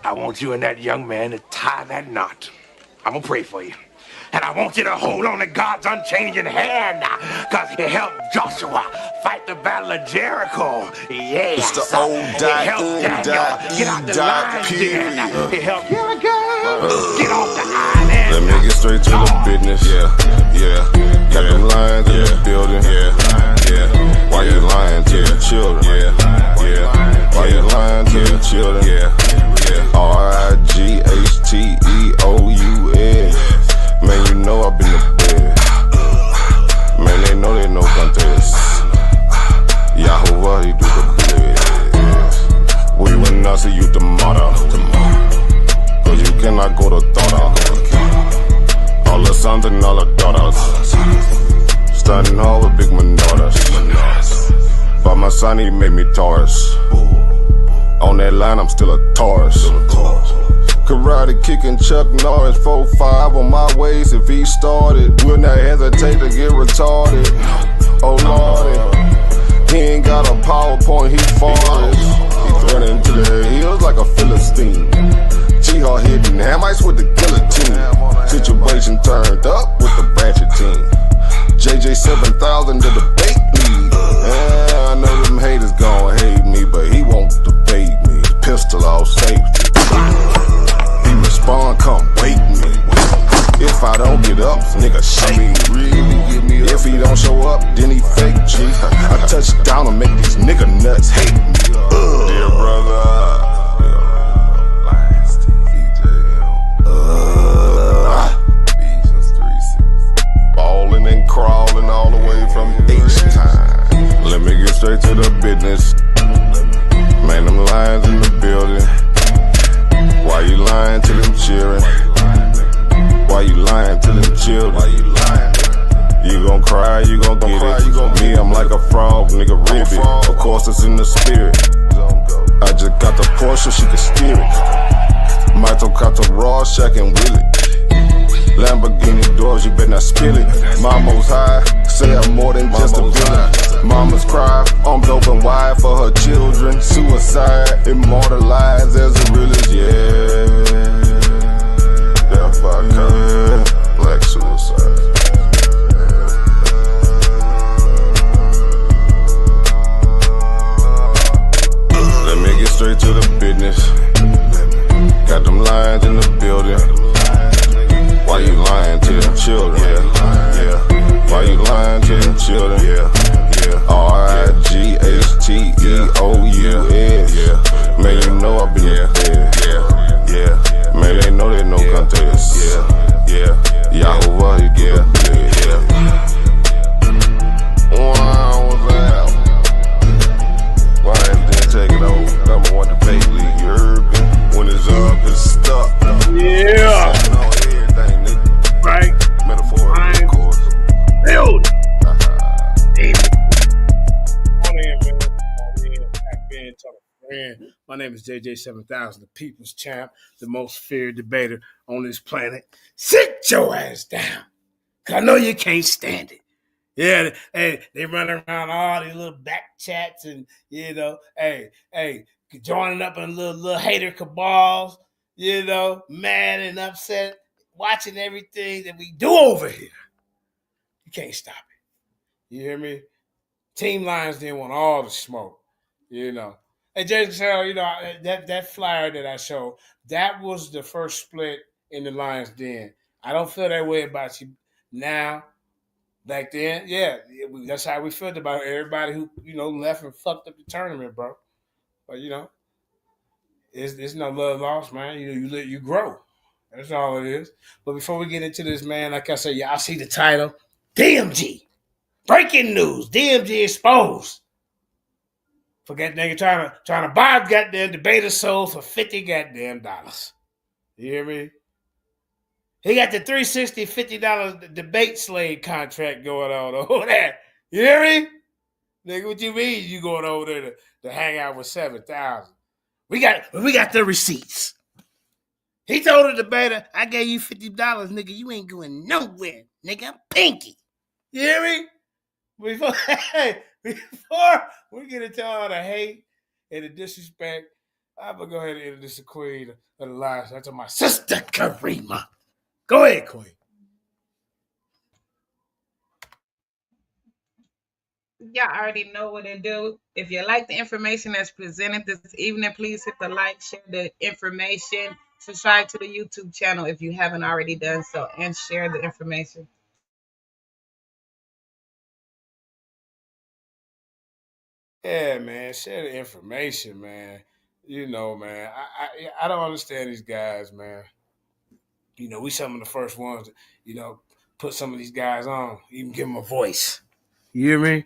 I want you and that young man to tie that knot. I'm gonna pray for you. And I want you to hold on to God's unchanging hand, because he helped Joshua fight the battle of Jericho. Yes. It's the old He helped Daniel get out the lion's den. He helped Gilligan get off the island. Let me get straight to the business. Yeah. Got them lions in the building. Yeah. Why you lying to the children? Yeah. Why you lying to the children? Yeah. RIGHTEOUS. Man, you know I've been to bed. Man, they know they no contest. Yahuwah, he do the bled. We will not see you tomorrow. Cause you cannot go to thought. All the sons and all the daughters. Standing hard with big manodas. But my son, he made me Taurus. On that line, I'm still a Taurus. Karate kicking Chuck Norris, 4-5 on my waist. If he started, will not hesitate to get retarded. Oh lordy, he ain't got a PowerPoint, he forest. He running to the hills like a Philistine. G-Hawk hitting Hamites with the guillotine. Situation turned up with the Ratchet team. JJ 7000 to the bait league. I know them haters gon' hate me, but he won't debate me. Pistol off safety. He respond, come wake me. If I don't get up, nigga shake me. If he don't show up, then he fake G. I touch down and make these nigga nuts hate me. Dear brother. Ballin' and crawling all the way from H-Time. Let me get straight to the business. Man, them lions in the building. Why you lying to them children? Why you lying to them children? You gon' cry, you gon' get it. Me, I'm like a frog, nigga, ribbit. Of course, it's in the spirit. I just got the Porsche, she can steer it. Mito caught the raw, Shaq and Willie. Lamborghini doors, you better not spill it. Mama's high, say I'm more than just a villain. Mama's cry, I'm dope and wide for her children. Suicide, immortalized as a realist, yeah. Death by cop, black suicide. Let me get straight to the business. Got them lions in the building. Why you lying to them children? Yeah. Why you lying to them children? Yeah. RIGHTEOUS. Man, you know I been there. Man, they know they no contest. Yahuwah, he do the Wow, what's that? Why didn't take it over? Number one debate league, you heard me? When it's up, it's stuck. Yeah. Right. Metaphor, of course. Build. My name is JJ 7000, the people's champ, the most feared debater on this planet. Sit your ass down, cause I know you can't stand it. Yeah, hey, they run around all these little back chats and, you know, hey, joining up in little hater cabals, you know, mad and upset, watching everything that we do over here. You can't stop it. You hear me? Team Lions didn't want all the smoke, you know. And Jason, you know, that flyer that I showed, that was the first split in the Lions Den. I don't feel that way about you now. Back then, yeah, that's how we felt about everybody who, you know, left and fucked up the tournament, bro. But, you know, it's no love lost, man. You grow. That's all it is. But before we get into this, man, like I said, y'all see the title. DMG. Breaking news. DMG exposed. Forget nigga trying to buy goddamn debater soul for $50 goddamn dollars. You hear me? He got the $360 $50 debate slave contract going on over there. You hear me? Nigga, what you mean you going over there to hang out with 7,000? We got the receipts. He told the debater, I gave you $50, nigga. You ain't going nowhere, nigga. I'm pinky. You hear me? Before we get into all the hate and the disrespect, I'm gonna go ahead and introduce the queen of the live. That's my sister Karima. Go ahead, queen. Y'all already know what to do. If you like the information that's presented this evening, please hit the like, share the information, subscribe to the YouTube channel if you haven't already done so, and share the information. Yeah, man. Share the information, man. You know, man. I don't understand these guys, man. You know, we some of the first ones that, put some of these guys on, even give them a voice. You hear me?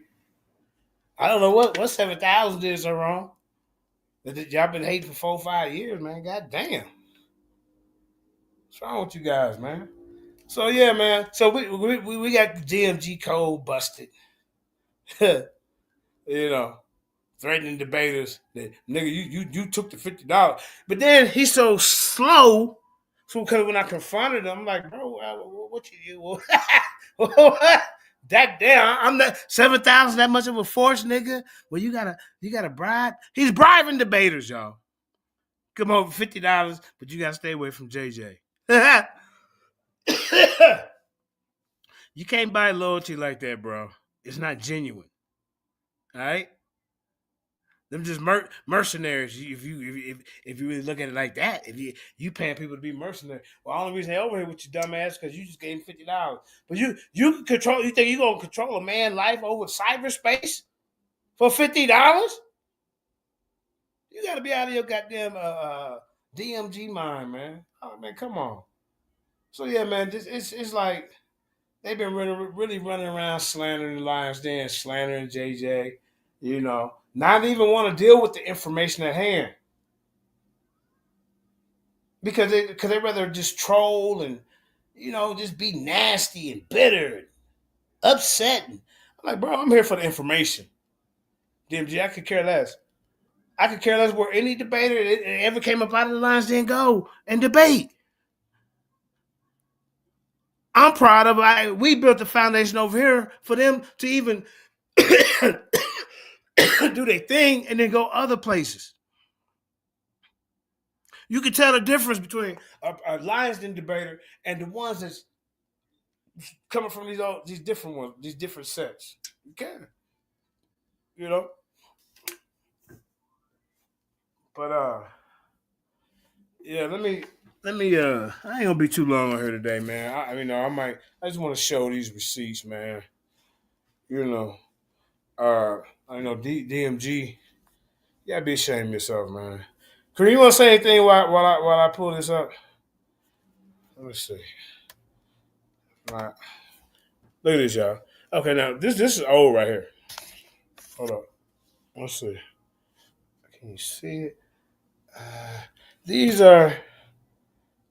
I don't know what 7,000 is so wrong. Y'all been hating for 4 or 5 years, man. God damn. What's wrong with you guys, man? So yeah, man. So we got the DMG code busted. you know, threatening debaters that nigga you took the $50. But then he's so slow. So because when I confronted him, I'm like, bro, what you do? That damn, I'm not 7,000 that much of a force, nigga. Well, you gotta bribe. He's bribing debaters, y'all. Come over $50, but you gotta stay away from JJ. You can't buy loyalty like that, bro. It's not genuine. All right. Them just mercenaries. If you really look at it like that, if you paying people to be mercenaries, well, the only reason they over here with your dumb ass because you just gave them $50. But you can control. You think you gonna control a man's life over cyberspace for $50? You got to be out of your goddamn DMG mind, man. Oh man, come on. So yeah, man, it's like they've been really running around slandering the LIONSDEN, slandering JJ. Not even want to deal with the information at hand because they rather just troll and just be nasty and bitter and upset. And I'm like, bro, I'm here for the information. DMG, I could care less. I could care less where any debater that ever came up out of the LIONSDEN go and debate. I'm proud of we built the foundation over here for them to even do their thing and then go other places. You can tell the difference between a LIONSDEN debater and the ones that's coming from these different ones, these different sets. You can, you know. But yeah, let me. I ain't gonna be too long on here today, man. I just want to show these receipts, man. I know DMG. You gotta be ashamed of yourself, man. Kareem, you want to say anything while I pull this up? Let me see. All right. Look at this, y'all. Okay, now this is old right here. Hold up. Let's see. Can you see it? These are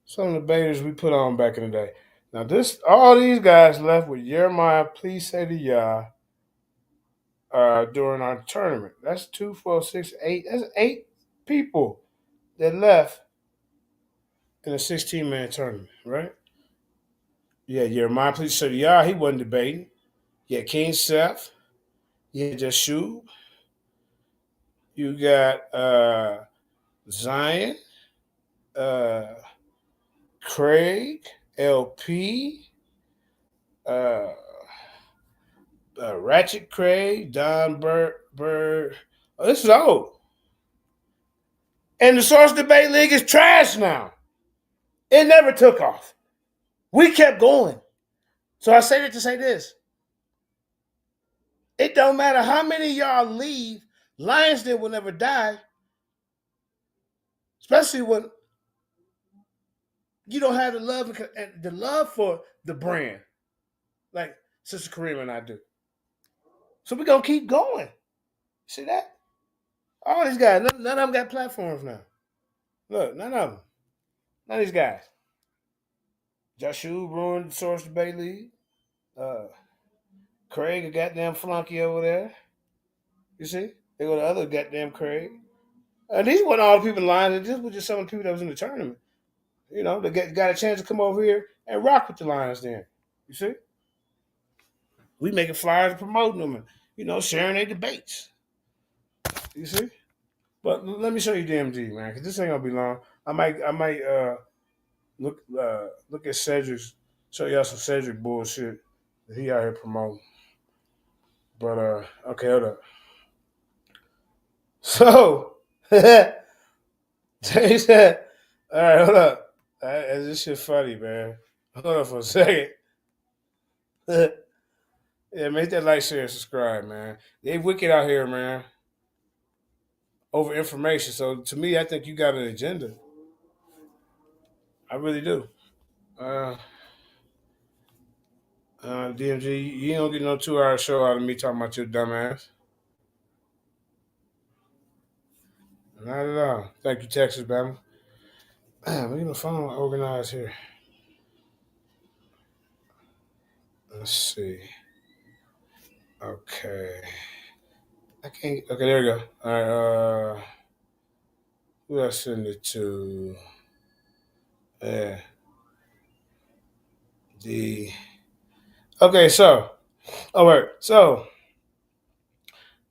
some of the debaters we put on back in the day. Now all these guys left with Jeremiah, please say to Yah, during our tournament. That's 2, 4, 6, 8. That's 8 people that left in a 16-man tournament, right? Yeah, Jeremiah, please say to Yah, he wasn't debating. Yeah, King Seth. Yeah, Jashub. You got Zion, uh, Craig, LP, uh, Ratchet Craig, Don Bird. Oh, this is old. And the Source Debate League is trash now. It never took off. We kept going. So I say that to say this. It don't matter how many of y'all leave, LIONSDEN will never die. Especially when you don't have the love for the brand like Sister Kareem and I do. So we're going to keep going. See that? All these guys, none of them got platforms now. Look, none of them. None of these guys. Joshua ruined the Source Debate League. Craig, a goddamn flunky over there. You see? They go to other goddamn Craig. These weren't all the people in line. This was just some of the people that was in the tournament. They got a chance to come over here and rock with the LIONSDEN. You see? We making flyers and promoting them and, sharing their debates. You see? But let me show you DMG, man, because this ain't gonna be long. I might look at Cedric's, show y'all some Cedric bullshit that he out here promoting. But okay, hold up. So Jay said, all right, hold up. This shit funny, man. Hold on for a second. Yeah, make that like, share, and subscribe, man. They wicked out here, man. Over information. So to me, I think you got an agenda. I really do. Uh, DMG, you don't get no 2 hour show out of me talking about your dumb ass. Not at all. Thank you, Texas, Bama. We get the phone organized here. Let's see. Okay. I can't. Okay, there we go. All right. Who I send it to? Yeah. The. Okay, so. All right. So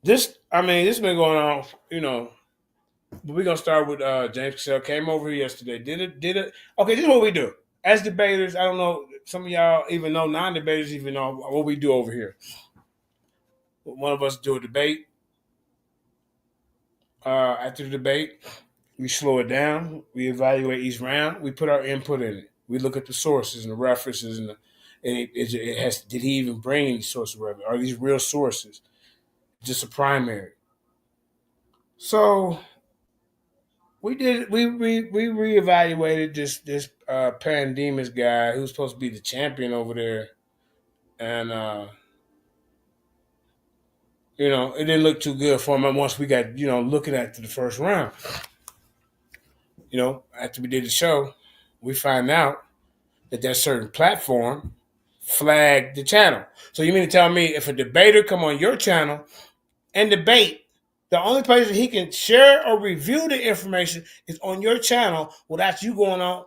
this. I mean, this been going on. But we're gonna start with James Cassell. Came over here yesterday. Did it? Okay, this is what we do. As debaters, I don't know. Some of y'all even know, non-debaters even know what we do over here. One of us do a debate. After the debate, we slow it down. We evaluate each round. We put our input in it. We look at the sources and the references and it has. Did he even bring any source of reference? Are these real sources? Just a primary. So we did. We reevaluated this Pandemic guy who's supposed to be the champion over there, and it didn't look too good for him. Once we got looking at the first round, after we did the show, we find out that certain platform flagged the channel. So you mean to tell me if a debater come on your channel and debate, the only place that he can share or review the information is on your channel without you going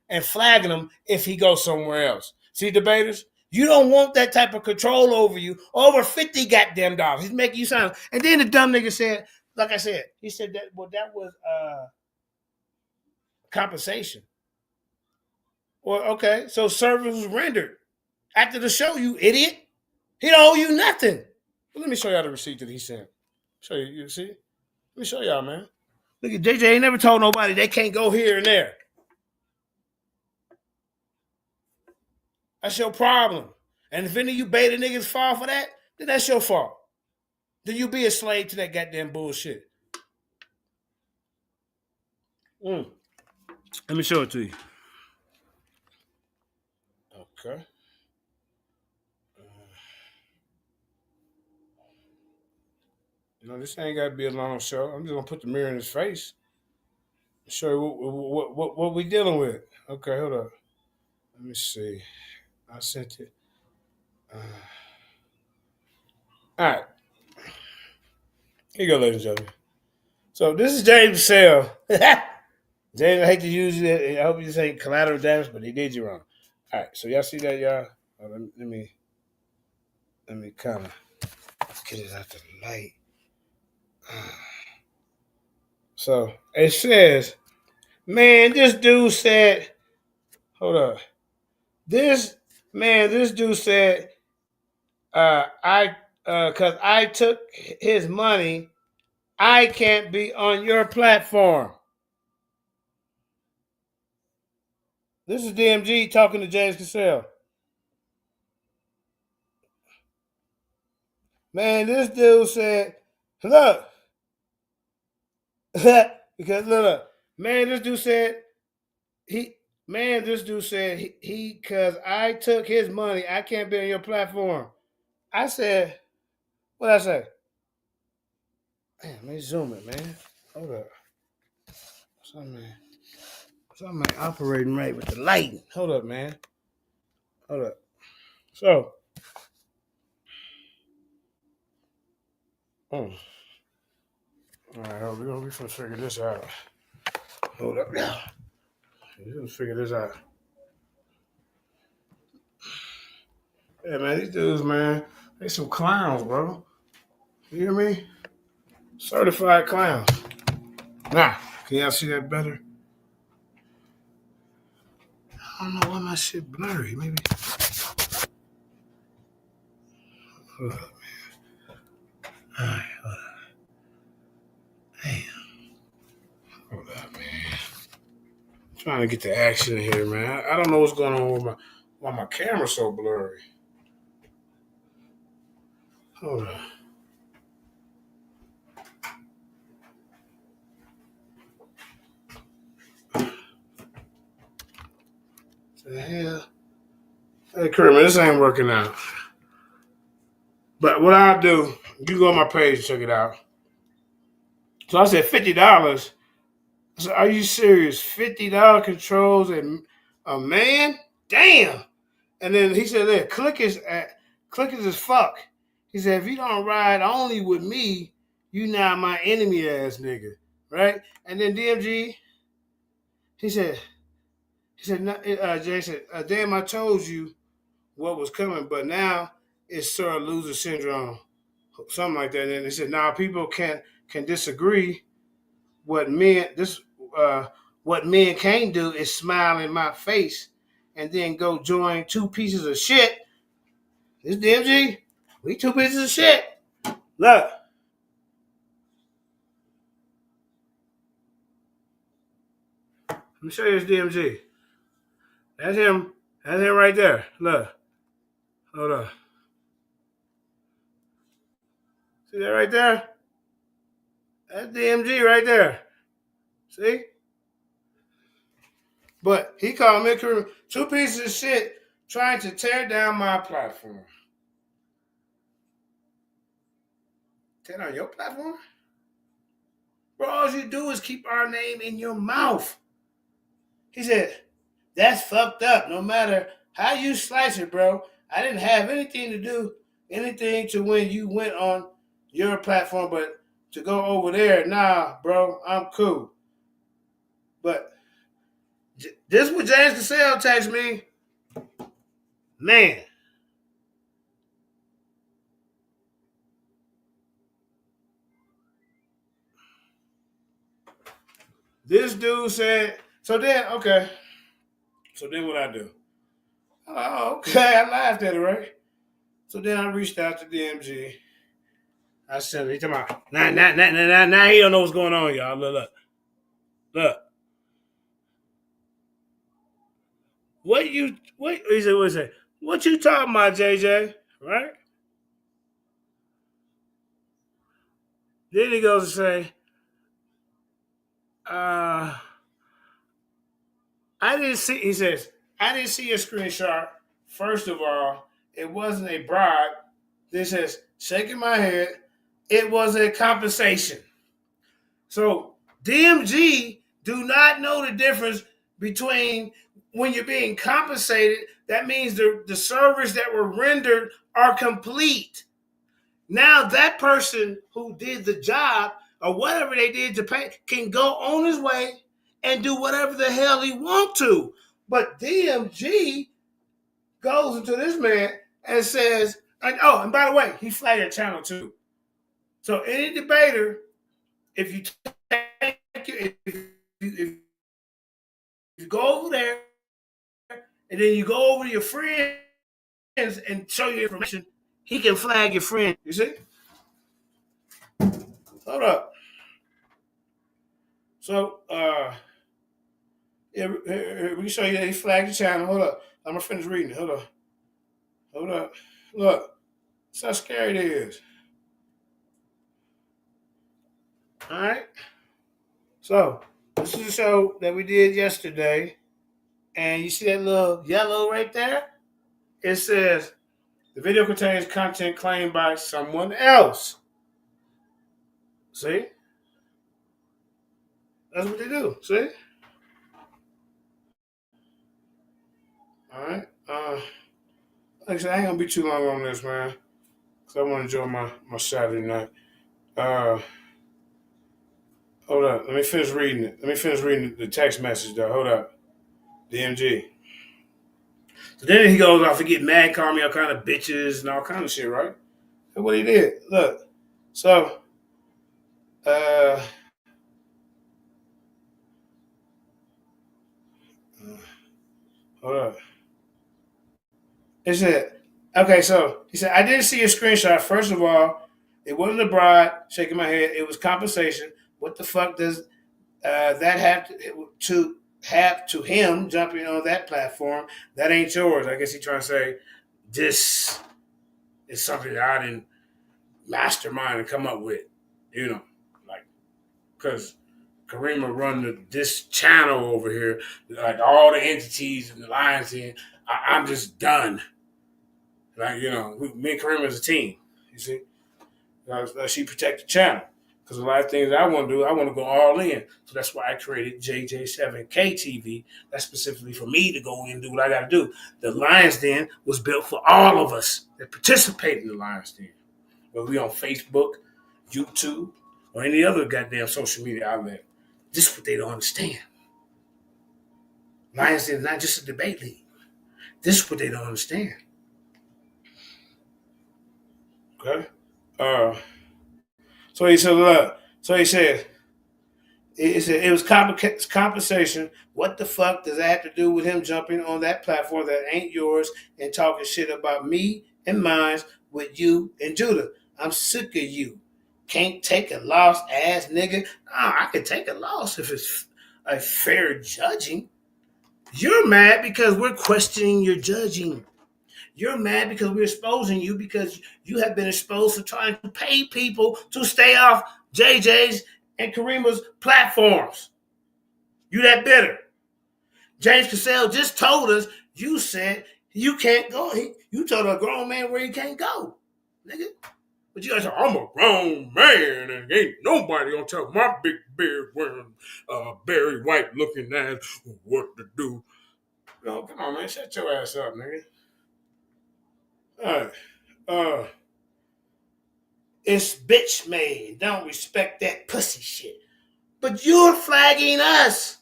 and flagging him if he goes somewhere else. See, debaters, you don't want that type of control over you. Over 50 goddamn dollars. He's making you sound. And then the dumb nigga said, like I said, he said that that was compensation. Well, okay, so service was rendered after the show, you idiot. He don't owe you nothing. Let me show y'all the receipt that he sent. Show you, you see? Let me show y'all, man. Look at JJ ain't never told nobody they can't go here and there. That's your problem. And if any of you beta niggas fall for that, then that's your fault. Then you be a slave to that goddamn bullshit. Let me show it to you. Okay. This ain't got to be a long show. I'm just going to put the mirror in his face. Show you what we dealing with. Okay, hold up. Let me see. I sent it. All right. Here you go, ladies and gentlemen. So this is James Sale. James, I hate to use it. I hope you say collateral damage, but he did you wrong. All right, so y'all see that, y'all? Let me kind of get it out the light. So it says, man, this dude said, hold up. This dude said, cause I took his money, I can't be on your platform. This is DMG talking to James Cassell. Man, this dude said, look, because look, man, this dude said because I took his money, I can't be on your platform. I said, what I say? Man, let me zoom it, man. Hold up. Something ain't operating right with the lighting. Hold up, man. Hold up. So, all right, we're gonna figure this out. Hold up, now. We're gonna figure this out. Yeah, man, these dudes, man, they some clowns, bro. You hear me? Certified clowns. Now, can y'all see that better? I don't know why my shit blurry. Maybe. Hold up, man. All right, hold up. Damn. Hold up, man. I'm trying to get the action in here, man. I don't know what's going on with why my camera's so blurry. Hold up. What the hell? Hey, Kermit, this ain't working out. But what I'll do, you go on my page and check it out. So I said $50. I said, are you serious? $50 controls a man? Damn. And then he said, "There, click is as fuck." He said, "If you don't ride only with me, you not my enemy ass nigga, right?" And then DMG, he said, Jay said, "Damn, I told you what was coming, but now it's sort of loser syndrome, something like that." And he said, "Now people can disagree. What men can't do is smile in my face and then go join two pieces of shit." This DMG, we two pieces of shit. Look. Let me show you this DMG. That's him. That's him right there. Look. Hold on. See that right there? That's DMG right there. See? But he called me two pieces of shit trying to tear down my platform. Tear down your platform? Bro, all you do is keep our name in your mouth. He said, that's fucked up. No matter how you slice it, bro. I didn't have anything to when you went on your platform, but to go over there, nah, bro, I'm cool. But this is what James Cassell text me. Man. This dude said, so then what I do? Oh, okay, I laughed at it, right? So then I reached out to DMG. I said, he talking about, now he don't know what's going on, y'all. Look. He said, what you talking about, JJ? Right? Then he goes to say, I didn't see your screenshot. First of all, it wasn't a bribe. This says, shaking my head, it was a compensation. So DMG do not know the difference between when you're being compensated, that means the servers that were rendered are complete. Now that person who did the job or whatever they did to pay can go on his way and do whatever the hell he want to. But DMG goes into this man and says, and by the way, he flagged your channel too. So any debater, if you go over there and then you go over to your friends and show your information, he can flag your friend. You see? Hold up. So, we can show you that he flagged the channel. Hold up. I'm going to finish reading it. Hold up. Look. That's how scary it is. All right. So, this is a show that we did yesterday. And you see that little yellow right there? It says, the video contains content claimed by someone else. See? That's what they do. See? All right. Like I said, I ain't going to be too long on this, man. Because I want to enjoy my Saturday night. Hold up. Let me finish reading it. Let me finish reading the text message, though. Hold up. DMG. So then he goes off to get mad, call me all kind of bitches and all kind of shit, right? That's what he did. Look. So, Uh, hold up. It said, okay, so he said, I didn't see a screenshot. First of all, it wasn't a bribe, shaking my head. It was compensation. What the fuck does that have to him jumping on that platform? That ain't yours. I guess he trying to say this is something that I didn't mastermind and come up with. You know, like, because Karima run this channel over here, like all the entities and the Lions in. I'm just done. Like, me and Karima is a team. You see, she protect the channel. Because a lot of things I want to do, I want to go all in. So that's why I created JJ7K TV. That's specifically for me to go in and do what I got to do. The Lions Den was built for all of us that participate in the Lions Den. Whether we on Facebook, YouTube, or any other goddamn social media outlet. This is what they don't understand. Lions Den is not just a debate league. This is what they don't understand. Okay? So he said, look. So he said, it was compensation. What the fuck does that have to do with him jumping on that platform that ain't yours and talking shit about me and mine with you and Judah? I'm sick of you. Can't take a loss, ass nigga. I can take a loss if it's a fair judging. You're mad because we're questioning your judging. You're mad because we're exposing you because you have been exposed for trying to pay people to stay off JJ's and Karima's platforms. You that bitter. James Cassell just told us, you said you can't go. You told a grown man where he can't go. Nigga. But you guys are, I'm a grown man and ain't nobody gonna tell my big beard wearing Barry White looking ass what to do. No, come on, man. Shut your ass up, nigga. All right. It's bitch made. Don't respect that pussy shit. But you're flagging us.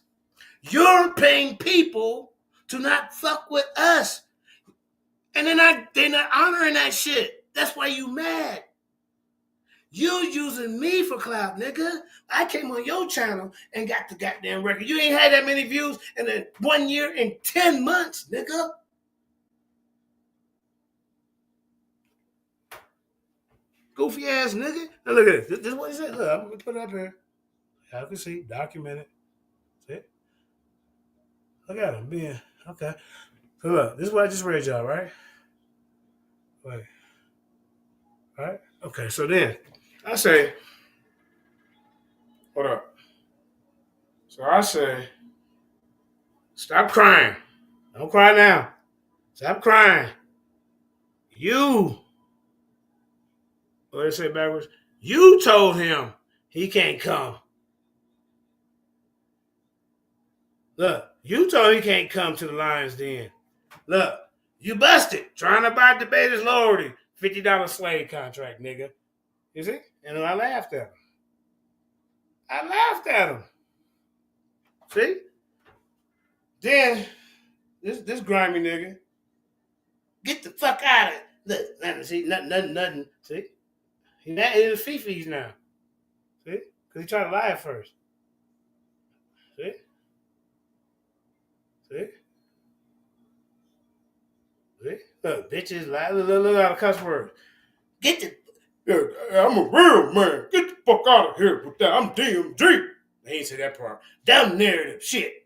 You're paying people to not fuck with us. And they're not honoring that shit. That's why you mad. You using me for clout, nigga. I came on your channel and got the goddamn record. You ain't had that many views in 1 year and 10 months, nigga. Goofy ass nigga. Now look at this. This is what he said. Look, I'm gonna put it up here. Y'all can see, documented. See? Look at him being okay. So look, this is what I just read y'all, right? Wait. All right? Okay, so then I say, hold up. So I say, stop crying. Don't cry now. Stop crying. You, what did I say backwards? You told him he can't come. Look, you told him he can't come to the Lions Den. Look, you busted trying to buy debaters loyalty. $50 slave contract, nigga. You see? And I laughed at him. See? Then, this grimy nigga, get the fuck out of it. Look, nothing, see? Nothing. See? He's in the Fifis now. See? Because he tried to lie at first. See? Look, bitches, lie. Look at the cuss words. Get the... I'm a real man. Get the fuck out of here with that. I'm DMG. They ain't say that part. Damn narrative shit.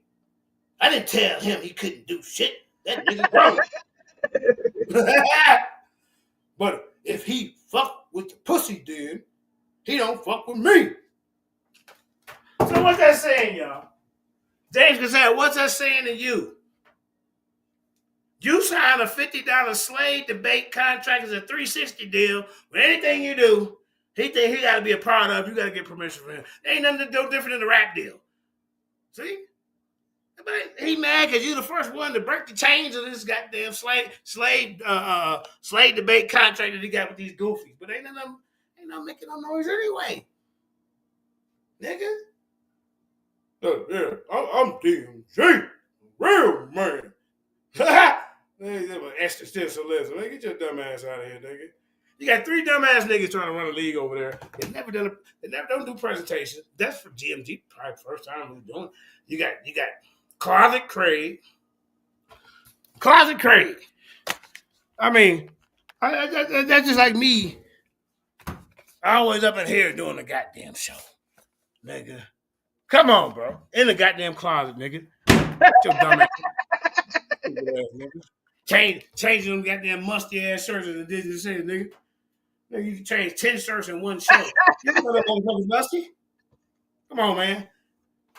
I didn't tell him he couldn't do shit. That nigga grown. But if he fuck with the pussy then, he don't fuck with me. So what's that saying, y'all? James Gazelle, what's that saying to you? You sign a $50 slave debate contract as a 360 deal. With anything you do, he think he got to be a part of. You got to get permission from him. There ain't nothing no different than the rap deal. See? But he mad because you the first one to break the chains of this goddamn slave debate contract that he got with these goofies. But ain't no making no noise anyway, nigga. Yeah, I'm DMG, real man. Extra stencilism. Man, get your dumb ass out of here, nigga. You got 3 dumbass niggas trying to run a league over there. They never don't do presentations. That's for GMG. Probably first time we're doing. You got Closet Craig. I mean, that's just like me. I always up in here doing the goddamn show, nigga. Come on, bro. In the goddamn closet, nigga. Your dumb ass. Changing them goddamn musty ass shirts in the Disney City, nigga. Nigga, you can change 10 shirts in one show. You know that motherfucker's musty? Come on, man.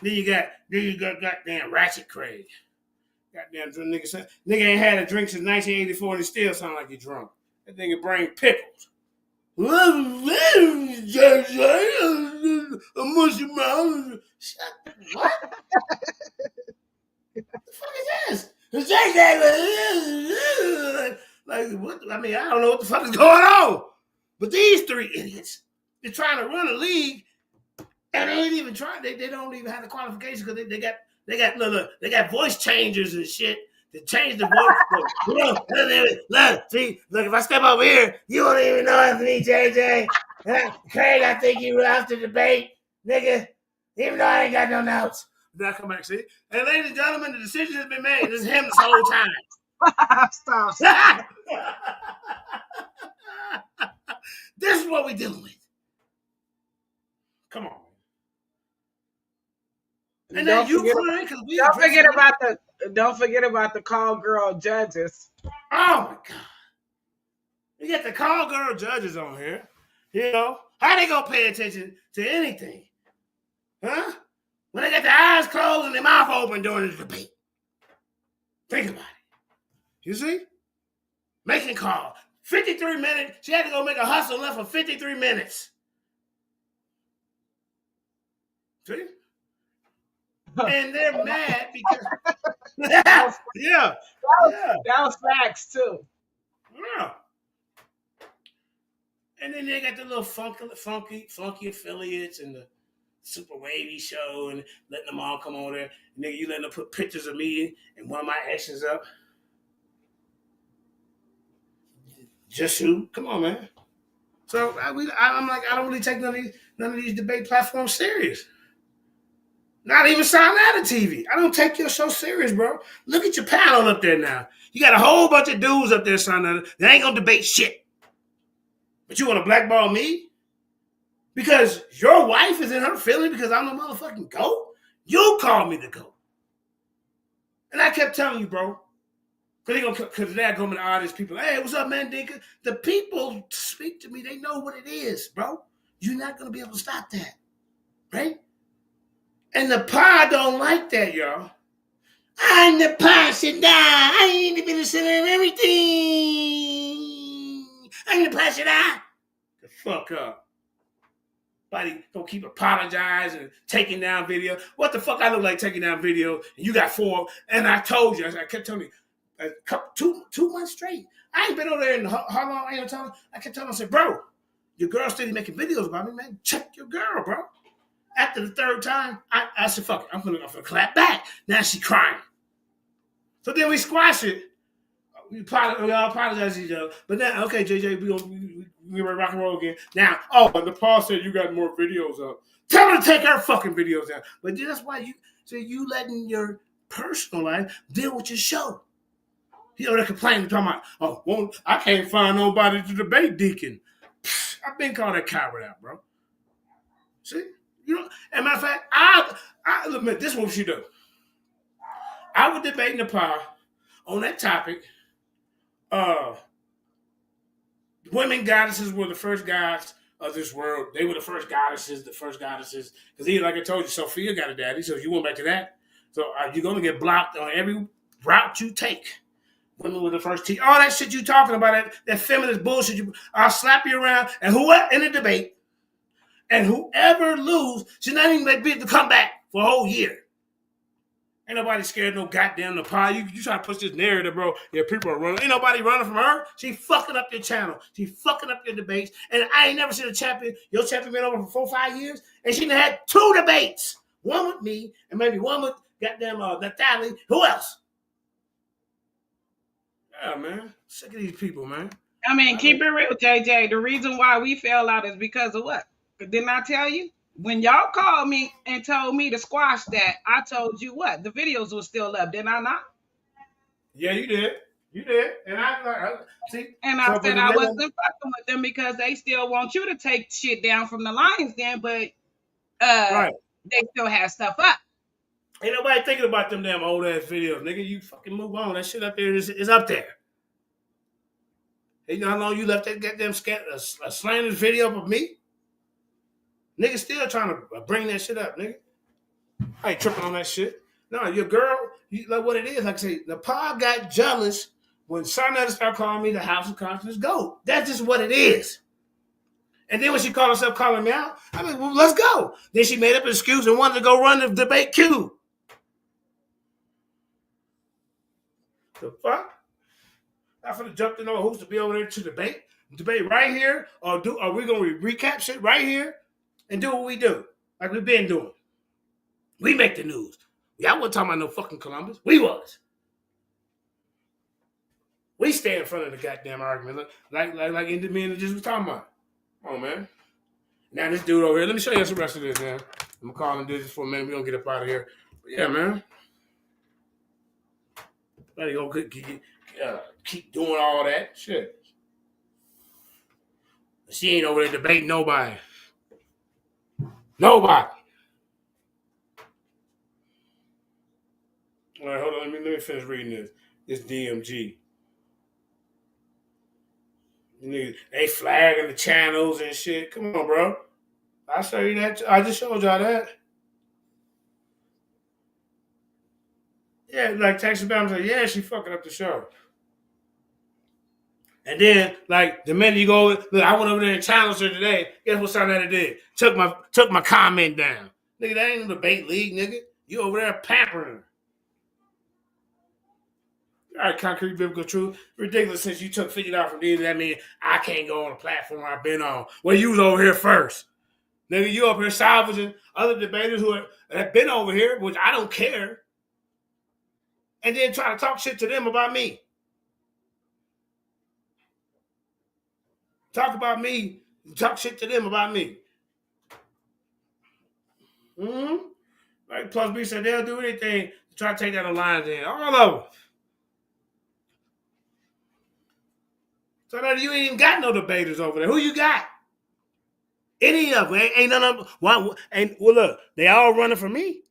Then you got goddamn Ratchet Craig. Goddamn nigga ain't had a drink since 1984 and he still sound like he drunk. That nigga bring pickles. A mushy mouth. Shut up. What? The fuck is this? Like, what? I mean, I don't know what the fuck is going on. But these 3 idiots, they're trying to run a league, and they ain't even trying. They don't even have the qualifications because they got voice changers and shit to change the voice. Look, see, look, if I step over here, you won't even know it's me, JJ. Craig, I think you lost the debate, nigga, even though I ain't got no notes. Then I come back, see? And ladies and gentlemen, the decision has been made. This is him this whole time. Stop. This is what we dealing with. Come on. And then you crying because we don't forget about the call girl judges. Oh my God. You got the call girl judges on here. You know, how they gonna pay attention to anything? Huh? When they got their eyes closed and their mouth open during the debate. Think about it. You see? Making call. 53 minutes. She had to go make a hustle left for 53 minutes. See? And they're mad because that was facts too. Yeah. And then they got the little funky affiliates and the Super Wavy show and letting them all come over there. And then you letting them put pictures of me and one of my exes up. Just who? Come on, man. So I'm like, I don't really take none of these debate platforms serious. Not even sign out of TV. I don't take your show serious, bro. Look at your panel up there now. You got a whole bunch of dudes up there signing out. They ain't gonna debate shit. But you want to blackball me? Because your wife is in her feeling because I'm the motherfucking GOAT? You call me the GOAT. And I kept telling you, bro. Because they're going to the audience, people, hey, what's up, man, Dinka? The people speak to me. They know what it is, bro. You're not going to be able to stop that. Right? And the pie don't like that, y'all. I'm the pie, sit down. I ain't the business of everything. I'm the pie, sit down. The fuck up. Somebody don't keep apologizing and taking down video. What the fuck I look like taking down video? And you got 4. And I told you, I kept telling you, two months straight. I ain't been over there in how long? I kept telling him, I said, bro, your girl's steady making videos about me, man. Check your girl, bro. After the 3rd time, I said, fuck it. I'm gonna clap back. Now she crying. So then we squash it. We all apologize to each other. But now, okay, JJ, we rock and roll again. Now, and the Paul said you got more videos up. Tell her to take her fucking videos down. But that's why you letting your personal life deal with your show. They're complaining, talking about, I can't find nobody to debate Deacon. I've been called that coward out, bro. See? You know, as a matter of fact, I admit this is what she do. I was debating the power on that topic. Women goddesses were the first gods of this world. They were the first goddesses. Because like I told you, Sophia got a daddy, so you went back to that. So you're going to get blocked on every route you take. Women were the first all that shit you talking about, that feminist bullshit, I'll slap you around, and whoever in the debate, and whoever lose, she's not even be able to come back for a whole year. Ain't nobody scared of no goddamn Nepal. You try to push this narrative, bro. Yeah, people are running. Ain't nobody running from her. She fucking up your channel. She fucking up your debates. And I ain't never seen a champion. Your champion been over for 4 or 5 years, and she done had 2 debates. One with me, and maybe one with goddamn Natalie. Who else? Yeah, man. Sick of these people, man. I mean, keep it real, JJ. The reason why we fell out is because of what? Didn't I tell you? When y'all called me and told me to squash that, I told you what? The videos were still up, did I not? Yeah, you did. You did. And I see. And I So, but said the I nigga, wasn't fucking with them because they still want you to take shit down from the Lions Den, but uh right. they still have stuff up. Ain't nobody thinking about them damn old ass videos, nigga. You fucking move on. That shit up there is up there. Hey, you know how long you left that goddamn a slanderous video up of me? Nigga still trying to bring that shit up, nigga. I ain't tripping on that shit. No, your girl, like what it is. Like I say, the pod got jealous when Sarnetta started calling me the House of Conscious Goat. That's just what it is. And then when she called herself calling me out, I mean, well, let's go. Then she made up an excuse and wanted to go run the debate queue. The fuck? I finna jump to know who's to be over there to debate right here, or are we gonna recap shit right here and do what we do like we've been doing? We make the news. Y'all wasn't talking about no fucking Columbus. We was. We stay in front of the goddamn argument, like me just was talking about. Come on, man. Now this dude over here. Let me show you the rest of this, man. I'm gonna call and do this for a minute. We gonna get up out of here. But yeah, man. Gotta go keep doing all that shit. She ain't over there debating nobody. Nobody. All right, hold on. Let me finish reading this. This DMG. They flagging the channels and shit. Come on, bro. I show you that. I just showed y'all that. Yeah, like Texas Bam said, yeah, she fucking up the show. And then, like, the minute you go, look, I went over there and challenged her today. Guess what Sarnetta did? Took my comment down. Nigga, that ain't no debate league, nigga. You over there pampering her. All right, concrete biblical truth. Ridiculous since you took $50 from me. That means I can't go on a platform I've been on. Well, you was over here first. Nigga, you up here salvaging other debaters who have been over here, which I don't care. And then try to talk shit to them about me. Talk about me. Talk shit to them about me. Mm-hmm. Like Plus B said, they'll do anything to try to take that alliance in. All of them. So that you ain't even got no debaters over there. Who you got? Any of them. Ain't none of them. Well, look, they all running for me.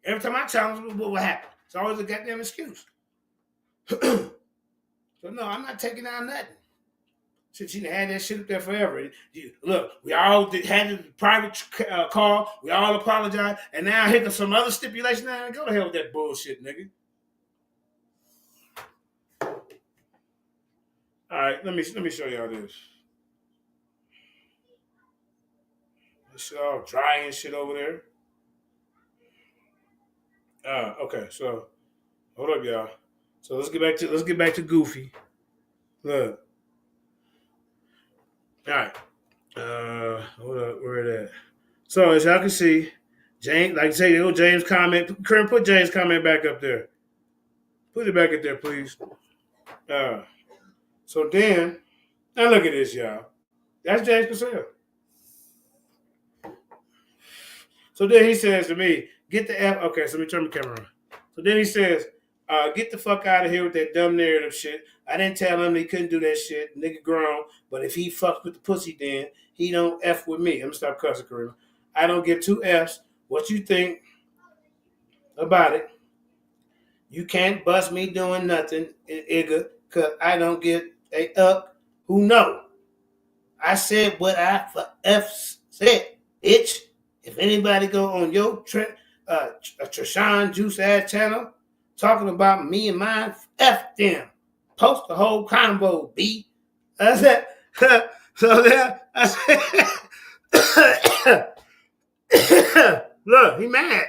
Every time I challenge them, what happen? It's always a goddamn excuse. So no, I'm not taking down nothing. Since you had that shit up there forever. Look, we all had a private call. We all apologize. And now I hit some other stipulation. Now go to hell with that bullshit, nigga. All right, let me show y'all this. This shit all dry and shit over there. Okay, so hold up, y'all. So let's get back to Goofy. Look. All right. Hold up, where it at? So as y'all can see, James, like I say, James comment. Karen, put James' comment back up there. Put it back up there, please. So then, now look at this, y'all. That's James Purcell. So then he says to me, get the F. Okay, so let me turn the camera on. So then he says, get the fuck out of here with that dumb narrative shit. I didn't tell him he couldn't do that shit. Nigga grown. But if he fucks with the pussy, then he don't F with me. I'm going to stop cussing, Kareem. I don't give two Fs. What you think about it? You can't bust me doing nothing, Igga, because I don't get a up. Who know? I said what I F said, bitch. If anybody go on your Trishan Juice ass channel talking about me and mine, F them. Post the whole combo, B. I said, so there, I said, look, he mad.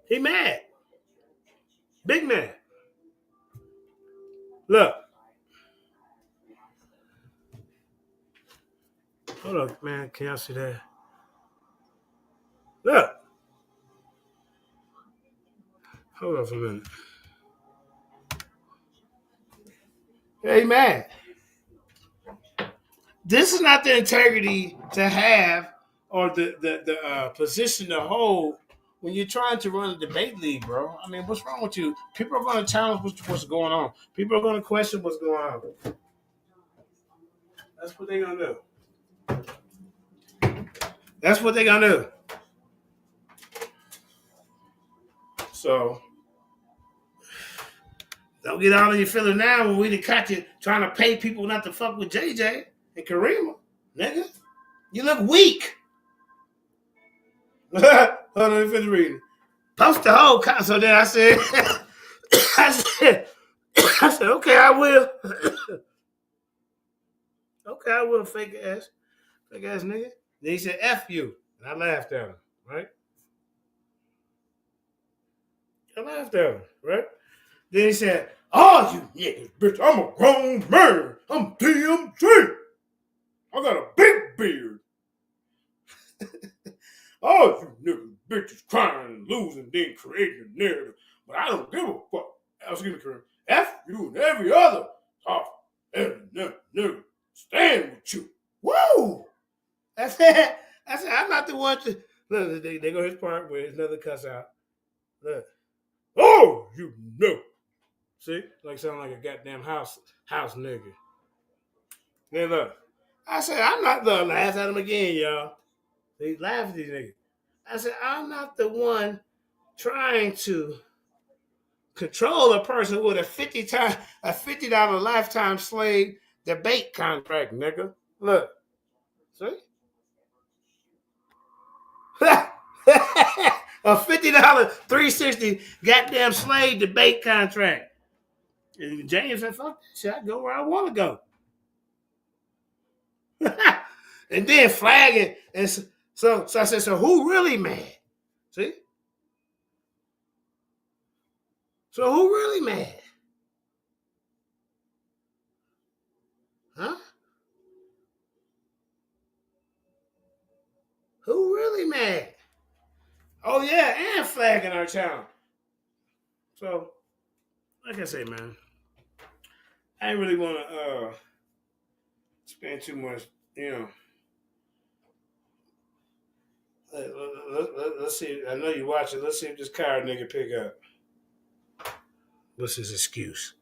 He mad. Big man. Look. Hold up, man. Can y'all see that? Look. Hold on for a minute. Amen. This is not the integrity to have or the position to hold when you're trying to run a debate league, bro. I mean, what's wrong with you? People are going to challenge what's going on. People are going to question what's going on. That's what they're going to do. That's what they're going to do. So, don't get all in your feelings now when we done caught you trying to pay people not to fuck with JJ and Karima. Nigga, you look weak. Hold on, let me finish reading. Post the whole so then I said, I said, okay, I will. Okay, I will, fake ass nigga. Then he said, F you. And I laughed at him, right? I laughed at him, right? Then he said, oh, you niggas, bitch, I'm a grown man. I'm DMG. I got a big beard. Oh, you niggas, bitches crying and losing, then creating a narrative. But I don't give a fuck. I was giving Kareem, F you and every other. Oh, every nigga, stand with you. Woo! I said, I'm not the one to. Look, they go his part where there's another cuss out. Look. Oh, you know. See? Like sound like a goddamn house nigga. Then look. I said, I'm not the laugh at him again, y'all. They laugh at these niggas. I said, I'm not the one trying to control a person with a $50 lifetime slave debate contract, nigga. Look. See? A $50 360 goddamn slave debate contract. And James said, fuck that shit, I go where I want to go. And then flagging. And so I said, so who really mad? See? So who really mad? Huh? Who really mad? Oh, yeah, and flagging our channel. So, like I say, man, I ain't really want to spend too much, you know. Let's see. I know you watch it. Let's see if this card nigga pick up. What's his excuse?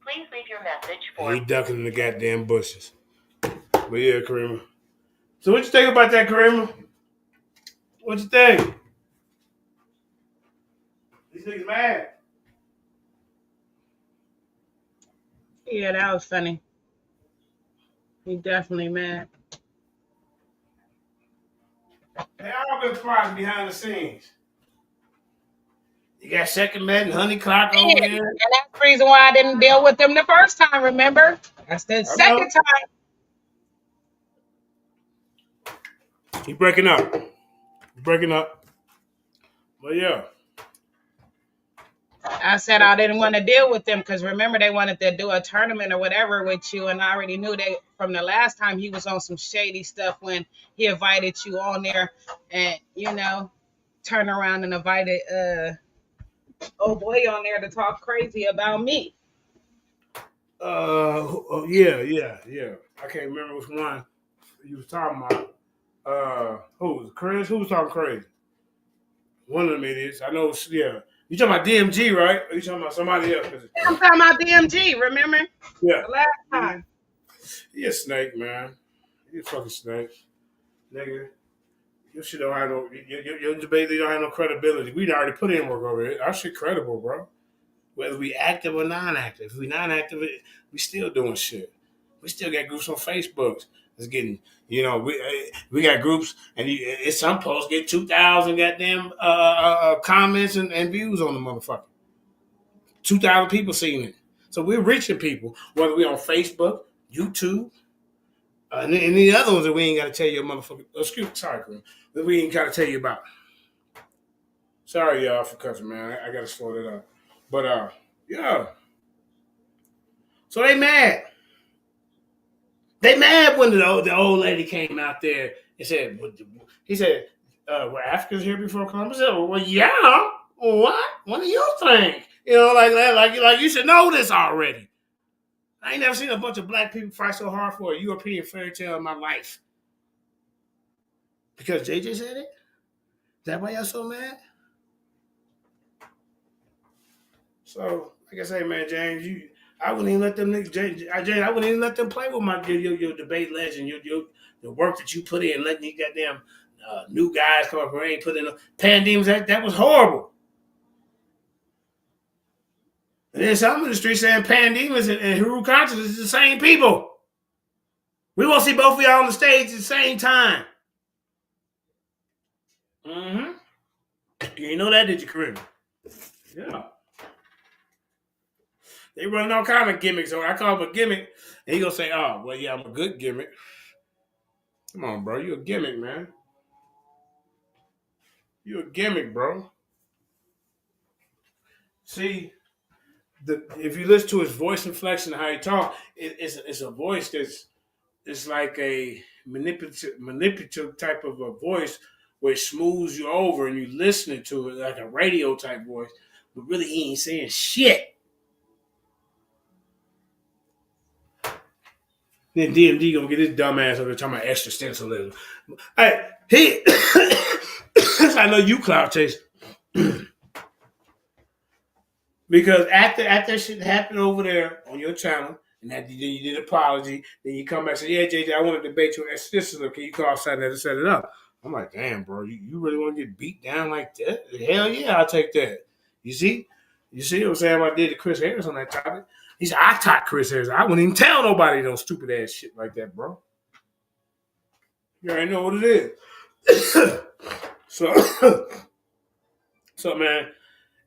Please leave your message for. He ducking in the goddamn bushes. But yeah, Karima. So what you think about that, Karima? What you think? These niggas mad. Yeah, that was funny. He definitely mad. They all been plotting behind the scenes. You got Second Met and Honey Clock over And here. that's the reason why I didn't deal with them the first time, remember? That's the second time. He breaking up. But yeah. I said I didn't want to deal with them because remember they wanted to do a tournament or whatever with you, and I already knew that from the last time he was on some shady stuff when he invited you on there, and turned around and invited old boy on there to talk crazy about me. Yeah. I can't remember which one you was talking about. Who was Chris? Who was talking crazy? One of them idiots. I know. Yeah. You talking about DMG, right? Or you talking about somebody else? I'm talking about DMG. Remember? Yeah. The last time. He a snake, man. He a fucking snake, nigga. Your shit don't have no. Your debate don't have no credibility. We already put in work over it. Our shit credible, bro. Whether we active or non-active. If we non-active, we still doing shit. We still got groups on Facebook. It's getting, we got groups, and it's some posts get 2,000 goddamn comments and views on the motherfucker. 2,000 people seeing it. So we're reaching people, whether we on Facebook, YouTube, and the other ones that we ain't got to tell you, motherfucker. Sorry, that we ain't got to tell you about. Sorry, y'all, for cussing, man. I got to slow that up. But, yeah. So they mad. They mad when the old lady came out there and said, he said, were Africans here before Columbus? I said, well, yeah. What? What do you think? You know, like you should know this already. I ain't never seen a bunch of black people fight so hard for a European fairy tale in my life. Because JJ said it? Is that why y'all so mad? So, like I say, man, James, I wouldn't even let them niggas, James, I wouldn't even let them play with your debate legend, the work that you put in, letting these goddamn new guys come up who ain't put in Pandemons. That was horrible. And then some in the street saying Pandemons and Huru Consciousness is the same people. We won't see both of y'all on the stage at the same time. Mm-hmm. You ain't know that, did you, Kareem? Yeah. They running all kind of gimmicks. So I call him a gimmick. And he gonna say, oh, well, yeah, I'm a good gimmick. Come on, bro. You a gimmick, man. You a gimmick, bro. See, if you listen to his voice inflection and how he talk, it's a voice it's like a manipulative type of a voice where it smooths you over and you listening to it like a radio type voice, but really he ain't saying shit. Then DMD gonna get his dumb ass over there talking about existentialism. Hey, I know you clout chase. Because after that shit happened over there on your channel, and then you did an apology, then you come back and say, yeah, JJ, I want to debate you on existentialism. Can you call Saturday to set it up? I'm like, damn, bro, you really want to get beat down like that? Hell yeah, I'll take that. You see what I'm saying? What I did to Chris Harris on that topic? He said, I taught Chris Harris. I wouldn't even tell nobody no stupid ass shit like that, bro. You already know what it is. So man,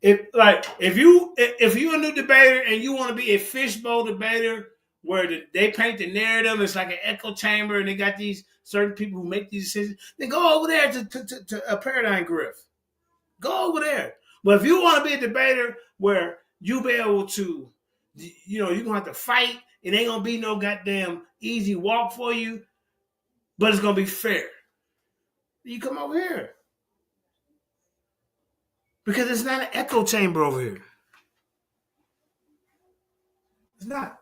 if you a new debater and you want to be a fishbowl debater where they paint the narrative, it's like an echo chamber, and they got these certain people who make these decisions, then go over there to a paradigm grift. Go over there. But if you want to be a debater where you be able to, you're gonna have to fight, it ain't gonna be no goddamn easy walk for you, but it's gonna be fair. You come over here. Because it's not an echo chamber over here. It's not.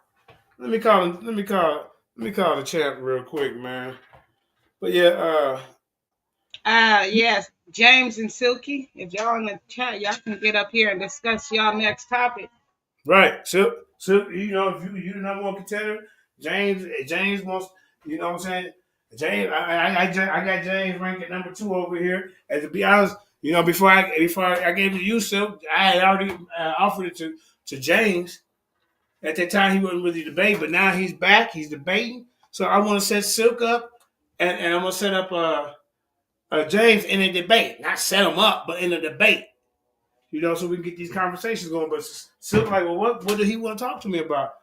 Let me call the champ real quick, man. But yeah, yes, James and Silky, if y'all in the chat, y'all can get up here and discuss y'all next topic. Right. So if you the number one contender, James wants, you know what I'm saying? James, I got James ranked at number 2 over here. And to be honest, before I gave it to you, Silk, I had already offered it to James. At that time, he wasn't really debating, but now he's back. He's debating. So I want to set Silk up, and I'm going to set up James in a debate. Not set him up, but in a debate. So we can get these conversations going. But Silk like, well, what do he want to talk to me about?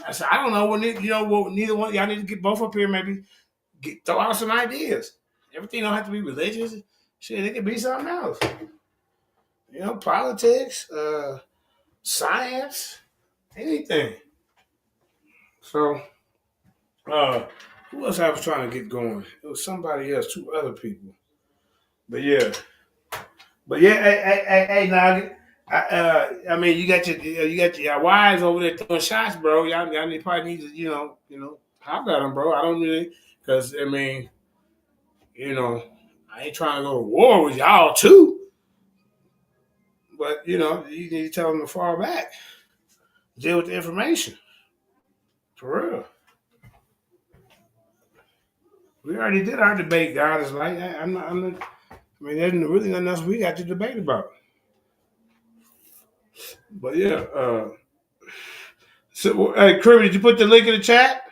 I said, I don't know. Neither one. Y'all need to get both up here, maybe throw out some ideas. Everything don't have to be religious. Shit, it could be something else. Politics, science, anything. So, who else I was trying to get going? It was somebody else, 2 other people. But yeah, hey, now, I mean, you got your wives over there throwing shots, bro. Y'all probably need to, holler at them, bro. I don't really, because I mean, I ain't trying to go to war with y'all too. But you need to tell them to fall back, deal with the information, for real. We already did our debate, God. It's like I'm not. I mean, there's really nothing else we got to debate about. But yeah, so hey, Kirby, did you put the link in the chat?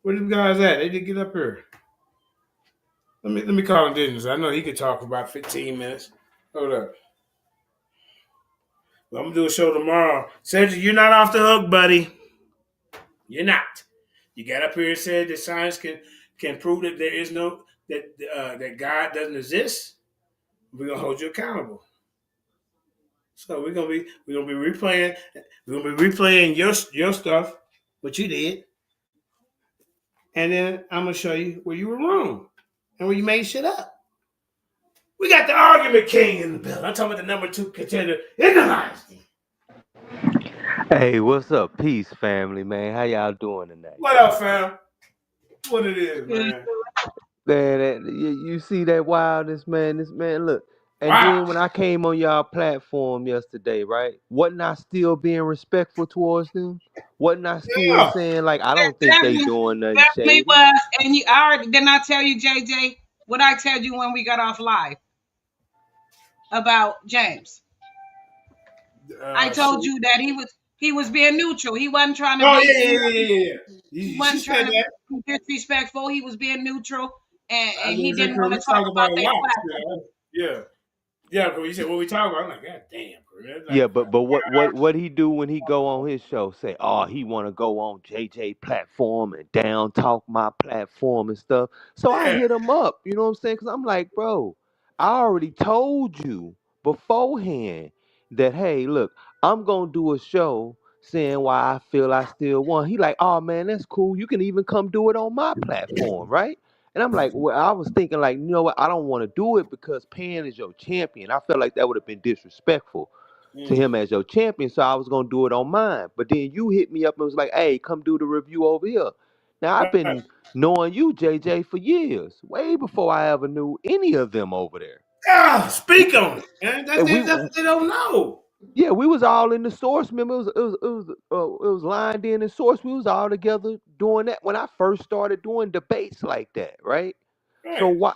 Where them guys at? They didn't get up here. Let me call him Dennis. I know he could talk for about 15 minutes. Hold up. Well, I'm gonna do a show tomorrow. Cedric, you're not off the hook, buddy. You're not. You got up here and said that science can prove that there is no that God doesn't exist. We're gonna hold you accountable. So we're gonna be replaying your stuff, what you did, and then I'm gonna show you where you were wrong and where you made shit up. We got the argument king in the building. I'm talking about the number 2 contender in the Dynasty. Hey, what's up? Peace, family, man. How y'all doing tonight? What up, fam? What it is, man? Man, you see that wildness, man? This man, look. And Wow. then when I came on y'all platform yesterday, right? Wasn't I still being respectful towards them? Wasn't I still Yeah. saying, like, I don't think they doing nothing Definitely shady? was. And you I already didn't I tell you, JJ, what I tell you when we got off live about James? I told So, you that he was being neutral. He wasn't trying to oh, be yeah. he She wasn't said trying to that. be disrespectful. He was being neutral I and he didn't say, didn't because want we to talk talk about about a their lot. platform. Yeah. Yeah, because you said, what we talking about? I'm like, God damn, bro. Yeah, Like, but what he do when he go on his show? Say, oh, he want to go on JJ platform and down talk my platform and stuff. So I yeah. hit him up. You know what I'm saying? Because I'm like, bro, I already told you beforehand that hey, look, I'm gonna do a show saying why I feel I still won. He like, oh man, that's cool. You can even come do it on my platform, right? And I'm like, well, I was thinking like, you know what? I don't want to do it because Pan is your champion. I felt like that would have been disrespectful to Mm. him as your champion, so I was gonna do it on mine. But then you hit me up and was like, "Hey, come do the review over here." Now I've Right. been knowing you, JJ, for years, way before I ever knew any of them over there. Ah, speak on it, man. And That's what they don't know. yeah, we was all in the source. Remember, it was lined in the source. We was all together doing that when I first started doing debates like that, right? So Right. why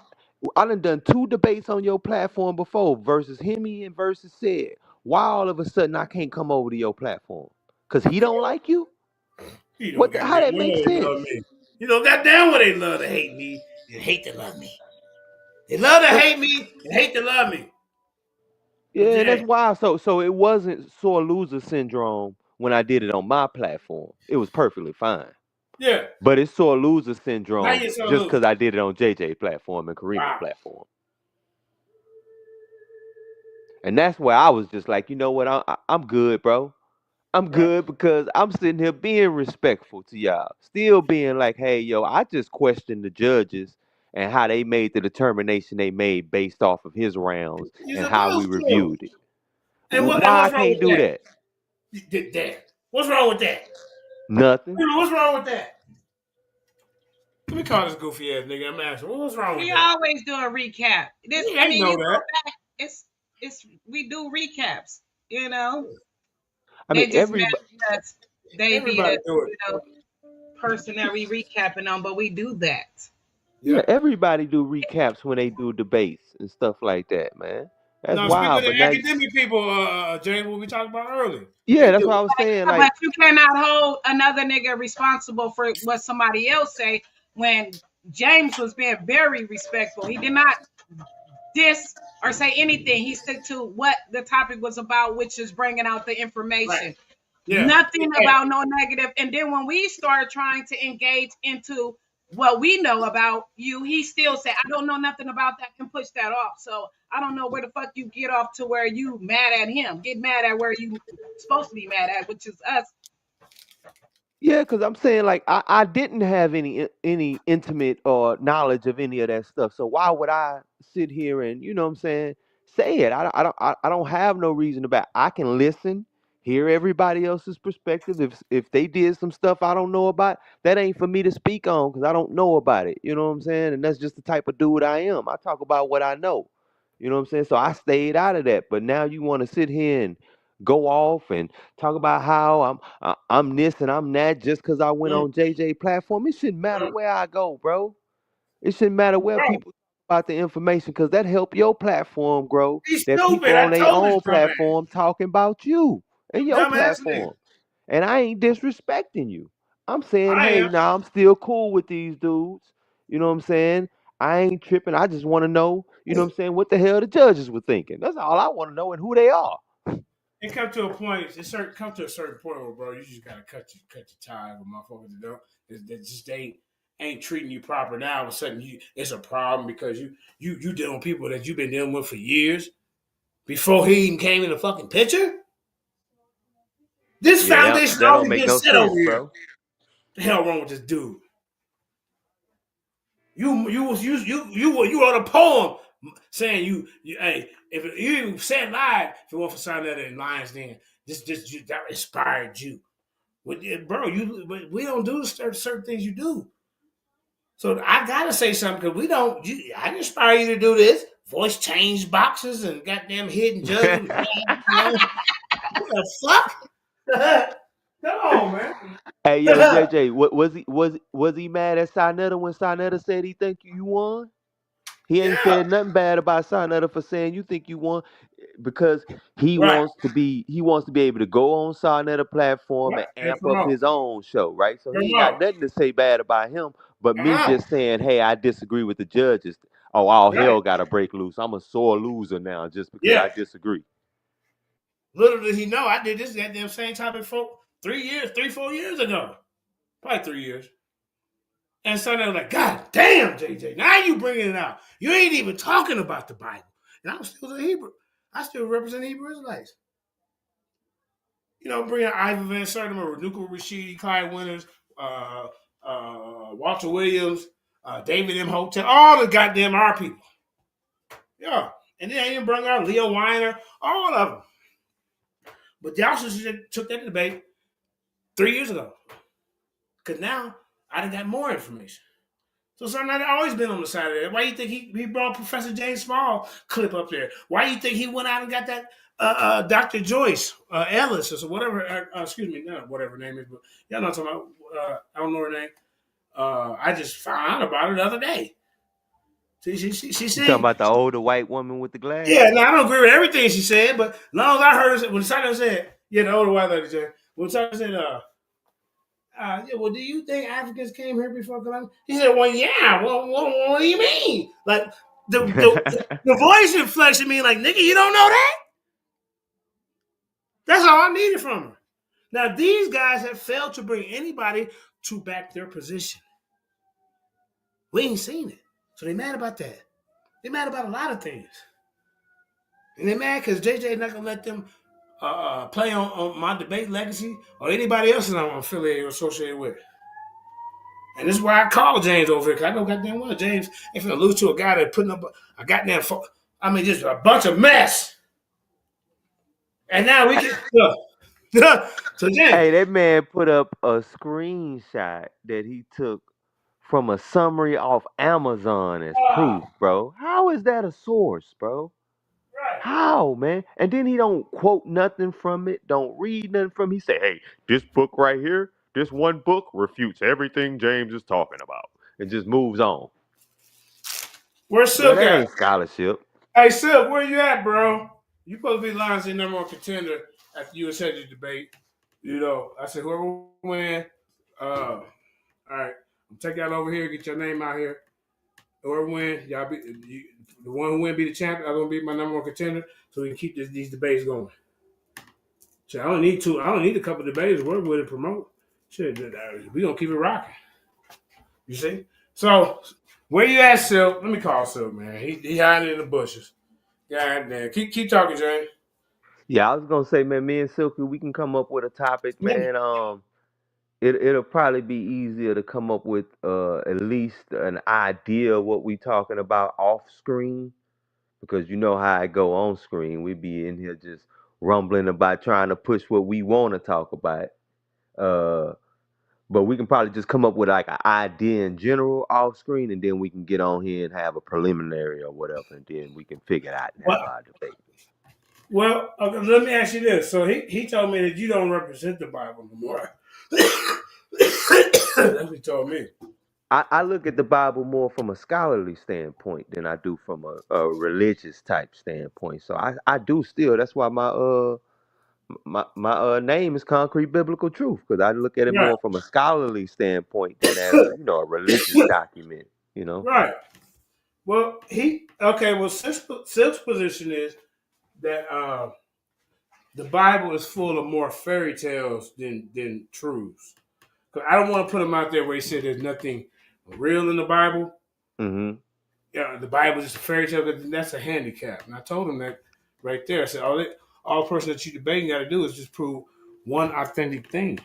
I done 2 debates on your platform before versus Hemi and versus said. Why all of a sudden I can't come over to your platform? Cause he don't like you? You don't What? How goddamn that make well they love sense? me. You know, goddamn well they love to hate me and hate to love me. They love to And, hate me and hate to love me. But yeah, and yeah, that's why. So it wasn't sore loser syndrome when I did it on my platform. It was perfectly fine. yeah. But it's sore loser How syndrome you so just loose? because I did it on JJ platform and Kareem's Wow. platform. And that's where I was just like, you know what? I'm good, bro. I'm Right. good because I'm sitting here being respectful to y'all. Still being like, hey, yo, I just questioned the judges and how they made the determination they made based off of his rounds You're and how we supposed to. reviewed it. And Why I what's wrong can't with do that? that? That. What's wrong with that? Nothing. What's wrong with that? Let me call this goofy ass nigga. I'm asking, what's wrong with We that? always do a recap. Yeah, I know You go that. back, it's we do recaps, you know. I mean, They just mad everybody, because they be Everybody the do it. person that we recapping on, but we do that. yeah, Yep. everybody do recaps when they do debates and stuff like that, man. That's Now, speak of wild. the But now, academic people, James, what we talked about earlier, yeah, they that's do what I it. was saying. Yeah, but Like, you cannot hold another nigga responsible for what somebody else say when James was being very respectful. He did not diss or say anything. He stuck to what the topic was about, which is bringing out the Right. information. Yeah. Nothing about Exactly. no negative. And then when we start trying to engage into what we know about you, he still said, I don't know nothing about that and push that off. So I don't know where the fuck you get off to where you mad at him. Get mad at where you supposed to be mad at, which is us. yeah, because I'm saying like I didn't have any intimate or knowledge of any of that stuff. So why would I sit here and you know what I'm saying say it? I don't have no reason about. I can listen, hear everybody else's perspective. If they did some stuff I don't know about, that ain't for me to speak on because I don't know about it. You know what I'm saying? And that's just the type of dude I am. I talk about what I know. You know what I'm saying? So I stayed out of that. But now you want to sit here and go off and talk about how I'm this and I'm that just because I went Mm, on JJ platform. It shouldn't matter where I go, bro. It shouldn't matter where bro, people talk about the information because that help your platform grow. he's That stupid. people I on their told this own dumbass. platform talking about you and your Dumbass nigga. platform. And I ain't disrespecting you. I'm saying, I hey, am. now I'm still cool with these dudes. You know what I'm saying? I ain't tripping. I just want to know, you know what I'm saying, what the hell the judges were thinking. That's all I want to know and who they are. It come to a point. Come to a certain point where, bro, you just gotta cut your ties with motherfuckers that don't. That just ain't treating you proper. Now all of a sudden, it's a problem because you dealing with people that you've been dealing with for years before he even came in the fucking picture. This Yeah, foundation that don't already make been no set over sense, here. bro. The hell wrong with this dude? You wrote a poem saying you hey, if you even said lied, if it wasn't for Sarnetta and LIONSDEN, that inspired you. Bro, we don't do certain things you do. So I gotta say something because we don't. I inspire you to do this. Voice change boxes and goddamn hidden judgment. What the fuck? Come on, man. Hey, yo, JJ, was he mad at Sarnetta when Sarnetta said he think you won? He ain't Yeah, said nothing bad about Sarnetta for saying you think you won, because right, he wants to be able to go on Sarnetta platform right. and And amp up promote, his own show, right? So he ain't got promote. nothing to say bad about him, but me Uh-huh. just saying, hey, I disagree with the judges. Oh, all Right. hell gotta break loose. I'm a sore loser now just because Yeah. I disagree. Little did he know I did this goddamn same topic for 4 years ago. Probably 3 years. And so they were like, God damn, JJ, now you bringing it out. You ain't even talking about the Bible. And I'm still a Hebrew. I still represent Hebrew Israelites. Bringing Ivan Van Sertima, Renuka Rashidi, Clyde Winters, uh, Walter Williams, David M. Hotel, all the goddamn our people. Yeah. And then I even brought out Leo Weiner, all of them. But y'all should took that debate 3 years ago. Because now I done got more information. So something I've always been on the side of that. Why you think he brought Professor James Small clip up there? Why you think he went out and got that Dr. Joyce Ellis or whatever? Excuse me, not whatever her name is, but y'all know what I'm talking about. I don't know her name. I just found out about it the other day. She You talking said, about the older white woman with the yeah. glasses? Now I don't agree with everything she said, but as long as I heard her when Simon said, yeah, the older white lady said, when Simon said, yeah, well, do you think Africans came here before Columbus? He said, well, yeah. Well, what do you mean? Like the voice inflection mean like, nigga, you don't know that? That's all I needed from her. Now, these guys have failed to bring anybody to back their position. We ain't seen it. So they mad about that. They mad about a lot of things. And they mad because JJ not going to let them play on my debate legacy or anybody else that I'm affiliated or associated with. And this is why I call James over here, because I know goddamn well James ain't finna lose to a guy that putting up a goddamn, just a bunch of mess. And now we can, so James, Hey, that man put up a screenshot that he took from a summary off Amazon as proof, bro. How is that a source, bro? right. How, man? And then he don't quote nothing from it, don't read nothing from it. He say, hey, this book right here, this one book refutes everything James is talking about. And just moves on. Where's Bro, Silk that at? ain't scholarship. Hey, Silk, where you at, bro? You supposed to be Lions' number one contender after you said your debate. I said, whoever win, all right, I'm take y'all over here, get your name out here. Whoever win, the one who win be the champion. I'm gonna be my number one contender, so we can keep these debates going. So I don't need two. I don't need a couple of debates to work with and promote. Shit, we gonna keep it rocking. You see? So where you at, Silk? Let me call Silk, man. He hiding in the bushes. God damn. Keep talking, James. Yeah, I was gonna say, man, me and Silky, we can come up with a topic, Yeah. man. It'll probably be easier to come up with at least an idea of what we talking about off screen, because you know how I go on screen. We be in here just rumbling about trying to push what we want to talk about. Uh, but we can probably just come up with like an idea in general off screen, and then we can get on here and have a preliminary or whatever, and then we can figure it out and have Well, our debate. well, okay, let me ask you this. So he told me that you don't represent the Bible no more. That's what he told me. I look at the Bible more from a scholarly standpoint than I do from a religious type standpoint. So I do still. That's why my name is Concrete Biblical Truth, because I look at it Right. more from a scholarly standpoint than as a religious document. You know. Right. Well, Silk's position is that the Bible is full of more fairy tales than truths. Because I don't want to put him out there where he said there's nothing real in the Bible. Hmm. Yeah, the Bible is just a fairy tale. That's a handicap. And I told him that right there. I said, all the person that you debating got to do is just prove one authentic thing.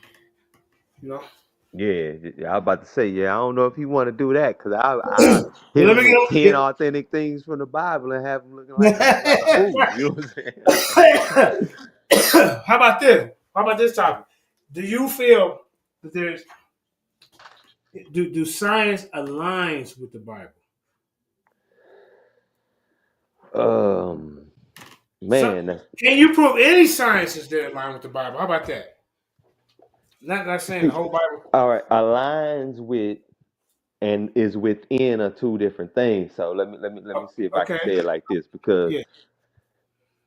You know. Yeah, I was about to say, yeah, I don't know if he want to do that because I hit Let him with me 10 authentic things from the Bible and have him looking like a fool. You know what I'm saying? Like, How about this? How about this topic? Do you feel that do science aligns with the Bible? um, So, man, that's, can you prove any sciences that align with the Bible? How about that? Not saying the see, whole Bible. all right, aligns with and is within are two different things. So let me see if I can Okay. say it like this because Yeah.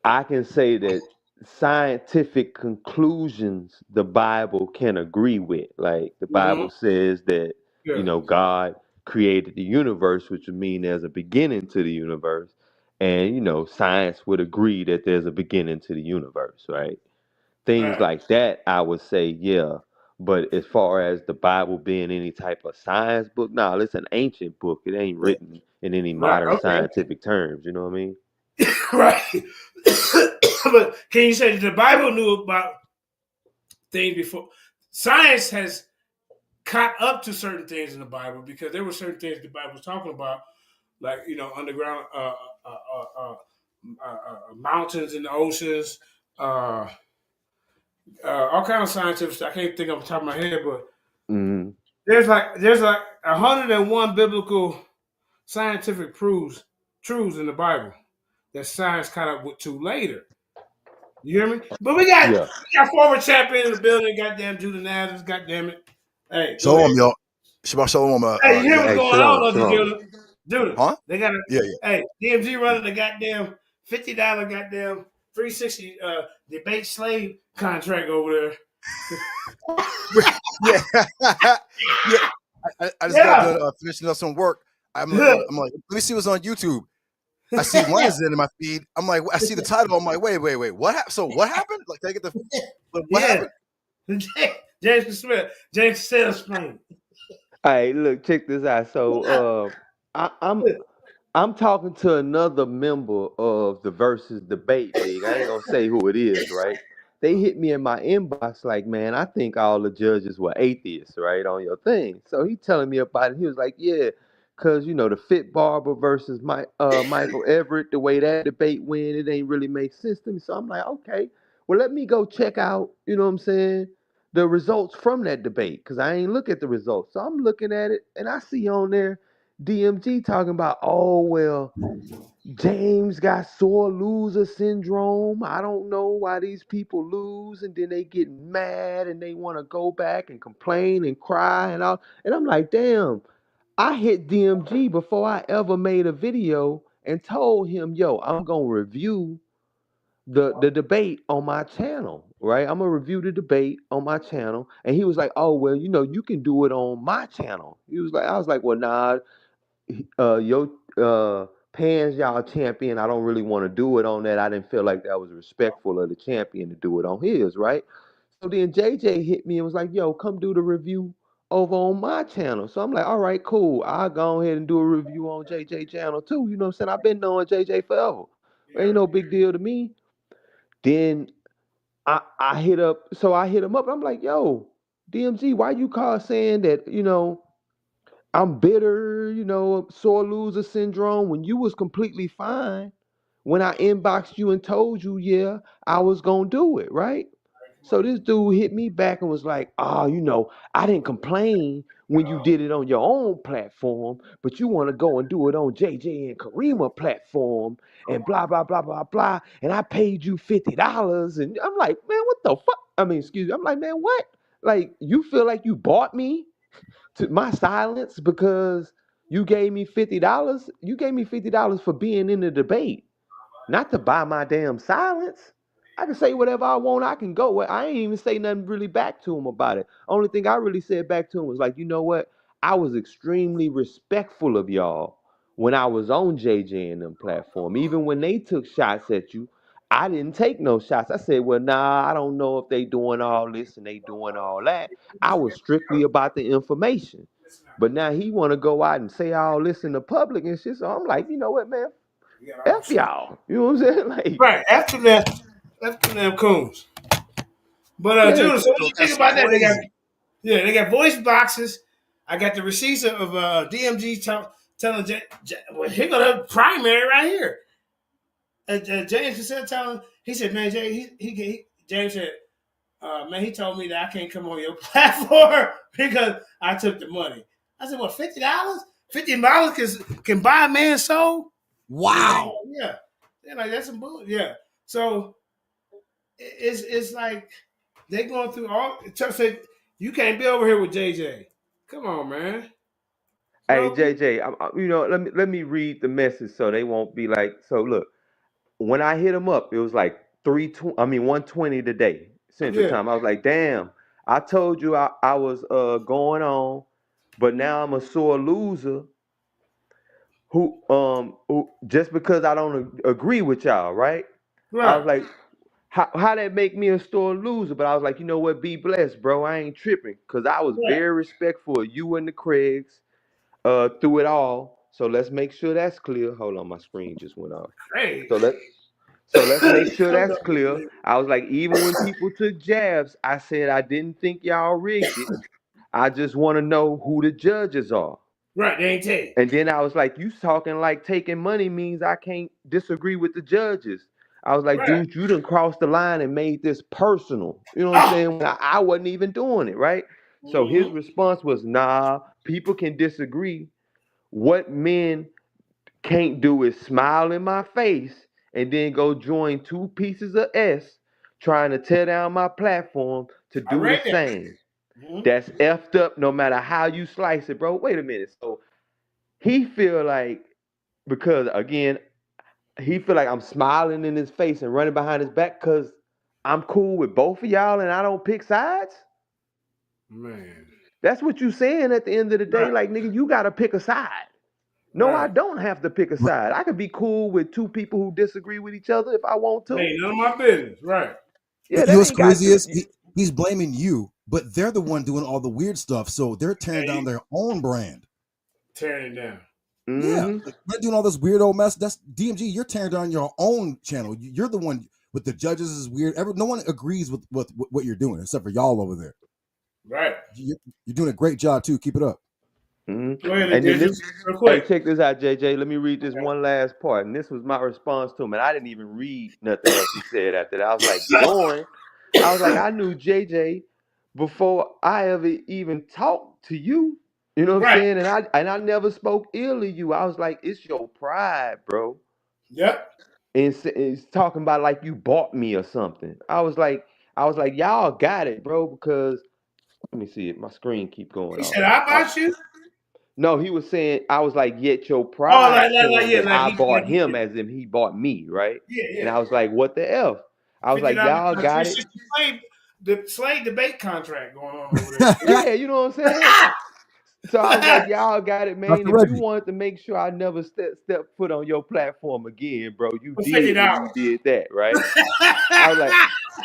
I can say that scientific conclusions the Bible can agree with. Like the Mm-hmm. Bible says that, Yeah. God created the universe, which would mean there's a beginning to the universe. And, science would agree that there's a beginning to the universe, right? Things Right. like that, I would say, yeah. But as far as the Bible being any type of science book, no, it's an ancient book. It ain't written in any Right. modern Okay. scientific terms. You know what I mean? Right. But can you say that the Bible knew about things before? Science has caught up to certain things in the Bible because there were certain things the Bible was talking about, like underground mountains in the oceans, uh, all kind of scientific. I can't think off the top of my head, but Hmm. there's like 101 biblical scientific truths in the Bible that science caught up with to later. You hear me? But we got Yeah. we got former champion in the building. Goddamn Judah Nazareth. Goddamn it. Hey, go ahead. Shalom, y'all. Shabbat shalom. Hey, you hear what's Hey, Yom. going on, shalom, though, shalom. Judah? Judah, Huh? they got Yeah, hey, DMG running the goddamn $50 goddamn 360 debate slave contract over yeah. Yeah. I just got there. done finishing up some work. I'm Yeah. like, let me see what's on YouTube. I see Lions in my feed. I'm like, I see the title. I'm like, wait. What happened? So what happened? Like, can I get what Yeah. happened? James Smith. James Salesman. Hey, look, check this out. So, I'm talking to another member of the Versus Debate League. I ain't gonna say who it is, right? They hit me in my inbox like, man, I think all the judges were atheists, right, on your thing. So he telling me about it. He was like, yeah, cause the Fit Barber versus Michael Everett, the way that debate went, it ain't really make sense to me. So I'm like, okay, well let me go check out, you know what I'm saying, the results from that debate, cause I ain't look at the results. So I'm looking at it, and I see on there DMG talking about, oh, well, James got sore loser syndrome. I don't know why these people lose, and then they get mad and they want to go back and complain and cry and all. And I'm like, damn, I hit DMG before I ever made a video and told him, yo, I'm gonna review the debate on my channel, right? I'm gonna review the debate on my channel. And he was like, oh, well, you can do it on my channel. I was like, well, nah, your Pans y'all champion, I don't really want to do it on that. I didn't feel like that was respectful of the champion to do it on his, right? So then JJ hit me and was like, yo, come do the review over on my channel. So I'm like, all right, cool. I'll go ahead and do a review on JJ channel too. You know what I'm saying? I've been knowing JJ forever. Ain't no big deal to me. Then I hit him up. I'm like, yo, DMG, why you call saying that, I'm bitter, sore loser syndrome when you was completely fine when I inboxed you and told you, yeah, I was gonna do it, right? So this dude hit me back and was like, oh, I didn't complain when you did it on your own platform, but you want to go and do it on JJ and Karima platform and blah, blah, blah, blah, blah. And I paid you $50. And I'm like, man, what the fuck? I mean, excuse me. I'm like, man, what? Like, you feel like you bought me to my silence because you gave me $50? You gave me $50 for being in the debate, not to buy my damn silence. I can say whatever I want. I can go. I ain't even say nothing really back to him about it. Only thing I really said back to him was like, you know what? I was extremely respectful of y'all when I was on JJ and them platform. Even when they took shots at you, I didn't take no shots. I said, well, nah, I don't know if they doing all this and they doing all that. I was strictly about the information. But now he want to go out and say all this in the public and shit. So I'm like, you know what, man? F y'all. You know what I'm saying? Like, Right. After them coons. But yeah. Judah, so what So you think that's about that? They got crazy. Yeah, they got voice boxes. I got the receipts of DMG telling well, here go the primary right here. James said, telling, he said, man, Jay, James said, man, he told me that I can't come on your platform because I took the money. I said, what, $50? $50 can buy a man's soul? Wow. Yeah. They're like, that's some bull. Yeah. So it's like they going through all. Chuck said, you can't be over here with JJ. Come on, man. Hey No. JJ, let me read the message so they won't be like. So look, when I hit them up, it was like 120 today Central Yeah. Time. I was like, damn, I told you I was going on, but now I'm a sore loser. Who just because I don't agree with y'all, right? I Right. was like, how that make me a sore loser? But I was like, you know what? Be blessed, bro. I ain't tripping because I was Right. very respectful of you and the Craigs through it all. So let's make sure that's clear. Hold on, my screen just went off. Hey. So let's make sure that's clear. I was like, even when people took jabs, I said I didn't think y'all rigged it. I just want to know who the judges are. Right. They ain't tell you. And then I was like, you talking like taking money means I can't disagree with the judges. I was like, Right. dude, you done crossed the line and made this personal. You know what I'm Oh. saying? When I wasn't even doing it, right? So his Mm-hmm. response was, nah, people can disagree. What men can't do is smile in my face and then go join two pieces of S trying to tear down my platform to I do the read that. same. Mm-hmm. That's effed up no matter how you slice it, bro. Wait a minute. So he feel like because again, he feel like I'm smiling in his face and running behind his back because I'm cool with both of y'all and I don't pick sides. Man. That's what you saying at the end of the day. Right. Like, nigga, you gotta pick a side. No, I Right. don't have to pick a side. I could be cool with two people who disagree with each other if I want It to. ain't none of my business. Right. Yeah, You know that what's ain't got crazy to. is he's blaming you, but they're the one doing all the weird stuff. So they're tearing Hey, down their own brand. tearing it down. Yeah, Mm-hmm. like they're doing all this weird old mess. That's DMG. You're tearing down your own channel. You're the one with the judges is weird. No one agrees with what you're doing except for y'all over there. Right. You're doing a great job too. Keep it up. Go Mm-hmm. ahead, And then Addition. this, Real hey, quick. check this out, JJ. Let me read this Okay. one last part. And this was my response to him. And I didn't even read nothing else he said after that. I was like, join. I was like, I knew JJ before I ever even talked to you. You know what I'm Right. saying? And I never spoke ill of you. I was like, it's your pride, bro. Yep. And it's talking about like you bought me or something. I was like, y'all got it, bro, because let me see it. My screen keep going He off. said, "How about you?" No, he was saying I was like, yet your Oh, pride saying yeah, that like I like bought he him did. as if he bought me, right? Yeah, And yeah. I was like, what the F? I was like, $50 y'all got it. 360 slave debate contract going on over there. Yeah, you know what I'm saying? So I was like, y'all got it, man. Dr. If you Reggie. wanted to make sure I never step foot on your platform again, bro, you For did when $50. you did that, right? I was like,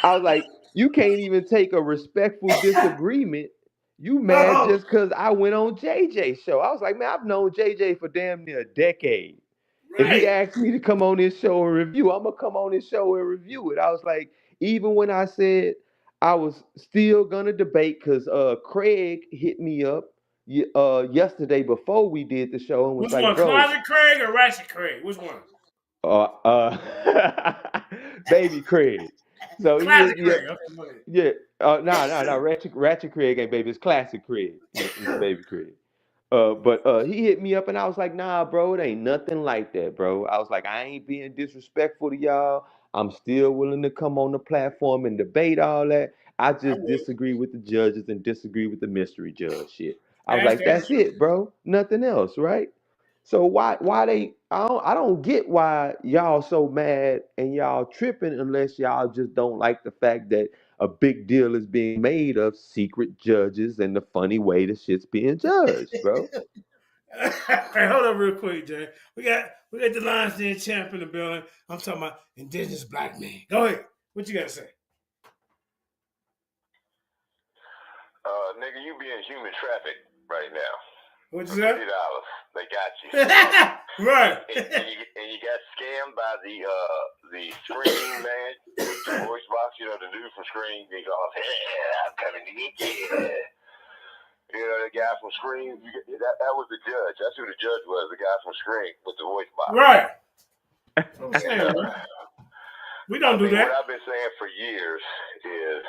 I was like, you can't even take a respectful disagreement. You mad Oh, just because I went on JJ show. I was like, man, I've known JJ for damn near a decade. If he right. asked me to come on this show and review, I'm gonna come on this show and review it. I was like, even when I said I was still gonna debate, because Craig hit me up yesterday before we did the show and was Which like, one, bro, Closet Craig or Ratchet Craig? Which one? uh, baby Craig. So he Classic hit me up. Craig. Okay, go ahead. Yeah. No. Ratchet Craig ain't baby. It's classic Craig. It's baby Craig. But he hit me up and I was like, nah, bro, it ain't nothing like that, bro. I was like, I ain't being disrespectful to y'all. I'm still willing to come on the platform and debate all that. I I just will. disagree with the judges and disagree with the mystery judge shit. I was That's like, that that's it, bro. Nothing else, right? So why they I don't get why y'all so mad and y'all tripping unless y'all just don't like the fact that a big deal is being made of secret judges and the funny way the shit's being judged, bro. Hey, hold on real quick, Jay. We got the LIONSDEN champ in the building. I'm talking about indigenous black man. Go ahead. What you got to say? Nigga, you being human trafficked right now. What For you $50, say? they got you. Right. And you got scammed by the Scream man, the voice box, the dude from Scream. He goes, "Yeah, I'm coming to get you." You know, the guy from Scream. That was the judge. That's who the judge was. The guy from Scream with the voice box. Right. I'm And, saying, we don't do that. What I've been saying for years is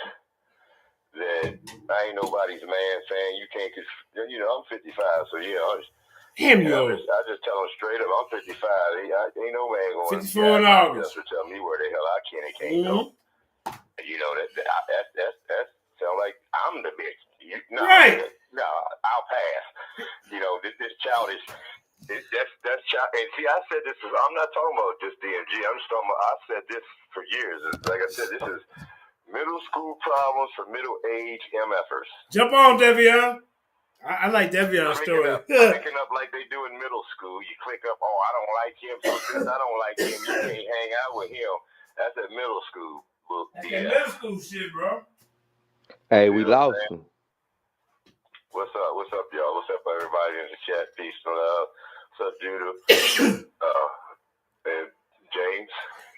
that I ain't nobody's man saying you can't. You know, I'm 55, so yeah. I just tell them straight up, I'm 55. Ain't no man going 54 in August. Or tell me where the hell I can and can't go. You know, that sound like I'm the bitch. Right. No, I'll pass. You know, this childish. That's child. And see, I said this is. I'm not talking about just DMG. I'm just talking about. I said this for years. Like I said, this is middle school problems for middle-aged MFers. Jump on, Devion. I like Devion's story. Clicking up like they do in middle school. You click up, oh, I don't like him, so since I don't like him, you can't hang out with him. That's at middle school. That's that middle school shit, bro. Hey, we lost him. What's up? What's up, y'all? What's up, everybody in the chat? Peace and love. What's up, Judah? And James.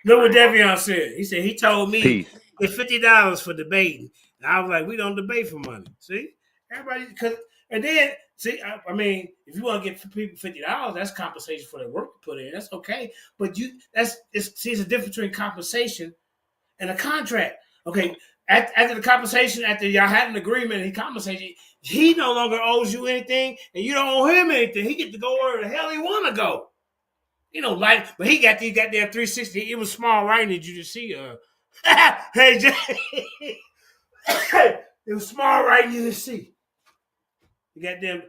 Look what Devion said. He said he told me it's $50 for debating. And I was like, we don't debate for money. See? Everybody, and then, see, I mean, if you want to get people $50, that's compensation for their work you put in. That's okay. But it's a difference between compensation and a contract. Okay, after the compensation, after y'all had an agreement and he compensated you, he no longer owes you anything and you don't owe him anything. He get to go where the hell he want to go. You know, like, but he got there 360. It was small writing. Did you just see? Hey, Jay. It was small writing. You just see. You got them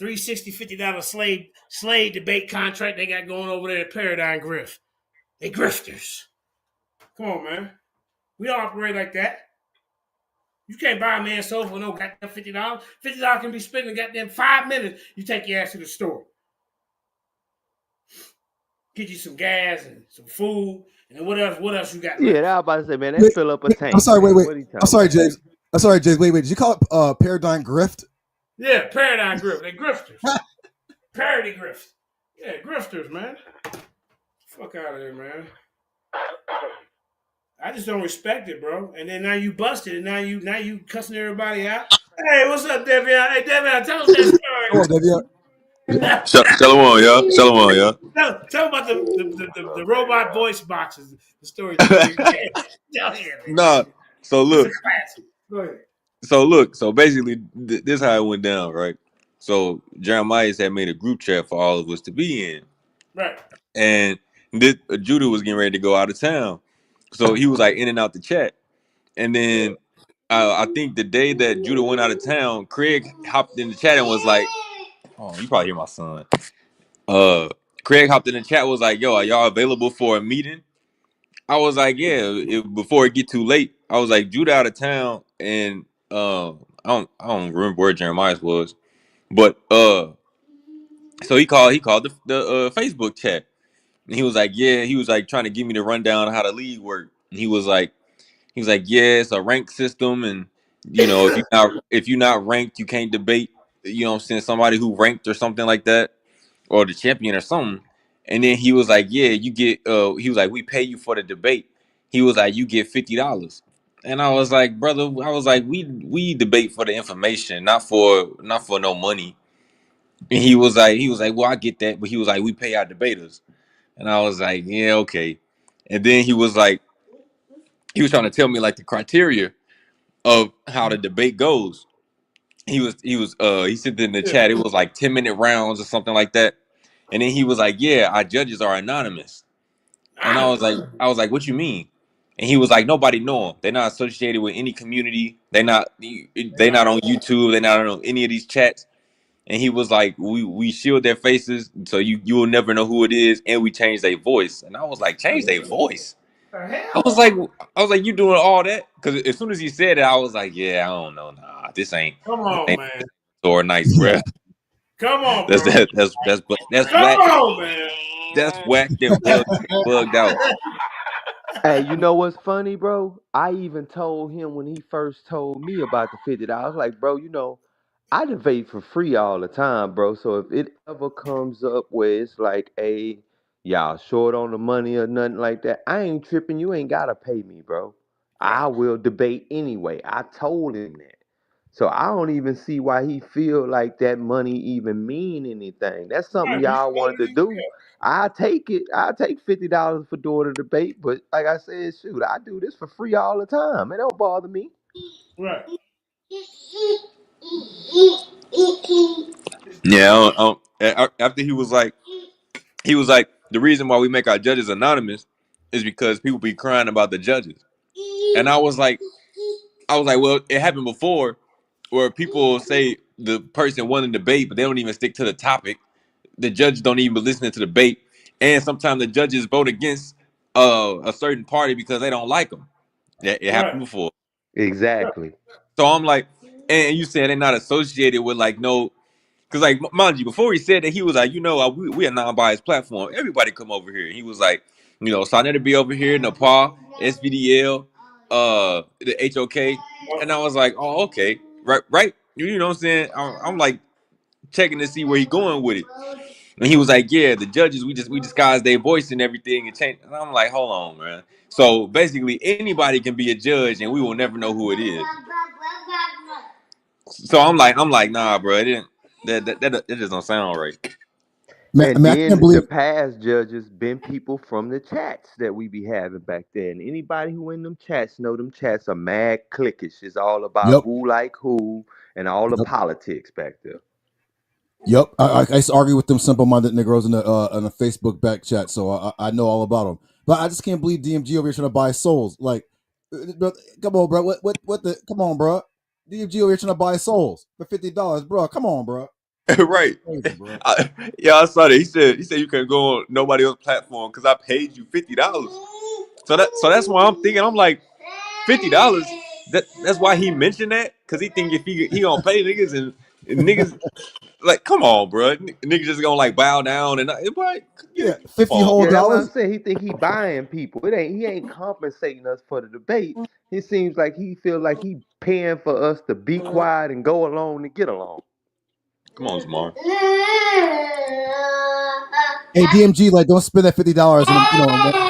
$360, $50 slave debate contract they got going over there at Paradigm Grift. They grifters. Come on, man. We don't operate like that. You can't buy a man's soul for no goddamn $50. $50 can be spent in goddamn 5 minutes. You take your ass to the store. Get you some gas and some food. And then what else you got? Yeah, I was about to say, man, they fill up a tank. I'm sorry, man. wait. I'm sorry, James. Wait. Did you call it Paradigm Grift? Yeah, Paradigm Grift. They grifters. Parody grift. Yeah, grifters, man. Fuck out of here, man. I just don't respect it, bro. And then now you busted, and now you cussing everybody out. Hey, what's up, Devion? Hey, Devion, tell us that story. Shalom, y'all. Shalom, y'all. Tell about the robot voice boxes. The story. Nah. So look. Go ahead. So basically, this is how it went down, right? So Jeremiah had made a group chat for all of us to be in, right? And Judah was getting ready to go out of town, so he was like in and out the chat. And then I think the day that Judah went out of town, Craig hopped in the chat and was like, "Oh, you probably hear my son." Craig hopped in the chat, was like, "Yo, are y'all available for a meeting?" I was like, "Yeah." Before it get too late, I was like, "Judah out of town," and I don't remember where Jeremiah was, but so he called the Facebook chat, and he was like, "Yeah," he was like trying to give me the rundown of how the league worked, and he was like, "Yeah, it's a rank system, and you know, if you're not ranked, you can't debate. You know what I'm saying, somebody who ranked or something like that, or the champion or something." And then he was like, "Yeah, you get." He was like, "We pay you for the debate." He was like, "You get $50." And I was like, "Brother," I was like, "We debate for the information, not for no money." And he was like, "Well, I get that," but he was like, "We pay our debaters." And I was like, "Yeah, okay." And then he was trying to tell me like the criteria of how the debate goes. He said in the chat it was like 10-minute rounds or something like that. And then he was like, "Yeah, our judges are anonymous." And I was like, "What you mean?" And he was like, "Nobody know them. They're not associated with any community. They're not on YouTube. They're not on any of these chats." And he was like, "We shield their faces, so you will never know who it is, and we change their voice." And I was like, "Change their voice?" I was like, "You doing all that?" Because as soon as he said it, I was like, "Yeah, I don't know. Nah, this ain't. Come on, man. Or nice, bro. Come on, bro. That's Come whack. On, man. That's whacked and bugged out." Hey, you know what's funny, bro? I even told him when he first told me about the $50. I was like, bro, you know, I debate for free all the time, bro. So if it ever comes up where it's like, hey, y'all short on the money or nothing like that, I ain't tripping. You ain't gotta pay me, bro. I will debate anyway. I told him that. So I don't even see why he feel like that money even mean anything. That's something Right, y'all wanted to do. I take it. I take $50 for doing a debate, but like I said, shoot, I do this for free all the time. It don't bother me. right. Yeah. After he was like, the reason why we make our judges anonymous is because people be crying about the judges, and I was like, well, it happened before, where people say the person won the debate, but they don't even stick to the topic. The judges don't even listen to the debate, and sometimes the judges vote against a certain party because they don't like them. It Right. happened before. Exactly. So I'm like, and you said they're not associated with like no, because like mind you, before he said that he was like, we a non-biased platform. Everybody come over here. He was like, Sonetta be over here, Nepal, SVDL, the HOK, and I was like, oh okay, right, right. You know what I'm saying? I'm like checking to see where he going with it. And he was like, yeah, the judges, we disguise their voice and everything and change. And I'm like, hold on, man. So basically, anybody can be a judge, and we will never know who it is. So I'm like, nah, bro. It didn't. That just don't sound right. Man, I And mean, I can't then the believe. past judges been people from the chats that we be having back then. Anybody who in them chats know them chats are mad cliquish. It's all about Yep. who like who and all the Yep. politics back there. Yep. I used to argue with them simple-minded Negroes in the Facebook back chat, so I know all about them. But I just can't believe DMG over here trying to buy souls. Like, bro, come on, bro. What the? Come on, bro. DMG over here trying to buy souls for $50, bro. Come on, bro. Right. Crazy, bro. Yeah, I saw that. He said you can go on nobody else's platform because I paid you $50. So that's why I'm thinking. I'm like, $50. That's why he mentioned that, because he think if he gonna pay niggas, and niggas like, come on, bro. Niggas just gonna like bow down and like, Yeah, come 50 on, whole Yeah, bro. that's what I'm dollars. saying. He think he buying people. He ain't compensating us for the debate. It seems like he feel like he paying for us to be quiet and go along to get along. Come on, Zamar. Hey, DMG, like, don't spend that $50 in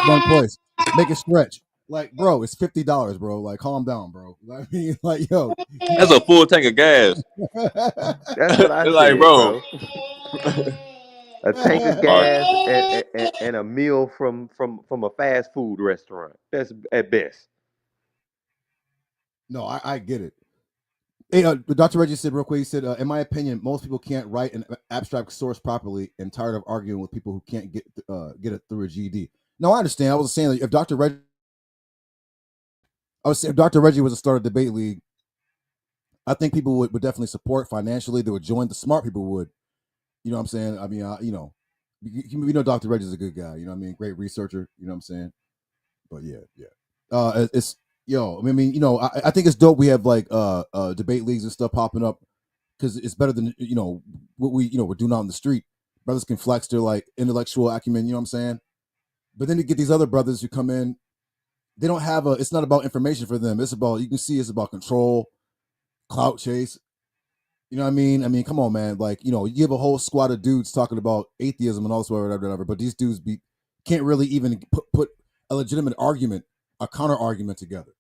one place. Make it stretch. Like, bro, it's $50, bro. Like, calm down, bro. I mean, like, yo, That's a full tank of gas. That's what I Like, said, bro. bro. A tank of All right. gas and a meal from a fast food restaurant. That's at best. no, I get it. Hey, Dr. Reggie said real quick. He said, "In my opinion, most people can't write an abstract source properly, and tired of arguing with people who can't get it through a GED." No, I understand. I was saying that if Dr. Reggie, I was saying if Dr. Reggie was to start a debate league, I think people would definitely support financially. They would join. The smart people would. You know what I'm saying? I mean, we know Dr. Reggie's a good guy. You know what I mean? Great researcher. You know what I'm saying? But yeah, yeah. It's yo. I mean, I think it's dope. We have like debate leagues and stuff popping up because it's better than what we're doing out in the street. Brothers can flex their like intellectual acumen. You know what I'm saying? But then you get these other brothers who come in. They don't have a. It's not about information for them. It's about you can see it's about control, clout chase. You know what I mean? I mean, come on, man. Like, you have a whole squad of dudes talking about atheism and all this, whatever. But these dudes can't really even put a legitimate argument, a counter argument together.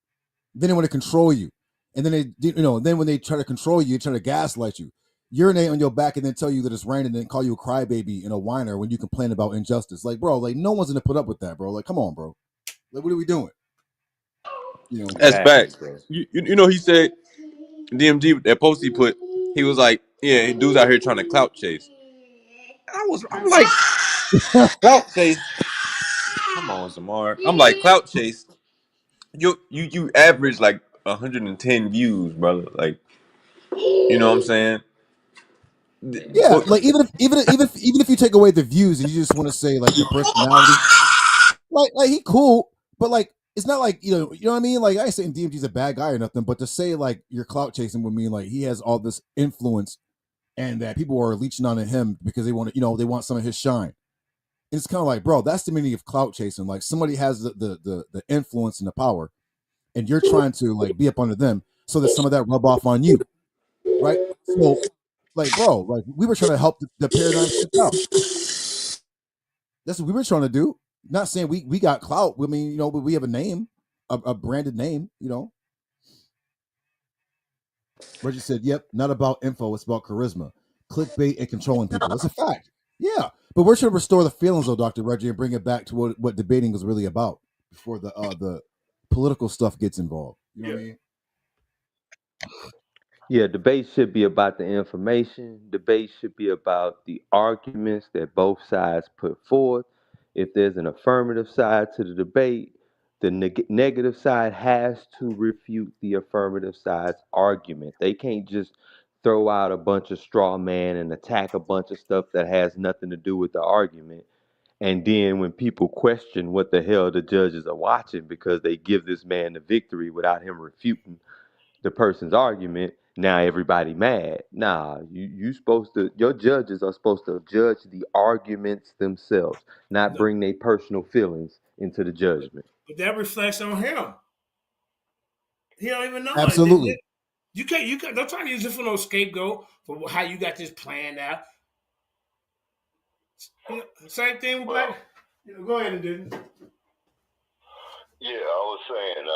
Then they want to control you, and then then when they try to control you, they try to gaslight you, urinate on your back, and then tell you that it's raining, and then call you a crybaby and a whiner when you complain about injustice. Like, bro, like no one's gonna put up with that, bro. Like, come on, bro. Like, what are we doing? That's Exactly, facts. bro. He said DMG, that post he put. He was like, yeah, dudes out here trying to clout chase. I'm like, clout chase. Come on, Zamar. I'm like, clout chase. You average like 110 views, brother. Like, you know what I'm saying? Yeah, What? like even if you take away the views and you just want to say like the personality, like he cool, but like it's not like you know what I mean. Like I ain't saying DMG's a bad guy or nothing, but to say like you're clout chasing would mean like he has all this influence and that people are leeching on him because they want to they want some of his shine. And it's kind of like, bro, that's the meaning of clout chasing. Like somebody has the influence and the power, and you're trying to like be up under them so that some of that rub off on you, right? So, like, bro, like we were trying to help the paradigm shift out. That's what we were trying to do. Not saying we got clout. I mean, but we have a name, a branded name. Reggie said, "Yep, not about info. It's about charisma, clickbait, and controlling people." That's a fact. Yeah, but we're trying to restore the feelings, though, Dr. Reggie, and bring it back to what debating was really about before the political stuff gets involved. You know what I mean? Yeah, debate should be about the information. Debate should be about the arguments that both sides put forth. If there's an affirmative side to the debate, the negative side has to refute the affirmative side's argument. They can't just throw out a bunch of straw man and attack a bunch of stuff that has nothing to do with the argument. And then when people question what the hell the judges are watching because they give this man the victory without him refuting the person's argument, now everybody mad. Nah, you supposed to, your judges are supposed to judge the arguments themselves, not bring their personal feelings into the judgment. But that reflects on him. He don't even know Absolutely. it. You can't. Don't try to use it for no scapegoat for how you got this planned out. Same thing with black. Go ahead and do it. Yeah, I was saying,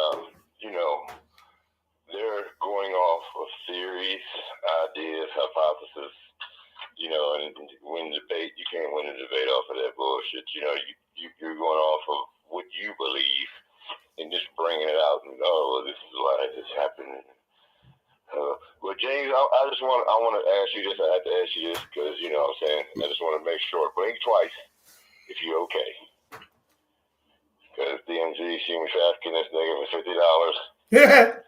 they're going off of theories, ideas, hypotheses, and win the debate. You can't win a debate off of that bullshit. You're going off of what you believe and just bringing it out and, oh, this is why this happened. Well, James, I want to ask you this. I have to ask you this because, what I'm saying, I just want to make sure. Blink twice if you're okay. Because DMG, she was asking this nigga for $50. Guiding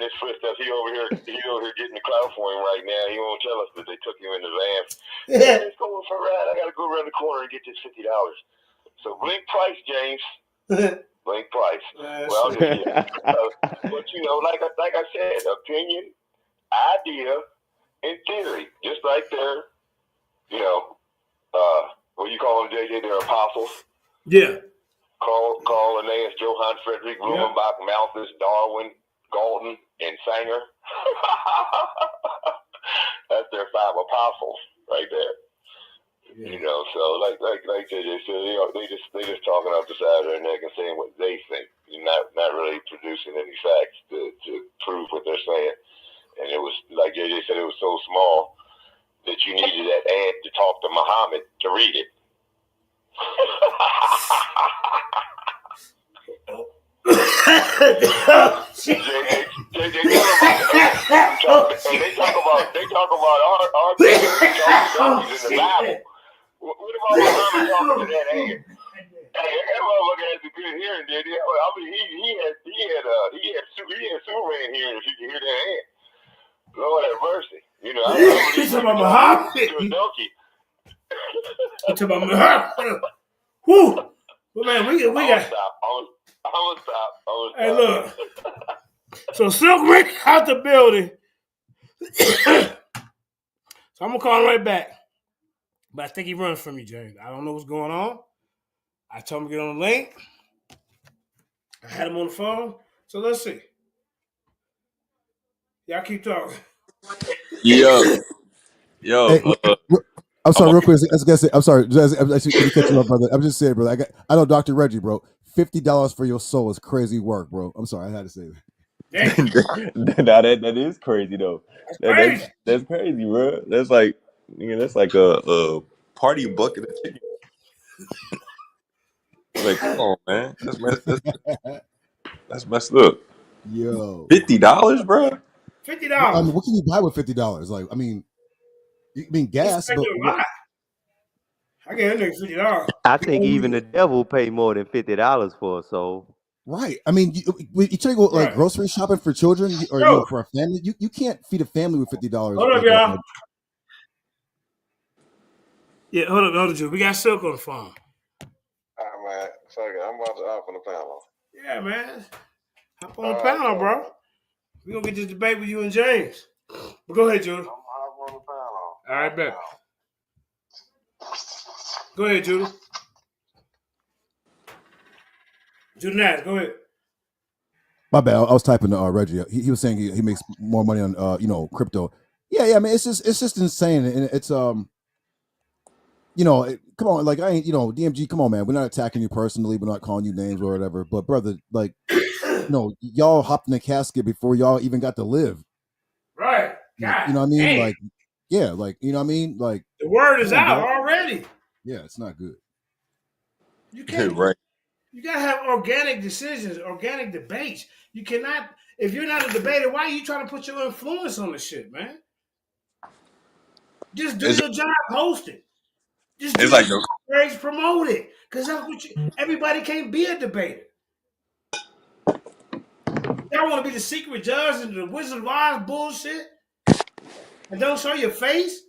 his footsteps. He over here getting the clout for him right now. He won't tell us that they took him in advance. Let's go for a ride. I gotta go around the corner and get this $50. So blink twice, James. Blink twice. Well, but like I said, opinion, idea, and theory. Just like they're, what do you call them, JJ? They're apostles. Yeah. Carl Linnaeus, Johann Friedrich, Blumenbach, Malthus, Darwin, Galton, and Sanger. That's their 5 apostles right there. Yeah. So like JJ said, they just talking off the side of their neck and saying what they think, and not really producing any facts to prove what they're saying. And it was like JJ said, it was so small that you needed that ad to talk to Muhammad to read it. They talk about our donkeys in the Bible. What about Muhammad talking to that ad? Hey, that motherfucker has a good hearing, did he? I mean, he had Superman hearing if you can hear that ad. Lord have mercy. I He's talking about Muhammad. To a donkey. He's talking about Muhammad. Whew. Well, man, we got. I'm gonna stop. Hey, look. So Silk Rick out the building. So I'm gonna call him right back. But I think he runs from me, James. I don't know what's going on. I told him to get on the link. I had him on the phone. So let's see. Y'all keep talking. Yo. Hey, I'm sorry, real quick. I'm sorry. I'm actually cut you off, brother. I'm just saying, brother. I know Dr. Reggie, bro. $50 for your soul is crazy work, bro. I'm sorry, I had to say that. Now that is crazy though. That's crazy, bro. That's like a party bucket of chicken. Like, come on, man. That's messed up. Yo, $50, bro. $50. I mean, what can you buy with $50? Like, I mean gas, but I get that nigga $50. I think even the devil pay more than $50 for a soul. Right. I mean, you try to go like grocery shopping for children or for a family. You can't feed a family with $50. Hold up, y'all. Yeah, hold up, Joe. We got Silk on the phone. All right, man. Second, I'm about to hop on the panel. Yeah, man. Hop on the panel, bro. We're gonna get this debate with you and James. But go ahead, Judah. I'm hop on the panel. All right, bet. Go ahead, Judah. Judah Nash, go ahead. My bad. I was typing to Reggie. He was saying he makes more money on crypto. Yeah. I mean, it's just insane, and it's come on, like I ain't DMG. Come on, man. We're not attacking you personally. We're not calling you names or whatever. But brother, like no, y'all hopped in the casket before y'all even got to live. Right. Like, God you know what I mean? damn. Like, yeah, like, you know what I mean? Like, The word come is on, out bro. already. Yeah, it's not good. You can't. Right. You gotta have organic decisions, organic debates. You cannot. If you're not a debater, why are you trying to put your influence on the shit, man? Just do It's your job, host it. Just do it's your like the grades, promote it. Because that's what everybody can't be a debater. Y'all want to be the secret judge and the Wizard of Oz bullshit and don't show your face?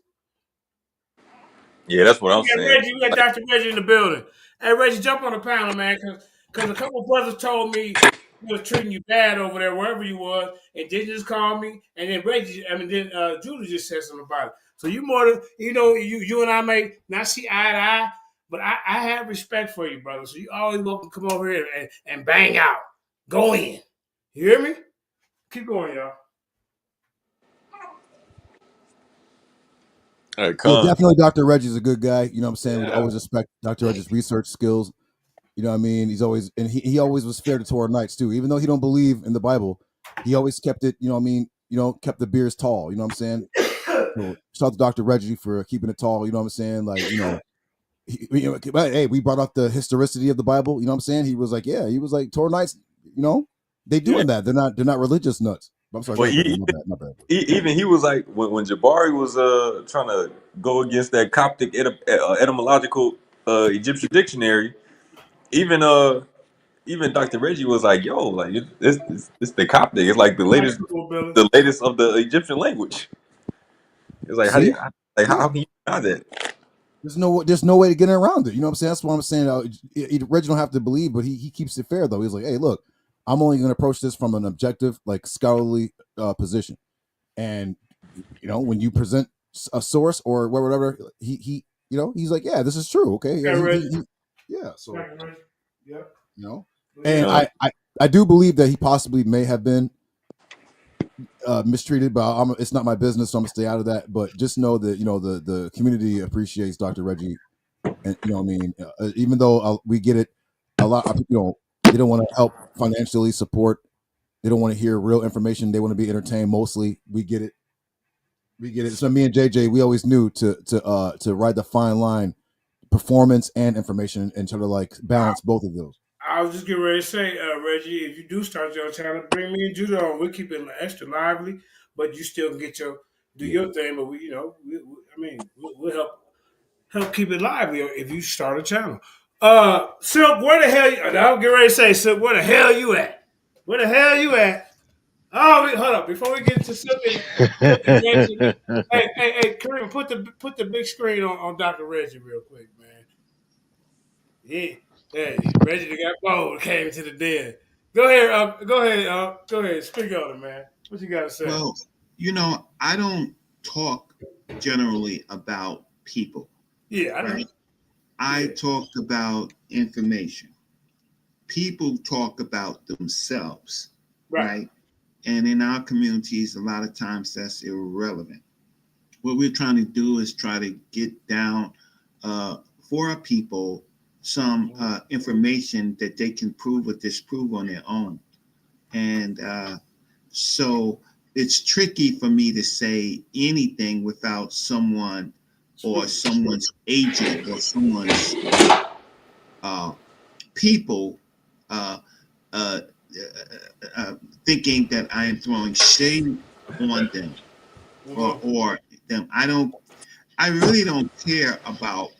yeah. That's what I'm We got saying. Reggie, we got Dr. Reggie in the building. Hey, Reggie, jump on the panel, man, because a couple of brothers told me he was treating you bad over there, wherever you was, and didn't just call me. And then Judah just said something about it. So you more than, you and I may not see eye to eye, but I have respect for you, brother. So you always welcome to come over here and bang out. Go in. You hear me? Keep going, y'all. Yeah, Con. definitely Dr. Reggie's a good guy. You know what I'm saying? Would Yeah. always respect Dr. Reggie's research skills. You know what I mean? He's always, and he always was fair to Torah Knights too. Even though he don't believe in the Bible, he always kept it, you know what I mean? Kept the beers tall. You know what I'm saying? So shout out to Dr. Reggie for keeping it tall. You know what I'm saying? Like, but hey, we brought up the historicity of the Bible. You know what I'm saying? He was like, yeah, he was like Torah Knights, they Yeah. doing that. They're not religious nuts. I'm sorry, go Well, ahead, Benny. My bad. even he was like when Jabari was trying to go against that Coptic etymological Egyptian dictionary. Even even Dr. Reggie was like, "Yo, like it's the Coptic. It's like Nice cool, Billy. the latest of the Egyptian language." It's like, See? how Yeah. can you deny that? There's no way to get around it. You know what I'm saying? That's what I'm saying. Reggie don't have to believe, but he keeps it fair though. He's like, hey, look, I'm only going to approach this from an objective, like scholarly position. And when you present a source or whatever, he's like, yeah, this is true. Okay, yeah, Okay, Reggie. yeah. So Thank you, Reggie. Yep. and Yeah. I do believe that he possibly may have been mistreated, but it's not my business, so I'm gonna stay out of that. But just know that the community appreciates Dr. Reggie, and you know what I mean. Even though we get it, a lot of people they don't want to help financially support. They don't want to hear real information. They want to be entertained. Mostly, we get it. We get it. So me and JJ, we always knew to ride the fine line, performance and information, and try to like balance both of those. I was just getting ready to say, Reggie, if you do start your channel, bring me and Judah on. We'll keep it extra lively, but you still can do Yeah. your thing. But we'll help keep it lively if you start a channel. Silk, where the hell? I'll get ready to say, Silk, where the hell you at? Where the hell you at? Oh, hold up! Before we get to Silk and Reggie, hey, Kareem, put the big screen on Dr. Reggie real quick, man. Yeah, hey, Reggie got bold, came to the den. Go ahead, speak on it, man. What you got to say? Well, I don't talk generally about people, Yeah, I know. right? I Yeah, talk about information. People talk about themselves, right. right? And in our communities, a lot of times that's irrelevant. What we're trying to do is try to get down for our people some information that they can prove or disprove on their own. And so it's tricky for me to say anything without someone or someone's agent or someone's uh, people uh, uh, thinking that I am throwing shade on them or them. I really don't care about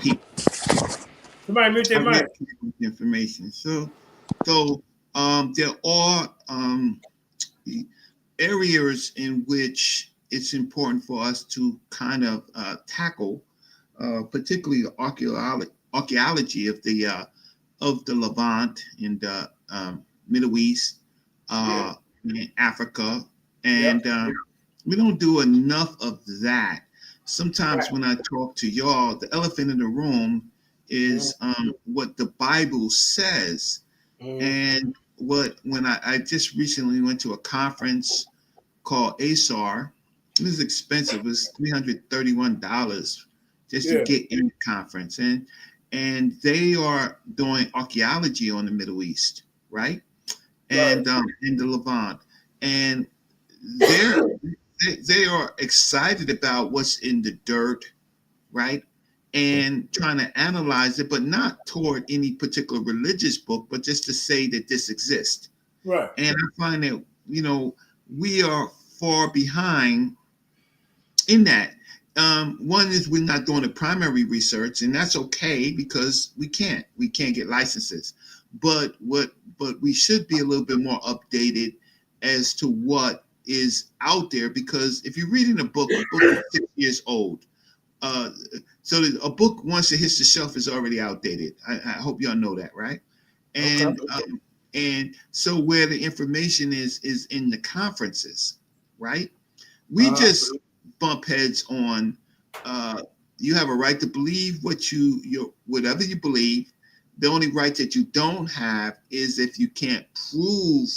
people. Somebody mute I their really mic. care about the information. So there are areas in which it's important for us to kind of tackle, particularly the archaeology of the Levant in the Middle East, Yeah, in Africa, yep, and we don't do enough of that. right. Sometimes when I talk to y'all, the elephant in the room is what the Bible says. Mm-hmm. And when I just recently went to a conference called ASAR, it was expensive. It was $331 just to Yeah, get in the conference. And they are doing archaeology on the Middle East, right? and in the Levant, and they're they are excited about what's in the dirt, right? And trying to analyze it, but not toward any particular religious book, but just to say that this exists. Right. And I find that, we are far behind in that. One is we're not doing the primary research, and that's okay because we can't get licenses. But we should be a little bit more updated as to what is out there, because if you're reading a book is 6 years old. So a book, once it hits the shelf, is already outdated. I hope y'all know that, right? And and so where the information is in the conferences, right? We just bump heads on. You have a right to believe whatever you believe. The only right that you don't have is if you can't prove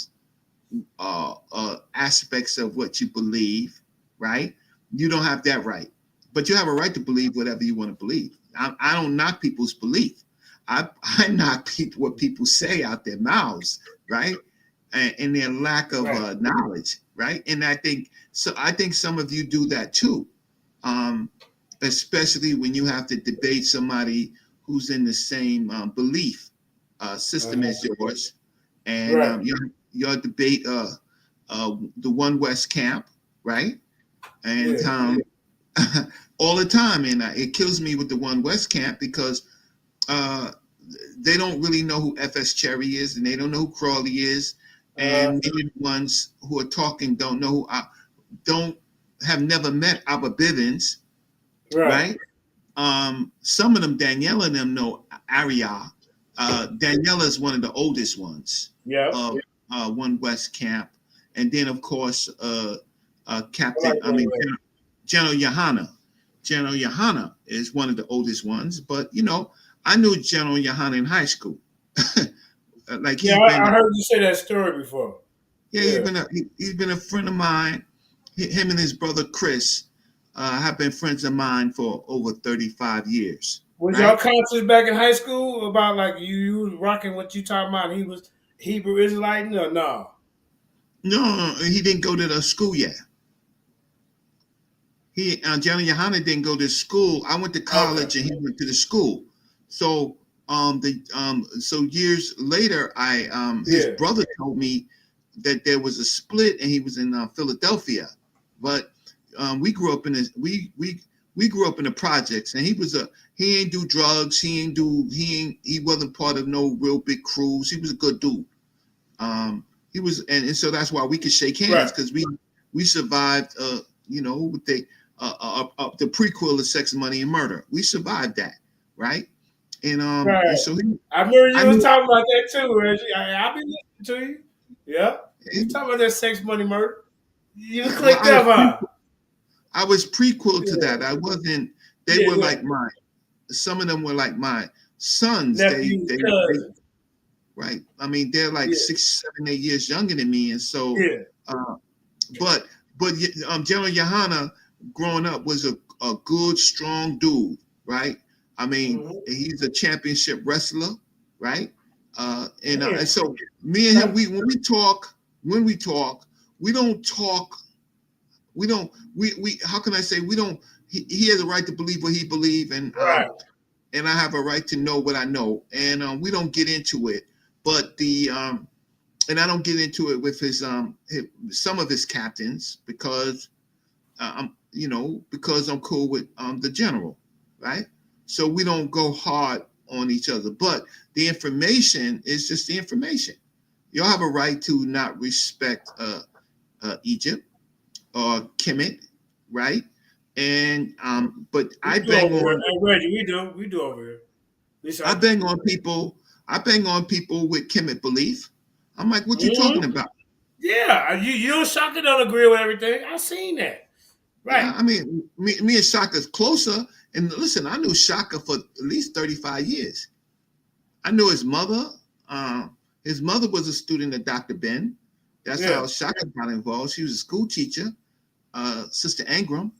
aspects of what you believe, right? You don't have that right. But you have a right to believe whatever you want to believe. I don't knock people's belief. I knock what people say out their mouths, right? And their lack of knowledge, right? And I think some of you do that too, especially when you have to debate somebody who's in the same belief system as yours, and y'all debate the One West camp, right? And all the time, and it kills me with the One West camp because they don't really know who FS Cherry is, and they don't know who Crawley is, and many of the ones who are talking don't know have never met Abba Bivens, right? Some of them, Daniela and them, know Aria. Daniela is one of the oldest ones of One West camp, and then of course General Yohana. General Yohana is one of the oldest ones, but I knew General Yohana in high school. I heard you say that story before. Yeah, he's been a friend of mine. Him and his brother Chris have been friends of mine for over 35 years. Was y'all conscious back in high school about like you was rocking what you talking about? He was Hebrew Israelite or no? No, he didn't go to the school yet. General Yohana didn't go to school. I went to college and he went to the school. So so years later, his brother told me that there was a split and he was in Philadelphia, but we grew up in we grew up in the projects, and he ain't do drugs, he wasn't part of no real big crews. He was a good dude. He was, and so that's why we could shake hands, because we survived with the prequel of Sex, Money, and Murder. We survived that, right? And and so I remember you was talking about that too, Reggie. I've been listening to you. Yeah, you talking about that Sex, Money, Murder. You clicked up, huh? I was prequel to that. I wasn't. They were like some of them were like my sons. They right. I mean, they're like 6, 7, 8 years younger than me, and so. But General Yohana, growing up, was a good, strong dude, right? I mean, he's a championship wrestler, right? And so me and him, when we talk, we don't talk. We how can I say, we don't. He has a right to believe what he believes, and and I have a right to know what I know, and we don't get into it. But and I don't get into it with some of his captains because because I'm cool with the general, right? So we don't go hard on each other. But the information is just the information. Y'all have a right to not respect Egypt or Kemet, right? And but I bang on. Reggie, we do over here. I bang on people with Kemet belief. I'm like, what you talking about? Yeah, you and Shaka don't agree with everything. I seen that. Right. Yeah, I mean, me and Shaka's closer. And listen, I knew Shaka for at least 35 years. I knew his mother. His mother was a student of Dr. Ben. That's how Shaka got involved. She was a school teacher, Sister Ingram.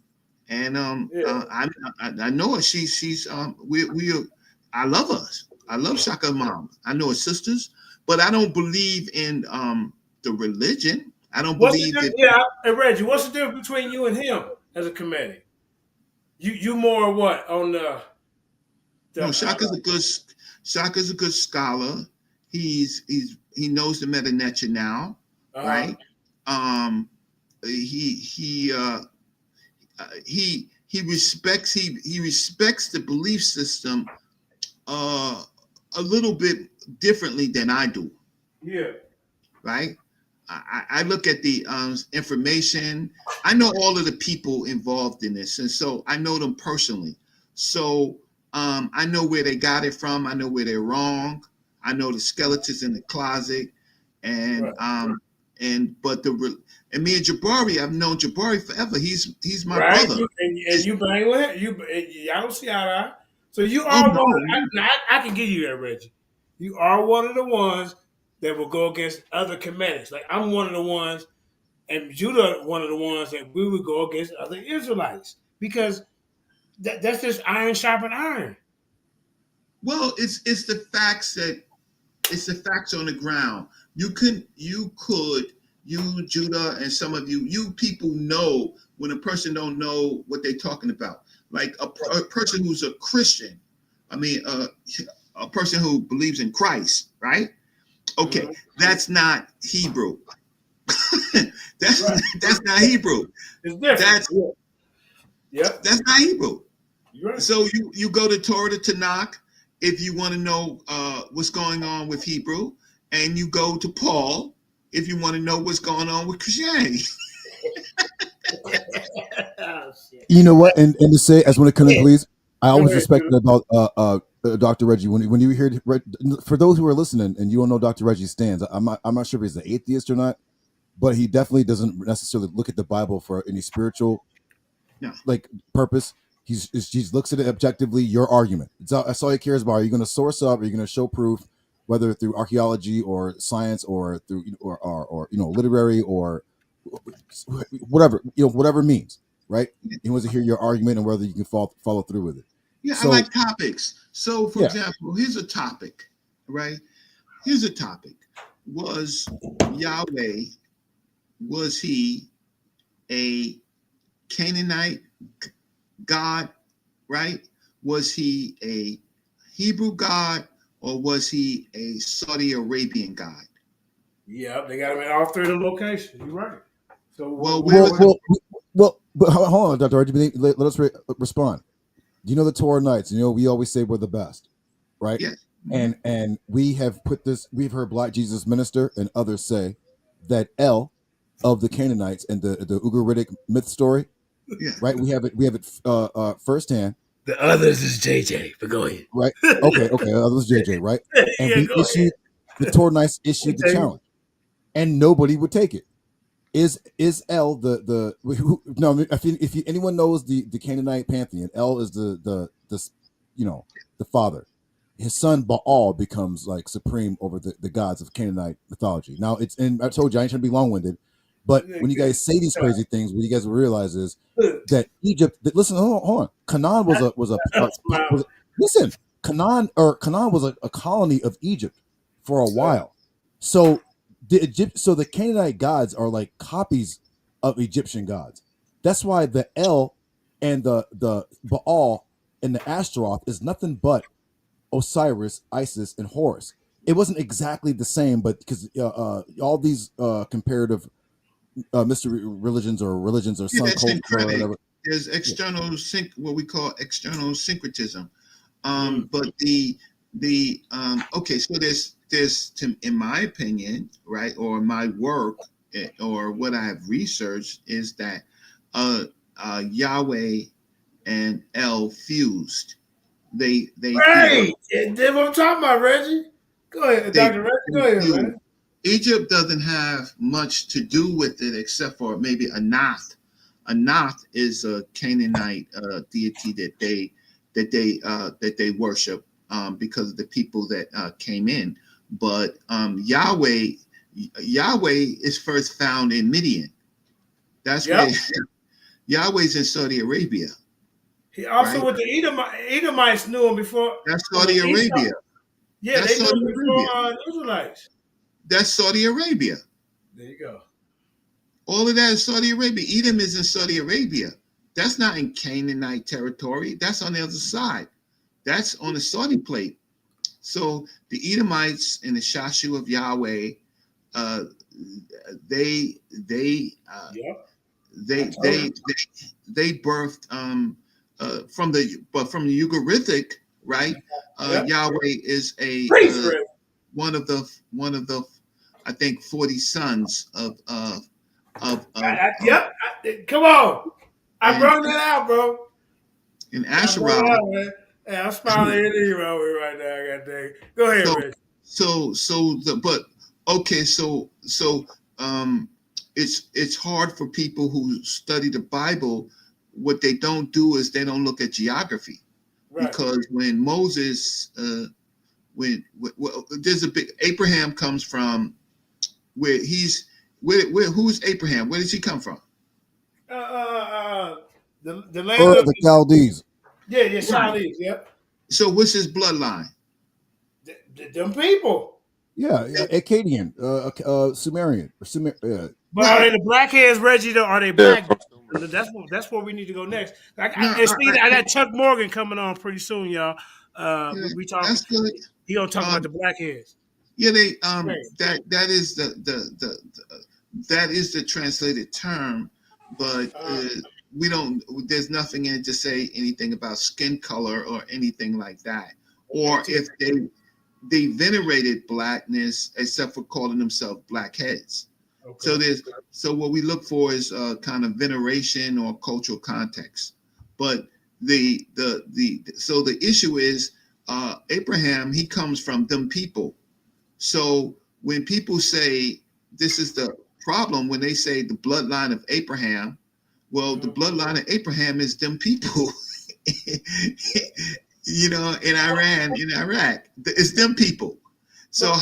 And I know her. She's I love her. I love Shaka's mom. I know her sisters. but I don't believe in the religion. I don't What's the believe difference? that. Yeah, hey Reggie, what's the difference between you and him as a committee? You more what on the No, Shaka's a good scholar. He knows the Meta now, uh-huh. right? Um, he respects the belief system uh, a little bit differently than I do, Yeah. right? I look at the information. I know all of the people involved in this, and so I know them personally. So I know where they got it from. I know where they're wrong. I know the skeletons in the closet, and Right. but and me and Jabari, I've known Jabari forever. He's my Right. brother. And you bang with it. Y'all don't see eye to eye. So you Oh are one. no, I can give you that, Reggie. You are one of the ones that will go against other committees. Like I'm one of the ones, and Judah one of the ones that we would go against other Israelites because that's just iron sharpened iron. well, it's the facts that it's the facts on the ground. You Judah and some of you people know when a person don't know what they're talking about. Like a person who's a Christian, I mean, a person who believes in Christ, right? Okay, Mm-hmm. that's not Hebrew. that's Right. that's not Hebrew. It's different. That's Yep. that's not Hebrew. You're right. So you go to Torah to Tanakh if you want to know what's going on with Hebrew, and you go to Paul if you want to know what's going on with Christianity. Oh, shit. You know what? And to say, as when it comes, please, I Go always ahead, respected Judah. about Dr. Reggie when you hear for those who are listening and you don't know Dr. Reggie's stands. I'm not sure if he's an atheist or not, but he definitely doesn't necessarily look at the Bible for any spiritual No, like purpose. He looks at it objectively. Your argument. That's all he cares about. Are you going to source up? Are you going to show proof, whether through archaeology or science or through or literary or whatever whatever means, right? He wants to hear your argument and whether you can follow through with it. yeah, I So like topics. So, for yeah, example, here's a topic, right? Here's a topic: Was Yahweh he a Canaanite God, right? Was he a Hebrew God or was he a Saudi Arabian God? Yep, they got him in all three of them locations. You're right. So Well, where was the but hold on, Dr. Reggie. Let us respond. You know the Torah Knights. We always say we're the best, right? yes? And we have put this. We've heard Black Jesus Minister and others say that El of the Canaanites and the Ugaritic myth story, Yeah. right? We have it firsthand, the others is JJ, but go ahead. right? Okay, this is JJ, right? And Yeah, we go ahead. issued the Torah Knights issued the Okay. challenge, and nobody would take it. Is El the no? If anyone knows the Canaanite pantheon, El is the the father. His son Baal becomes like supreme over the gods of Canaanite mythology. Now and I told you I ain't trying to be long winded, but when you guys say these crazy things, what you guys will realize is that Egypt. Listen, hold on. Canaan was listen. Canaan was a colony of Egypt for a while. So the Canaanite gods are like copies of Egyptian gods. That's why the El and the Baal and the Ashtaroth is nothing but Osiris, Isis, and Horus. It wasn't exactly the same, but because all these comparative mystery religions or Yeah, sun that's culture or syncretic. whatever. There's Yeah. what we call external syncretism. Mm. But okay, so in my opinion, right, or my work, or what I have researched is that Yahweh and El fused. They Right. That's what I'm talking about, Reggie. Go ahead, they Dr. Reggie. Go ahead, fused. man. Egypt doesn't have much to do with it except for maybe Anath. Anath is a Canaanite deity that they worship because of the people that came in. But Yahweh is first found in Midian. That's Yep. where Yahweh's in Saudi Arabia, He also right? with the Edomites knew him before. That's When Saudi Esau, Arabia. Yeah, That's they know Saudi Arabia. before Israelites. That's Saudi Arabia. There you go. All of that is Saudi Arabia. Edom is in Saudi Arabia. That's not in Canaanite territory. That's on the other side. That's on the Saudi plate. So the Edomites and the Shashu of Yahweh, uh, they they uh, Yep. they birthed from the Ugaritic, right? Yep. Yahweh is Preach, Rick. one of the I think 40 sons of Yep. Come on. I and brought that out, bro. in I brought Asherah. it out, man. Hey, I'm smiling at you right now. I got that. Go ahead, So Rich. but okay, it's hard for people who study the Bible. What they don't do is they don't look at geography, Right. because when Moses when there's a big Abraham comes from where he's where who's Abraham? Where does he come from? The land of The Chaldees. yeah, Chinese. Yep. So what's his bloodline? Them people. Yeah, Akkadian, Sumerian, or yeah. But are they the blackheads, Reggie? Though are they Yeah, black? That's where we need to go next. I got Chuck Morgan coming on pretty soon, y'all. Yeah, We talking. that's good. He gonna talk about the blackheads. Yeah, they Right. that is that is the translated term, but we don't. There's nothing in it to say anything about skin color or anything like that, or if they venerated blackness, except for calling themselves blackheads. Okay. So what we look for is kind of veneration or cultural context. But the issue is Abraham, he comes from them people. So when people say this is the problem, when they say the bloodline of Abraham, well, the bloodline of Abraham is them people. In Iran, in Iraq, it's them people. So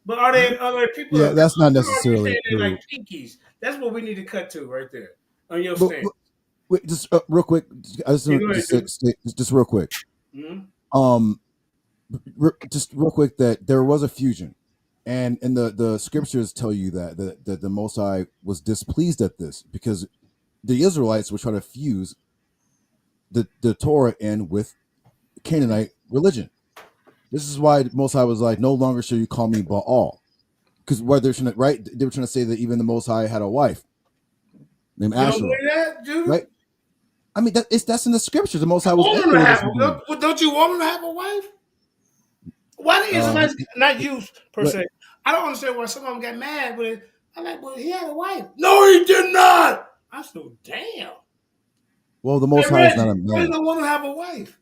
But are they people? Yeah, that's not You're already necessarily saying they're true. like pinkies. That's what we need to cut to right there on your But, stand. wait, just real quick. I just want go to ahead, just real quick. Mhm. Just real quick, that there was a fusion, and the scriptures tell you that the Most High was displeased at this because the Israelites were trying to fuse the Torah in with Canaanite religion. This is why Most High was like, no longer shall you call me Baal, because what they're trying to, right? They were trying to say that even the Most High had a wife named You don't Asherah, believe that, Judah? right? I mean, that's in the scriptures. The Most High I was want him angry to with have this. don't you want him to have a wife? Why the Israelites, not you per se? I don't understand why some of them got mad when I'm like, well, he had a wife. No, he did not. I said, damn. Well, the Most Hey, High is not Reggie, a why you man. don't want to have a wife?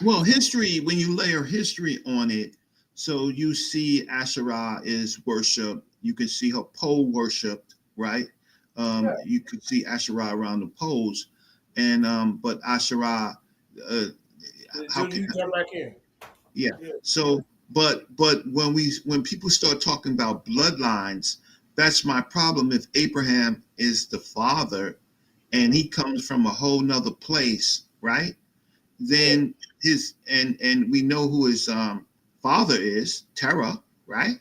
Well, history, when you layer history on it, so you see Asherah is worshipped. You can see her pole worshipped, right? You could see Asherah around the poles, and but Asherah, how Judah, can you jump back in. yeah? So, but when people start talking about bloodlines, that's my problem. If Abraham is the father, and he comes from a whole nother place, right? Then and we know who his father is, Terah, right?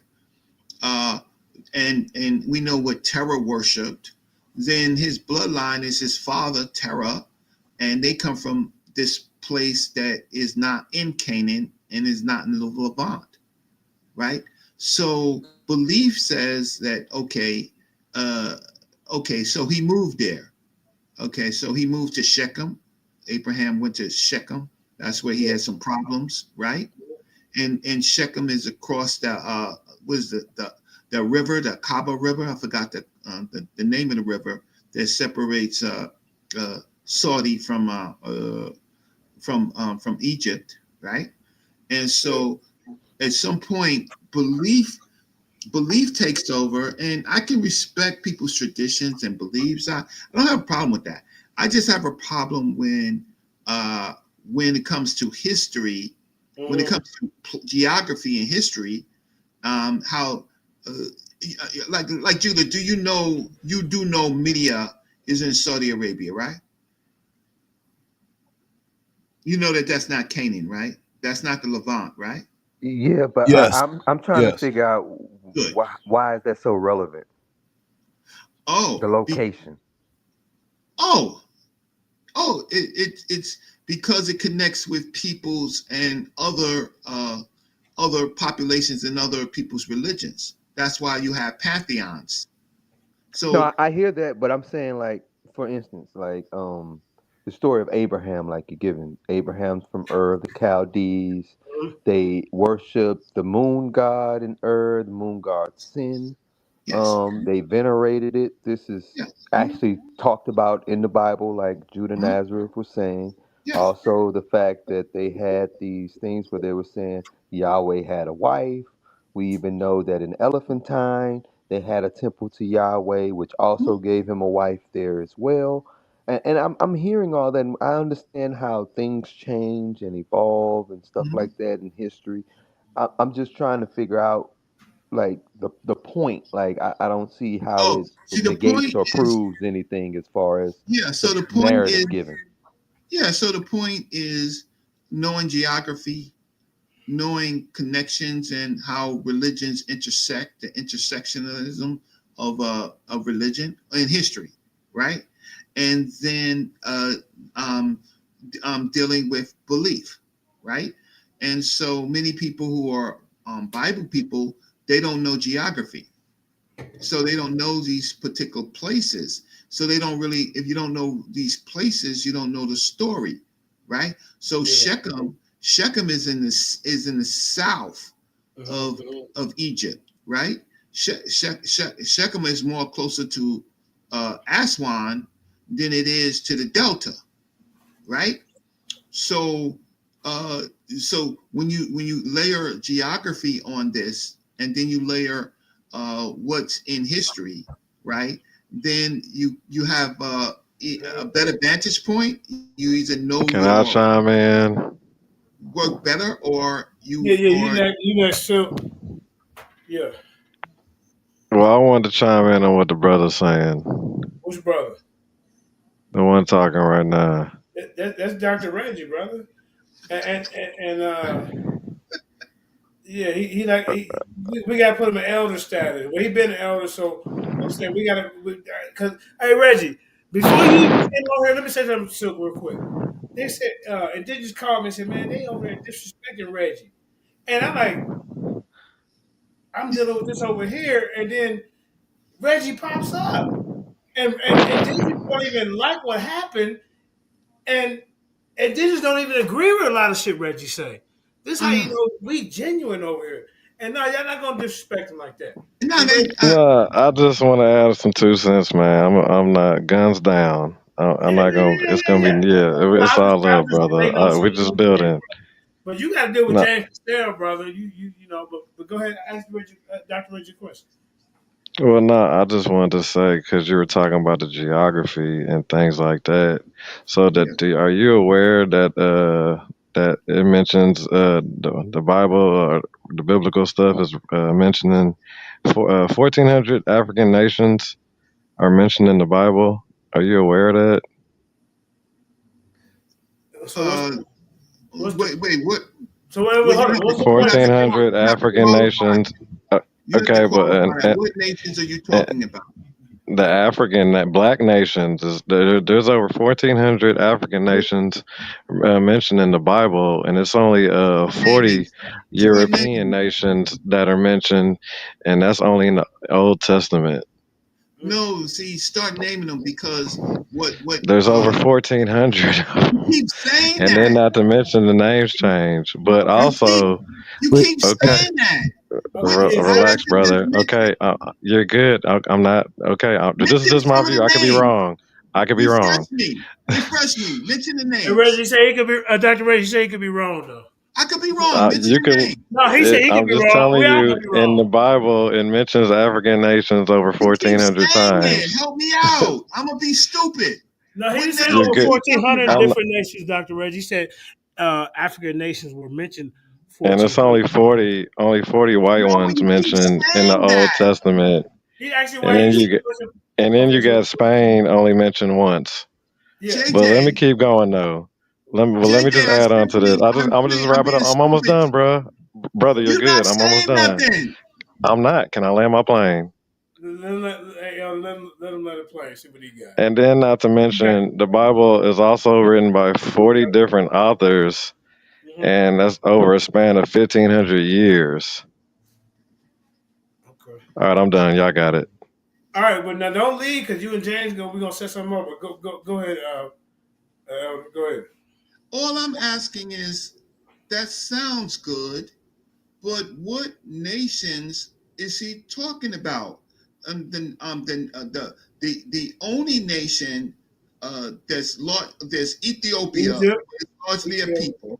And we know what Terah worshipped. Then his bloodline is his father, Terah, and they come from this place that is not in Canaan and is not in the Levant, right? So belief says that so he moved there. Okay, so he moved to Shechem. Abraham went to Shechem. That's where he had some problems, right? And Shechem is across the the river, the Kaba River. I forgot the name of the river that separates Saudi from Egypt, right? And so at some point, belief takes over, and I can respect people's traditions and beliefs. I don't have a problem with that. I just have a problem when it comes to history, when it comes to geography and history, how like Judah, you do know Media is in Saudi Arabia, right? You know that's not Canaan, right? That's not the Levant, right? Yeah, but Yes. I'm trying to Yes. figure out Good. why is that so relevant? The Oh, location. oh, it's because it connects with people's and other populations and other people's religions. That's why you have pantheons. No, So I hear that, but I'm saying like, for instance, like the story of Abraham, like you're giving Abraham's from Ur of the Chaldees. They worship the moon god in Ur, the moon god Sin. yes, They venerated it. This is yeah, actually talked about in the Bible, like Judah uh-huh, Nazareth was saying. yes, Also, the fact that they had these things where they were saying Yahweh had a wife. We even know that in Elephantine, they had a temple to Yahweh, which also gave him a wife there as well. And I'm hearing all that, and I understand how things change and evolve and stuff mhm. like that in history. I'm just trying to figure out like the point. Like I don't see how Oh, it see, the negates point or is, proves anything as far as yeah. the So the point is, narrative given. yeah. So the point is knowing geography, knowing connections and how religions intersect, the intersectionalism of religion and history, right? And then dealing with belief, right? And so many people who are Bible people, they don't know geography, so they don't know these particular places. So they don't really, if you don't know these places, you don't know the story, right? So Yeah. Shechem is in the south of of Egypt, right? Shechem is more closer to Aswan than it is to the Delta, right? So uh, so when you layer geography on this, and then you layer what's in history, right? Then you have a better vantage point. You either know Can I your chime in? work better, or Yeah, you yeah, or you know, so yeah. Well, I wanted to chime in on what the brother's saying. Which brother? The one talking right now. That's Dr. Reggie, brother. And yeah, he like we gotta put him in elder status. Well, he been an elder, so I'm saying we gotta because hey Reggie, before you even came on here, let me say something Silk real quick. They said and they just called me and said, man, they over there disrespecting Reggie. And I'm like, I'm dealing with this over here, and then Reggie pops up. And Jesus don't even like what happened, and Jesus don't even agree with a lot of shit Reggie say. This how you mm, know we genuine over here. And no, y'all not gonna disrespect him like that. no, And Reggie, No, I just want to add some 2 cents, man. I'm not guns down. I'm yeah, not yeah, gonna. yeah, It's yeah, gonna yeah. be yeah. No, It's all love, I'm just brother. relating on We something just you said, building. but you got to deal with No, James Costello, brother. You know, but go ahead, ask Reggie, Dr. Reggie a question. well, no. I just wanted to say because you were talking about the geography and things like that. So yeah. are you aware that that it mentions the Bible or the biblical stuff is mentioning 1,400 African nations are mentioned in the Bible. Are you aware of that? So Uh, what's the wait, what? so wait, Well, hold on. What's the you have question? to 1,400 African qualify. nations. Uh, You have to okay, but qualify. What nations are you talking about? the African that black nations there's over 1,400 African nations mentioned in the Bible, and it's only Name 40 it. What European name? nations that are mentioned, and that's only in the Old Testament. No, see, start naming them, because what There's over 1,400, you keep saying and then that. not to mention the names change, but Okay. You keep also you But keep okay. saying that. What Okay. Yeah. why So not Relax, you just brother. Okay, you're good. I'm not okay. This is mention just my some of view. the I could be names? wrong. I could be Refresh wrong. me. Refresh me. Mention the and Reggie names. said he could be. Dr. Reggie said he could be wrong though. I could be wrong. Mention You the can. name. No, he said he could I'm be just wrong. telling We all you. could be In the wrong. Bible, it mentions African nations over You keep 1,400 saying it. times. Help me out. I'm gonna be stupid. No, he What didn't say You're over nations are good. you talking 1,400 about? I'm, different nations, Dr. Reggie. He said African nations were mentioned and it's 1,400. only 40 white No, but ones you keep mentioned in the saying Old that. Testament, He actually and why then he you said get, and then okay, you got Spain only mentioned once. yeah. But let me JJ, keep going though. Let me JJ, just I add on to this. simply, I'm gonna just I'm wrap it up. being I'm almost stupid. done, bro. brother, you're You're not good. I'm almost saying done. nothing. I'm not. Can I land my plane? Let him let it play. See what he got. And then, not to mention, the Bible is also written by 40 different authors, Mhm. and that's over a span of 1,500 years. Okay. All right, I'm done. Y'all got it. All right, but now don't leave because you and James we're gonna set something up. But go ahead. Go ahead. All I'm asking is, that sounds good, but what nations is he talking about? The only nation there's Ethiopia, Egypt. it's largely a people,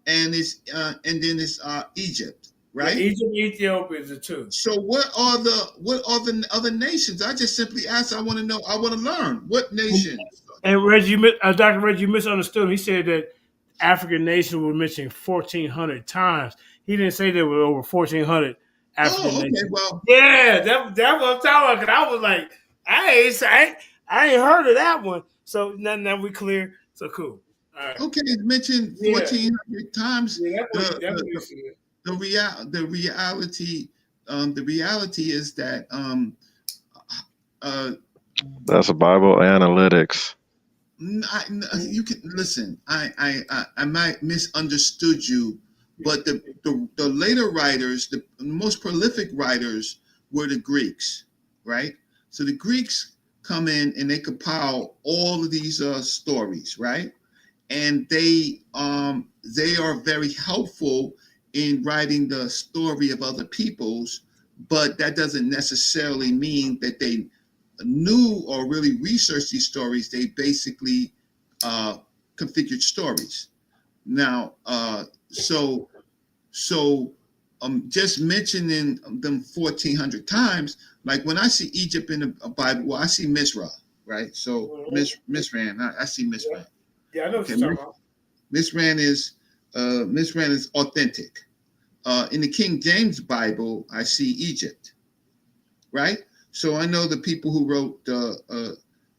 and then it's Egypt, Yeah, right? Egypt, Ethiopia is the two. So what are the other nations? I just simply asked. I want to know. I want to learn what nations. And Reggie, Dr. Reggie, you misunderstood him. He said that African nations were mentioned 1,400 times. He didn't say there were over 1,400 African Oh, okay. nations. Well, Yeah, that's what I'm talking about. Because I was like, I ain't heard of that one. So now we clear. So cool. All right. okay. It's mentioned Yeah, 1,400 times. yeah, The that's what he the said. the reality is that uh That's Bible analytics. you can listen. I might misunderstood you, but the later writers, the most prolific writers, were the Greeks, right? So the Greeks come in and they compile all of these stories, right? And they are very helpful in writing the story of other people's, but that doesn't necessarily mean that they knew or really researched these stories. They basically uh, configured stories. Now, just mentioning them 1,400 times, like when I see Egypt in the Bible, well, I see Misra, right? So Misran, I see Yeah, Misran. yeah, I know what Okay, you're talking about. Misran is authentic. In the King James Bible, I see Egypt, right? So I know the people who wrote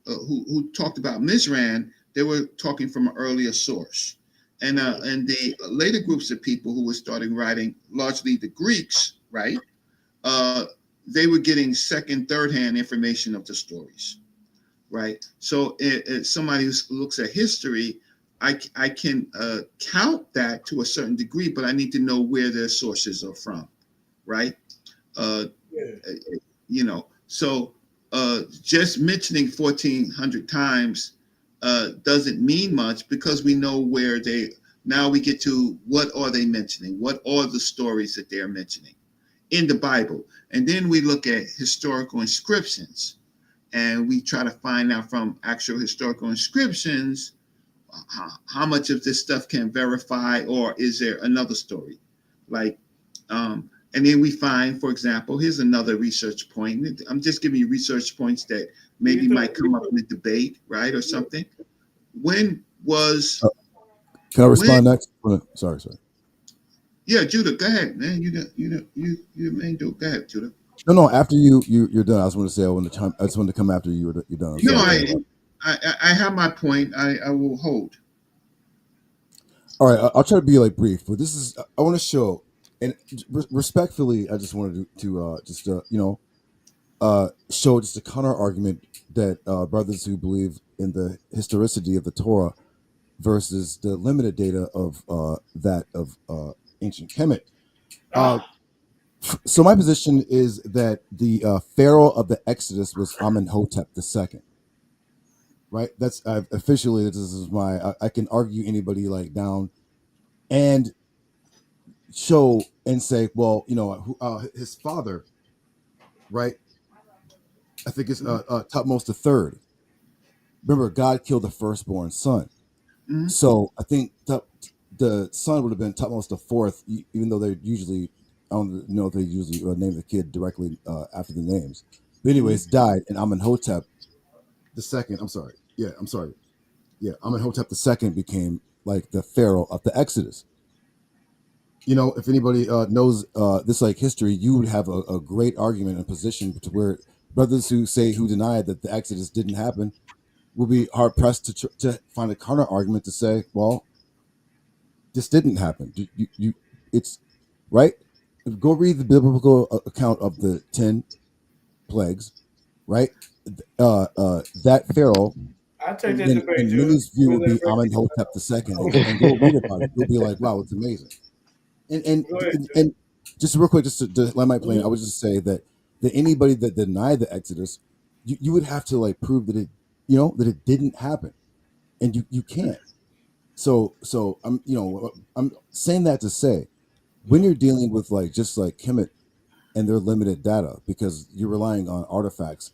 who talked about Mizran, they were talking from an earlier source, and the later groups of people who were starting writing, largely the Greeks, right? Uh, they were getting second, third hand information of the stories, right? So somebody who looks at history, I can count that to a certain degree, but I need to know where their sources are from, right? Uh, Yeah. So just mentioning 1,400 times doesn't mean much because we know where they. Now we get to what are they mentioning? What are the stories that they are mentioning in the Bible? And then we look at historical inscriptions and we try to find out from actual historical inscriptions how much of this stuff can verify, or is there another story? Like, and then we find, for example, here's another research point. I'm just giving you research points that maybe might come up in a debate, right, or something. When was Can I when? respond next? Sorry. Yeah, Judah, go ahead, man. You the main dude. Go ahead, Judah. No. After you're done. I just want to say I just wanted to come after you're done. I'm No, sorry. I have my point. I will hold. All right, I'll try to be like brief, but this is I want to show and respectfully, I just wanted to just show just a counter argument that brothers who believe in the historicity of the Torah versus the limited data of that of ancient Kemet. So my position is that the pharaoh of the Exodus was Amenhotep II. Right? That's officially this is my I can argue anybody like down and show and say, well, his father, right? I think it's Tutmosis the third. Remember, God killed the firstborn son, Mm-hmm. so I think the son would have been Tutmosis the fourth, even though they usually I don't know if they usually name the kid directly after the names. But anyways, died, and Amenhotep the second. I'm sorry. Yeah, Amenhotep the second became like the pharaoh of the Exodus. If anybody knows this like history, you would have a great argument and position to where brothers who deny that the Exodus didn't happen will be hard pressed to find a counter argument to say, well, this didn't happen. It's right? Go read the biblical account of the 10 plagues, right? That Pharaoh, I take that debate, in Judah. many's view, We'll would let be it break Amenhotep II, and go read about it. You'll be like, wow, it's amazing. And and Go ahead, and just real quick, just to land my plane, I Judah. would just say that anybody that denied the Exodus, you would have to like prove that that it didn't happen, and you can't. So I'm saying that to say, when you're dealing with like just like Kemet and their limited data, because you're relying on artifacts,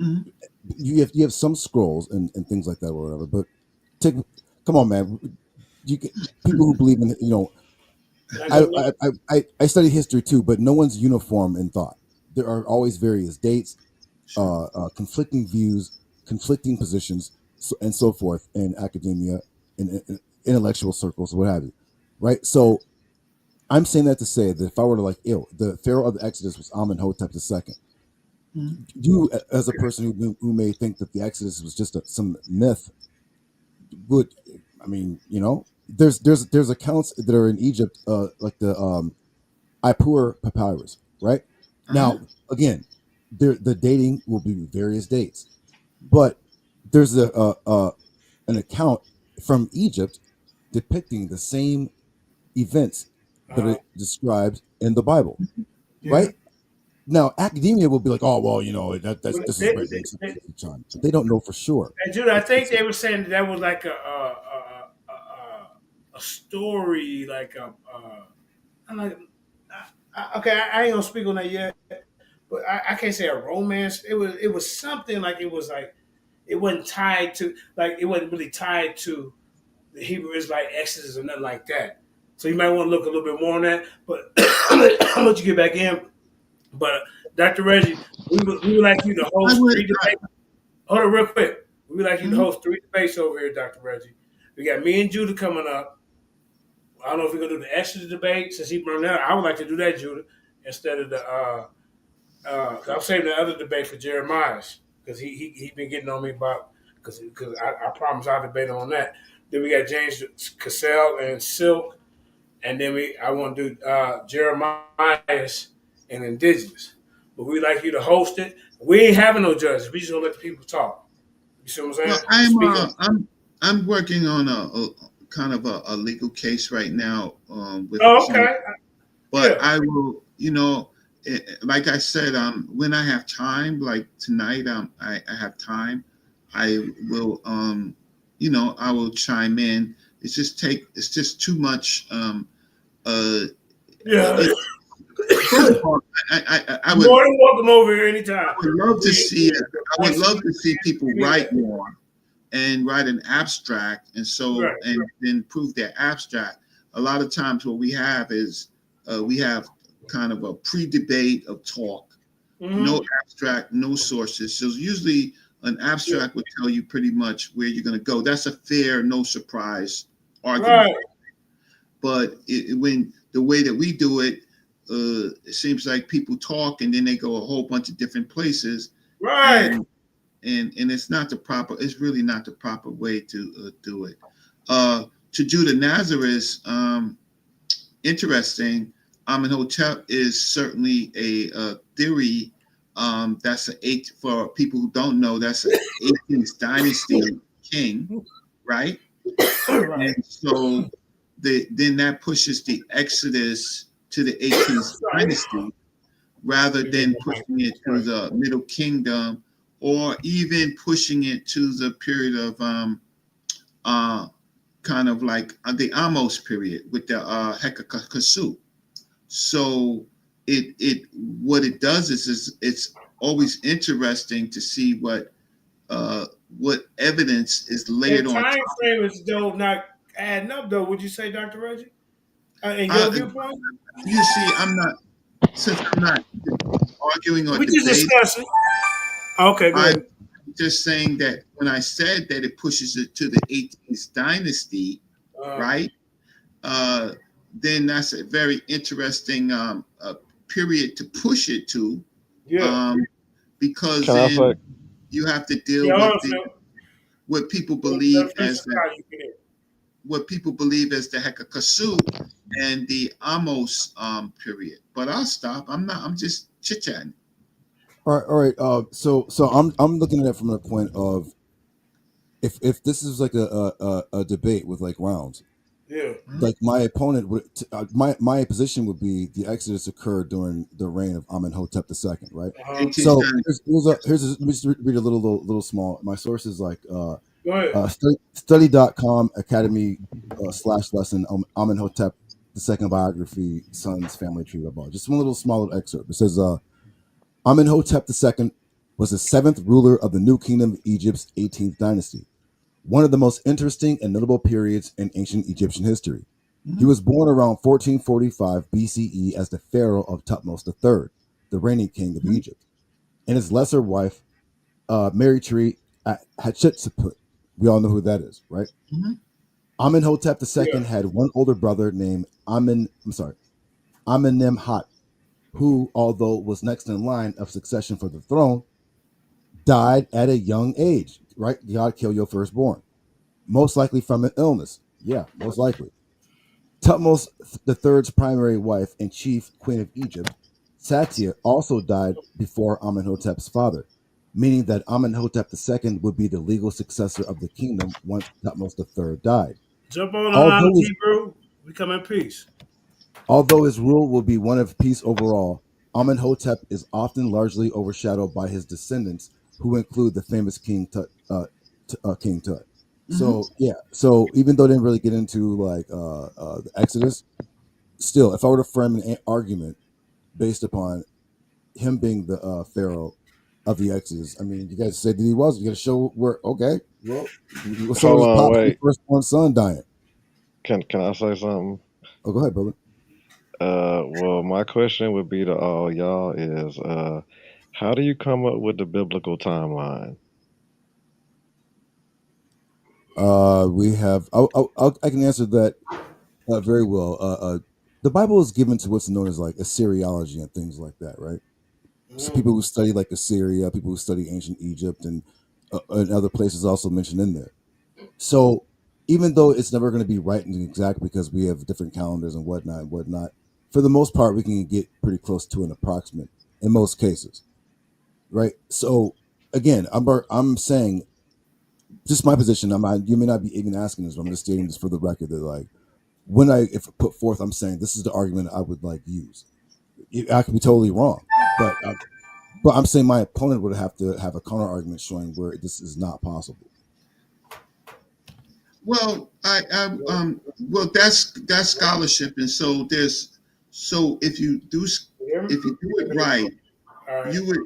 Mhm. you have some scrolls and things like that or whatever, but take come on, man. You get people who believe in Like a look. I study history too, but no one's uniform in thought. There are always various dates, Sure. conflicting views, conflicting positions, and so forth in academia, in intellectual circles, what have you, right? So I'm saying that to say that if I were to like, the Pharaoh of the Exodus was Amenhotep II. Mhm. You, as a person who may think that the Exodus was just some myth, would, I mean, there's accounts that are in Egypt, like the Ipuwer papyrus, right? Uh-huh. Now, again, the dating will be various dates, but there's an account from Egypt depicting the same events that Uh, are described in the Bible, yeah. right? Now, academia will be like, oh well, But this is written in some time, but they don't know for sure. Judah, I think It's they were saying that was like a story, like I'm like, okay, I ain't gonna speak on that yet, but I can't say a romance. It was something like it wasn't tied to like it wasn't really tied to the Hebrew Israelite Exodus or nothing like that. So you might want to look a little bit more on that. But I'll let you get back in. But Dr. Reggie, we would like you to I host would. 3 debates. Hold on, real quick. We would like you to Mhm. host 3 debates over here, Dr. Reggie. We got me and Judah coming up. I don't know if we're gonna do the Exodus debate since he burned out. I would like to do that, Judah, instead of the. I'm saving the other debate for Jeremiah's because he been getting on me about because I promised I'll debate on that. Then we got James Cassell and Silk, and then I want to do Jeremiah's and Indigenous. But we'd like you to host it. We ain't having no judges. We just gonna let the people talk. You see what I'm saying? Well, I'm Speak up. I'm working on a kind of a legal case right now with Oh, some, okay. but Yeah. I will, like I said, when I have time, like tonight, I have time, I will, I will chime in. It's just too much. Uh, Yeah. it, First of all, I would More than welcome over here anytime. love to see it. I would Nice to love meet to see people you. write more and write an abstract, Right. and then prove their abstract. A lot of times, what we have is we have kind of a pre-debate of talk, no Mm-hmm. abstract, no sources. So usually, an Yeah. abstract would tell you pretty much where you're going to go. That's a fair, no surprise argument. Right. But when the way that we do it, it seems like people talk and then they go a whole bunch of different places, Right. and it's not the proper. It's really not the proper way to do it. To Judah Nazareth, interesting. Amenhotep is certainly a theory. That's for people who don't know. That's an 18th dynasty king, right? Right. And so then that pushes the Exodus to the 18th Sorry. dynasty rather than pushing it to the Middle Kingdom or even pushing it to the period of uh, kind of like the Amos period with the Hekakasu. So it what it does is it's always interesting to see uh, what evidence is The layered on time top. frame is though not adding up though. Would you say, Dr. Reggie? In your I, viewpoint? you see, since I'm not arguing or We just debating. discussing. Okay, go I'm ahead. just saying that when I said that it pushes it to the 18th dynasty, Uh, right? Uh, then that's a very interesting period to push it to, yeah. um, because Can I then say? you have to deal Yeah, with honestly, what people let believe finish as the time you get in. the Hekakasu, and the Amos period. But I'll stop. I'm just chit chatting. All right. So I'm looking at it from the point of if this is like a debate with like rounds, Yeah. like my opponent would my position would be the Exodus occurred during the reign of Amenhotep II, right? 18th So dynasty. let me just read a little small. My source is like Go ahead. study.com academy slash lesson Amenhotep II biography son's family tree blah, blah. Just one little small little excerpt. It says Amenhotep II was the seventh ruler of the New Kingdom of Egypt's 18th dynasty, one of the most interesting and notable periods in ancient Egyptian history. He was born around 1445 BCE as the pharaoh of Thutmose III, the reigning king of Egypt, and his lesser wife, Mary Tree Hatshepsut. We all know who that is, right? Mhm. Amenhotep II Yeah. had one older brother named Amenemhat, who, although was next in line of succession for the throne, died at a young age, right? God kill your firstborn, most likely from an illness. Yeah, most likely. Thutmose III's primary wife and chief queen of Egypt, Satia, also died before Amenhotep's father, meaning that Amenhotep II would be the legal successor of the kingdom once Thutmose III died. Jump on Although Honest his, Hebrew. We come in peace. although his rule will be one of peace overall, Amenhotep is often largely overshadowed by his descendants, who include the famous King Tut. Mhm. So yeah, so even though they didn't really get into like the Exodus, still, if I were to frame an argument based upon him being the pharaoh of the Exodus, I mean, you guys said that he was. You got to show where. Okay, well, so Hold was on, Pop's wait. firstborn son dying. Can I say something? Oh, go ahead, brother. Well, my question would be to all y'all is, how do you come up with the biblical timeline? We have. I can answer that very well. The Bible is given to what's known as like Assyriology and things like that, right? So people who study like Assyria, people who study ancient Egypt, and other places also mentioned in there. So even though it's never going to be right and exact because we have different calendars and whatnot, for the most part, we can get pretty close to an approximate in most cases, right? So again, I'm saying just my position. You may not be even asking this, but I'm just stating this for the record that like when if put forth, I'm saying this is the argument I would like use. I could be totally wrong, but I'm saying my opponent would have to have a counter argument showing where this is not possible. Well, well, that's scholarship, and so if you do it right, All right. you would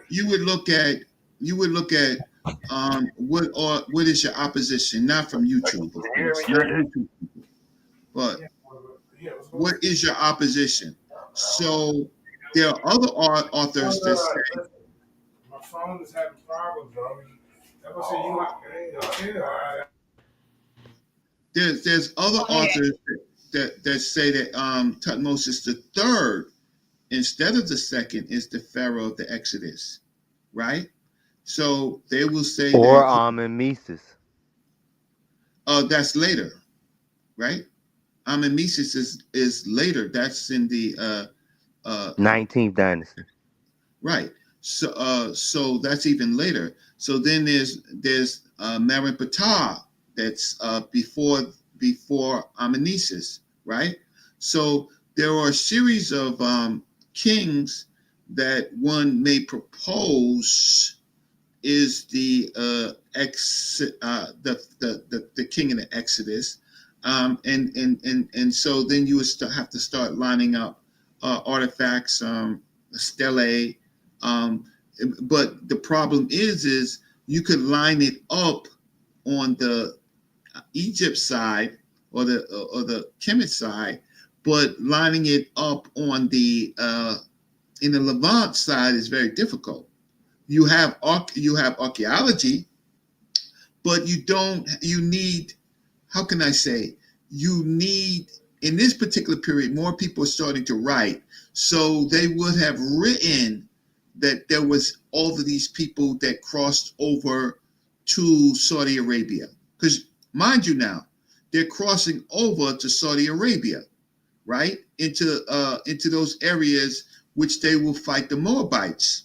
you would look at what is your opposition, not from YouTube, of course, not YouTube, but what is your opposition? So there are other authors that say My phone is having problems, bro. That's what I said. there's other Okay. authors that say that Tutmosis the third instead of the second is the pharaoh of the Exodus, right? So they will say Or that Mises, that's later, right? Amenmesis is later. That's in the 19th dynasty. right. So that's even later. So then there's Merenptah that's before Amenesis, right? So there are a series of kings that one may propose is the king in the Exodus, and so then you would have to start lining up artifacts, stelae, um, but the problem is you could line it up on the Egypt side or the Kemet side, but lining it up on the in the Levant side is very difficult. You have archaeology, but you need, how can I say, you need, in this particular period, more people are starting to write, so they would have written that there was all of these people that crossed over to Saudi Arabia, because mind you now, they're crossing over to Saudi Arabia. right, into those areas which they will fight the Moabites,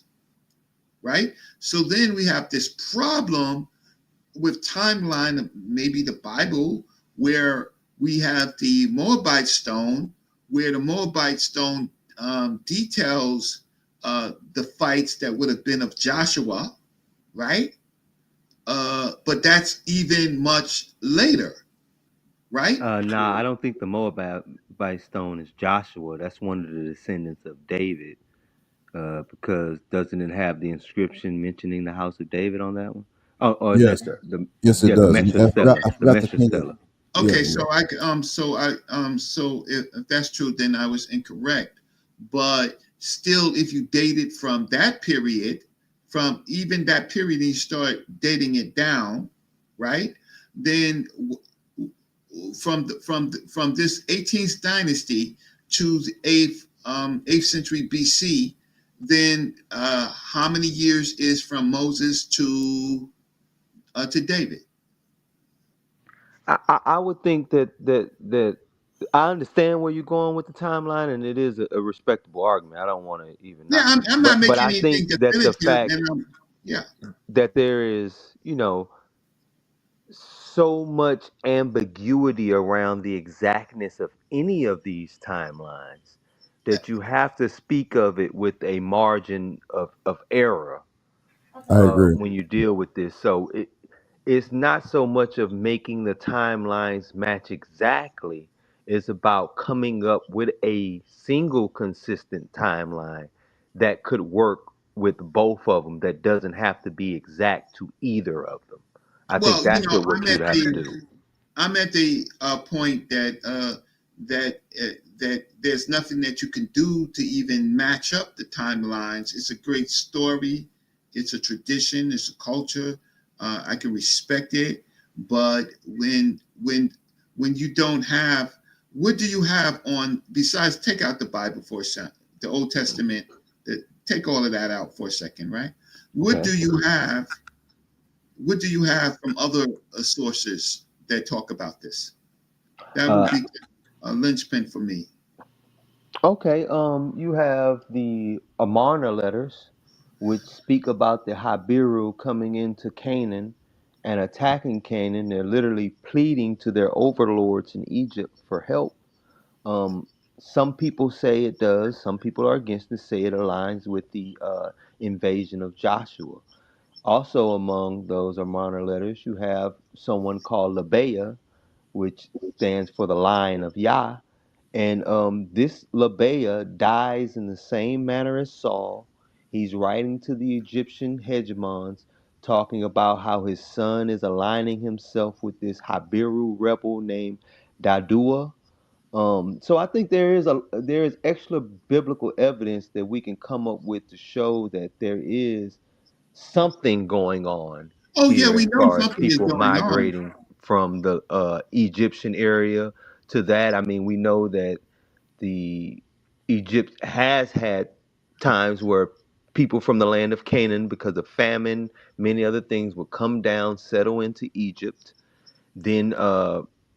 right? So then we have this problem with timeline of maybe the Bible, where we have the Moabite stone, where the Moabite stone details the fights that would have been of Joshua, right? But that's even much later, right? Nah, I don't think the Moabite stone is Joshua. That's one of the descendants of David. Because doesn't it have the inscription mentioning the house of David on that one? Oh, or is that Yes, the yes, it yeah the does. Mesha I Stela? It's the forgot the Mesha king. Stela. Yeah, Okay, yeah. so if that's true, then I was incorrect. But still, if you date it from that period, from even that period, and you start dating it down, right? Then from this 18th dynasty to the eighth century BC, then how many years is from Moses to David? I would think that I understand where you're going with the timeline, and it is a respectable argument. I don't want to even Yeah, knock it, I'm not but making I anything think that the definitive, fact and yeah. that there is, so much ambiguity around the exactness of any of these timelines that you have to speak of it with a margin of error I agree. when you deal with this. So it's not so much of making the timelines match exactly. It's about coming up with a single consistent timeline that could work with both of them, that doesn't have to be exact to either of them. I think Well, that's what you'd have to do. I'm at the point that there's nothing that you can do to even match up the timelines. It's a great story. It's a tradition. It's a culture. I can respect it, but when you don't have, what do you have on besides, take out the Bible for a second, the Old Testament, take all of that out for a second, right? What Okay. do you have? What do you have from other sources that talk about this? That would Uh, be a linchpin for me. okay. You have the Amarna letters, which speak about the Habiru coming into Canaan and attacking Canaan. They're literally pleading to their overlords in Egypt for help. Um, some people say it does. Some people are against it. Say it aligns with the invasion of Joshua. Also, among those Amarna letters, you have someone called Labea, which stands for the Lion of Yah. And this Labea dies in the same manner as Saul. He's writing to the Egyptian hegemons, talking about how his son is aligning himself with this Habiru rebel named Dadua. So I think there is extra biblical evidence that we can come up with to show that there is something going on Oh yeah, here we as know far as something is people going on. migrating from the Egyptian area to that. I mean, we know that the Egypt has had times where people from the land of Canaan, because of famine, many other things, would come down, settle into Egypt. Then,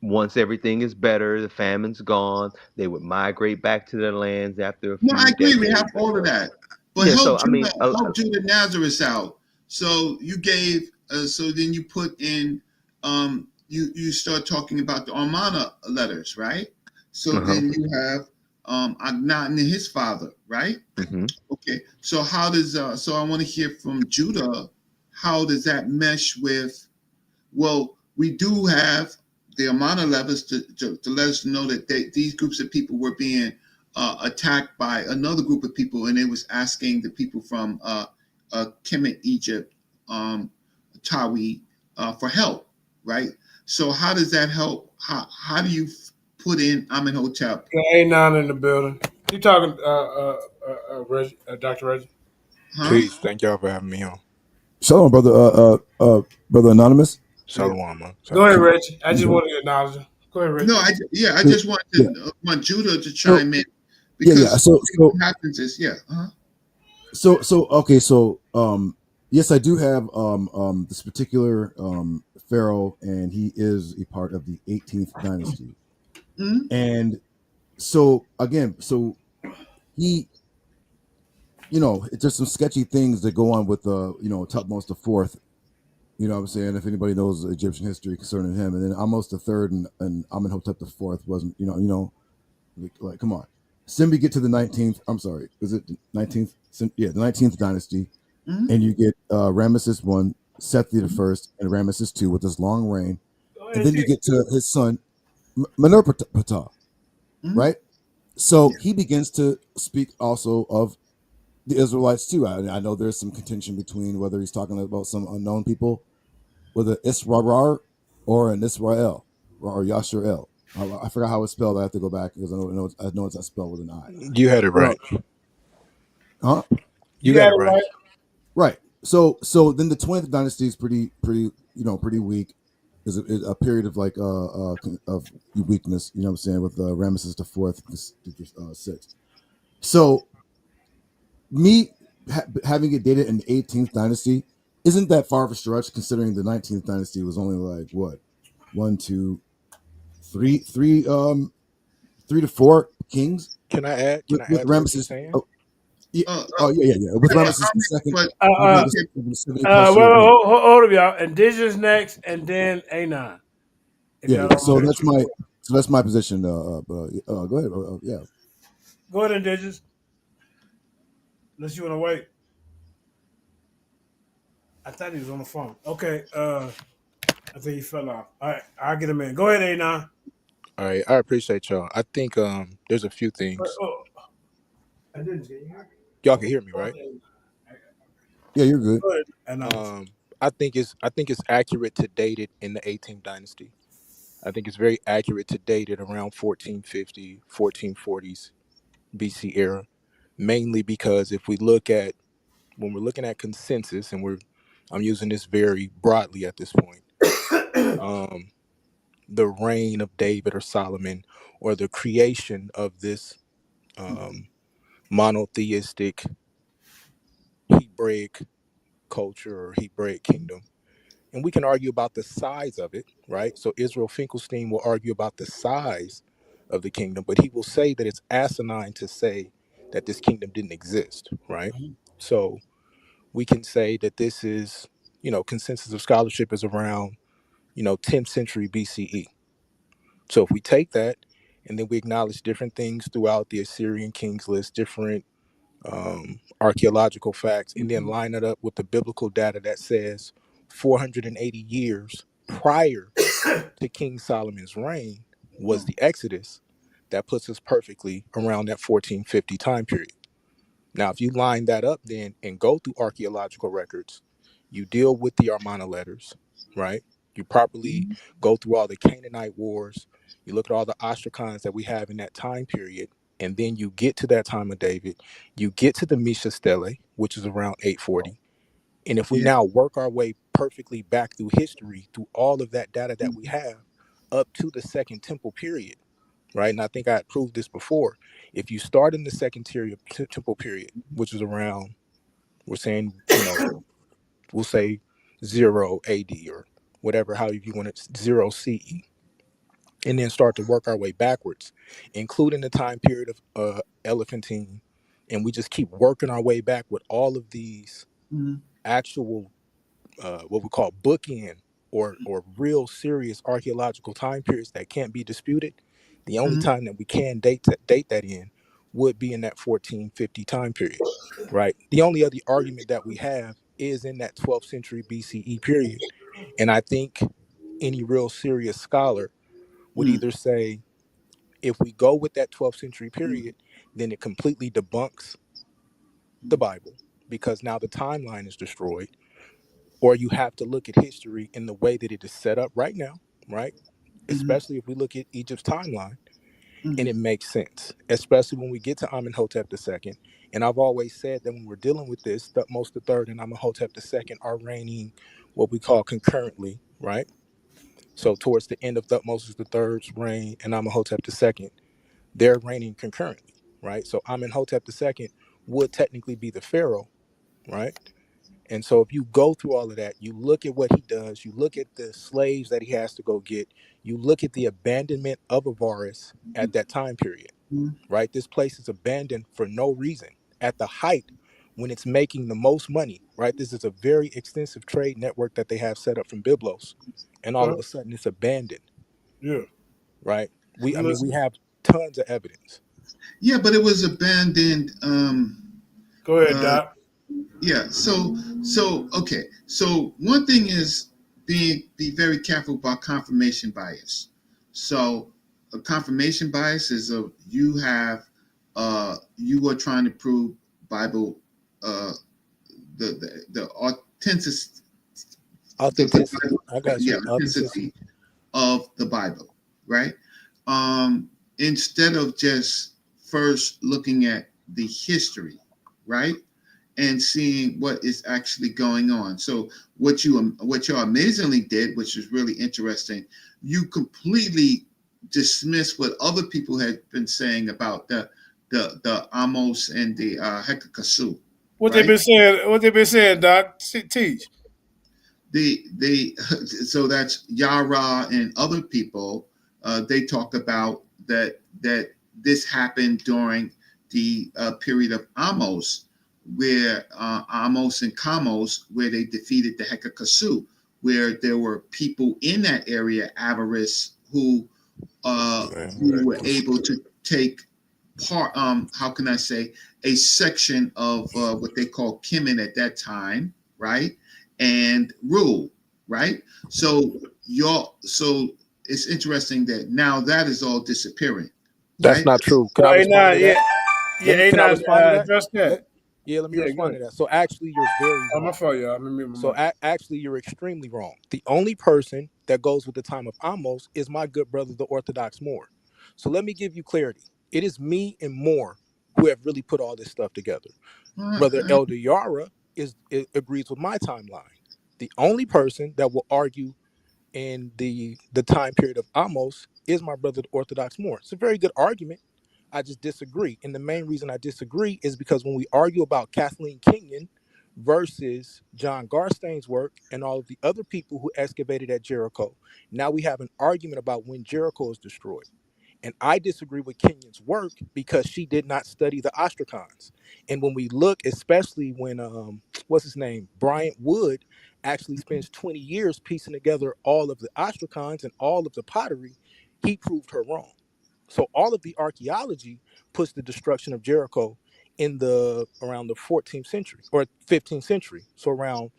once everything is better, the famine's gone, they would migrate back to their lands after a No, I few agree. We have decades or all of so. that, but Yeah, so I mean, Help Judah Nazareth out. So you gave. So then you put in. You start talking about the Armana letters, right? So uh-huh. then you have Agnan and his father, right? Hmm. Okay. So how does so I want to hear from Judah. How does that mesh with? Well, we do have the amount of levels to let us know that these groups of people were being attacked by another group of people, and it was asking the people from Kemet, Egypt, Tawi, for help, right? So how does that help? How do you put in Amenhotep? A9 in the building. You talking, Reggie, Dr. Reggie? Huh? Peace. Thank y'all for having me on. Shalom, brother. Brother Anonymous. Shalom, man. Go ahead, Shalom. Reggie. I just wanted to acknowledge you. Go ahead, Reggie. No, I So, just yeah. want Judah to So chime in yeah. because what happens is Okay. So yes, I do have this particular pharaoh, and he is a part of the 18th dynasty. Mhm. And So again, he, there's some sketchy things that go on with Tutmosis the Fourth. You know what I'm saying? If anybody knows Egyptian history concerning him, and then Amos the Third and Amenhotep the Fourth wasn't, like come on. Then we get to the 19th. I'm sorry, is it the 19th? Yeah, the 19th dynasty, Mhm. and you get Ramesses I, Sethi the First, and Ramesses II with his long reign, and then you get to his son Menerptah, Mhm. right? So Yeah. he begins to speak also of the Israelites too. I know there's some contention between whether he's talking about some unknown people, whether Israr or an Israel or Yasharel. I forgot how it's spelled. I have to go back because I know it's not spelled with an I. You had it Well, right. huh? You You got got it it right. right. Right. So then the 20th dynasty is pretty weak. Is a period of like of weakness. You know what I'm saying, with Ramesses the Fourth, sixth. So me having it dated in the 18th dynasty isn't that far of a stretch, considering the 19th dynasty was only like what, one, two, three to four kings Can I add? Can with, I with add to what you're Ramesses. saying? Oh yeah, Uh, uh, yeah. With yeah, Ramesses the second, but Uh, over uh, the okay. 70 plus wait, year reign. hold up, y'all. Indigenous next, and then A9. If Yeah, y'all yeah. don't So mind. that's my position. Go ahead. Yeah. Go ahead, Indigenous. Unless you want to wait. I thought he was on the phone. Okay. I think he fell off. All right, I'll get him in. Go ahead, A9. All right, I appreciate y'all. I think there's a few things. Oh, Indigenous, can you hear? Y'all can Oh, hear me, go right? ahead. Yeah, you're good. Go ahead. And I think it's accurate to date it in the 18th dynasty. I think it's very accurate to date it around 1450, 1440s BC era, mainly because if we look at when we're looking at consensus, and I'm using this very broadly at this point, um, the reign of David or Solomon, or the creation of this um, monotheistic Hebraic culture or Hebraic kingdom. And we can argue about the size of it, right? So Israel Finkelstein will argue about the size of the kingdom, but he will say that it's asinine to say that this kingdom didn't exist, right? So we can say that this is, consensus of scholarship is around, 10th century BCE. So if we take that and then we acknowledge different things throughout the Assyrian kings list, different archaeological facts, and then line it up with the biblical data that says 480 years prior to King Solomon's reign was the Exodus, that puts us perfectly around that 1450 time period. Now, if you line that up then and go through archaeological records, you deal with the Armana letters, right? You properly go through all the Canaanite wars, you look at all the ostracons that we have in that time period, and then you get to that time of David, you get to the Misha Stele, which is around 840. And if we Yeah. now work our way perfectly back through history, through all of that data that we have, up to the Second Temple period, right? And I think I had proved this before. If you start in the Temple period, which is around, we're saying, we'll say 0 AD or whatever, however you want it, 0 CE, and then start to work our way backwards, including the time period of Elephantine, and we just keep working our way back with all of these Mhm. actual what we call bookend or real serious archaeological time periods that can't be disputed. The only Mhm. time that we can date that in would be in that 1450 time period, right? The only other argument that we have is in that 12th century BCE period, and I think any real serious scholar would Mhm. either say if we go with that 12th century period, then it completely debunks the Bible because now the timeline is destroyed, or you have to look at history in the way that it is set up right now, right? Mhm. Especially if we look at Egypt's timeline, and Mhm. it makes sense, especially when we get to Amenhotep II. And I've always said that when we're dealing with this, Thutmose III and Amenhotep II are reigning what we call concurrently, right? So towards the end of Thutmose III's reign and Amenhotep II, they're reigning concurrently, right? So Amenhotep II would technically be the pharaoh, right? And so if you go through all of that, you look at what he does, you look at the slaves that he has to go get, you look at the abandonment of Avaris at that time period. right? This place is abandoned for no reason at the height when it's making the most money, right? This is a very extensive trade network that they have set up from Byblos, and all of a sudden it's abandoned, Yeah. right? I'm We listening. have tons of evidence. Yeah, but it was abandoned. Go ahead, Uh, Doc. yeah. So okay. So one thing is be very careful about confirmation bias. So a confirmation bias is you you are trying to prove Bible the authenticity Authenticity. I got you. Authenticity. authenticity of the Bible, right? Instead of just first looking at the history, right, and seeing what is actually going on. So what you amazingly did, which is really interesting, you completely dismissed what other people had been saying about the Amos and the Hekakasu, What they right? been saying? What they been saying, Doc? Teach. The so that's Yara and other people. They talk about that this happened during the period of Amos, where Amos and Kamos, where they defeated the Hekakasu, where there were people in that area, avarice, who were able to take part. How can I say, a section of what they call Kimin at that time, right, and rule, right. So it's interesting that now that is all disappearing, That's right. not true. Can So I respond A9, to that? yeah, Can I A9, respond to that? address that. Let me Yeah, respond good. to that. So actually, you're very Oh, my wrong. fault, y'all. I'm gonna mute my So mic. actually, you're extremely wrong. The only person that goes with the time of Amos is my good brother, the Orthodox Moor. So let me give you clarity. It is me and Moore who have really put all this stuff together. Brother Elder Yara agrees with my timeline. The only person that will argue in the time period of Amos is my brother, the Orthodox Moor. It's a very good argument. I just disagree. And the main reason I disagree is because when we argue about Kathleen Kenyon versus John Garstain's work and all of the other people who excavated at Jericho, now we have an argument about when Jericho is destroyed. And I disagree with Kenyon's work because she did not study the ostracons. And when we look, especially when what's his name, Bryant Wood, actually spends 20 years piecing together all of the ostracons and all of the pottery, he proved her wrong. So all of the archaeology puts the destruction of Jericho in around the 14th century or 15th century. So around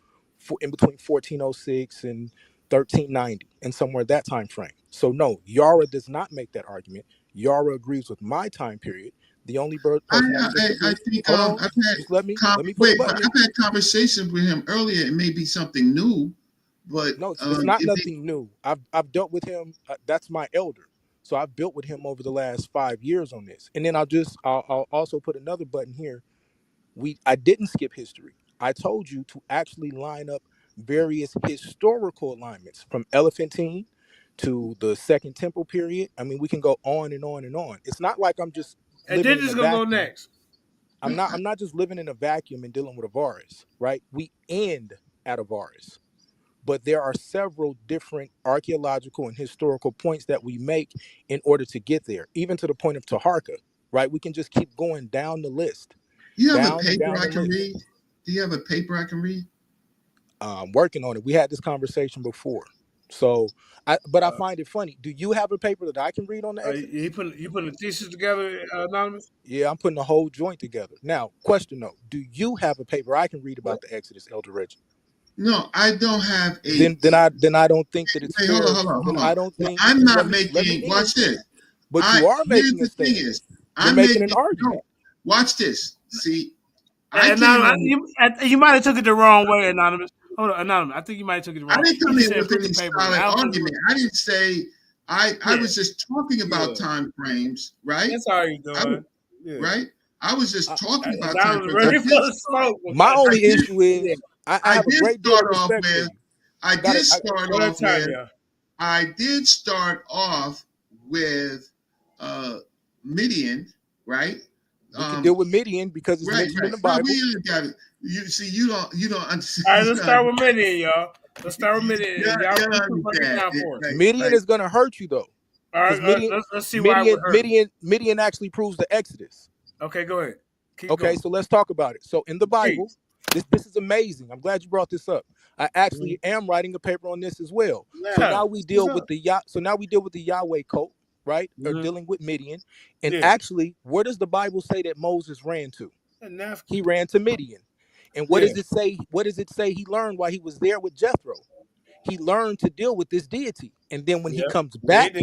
in between 1406 and 1390 and somewhere that time frame. So no, Yara does not make that argument. Yara agrees with my time period. The only person that I disagrees. think Hold on, I've had just let me put the button in. I've had conversations with him earlier. It may be something new, but No, it's not nothing new. I've dealt with him. That's my elder. So I've built with him over the last 5 years on this. And then I'll also put another button here. I didn't skip history. I told you to actually line up various historical alignments from Elephantine to the Second Temple period. I mean, we can go on and on and on. It's not like I'm just And living then in a just gonna go vacuum. next. I'm not just living in a vacuum and dealing with Avaris, right? We end at Avaris. But there are several different archaeological and historical points that we make in order to get there, even to the point of Taharka, right? We can just keep going down the list, you have a down and paper down I the can list. read. Do you have a paper I can read? Working on it. We had this conversation before. So, but I find it funny. Do you have a paper that I can read on the Exodus? You putting the thesis together, Anonymous? Yeah, I'm putting a whole joint together. Now, question though, do you have a paper I can read about the Exodus, Elder Reggie? No, I don't have a. Then I don't think that it's Wait, fair. hold Then on. I don't Well, think. I'm Just not let me making. Watch end. this. But you are Here's making a the thing statement. is, You're I'm making making an argument. no. Watch this. See, I And came Anonymous, in. you might have took it the wrong way, Anonymous. Hold on, Anonymous. I think you might have took it I wrong. didn't You come just in said with put the any paper. solid I don't think. argument. I didn't say. I Yeah, was just talking about yeah. time frames, right? That's all you're doing. Yeah. Right. I was just talking about time Anonymous frames. ready for the smoke. My only issue Yeah. is I I have a did great deal start of off respect for with. you. I did start One at a off time, with. yeah. I did start off with Midian, right? We can deal with Midian because it's Right. mentioned in the No, Bible. we got it. You see, you don't understand. All right, let's start with Midian, y'all. Let's start with Midian. Yeah, Y'all yeah, I break it understand. down for us. Midian is gonna hurt you though. All Because right, let's see why we're hurt. Midian actually proves the Exodus. Okay, go ahead. Keep Okay, going. so let's talk about it. So in the Bible, Please. this is amazing. I'm glad you brought this up. I actually am writing a paper on this as well. So Yeah. now we deal with the Yahweh cult, right? Or dealing with Midian. And Yeah. actually, where does the Bible say that Moses ran to? And Africa. He ran to Midian. And what Yeah. does it say? What does it say he learned while he was there with Jethro? He learned to deal with this deity. And then when he comes back,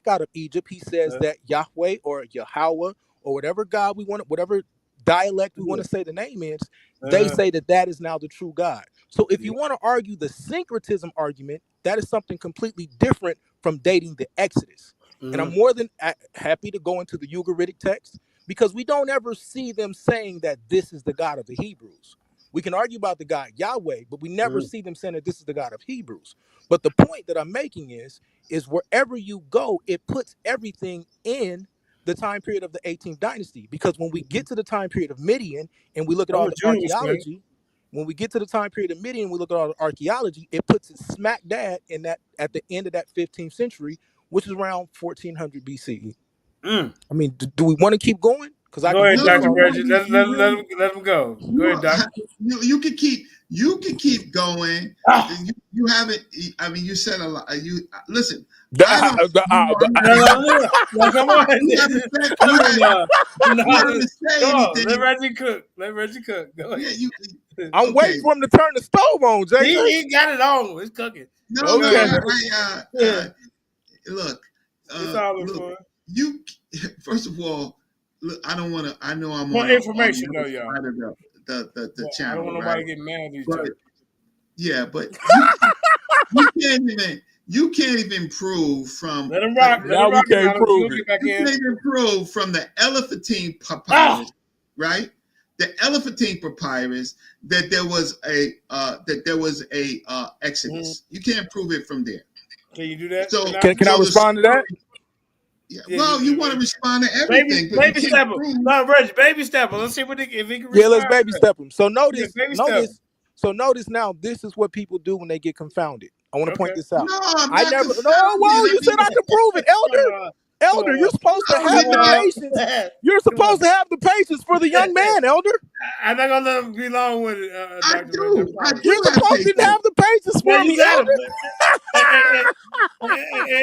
out of Egypt, he says that Yahweh or Yahweh or whatever God we want, whatever dialect we want to say the name is, they say that is now the true God. So if you want to argue the syncretism argument, that is something completely different from dating the Exodus. And I'm more than happy to go into the Ugaritic text, because we don't ever see them saying that this is the God of the Hebrews. We can argue about the God Yahweh, but we never see them saying that this is the God of Hebrews. But the point that I'm making is wherever you go, it puts everything in the time period of the 18th dynasty. Because when we get to the time period of Midian and we look at all the archaeology, it puts it smack dab in that at the end of that 15th century, which is around 1400 BCE. I mean, do we want to keep going? Because I Go can ahead, read Dr. all Reggie. Let him go. Go ahead, Doc. You can keep going. You haven't. I mean, you said a lot. You listen. I don't. No, come on. You haven't said anything. Let Reggie cook. Go ahead. Yeah, I'm waiting for him to turn the stove on, JJ. He got it on. It's cooking. No, look. It's all in fun. You first of all, look. I don't want to. I know I'm more on information on though, y'all. The channel. I don't want nobody getting mad at each other. Yeah, but you can't even prove from. Let him rock. Now we can't prove it. You can't even prove from the Elephantine papyrus, right? The Elephantine papyrus that there was a Exodus. You can't prove it from there. Can you do that? So can I respond to that? Yeah. Well, you want to respond to everything. Baby step him. No, Reggie, baby step him. Let's see if he can respond. Yeah, let's baby step him. So notice now, this is what people do when they get confounded. I want to point this out. No, I never. No, whoa! You said I can prove it, Elder. Elder, you're supposed to have the patience. You're supposed to have the patience for the young man, Elder. I'm not gonna let him be long with it. I do. You're supposed to have the patience for me, Elder.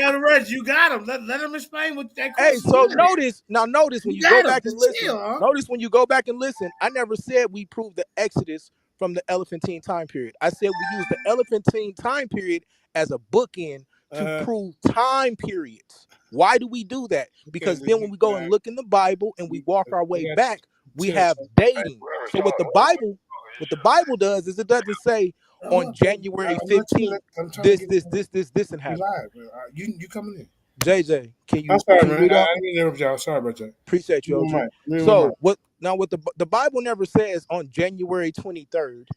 Elder Reggie, you got him. Let him explain what that question. Hey, so notice when you go back and listen. Notice when you go back and listen. I never said we proved the Exodus from the Elephantine time period. I said we used the Elephantine time period as a bookend to prove time periods. Why do we do that? Because then when we go and look in the Bible and we walk our way back, we have dating. So what the Bible does is it doesn't say on January 15th, this and happen. You coming in? JJ, can you? I'm sorry, can man. you read I up? didn't interrupt y'all. Sorry about that. Appreciate you, OG. So what? Now, what the Bible never says on January 23rd,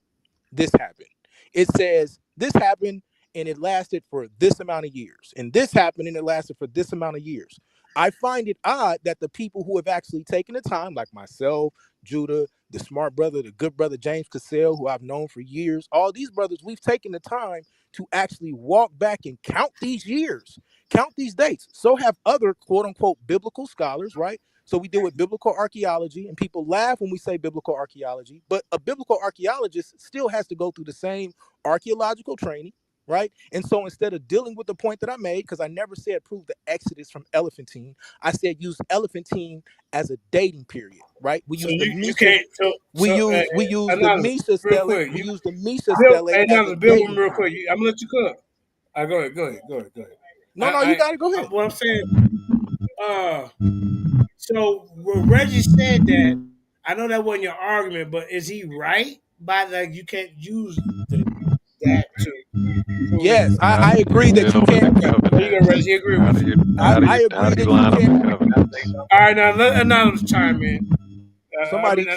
this happened. It says this happened and it lasted for this amount of years, and this happened and it lasted for this amount of years. I find it odd that the people who have actually taken the time, like myself, Judah, the smart brother, the good brother James Cassell, who I've known for years, all these brothers, we've taken the time to actually walk back and count these years, count these dates. So have other quote unquote biblical scholars, right? So we deal with biblical archaeology, and people laugh when we say biblical archaeology, but a biblical archaeologist still has to go through the same archaeological training, right? And so instead of dealing with the point that I made, because I never said prove the Exodus from Elephantine, I said use Elephantine as a dating period, right? We use the Misha. We use the Misha stele. We use the Misha stele as a dating real quick. I'm gonna let you cook. Go ahead. No, you gotta go ahead. What I'm saying. So Reggie said that. I know that wasn't your argument, but is he right by that you can't use that to? Yes, I agree that you can't. Reggie agree with you. I agree that you can't. All right, now let anonymous chime in. Somebody's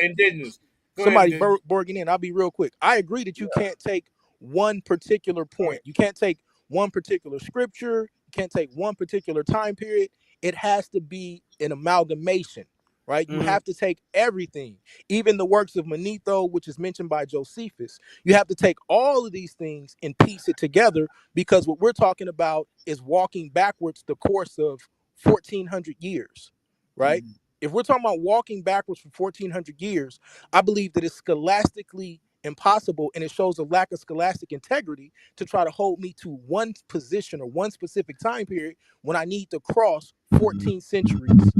indigenous. Somebody's borging in. I'll be real quick. I agree that you can't take one particular point. You can't take one particular scripture. You can't take one particular time period. It has to be an amalgamation, right? You have to take everything, even the works of Manetho, which is mentioned by Josephus. You have to take all of these things and piece it together, because what we're talking about is walking backwards the course of 1400 years, right? If we're talking about walking backwards for 1400 years, I believe that it's scholastically impossible, and it shows a lack of scholastic integrity to try to hold me to one position or one specific time period when I need to cross 14 centuries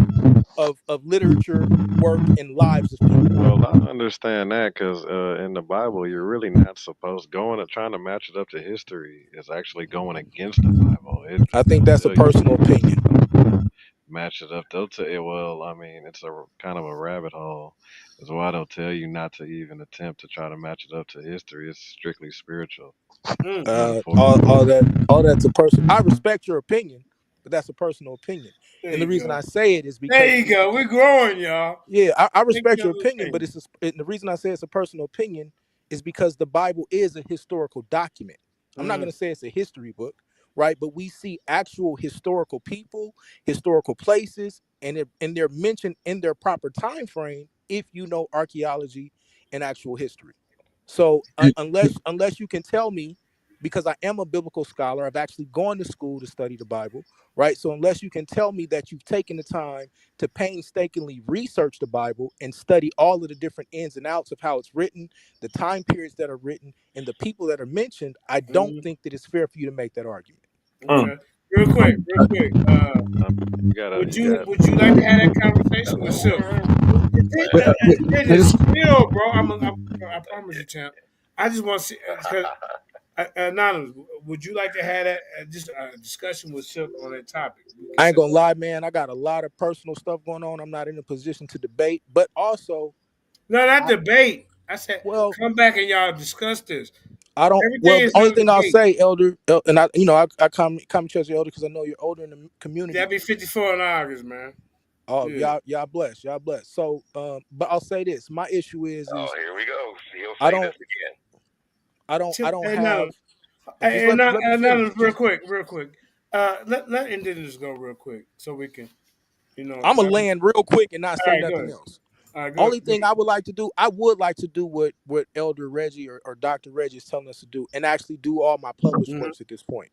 of literature, work, and lives of people. Well, I understand that because in the Bible, you're really not supposed going to trying to match it up to history is actually going against the Bible. I think They'll that's a tell you personal opinion. match it up. They'll tell you, well, I mean, it's a kind of a rabbit hole. That's why they'll tell you not to even attempt to try to match it up to history. It's strictly spiritual. All that's a person. I respect your opinion, but that's a personal opinion. There And the you reason go. I say it is There because you go. We're growing, y'all. yeah, I Thank respect you, your opinion, but and the reason I say it's a personal opinion is because the Bible is a historical document. I'm not going to say it's a history book, right? But we see actual historical people, historical places, and they're mentioned in their proper time frame if you know archaeology and actual history. So unless you can tell me, because I am a biblical scholar, I've actually gone to school to study the Bible, right? So unless you can tell me that you've taken the time to painstakingly research the Bible and study all of the different ins and outs of how it's written, the time periods that are written, and the people that are mentioned, I don't think that it's fair for you to make that argument. Okay. Real quick. You gotta, Would you you got. like to have that conversation with Silk? Dennis, chill, bro. I promise you, champ. I just want to see because Anonymous. Would you like to have that just a discussion with Silk on that topic? We can I ain't set gonna lie, man. I got a lot of personal stuff going on. I'm not in a position to debate, but also, No, not debate. I said well, come back and y'all discuss this. I don't. Everything Well, the is only not a thing I'll debate. say, Elder, and I come to you, Elder, because I know you're older in the community. That'd be 54 in August, man. Oh, Yeah. y'all bless, y'all bless. So, but I'll say this: my issue is Here we go. He'll I say this don't, again. I don't Hey, have. no, Just hey, let me finish. no, real quick. Let Indigenous go real quick so we can, I'm gonna all land real quick and not say right, go nothing ahead. else. All right, Only go thing I would like to do, I would like to do what Elder Reggie or Dr. Reggie is telling us to do, and actually do all my published ahead. works at this point.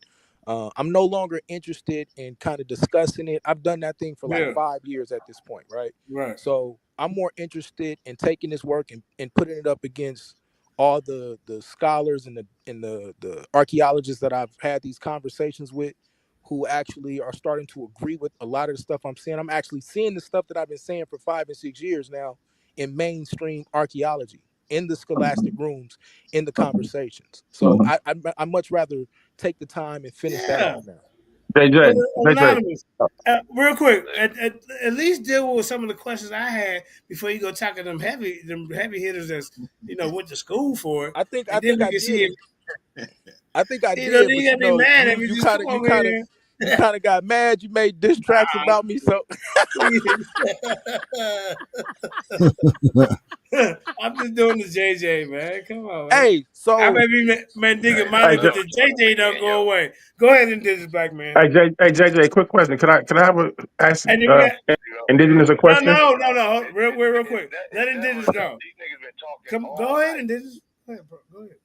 I'm no longer interested in kind of discussing it. I've done that thing for like Yeah, 5 years at this point, right? right. So I'm more interested in taking this work and putting it up against all the scholars and the archaeologists that I've had these conversations with, who actually are starting to agree with a lot of the stuff I'm saying. I'm actually seeing the stuff that I've been saying for 5 and 6 years now in mainstream archaeology, in the scholastic rooms, in the conversations. So I much rather take the time and finish that Yeah. off now. Anonymous. Real quick, at least deal with some of the questions I had before you go talking them heavy hitters that's went to school for it, I and then think we I can see did. if I think I then did, you but gotta be mad at me. you Just kind come of over here. you kind of got mad. You made diss tracks about me, so I'm just doing the JJ, man. Come on, man. hey, I so may be man digging money, but the JJ don't go away. Go ahead and do this, black man. Hey JJ, quick question. Can I have a ask And then we got Indigenous a question? no. Real quick. Let Indigenous go. These niggas been talking Come, all go ahead, night. Indigenous. Go ahead, bro. Go ahead.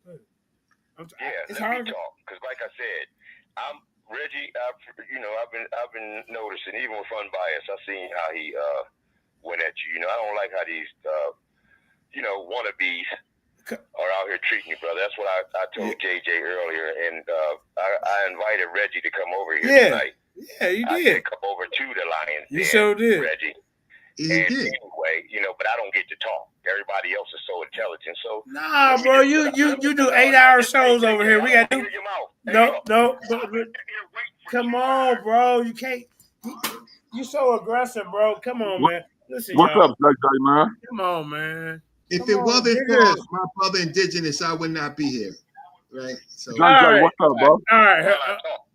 It's Let me hard. talk. Because like I said, I'm Reggie. I've been noticing, even with Unbiased, I seen how he went at you. I don't like how these wannabes are out here treating you, brother. That's what I told JJ earlier, and I invited Reggie to come over here tonight. Yeah, you did. I said come over to the Lions. You sure did, Reggie. He did. Anyway, but I don't get to talk. Everybody else is so intelligent. So nah, bro, you do 8-hour shows over here. We got to do. No. Come on, bro. You can't. You so aggressive, bro. Come on, man. Listen, What's y'all. up, JJ, man? Come on, man. If it wasn't for my brother Indigenous, I would not be here. Right. So JJ, what's up, bro? All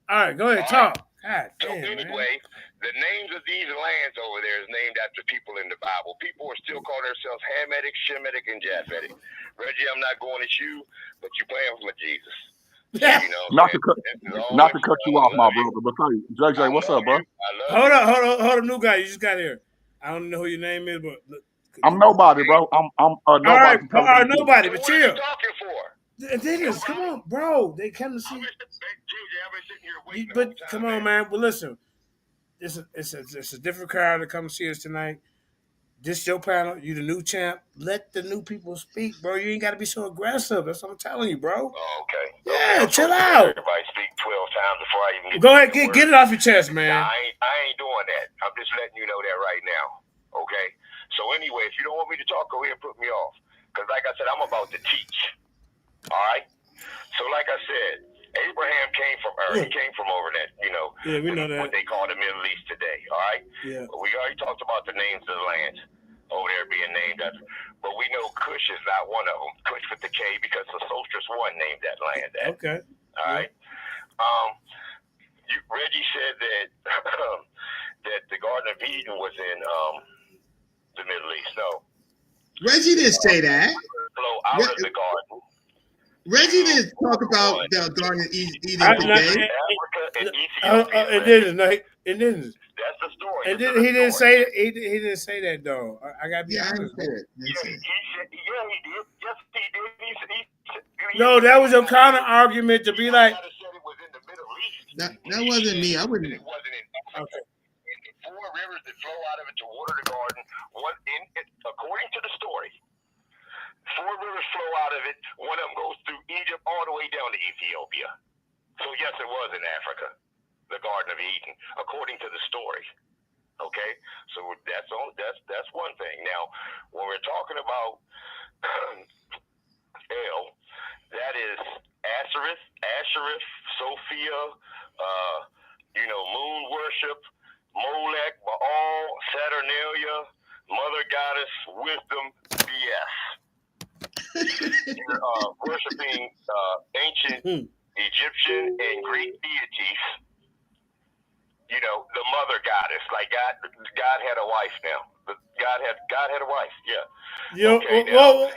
right. Go ahead, talk. God damn, anyway, the names of these lands over there is named after people in the Bible. People are still calling themselves Hamitic, Shemitic, and Japhetic. Reggie, I'm not going at you, but you playing with my Jesus. Not to cut you off, my brother, but hey, JJ, what's up, bro? Hold on, new guy. You just got here. I don't know who your name is, but look, I'm nobody, bro. I'm all right, nobody from California. nobody, but What are you chill. talking for? Dennis, come on, bro. They come to see. JJ, I've been sitting here waiting the But whole time, come on, man. But listen, it's a different crowd to come see us tonight. This your panel. You the new champ. Let the new people speak, bro. You ain't got to be so aggressive. That's what I'm telling you, bro. Oh, okay. Yeah, I'm chill supposed to let out. everybody speak 12 times before I even Go ahead, the get word. it off your chest, Nah, man. I ain't doing that. I'm just letting you know that right now. Okay? So anyway, if you don't want me to talk, go ahead and put me off. Because like I said, I'm about to teach. All right? So like I said, Abraham came from He came from over that, Yeah, we know that. what they call the Middle East today. All right? Yeah. We already talked about the names of the lands over there being named after. But we know Cush is not one of them. Cush with the K, because the Solstice one named that land that. Okay. All right? Reggie said that that the Garden of Eden was in the Middle East. No. Reggie didn't say that. Flow out of the garden. Reggie didn't talk about the Garden of Eden today. Africa and Ethiopia. It didn't. That's the story. And he didn't say he didn't say that though. I gotta be honest. He did. He did. Yes, he did. No, that was your counter argument to be like. That wasn't me. I wouldn't. It wasn't in Africa. Okay. Four rivers that flow out of it to water the garden. According to the story, four rivers flow out of it. One of them goes through Egypt all the way down to Ethiopia. So yes, it was in Africa, the Garden of Eden, according to the story. Okay, so that's one thing. Now, when we're talking about El, that is Ashereth, Sophia, moon worship, Molech, Baal, Saturnalia, Mother Goddess, Wisdom, BS. You're worshiping ancient Egyptian and Greek deities. The Mother Goddess, like God had a wife now. God had a wife, yeah.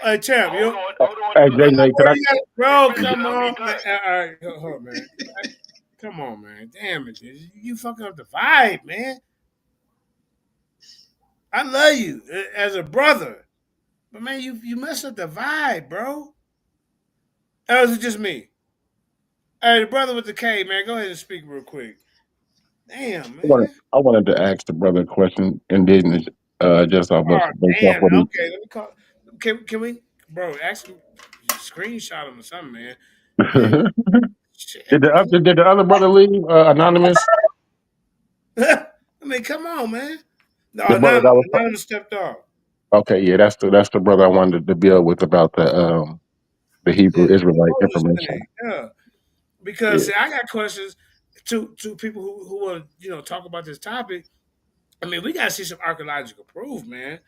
Hey, champ, hold on. Hey, JJ, can I? Bro, come on, man. All right, hold on, man. Come on, man. Damn it, dude. You fucking up the vibe, man. I love you as a brother, but man, you mess up the vibe, bro. Or is it just me? Hey, the brother with the K, man, go ahead and speak real quick. Damn, man. I wanted to ask the brother a question, and then just off Oh, based off damn. what he. Okay, let me call. Can we, bro? Actually, screenshot him or something, man. Man, shit, Did the other brother leave anonymous? I mean, come on, man. No, The brother that was anonymous stepped off. okay. Yeah, that's the brother I wanted to build with about the Yeah, Hebrew Israelite what was his name? information. Yeah, because Yeah. see, I got questions to people who want to talk about this topic. I mean, we gotta see some archaeological proof, man.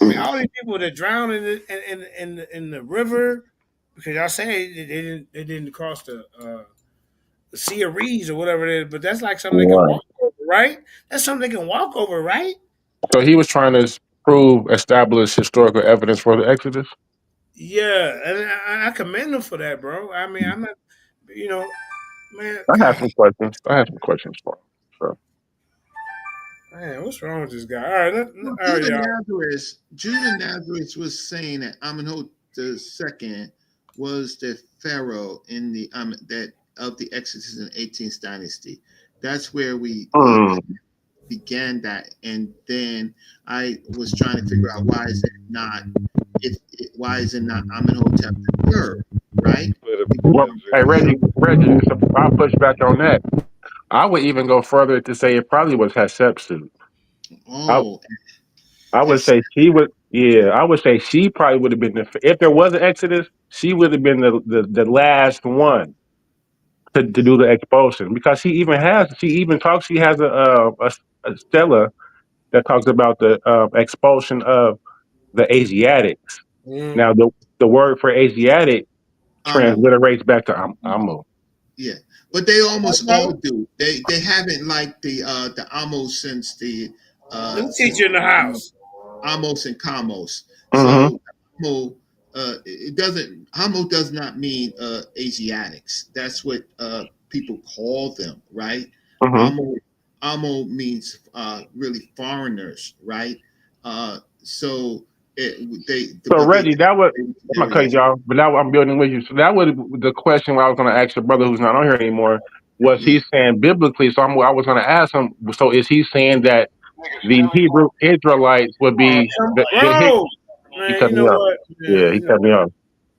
I mean, all these people that drowned in the river because y'all say they didn't cross the Sea of Reeds or whatever it is, but that's like something they can Right. walk over, right? That's something they can walk over, right? So he was trying to establish historical evidence for the Exodus. Yeah, and I commend them for that, bro. I mean, I'm not, you know, man. I have God, some questions. For him. So. man, what's wrong with this guy? All right, Well, all right, y'all. Judah Nazareth was saying that Amenhotep II was the pharaoh in the that of the Exodus in the 18th dynasty. That's where we began that, and then I was trying to figure out why is it not Amenhotep III, right? Well, hey Reggie, so I'll push back on that. I would even go further to say it probably was Hatshepsut. I, Oh, I would say she would. Yeah, I would say she probably would have been if there was an Exodus, she would have been the last one to do the expulsion because she even talks. She has a stela that talks about the expulsion of the Asiatics. Mm-hmm. Now the word for Asiatic Amo. transliterates back to Amu. Yeah, but they almost all do. They haven't like the Amos since the Let me teach you in the house. Amos and Kamos. Mm-hmm. So Amo, Amo does not mean Asiatics. That's what people call them, right? Mm-hmm. Amo means really foreigners, right? So So but Reggie, that was, they were I'm gonna cut serious. y'all, but now I'm building with you. So that was the question I was gonna ask your brother who's not on here anymore. Was Yeah. he saying biblically? So I was gonna ask him. So is he saying that Nigga the Smelly Hebrew Bone. Israelites would be the Hicks? Bro, He man, cut you me know off. what, man, Yeah, he cut me off.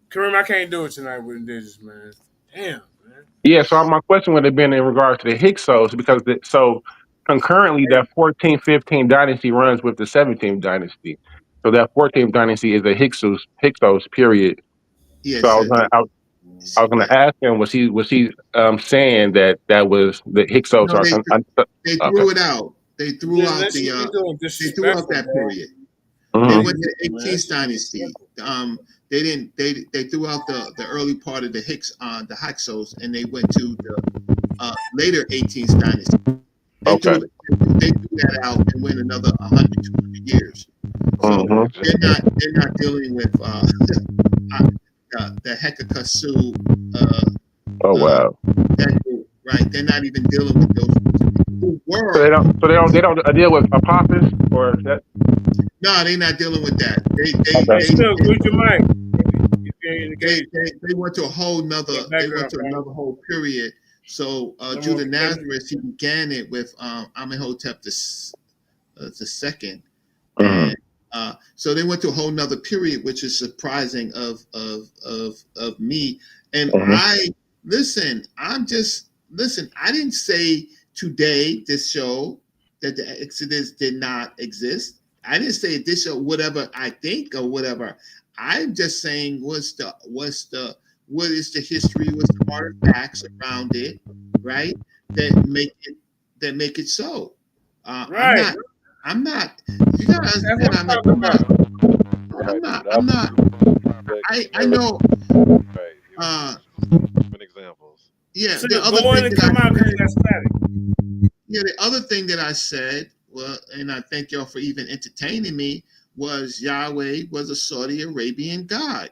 Kareem, I can't do it tonight with this, man. Damn, man. Yeah. So my question would have been in regards to the Hyksos because so concurrently that 14-15 dynasty runs with the 17th dynasty. So that 14th dynasty is the Hyksos period. So Yes. I was going to ask him, was he saying that was the Hyksos No, are they okay? threw it out. You doing They threw out disrespectful, that bro. period. They Hmm. went to the Man, that 18th shit dynasty. disrespectful. They didn't. They threw out the early part of the Hyksos, and they went to the later 18th dynasty. They Okay. threw they threw that out and went another 100, 200 years. So Hmm. they're not dealing with the Hekakasu Oh uh, wow. that group, right? They're not even dealing with those who So were. they don't deal with Apophis or that. No, they're not dealing with that. Okay. Still, mute your mic. You can't engage. They went to a whole Yeah, nother. back They went up, to bro. another whole period. So No more Judah contention. Nazareth, he began it with Amenhotep the second, Hmm. and so they went to a whole nother period, which is surprising of me. And Hmm. I listen. Listen. I didn't say today this show that the Exodus did not exist. I didn't say this show whatever I think or whatever. I'm just saying what is the history, what's the artifacts around it, right? That make it so. I'm Right. not. I'm not. You gotta That's understand. what I'm talking about. I'm Right. not. But I I'm would not. expect I know. right. It would Uh, different examples. yeah. So The other go in thing and that I come out because said. you got static. Yeah. The other thing that I said. Well, and I thank y'all for even entertaining me. Was Yahweh was a Saudi Arabian god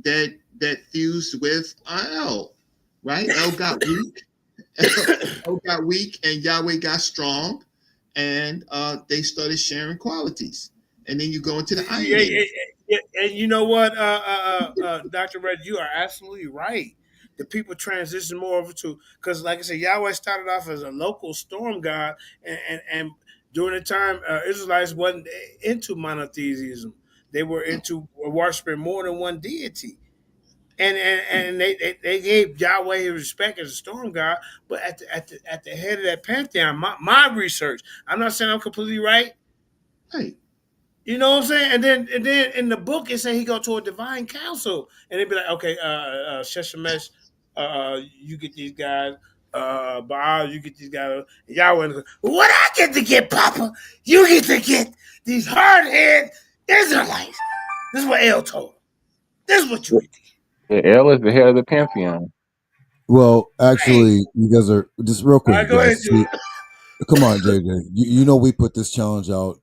that fused with El, right? El got weak. El got weak, and Yahweh got strong, and they started sharing qualities. And then you go into the Yeah, Iron yeah, Age. yeah. And you know what, Dr. Red, you are absolutely right. The people transition more over to because, like I said, Yahweh started off as a local storm god, and during the time Israelites wasn't into monotheism; they were into worshiping more than one deity. And they gave Yahweh his respect as a storm god, but at the head of that pantheon, my research, I'm not saying I'm completely right. Right. You know what I'm saying? And then in the book it said he go to a divine council, and they'd be like, okay, Sheshemesh, you get these guys, Baal, you get these guys, Yahweh. What I get to get, Papa? You get to get these hard head Israelites. This is what El told him. This is what you get to get. Yeah, El is the head of the pantheon. Well, Hey, actually, you guys are just real all quick, right, you go ahead, guys. Judah. Come on, JJ. You know we put this challenge out.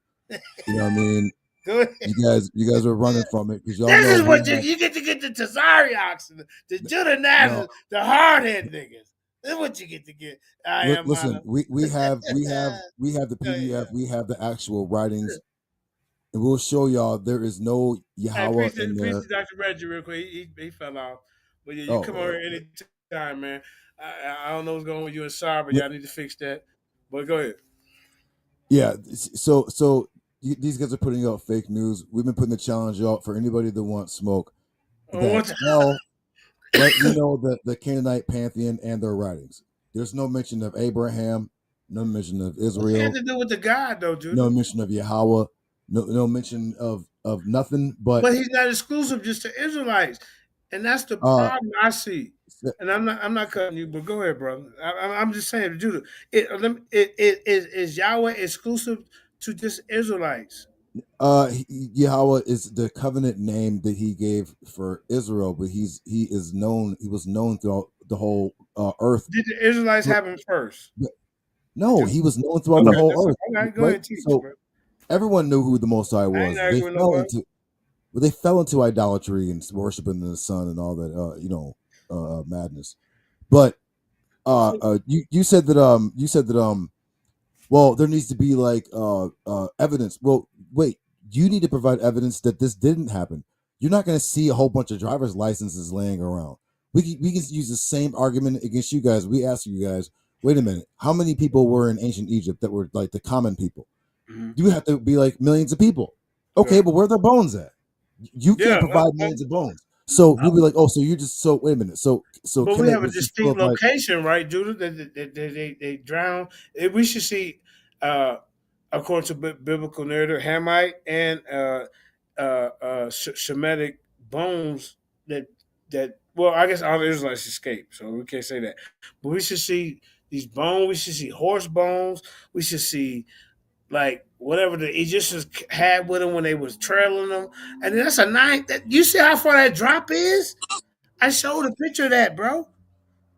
You know what I mean? Go ahead. You guys are running from it because y'all This know is we what have you get to get the Tazari oxen, the Judah no. Nazis, the hard head niggas. This is what you get to get. I am Listen, Mano. we have the Go ahead, PDF, yeah. we have the actual writings, and we'll show y'all there is no Hey, Yahweh in peace there. to Dr. Reggie real quick. He fell off. But yeah, you come over Oh, here anytime, man. I don't know what's going on with you and Sar, but yeah, y'all need to fix that. But go ahead. yeah. So these guys are putting out fake news. We've been putting the challenge out for anybody that wants smoke. That What the, El, right? We know the Canaanite pantheon and their writings. There's no mention of Abraham, no mention of what's that Israel, to do with the God though, no Judah? mention of Yahweh, no mention of nothing but But he's not exclusive just to Israelites, and that's the uh problem I see. And I'm not cutting you, but go ahead, brother. I'm just saying, Judah. Is Yahweh exclusive to just Israelites? Yahweh is the covenant name that he gave for Israel, but he was known throughout the whole earth. Did the Israelites But, have him first? but no, Judah. he was known throughout the Okay, whole earth, okay, go right? ahead, teach, So bro. everyone knew who the Most High I ain't was. arguing with nobody. They fell into idolatry and worshiping the sun and all that, madness. But you said that well, there needs to be like evidence. Well, wait, you need to provide evidence that this didn't happen. You're not going to see a whole bunch of driver's licenses laying around. We can use the same argument against you guys. We ask you guys, wait a minute, how many people were in ancient Egypt that were like the common people? Mm-hmm. You have to be like millions of people. Okay, Yeah. but where are their bones at? You can't provide millions of bones. So we'll be like, oh, so you're just so wait a minute. So But we Kemet have a was just full distinct of like location, right, Judah? They drown. We should see, according to biblical narrative, Hamite and Shemitic bones that. Well, I guess all the Israelites escaped, so we can't say that. But we should see these bones. We should see horse bones. We should see like whatever the Egyptians had with them when they was trailing them. And then that's a nine. You see how far that drop is? I showed a picture of that, bro.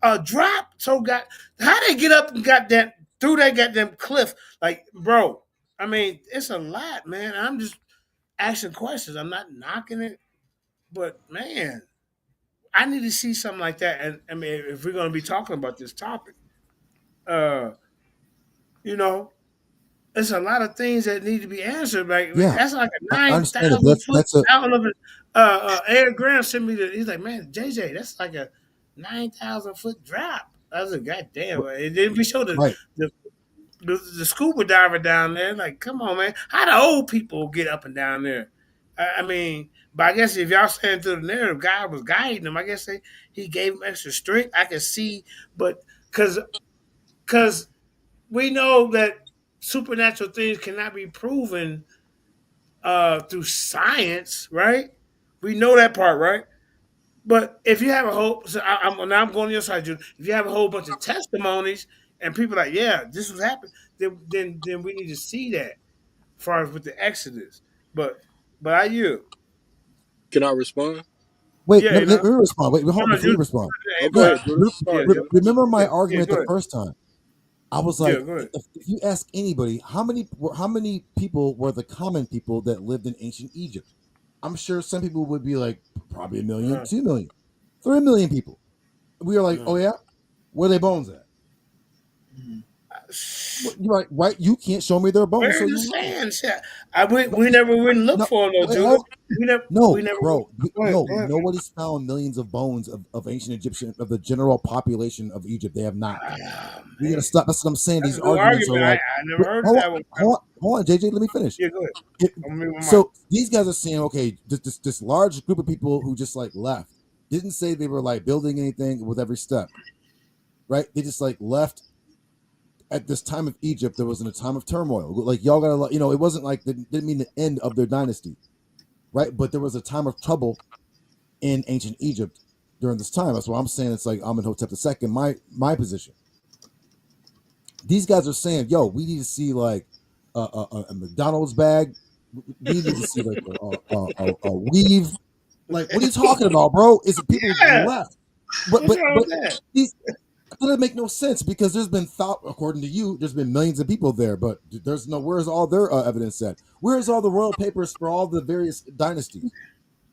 A drop. So got how they get up and got that through that goddamn cliff? Like, bro. I mean, it's a lot, man. I'm just asking questions. I'm not knocking it, but man, I need to see something like that. And I mean, if we're gonna be talking about this topic, uh, you know, there's a lot of things that need to be answered. Like yeah, that's like a I nine understand it. thousand foot. That's a I don't know if Eric Graham sent me the. He's like, man, JJ, that's like a 9,000 foot drop. I was like, God damn! And then we showed right. the, the scuba diver down there. Like, come on, man, how the old people get up and down there? I mean, but I guess if y'all saying through the narrative, God was guiding them. I guess he gave them extra strength. I can see, but because we know that supernatural things cannot be proven through science, right? We know that part, right? But if you have a whole, so now I'm going to your side, Jude. If you have a whole bunch of testimonies and people like, yeah, this was happening, then we need to see that, as far as with the Exodus. But I you, Can I respond? Wait, yeah, let me respond. Wait, hold no, before you Jude, respond. hey, Go Yeah, ahead, Judah. yeah, Sorry, Judah. remember my yeah, argument go the ahead, first time. I was yeah, like, go ahead. if you ask anybody, how many people were the common people that lived in ancient Egypt? I'm sure some people would be like, probably a million, Uh, 2 million, 3 million people. We are like, uh, oh yeah, where are their bones at? You're right. You can't show me their bones, Where so in the you're right. sand? Shit. We never went and looked No, for them, though, wait, Judah. hold. No, We never. bro. Go ahead, No, go ahead. nobody's found millions of bones of ancient Egyptian of the general population of Egypt. They have not. Oh, We gotta man. stop. That's what I'm saying. That's These a good arguments are argument. I like, never heard of hold that on, one. hold on, JJ. Let me finish. Yeah, go ahead. It- I'm gonna mute my mic. so these guys are saying, okay, this large group of people who just like left didn't say they were like building anything with every step, right? They just like left at this time of Egypt. There wasn't a time of turmoil. Like y'all gotta, it wasn't like didn't mean the end of their dynasty, right? But there was a time of trouble in ancient Egypt during this time. That's why I'm saying it's like Amenhotep II. My position. These guys are saying, yo, we need to see like a McDonald's bag. We need to see like a weave. Like, what are you talking about, bro? Is it people Yeah, left? But what's but wrong but with that? these that doesn't make no sense because there's been thought, according to you, there's been millions of people there, but there's no. Where's all their evidence at? Where's all the royal papers for all the various dynasties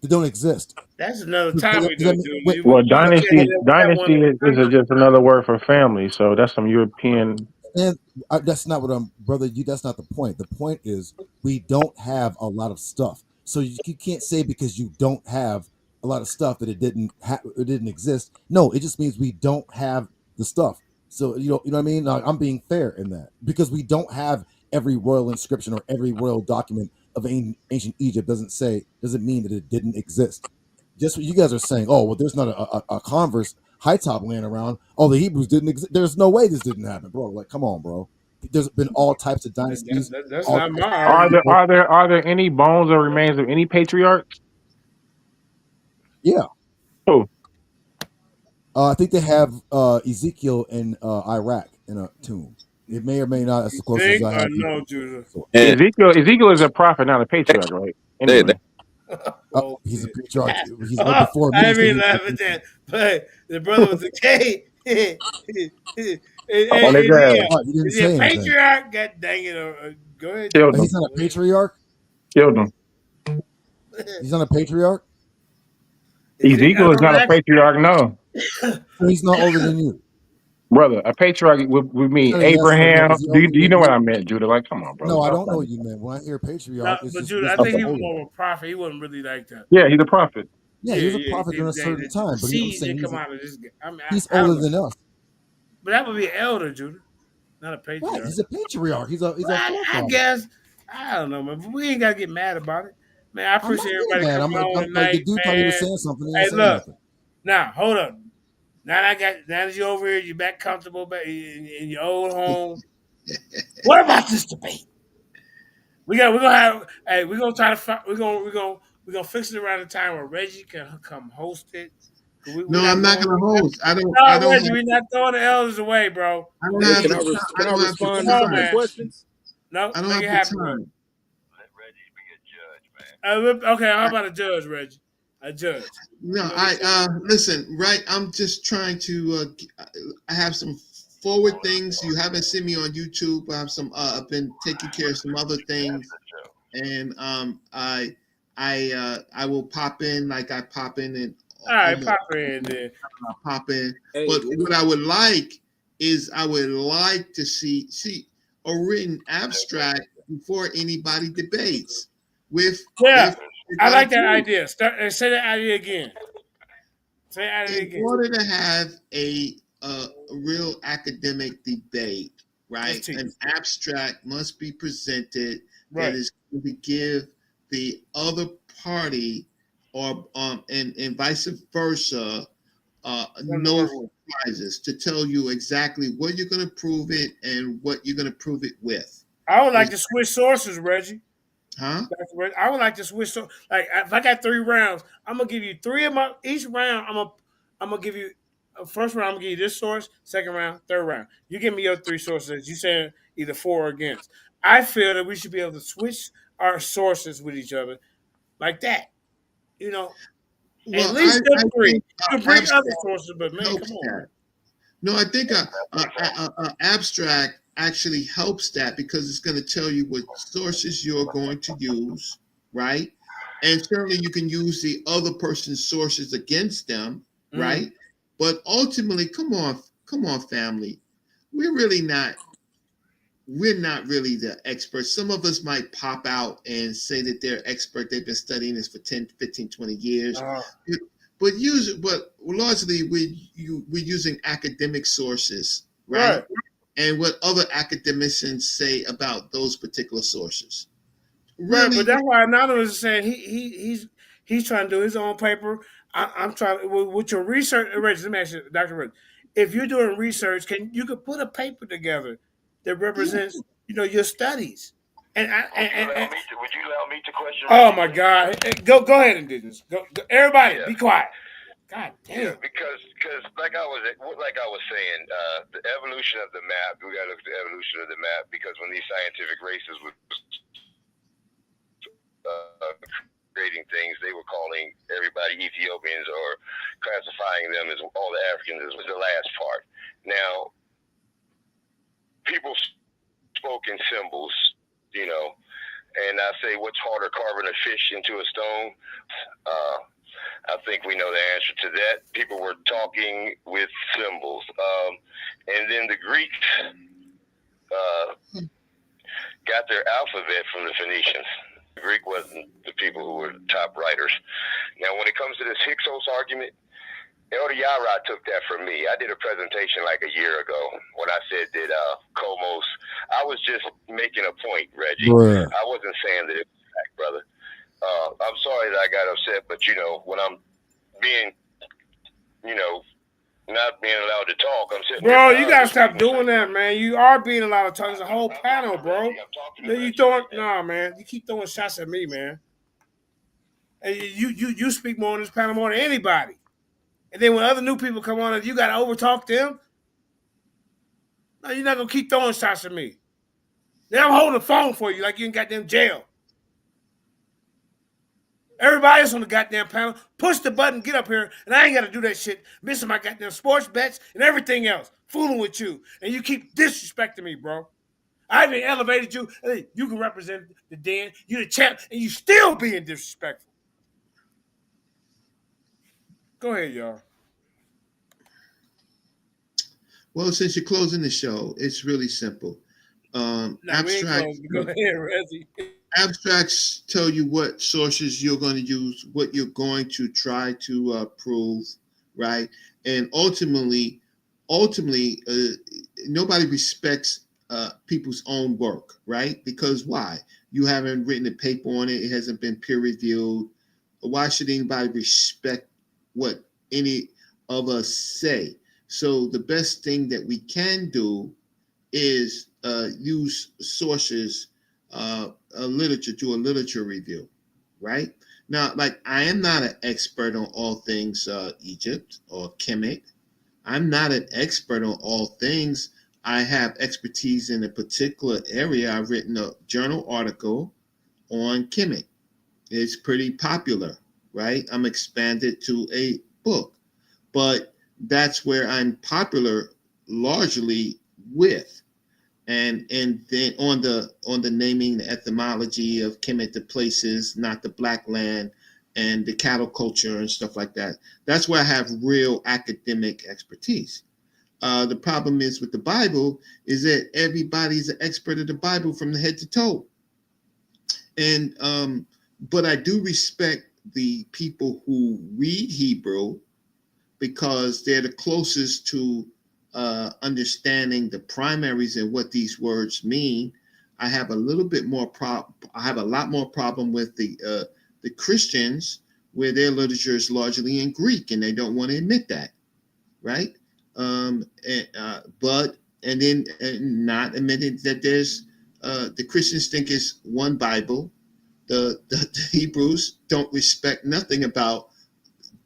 that don't exist? That's another Does that, topic, does though, that mean, Julie. wait, Well, We can dynasty have that one. dynasty is just another word for family. So that's some European. and that's not what I'm, brother. That's not the point. The point is we don't have a lot of stuff, so you can't say because you don't have a lot of stuff that it didn't exist. No, it just means we don't have the stuff. So you know what I mean. I'm being fair in that because we don't have every royal inscription or every royal document of ancient Egypt doesn't mean that it didn't exist. Just what you guys are saying. Oh well, there's not a Converse high top laying around. Oh, the Hebrews didn't exist. There's no way this didn't happen, bro. Like, come on, bro. There's been all types of dynasties, That's all not types my of Are argument. there people. are there are there any bones or remains of any patriarchs? Yeah, Oh, I think they have Ezekiel in Iraq in a tomb. It may or may not. That's You the closest think I or have. no, Judah? So, And Ezekiel is a prophet, not a patriarch, right? they Anyway, Oh he's a shit! patriarch. He's went Oh, before I me. didn't So mean he, to laugh at that, but the brother with the K. on their grass, he didn't Is he a say anything. patriarch? God dang it! Go ahead, killed Judah. them, He's not a patriarch. killed them. He's not a patriarch. Is it? I Ezekiel is don't not a ask. patriarch, no. So he's not older than you. Brother, a patriarch would mean Kind of yes or no, Abraham. because he Do you only know what I meant, Judah? Like, come on, brother. no, I Stop don't know playing. you, man. When I hear No, patriarch, it's but just dude, this I means think he's he Okay. was older. more of a prophet. He wasn't really like the. Yeah, he's a prophet. Yeah, he was a prophet during a certain time, but I'm seed saying didn't come out of this. I mean, he's I don't older know, than us. but that would be an elder, Judah, not a Right? patriarch. He's a patriarch. He's Well, our I forefather. guess I don't know, man. But we ain't gotta get mad about it, man. I I'm not appreciate getting everybody mad. coming on I'm like the tonight, dude thought he was man. saying something. He ain't Hey, saying look, nothing. now hold up. Now that you're over here, you're back comfortable back in your old home. What about this debate? We're gonna have. Hey, we're gonna try to. We're gonna fix it around the time where Reggie can come host it. We're No, not I'm not throwing. gonna host. I No, don't Reggie, have we're not throwing the elders away, bro. I don't Hey, have Please, the time. I can I don't have the respond come to on, some of the time. man. questions? No, I don't make have it the happen, bro. time. Let Reggie be a judge, man. Okay, how about a judge, Reggie? A judge. No, You know, I listen, right? I'm just trying to I have some forward things. You haven't seen me on YouTube. I have some I've been taking care of some other things, and I will pop in like I pop in and all right, almost pop in there. I pop in. Hey, But what I would like is I would like to see a written abstract before anybody debates with Yeah, if they're I gonna like that prove. idea. Say that idea again. Say that idea In again. order to have a real academic debate, Let's right, teach. an abstract must be presented that Right. is going to give the other party or and vice versa Something to no work with. surprises to tell you exactly what you're going to prove it and what you're going to prove it with. I would like Is to switch sources, Reggie. huh? I would like to switch. Like if I got 3 rounds, I'm gonna give you three of my each round. I'm gonna give you first round. I'm gonna give you this source. Second round, third round. You give me your 3 sources. You saying either for or against. I feel that we should be able to switch our sources with each other like that. You know, at Well, least them I three. think You can bring other abstract sources, but man, come helps on, that. man. No, I think a abstract actually helps that because it's going to tell you what sources you're going to use, right? And certainly you can use the other person's sources against them, Mm. right? But ultimately, come on, family. We're really not we're not really the experts. Some of us might pop out and say that they're expert. They've been studying this for 10, 15, 20 years. Uh, But largely we're using academic sources, right? right. And what other academicians say about those particular sources. Right, but Really, that's why Anonymous is saying he's trying to do his own paper. I'm trying with your research. Reggie, let me ask you, Dr. Reggie, if you're doing research, you could put a paper together that yeah. represents your studies. And Would you allow me to question oh Reggie, my please? God, go ahead, Indigenous. Go, everybody, Yeah. be quiet. God Yeah, damn. because like I was saying, the evolution of the map. We got to look at the evolution of the map because when these scientific races were uh, creating things, they were calling everybody Ethiopians or classifying them as all the Africans. This was the last part. Now, people spoke in symbols, you know, and I say, what's harder, carving a fish into a stone? Uh, I think we know the answer to that. People were talking with symbols. And then the Greeks got their alphabet from the Phoenicians. The Greek wasn't the people who were the top writers. Now, when it comes to this Hyksos argument, Elder Yara took that from me. I did a presentation like a year ago when I said that Komos, I was just making a point, Reggie. Bruh. I wasn't saying that it was fact, brother. I'm sorry that I got upset, but, you know, when I'm being, you know, not being allowed to talk, I'm sitting Bro, here you gotta quiet, stop people doing say, that, man. You are being allowed to talk. There's a whole panel, bro. I'm talking to You Reggie throwing right now. nah, man. You keep throwing shots at me, man. And you speak more on this panel more than anybody. And then when other new people come on, you gotta overtalk them. No, you're not gonna keep throwing shots at me. Then I'm holding the phone for you like you in goddamn jail. Everybody else on the goddamn panel, push the button, get up here, and I ain't gotta do that shit, missing my goddamn sports bets and everything else, fooling with you, and you keep disrespecting me, bro. I even elevated you. Hey, you can represent the den. You the champ, and you still being disrespectful. Go ahead, y'all. Well, since you're closing the show, it's really simple. Now we ain't close. Go ahead, Reggie. Abstracts tell you what sources you're going to use, what you're going to try to prove, right? And ultimately, nobody respects people's own work, right? Because why? You haven't written a paper on it. It hasn't been peer reviewed. Why should anybody respect what any of us say? So the best thing that we can do is use sources, literature, do a literature review, right? Now, like I am not an expert on all things Egypt or Kemet. I'm not an expert on all things. I have expertise in a particular area. I've written a journal article on Kemet. It's pretty popular, right? I'm expanded to a book, but that's where I'm popular largely with. And then on the naming, the etymology of Kemet, the places, not the black land, and the cattle culture and stuff like that. That's where I have real academic expertise. The problem is with the Bible is that everybody's an expert of the Bible from the head to toe. And but I do respect the people who read Hebrew because they're the closest to understanding the primaries and what these words mean. I have a little bit more I have a lot more problem with the Christians where their literature is largely in Greek and they don't want to admit that, right? But then not admitting that there's the Christians think it's one Bible. The Hebrews don't respect nothing about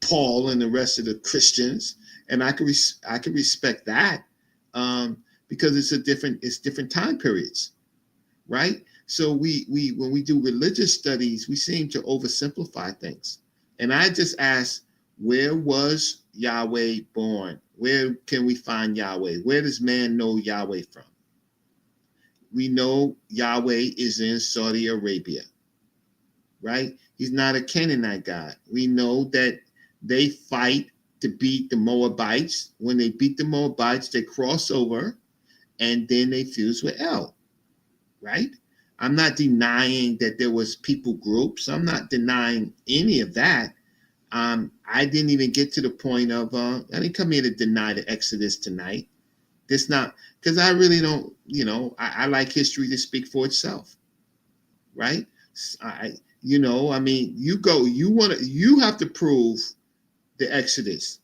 Paul and the rest of the Christians, and I can respect that because it's different time periods, right? So we when we do religious studies, we seem to oversimplify things. And I just ask, where was Yahweh born? Where can we find Yahweh? Where does man know Yahweh from? We know Yahweh is in Saudi Arabia, right? He's not a Canaanite God. We know that they fight to beat the Moabites. When they beat the Moabites, they cross over and then they fuse with El, right? I'm not denying that there was people groups. I'm not denying any of that. I didn't even get to the point of, I didn't come here to deny the Exodus tonight. This not, because I really don't, I like history to speak for itself, right? You have to prove the Exodus.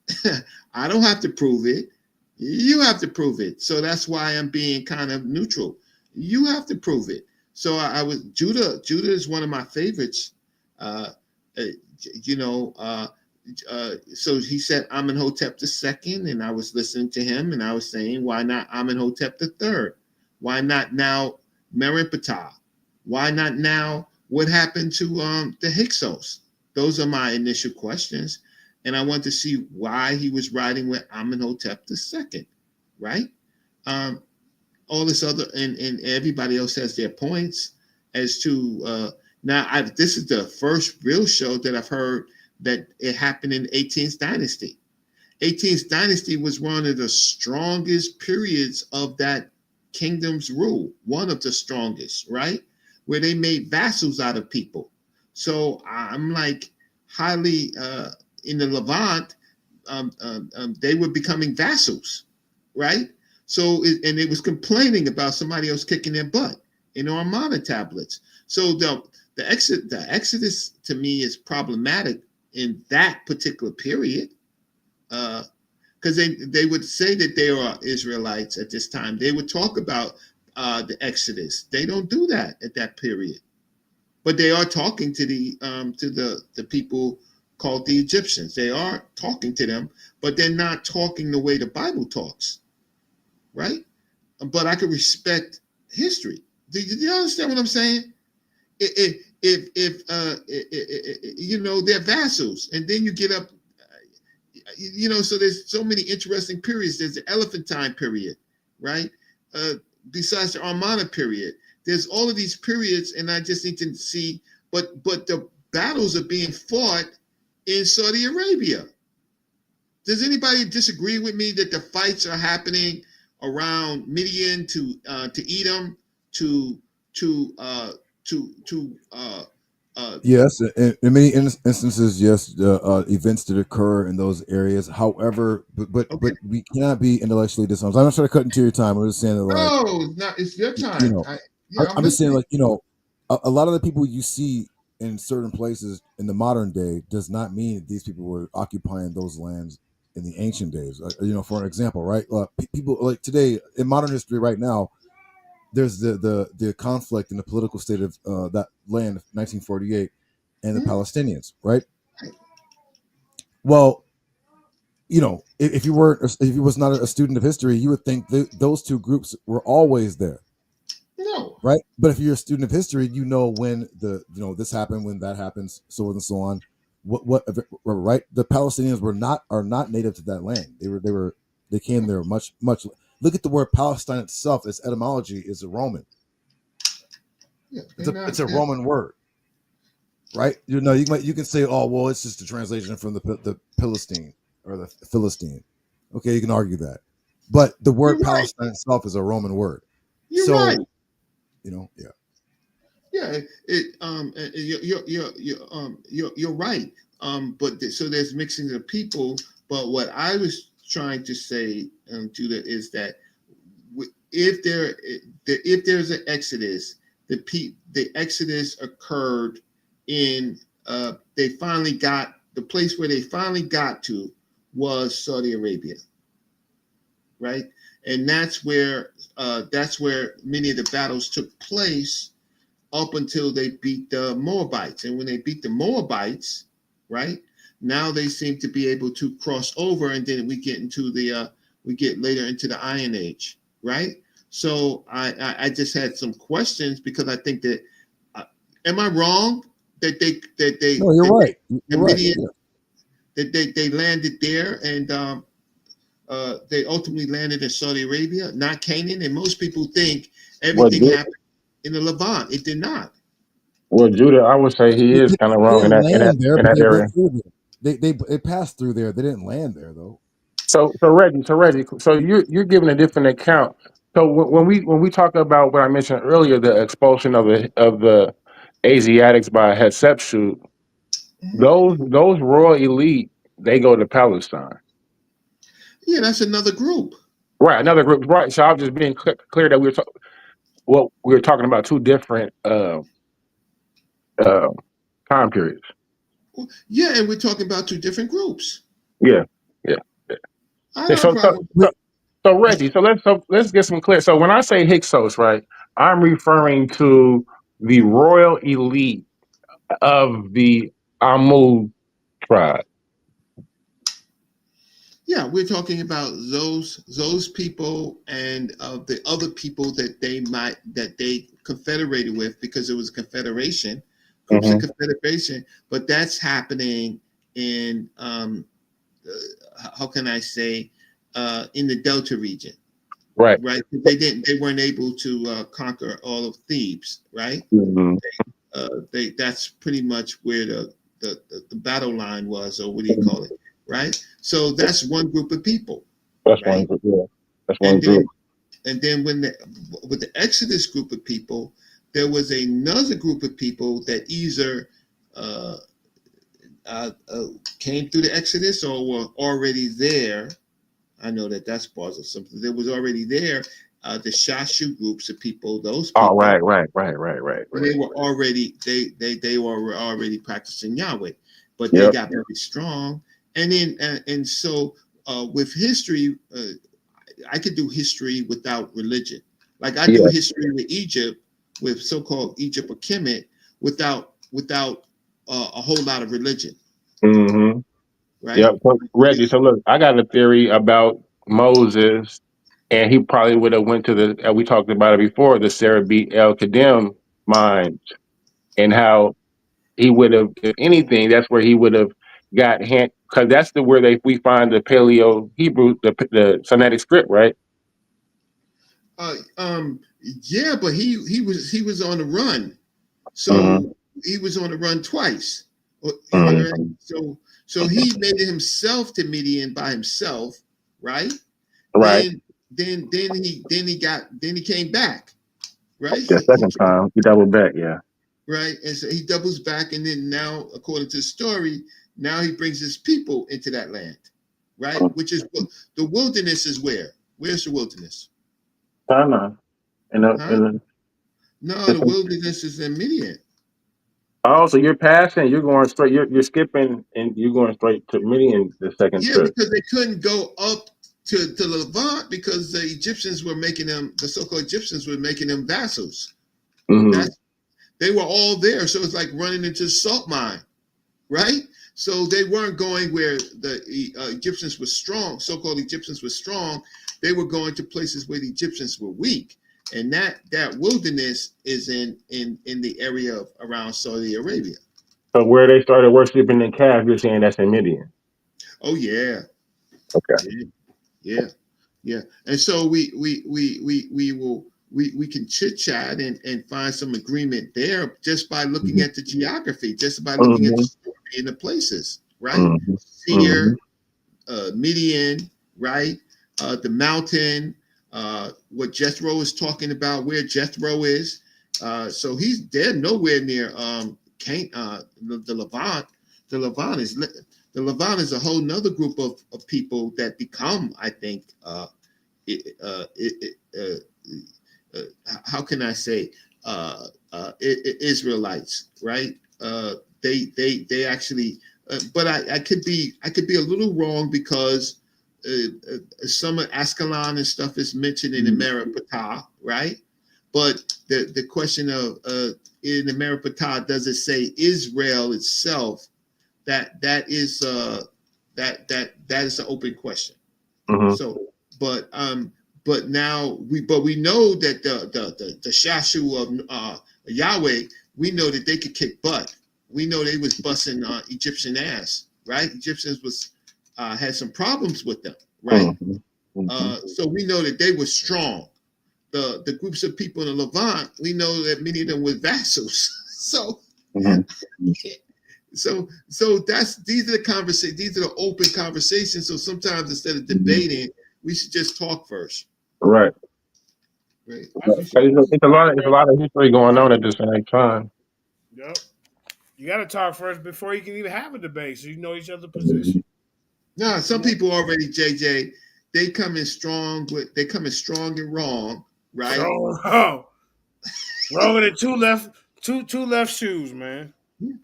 I don't have to prove it. You have to prove it. So that's why I'm being kind of neutral. You have to prove it. So I was Judah. Judah is one of my favorites. So he said Amenhotep II, and I was listening to him, and I was saying, why not Amenhotep III? Why not now Merenptah? Why not now? What happened to the Hyksos? Those are my initial questions. And I want to see why he was writing with Amenhotep II, right? All this other, and everybody else has their points as to, this is the first real show that I've heard that it happened in the 18th dynasty. 18th dynasty was one of the strongest periods of that kingdom's rule, one of the strongest, right? Where they made vassals out of people. So I'm like highly, in the Levant, they were becoming vassals, right? So, and it was complaining about somebody else kicking their butt in Armada tablets. So the Exodus to me is problematic in that particular period, because they would say that they are Israelites at this time. They would talk about the Exodus. They don't do that at that period, but they are talking to the people called the Egyptians. They are talking to them, but they're not talking the way the Bible talks, right? But I can respect history. Do you understand what I'm saying? If they're vassals, and then you get up, so there's so many interesting periods. There's the Elephantine period, right? Besides the Armada period, there's all of these periods, and I just need to see. But the battles are being fought in Saudi Arabia. Does anybody disagree with me that the fights are happening around Midian to Edom to to uh, to Yes, in many instances, yes, events that occur in those areas. However, but okay. we cannot be intellectually dishonest. I'm not trying to cut into your time. I'm just saying that, like, No, it's not. It's your you time. know, Yeah, I'm I'm just saying, listening. like, a lot of the people you see in certain places in the modern day does not mean that these people were occupying those lands in the ancient days. For an example, right? People like today in modern history, right now, there's the conflict in the political state of that land of 1948 and the Mhm. Palestinians, right? Well, if you weren't, if you was not a student of history, you would think that those two groups were always there, No, right? But if you're a student of history, you know when this happened, when that happens, so on and so on. Right? The Palestinians are not native to that land. They came there much. Look at the word Palestine itself. Its etymology is a Roman. yeah, It's they're it's not. a Roman word, right? You can say, oh well, it's just a translation from the Philistine or the Philistine. Okay, you can argue that, but the word You're right. Palestine itself is a Roman word. You're right. So yeah. Yeah, you're right. So there's mixing of people. But what I was trying to say, Judah, is that if there's an exodus, the exodus occurred in they finally got the place where they finally got to was Saudi Arabia, right? And that's where many of the battles took place up until they beat the Moabites. And when they beat the Moabites, right, now they seem to be able to cross over, and then we get later into the Iron Age, right? So I just had some questions because I think that am I wrong that No, you're right. the You're right. Midian Yeah. that they landed there and they ultimately landed in Saudi Arabia, not Canaan, and most people think Well, everything happened in the Levant. It did not. Judah, I would say he They, is they, kind of they wrong in didn't that in that land there, in but that they area. went through there. They passed through there. They didn't land there though. Reggie, so you're giving a different account. So when we talk about what I mentioned earlier, the expulsion of the Asiatics by Hatshepsut, those royal elite, they go to Palestine, Yeah, that's another group. right? Another group, right? So I'm just being clear that we were talking about two different uh, time periods. Yeah, and we're talking about two different groups. Yeah, yeah. I Yeah, don't have a so problem. Reggie, let's get some clear. So when I say Hyksos, right, I'm referring to the royal elite of the Amu tribe. Yeah, we're talking about those people and the other people that they confederated with because it was a confederation, groups of Hmm. confederation. But that's happening in how can I say in the Delta region, Right. right? They weren't able to conquer all of Thebes, right? Hmm. They that's pretty much where the battle line was, or what do you call it, right? So that's one group of people, That's one right? group. Yeah, that's one And group. then with the Exodus group of people, there was another group of people that either uh, came through the Exodus or were already there. I know that that's part of something. There was already there. The Shashu groups of people, those Oh, people, right. they were already they were already practicing Yahweh, but they Yep. got very strong. And then and so with history, I could do history without religion. Like I do Yeah. history with Egypt, with so-called Egypt or Kemet, without a whole lot of religion, Hmm. right? Yep. So, Reggie, so look, I got a theory about Moses, and he probably would have went to the. We talked about it before, the Sarah B. El Kadem mine, and how he would have, if anything, that's where he would have got hand because that's where we find the Paleo Hebrew, the Semitic script, right? Yeah, but he was on the run, Hmm. so he was on the run twice. Right? Hmm. So he made it himself to Midian by himself, right? Right. Then then he came back, right? The second time he doubled back, yeah. Right, and so he doubles back, and then now, according to the story, now he brings his people into that land, right? Which is the wilderness is where? Where's the wilderness? Time Huh? No, the wilderness is in Midian. oh, so you're passing, you're going straight, you're skipping, and you're going straight to Midian the second Yeah, trip. because they couldn't go up to Levant because the Egyptians were making them, the so-called Egyptians were making them vassals. Mm-hmm. They were all there, so it's like running into a salt mine, right? So they weren't going where the Egyptians were strong, so-called Egyptians were strong. They were going to places where the Egyptians were weak, and that wilderness is in the area of around Saudi Arabia. So where they started worshiping the calf, you're saying that's in Midian. Oh yeah, Okay. yeah, yeah. And so we can chit chat and find some agreement there just by looking at the geography, just by looking at the Mm-hmm. story and the places, right? Mm-hmm. Mm-hmm. Seir, Midian, right? The mountain, what Jethro is talking about, where Jethro is. So they're nowhere near the Levant. The Levant is a whole nother group of people that become, I think, how can I say, Israelites, right? They actually, but I could be a little wrong because some of Ascalon and stuff is mentioned in the Meripatah, right? But the question of in the Meripatah, does it say Israel itself? That is that is an open question. Mm-hmm. So, but now we know that the Shashu of Yahweh, we know that they could kick butt. We know they was busting Egyptian ass, right? Egyptians was had some problems with them, right? Mm-hmm. So we know that they were strong. The groups of people in the Levant, we know that many of them were vassals. So Mm-hmm. so these are the conversations, these are the open conversations. So sometimes instead of debating, we should just talk first. Right. Right. It's a lot of history going on at the same time. Yep. You got to talk first before you can even have a debate, so you know each other's position. No, some people already, JJ, they come in strong and wrong, right? Wrong with two left shoes, man.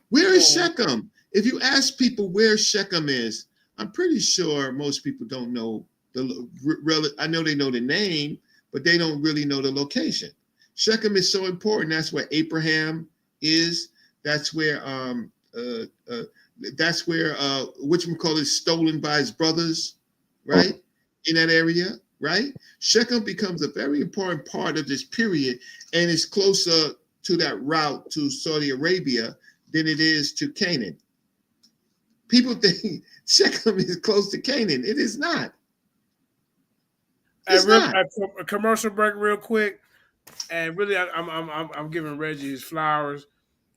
Where is Shechem? If you ask people where Shechem is, I'm pretty sure most people don't know I know they know the name, but they don't really know the location. Shechem is so important. That's where Abraham is. That's where whatchamacallit is stolen by his brothers, right? In that area, right? Shechem becomes a very important part of this period, and it's closer to that route to Saudi Arabia than it is to Canaan. People think Shechem is close to Canaan. It is not. It's not. A commercial break, real quick, and really, I'm giving Reggie his flowers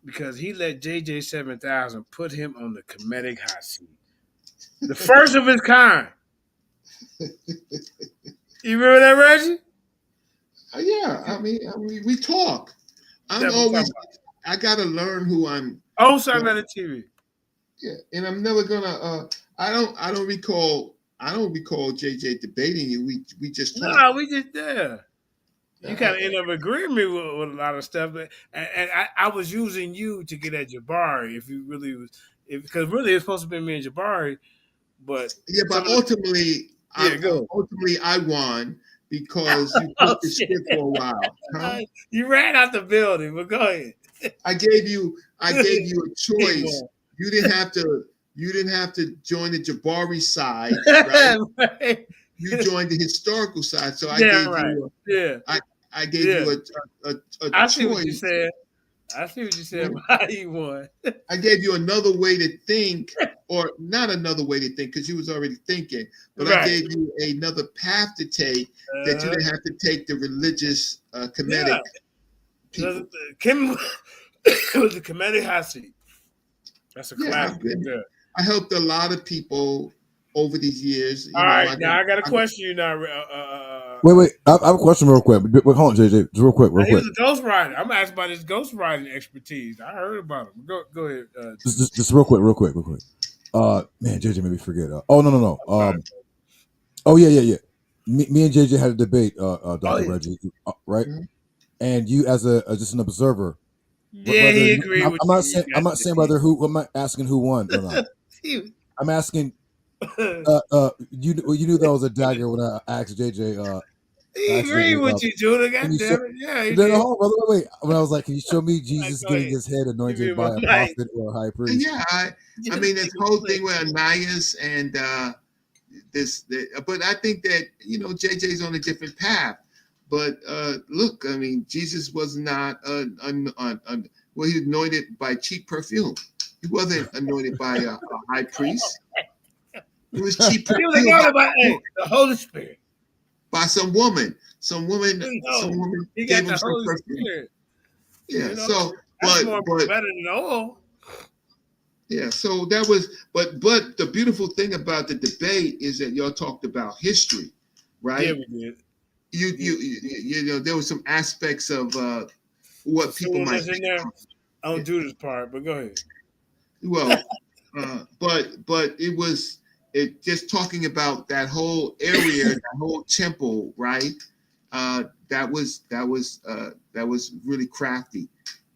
because he let JJ 7000 put him on the comedic hot seat, the first of his kind. You remember that, Reggie? Yeah, I mean, we talk. I gotta learn who I'm. Oh, sorry about the TV. Yeah, and I'm never gonna. I don't recall JJ debating you. We just talk. No, we just there. You kind of end up agreeing with a lot of stuff, and I was using you to get at Jabari if you really was, because really it's supposed to be me and Jabari, but yeah, but ultimately, I won because you put the script for a while. Huh? You ran out the building, but go ahead. I gave you a choice. You didn't have to join the Jabari side, right? Right. You joined the historical side, so I gave you a I choice. See what you said. I see what you said. Why you won? I gave you another way to think, or not another way to think, because you was already thinking. But I gave you another path to take that you didn't have to take the religious, comedic. Kim was the comedic hot seat. That's a classic. I helped a lot of people over these years. All right, now I got a question you now, Wait. I have a question real quick. Wait, hold on, JJ. Just real quick. He was a ghostwriter. I'm asking about his ghostwriting expertise. I heard about him. Go ahead. Just real quick. Man, JJ made me forget. Oh no. Oh yeah. Me and JJ had a debate, Dr. Reggie, right? Mhm. And you, as just an observer, Yeah, whether he agreed with you. I'm not saying whether who. I'm not asking who won or not. I'm asking. You knew that was a dagger when I asked JJ. He agreed Actually, with you, Judah. can God you show? damn it. Yeah, he No, did. hold on, brother. Wait. When I was like, can you show me Like, Jesus go getting ahead. his head Give me anointed by my a mic. prophet or a high priest? Yeah, I mean this whole thing with Ananias and but I think that JJ's on a different path. But look, I mean, Jesus was not well, he was anointed by cheap perfume. He wasn't anointed by a high priest. It was cheap He was perfume anointed by the Holy Spirit. by some woman. Some woman He gave got him the some Holy perfume. Spirit. Yeah. So, that's but more but better than oil. yeah. So that was. But the beautiful thing about the debate is that y'all talked about history, right? Yeah, we did. You know there were some aspects of what people Someone might that's in think there about. on Judah's part, but go ahead. Well, but it just talking about that whole area, that whole temple, right? That was really crafty.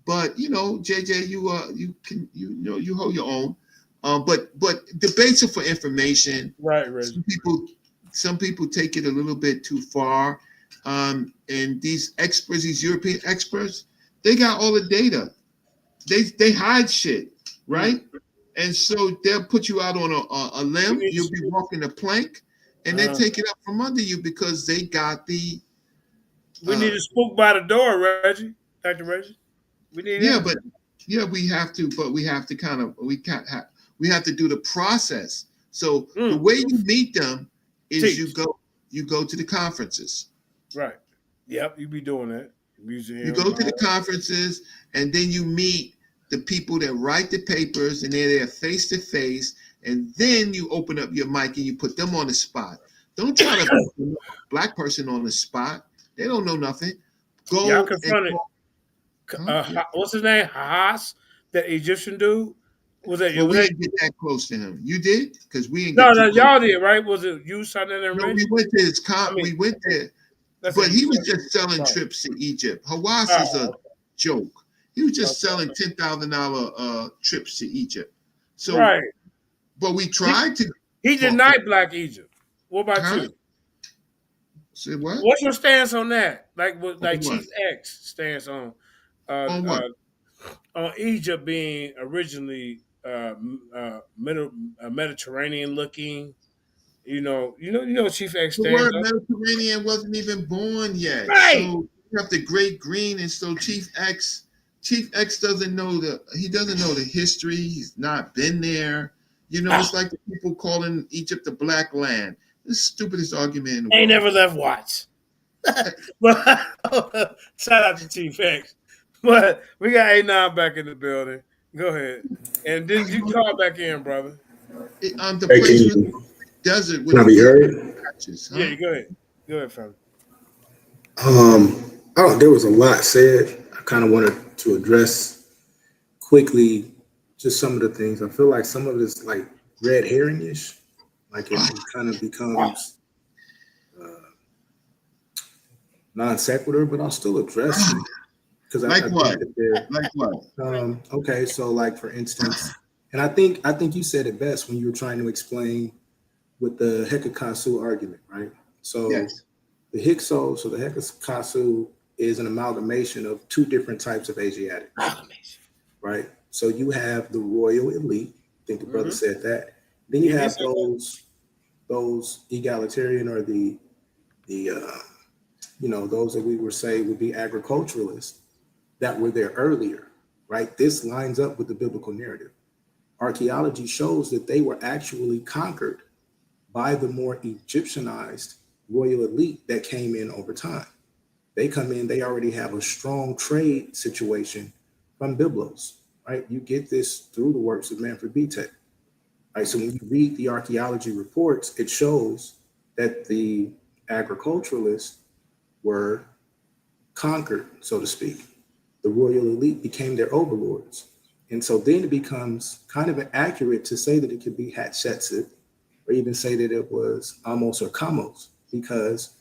But JJ, you hold your own. But debates are for information. Right, Reggie. Some people take it a little bit too far. And these experts, these European experts, they got all the data. They hide shit, right? And so they'll put you out on a limb. You'll be walking a plank, and they take it up from under you because they got the. We need to spook by the door, Reggie. Dr. Reggie. We need Yeah, him. but we have to, we have to we have to do the process. So the way you meet them is you go to the conferences. Right. Yep, you be doing that. You Museum. go to the conferences, and then you meet the people that write the papers, and they're there face to face. And then you open up your mic and you put them on the spot. Don't try to put a black person on the spot. They don't know nothing. Y'all Go confronted. What's his name? Haas, that Egyptian dude. Was that? Well, Was we that? didn't get that close to him. You did, because we didn't No, get too close. y'all did, right? Was it you, Simon, and No, Reggie? we went to his we went there, but he was just selling trips to Egypt. Hawass is a joke. He was just selling $10,000 trips to Egypt. So, right. But we tried to. He denied Black Egypt. What about you? Say what? What's your stance on that? Like Chief What? X stance on what? On Egypt being originally Mediterranean looking. You know, Chief X The stands word up. Mediterranean wasn't even born yet. Right. So you have the Great Green, and so Chief X doesn't know the history. He's not been there. It's like the people calling Egypt the Black Land. The stupidest argument in the world. Ain't never left Watts. But shout out to Chief X. But we got A9 back in the building. Go ahead. And then you call back in, brother. The place was desert with can I be heard? patches, Yeah, go ahead. Go ahead, fella. There was a lot said. I kind of wanted to address quickly just some of the things. I feel like some of it's like red herring-ish. Like it kind of becomes non sequitur, but I'll still address it. Because like I what? think that like what? Okay, so like for instance, and I think you said it best when you were trying to explain with the Hekakasu argument, right? So yes. The Hyksos, so the Hekakasu is an amalgamation of two different types of Asiatics, right? So you have the royal elite. I think the brother said that. Then you have those egalitarian or the those that we would say would be agriculturalists that were there earlier, right? This lines up with the biblical narrative. Archaeology shows that they were actually conquered by the more Egyptianized royal elite that came in over time. They come in, they already have a strong trade situation from Byblos, right? You get this through the works of Manfred Bittek, right? So when you read the archaeology reports, it shows that the agriculturalists were conquered, so to speak. The royal elite became their overlords. And so then it becomes kind of inaccurate to say that it could be Hatshepsut or even say that it was Amos or Kamos, because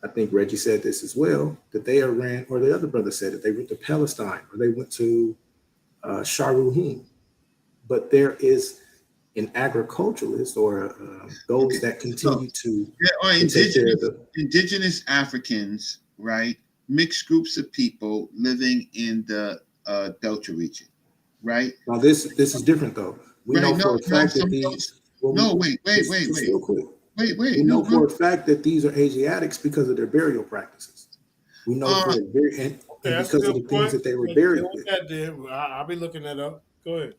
I think Reggie said this as well, that they ran, or the other brother said it, they went to Palestine or they went to Sharuhim. But there is an agriculturalist or those that continue to take care of the indigenous Africans, right? Mixed groups of people living in the Delta region, right? Now this is different though. We know for a fact that these. Wait. Real quick. Wait. We know for a fact that these are Asiatics because of their burial practices. We know for a very and because of the things that they were buried with. I'll be looking that up. Go ahead.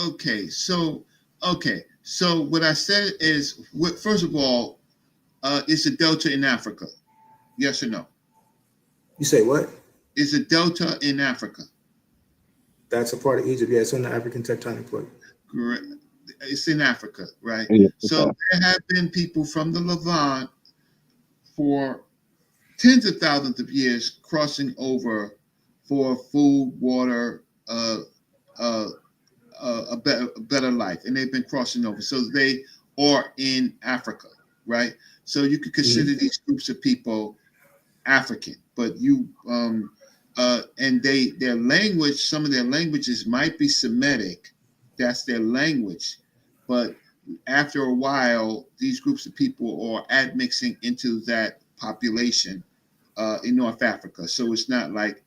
Okay, so what I said is, first of all, is a delta in Africa? Yes or no? You say what? Is a delta in Africa? That's a part of Egypt. Yeah, it's on the African tectonic plate. Correct. It's in Africa, right? Yeah, so there have been people from the Levant for tens of thousands of years crossing over for food, water, a better life, and they've been crossing over. So they are in Africa, right? So you could consider these groups of people African, but you and their language, some of their languages might be Semitic. That's their language, but after a while, these groups of people are admixing into that population in North Africa. So it's not like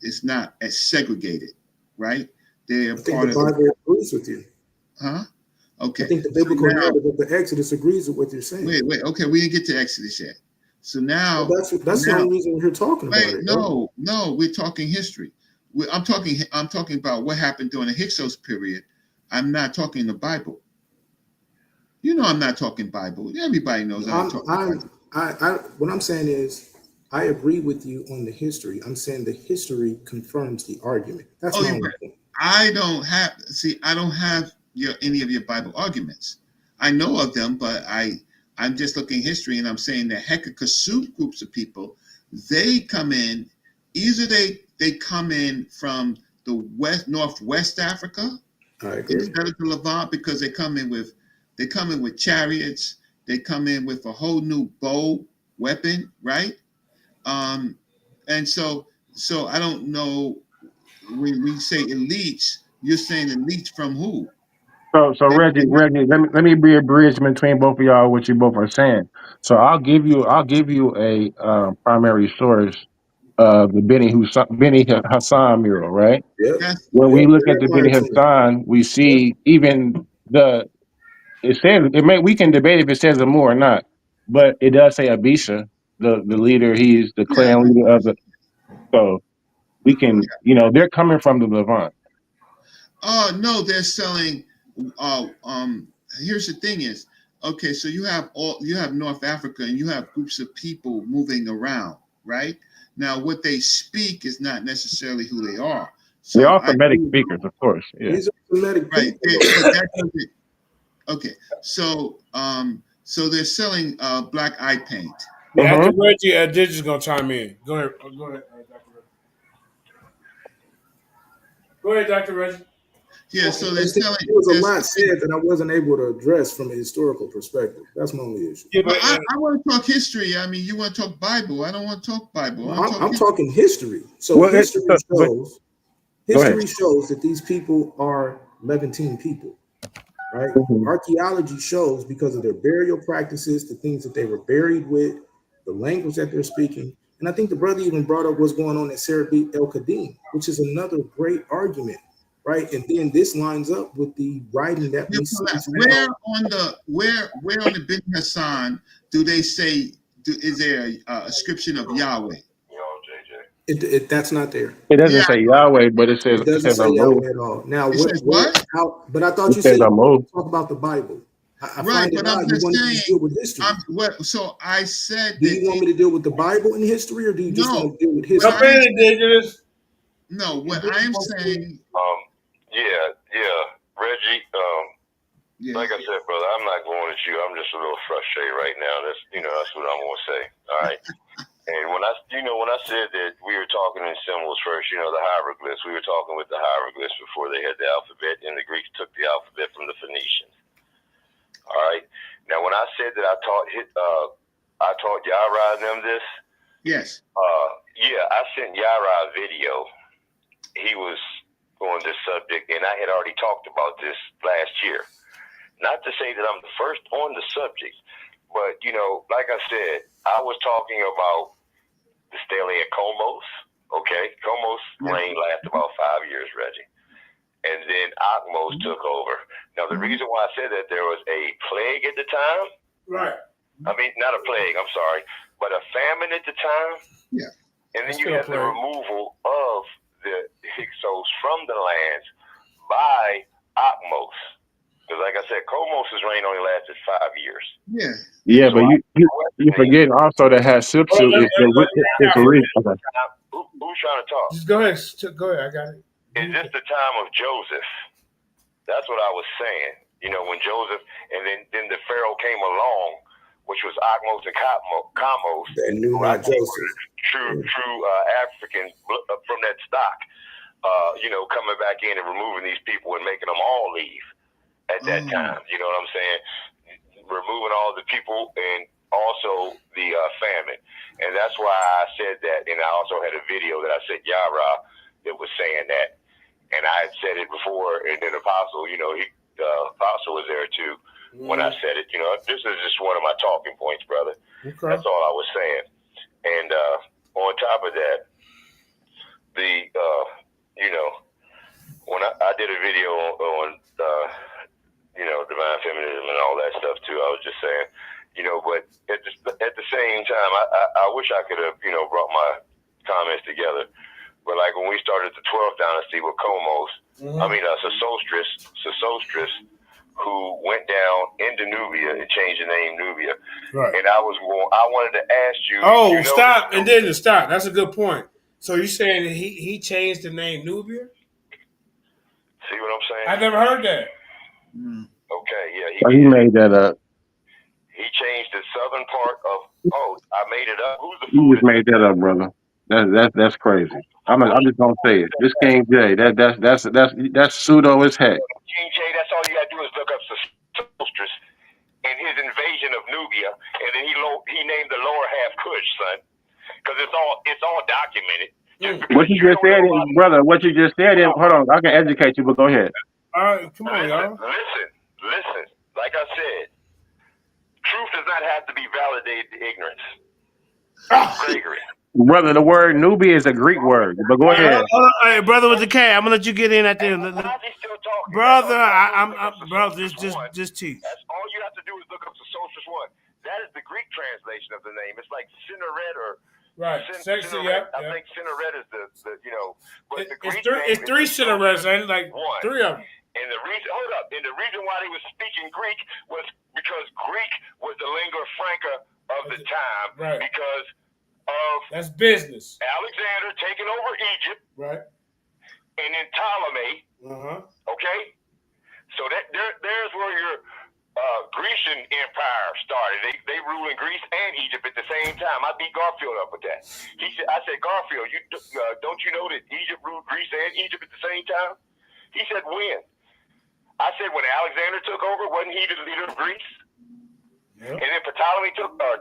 it's not as segregated, right? They're part of. The Bible agrees with you. Huh? Okay. I think the biblical narrative of the Exodus agrees with what you're saying. Wait. Okay, we didn't get to Exodus yet. So now that's the only reason we're here talking about it. No, we're talking history. I'm talking about what happened during the Hyksos period. I'm not talking the Bible. You know, I'm not talking Bible. Everybody knows I'm talking Bible. What I'm saying is, I agree with you on the history. I'm saying the history confirms the argument. That's my point. I don't have any of your Bible arguments. I know of them, but I'm just looking at history, and I'm saying the Hekakasut groups of people, they come in, either they come in from the northwest Africa instead of the Levant, because they come in with chariots, they come in with a whole new bow weapon, right? And so I don't know, when we say elites, you're saying elites from who? So Reggie, let me be a bridge between both of y'all, what you both are saying. So I'll give you a primary source of the Benny Hassan mural, right? Yep. When we look at the Benny Hassan, we see even it says we can debate if it says Amur or not, but it does say Abisha, the leader. He's the clan leader of the. So we can, they're coming from the Levant. Oh no, they're selling. Here's the thing is, okay, so you have North Africa, and you have groups of people moving around, right? Now, what they speak is not necessarily who they are. So they're all Semitic speakers, of course. Yeah. These are Semitic people. Okay, so they're selling black eye paint. Yeah, after Reggie, Digi's gonna chime in. Go ahead, Dr. Reggie. Go ahead, Dr. Reggie. Yeah, so they're selling. There was a lot said that I wasn't able to address from a historical perspective. That's my only issue. Yeah, but I want to talk history. I mean, you want to talk Bible. I don't want to talk Bible. I'm talking history. So history shows that these people are Levantine people, right? Archaeology shows, because of their burial practices, the things that they were buried with, the language that they're speaking. And I think the brother even brought up what's going on at Serabit El Qadim, which is another great argument. Right, and then this lines up with the writing that we see. Where on the Bin Hassan do they say? Is there a description of Yahweh? That's not there. It doesn't say Yahweh, but it says Yahweh at all. Now, but I thought you said talk about the Bible. Right, but I'm just saying. Deal with history. So I said. Do you want me to deal with the Bible and history, or do you just want to deal with history? No, what I'm saying. Yeah, Reggie. Yeah. Like I said, brother, I'm not going at you. I'm just a little frustrated right now. That's what I'm gonna say. All right. And when I said that we were talking in symbols first, the hieroglyphs. We were talking with the hieroglyphs before they had the alphabet, and the Greeks took the alphabet from the Phoenicians. All right. Now, when I said that I taught Yara and them this. Yes. Yeah, I sent Yara a video. He was on this subject, and I had already talked about this last year. Not to say that I'm the first on the subject, but like I said, I was talking about the stele at Comos. Okay, Comos' reign lasted about 5 years, Reggie, and then Akmos took over. Now, the reason why I said that there was a plague at the time, Right. I mean, not a plague, I'm sorry, but a famine at the time. Yeah. And then you have the removal of the Hyksos from the lands by Akmos. Because like I said, Comos' reign only lasted 5 years. Yeah. Yeah, So but you forgetting also that Hatshepsut is a reason. Okay. Who's trying to talk? Just go ahead. Go ahead. I got it. Is this the time of Joseph? That's what I was saying. When Joseph, and then the Pharaoh came along, which was Akmos and Kamos. That knew not Joseph. True Africans from that stock, coming back in and removing these people and making them all leave at that time. You know what I'm saying? Removing all the people and also the famine. And that's why I said that. And I also had a video that I said Yara that was saying that. And I had said it before, and then Apostle, Apostle was there too when I said it. This is just one of my talking points, brother. Okay. That's all I was saying. And on top of that, when I did a video on divine feminism and all that stuff too, I was just saying, but at the same time, I wish I could have, brought my comments together. But like when we started the 12th dynasty with Comos, Sesostris, who went down into Nubia and changed the name Nubia. Right. And I wanted to ask you. Oh, stop. And then stop. That's a good point. So you're saying that he changed the name Nubia? See what I'm saying? I never heard that. Okay, yeah. He made that up. He changed the southern part of. Oh, I made it up. Who's the You fool? just made that up, brother. That's crazy. I'm just gonna say it. This King J, that's pseudo as heck. King J, that's all you gotta do is look up Sesostris and his invasion of Nubia, and then he named the lower half Kush, son, because it's all documented. What you just said, brother. What you just said. Hold on, I can educate you, but go ahead. All right, come on, y'all. Listen. Like I said, truth does not have to be validated to ignorance. Gregory. Brother, the word Nubia is a Greek word, but go ahead. Hey, brother with the K, I'm gonna let you get in at the end. Brother, brother, just teach. That's all you have to do is look up the Sesostris one. That is the Greek translation of the name. It's like Cinneret or right. I think Cinneret is the but the Greek it's three Cinnerets, ain't like one. Three of them. And the reason why they were speaking Greek was because Greek was the lingua franca of the time. Right. Because of that's business. Alexander taking over Egypt. Right. And then Ptolemy. Okay? So there's where your Grecian Empire started. They ruled in Greece and Egypt at the same time. I beat Garfield up with that. I said, Garfield, don't you know that Egypt ruled Greece and Egypt at the same time? He said, when? I said, when Alexander took over, wasn't he the leader of Greece? Yep. And then Ptolemy took over.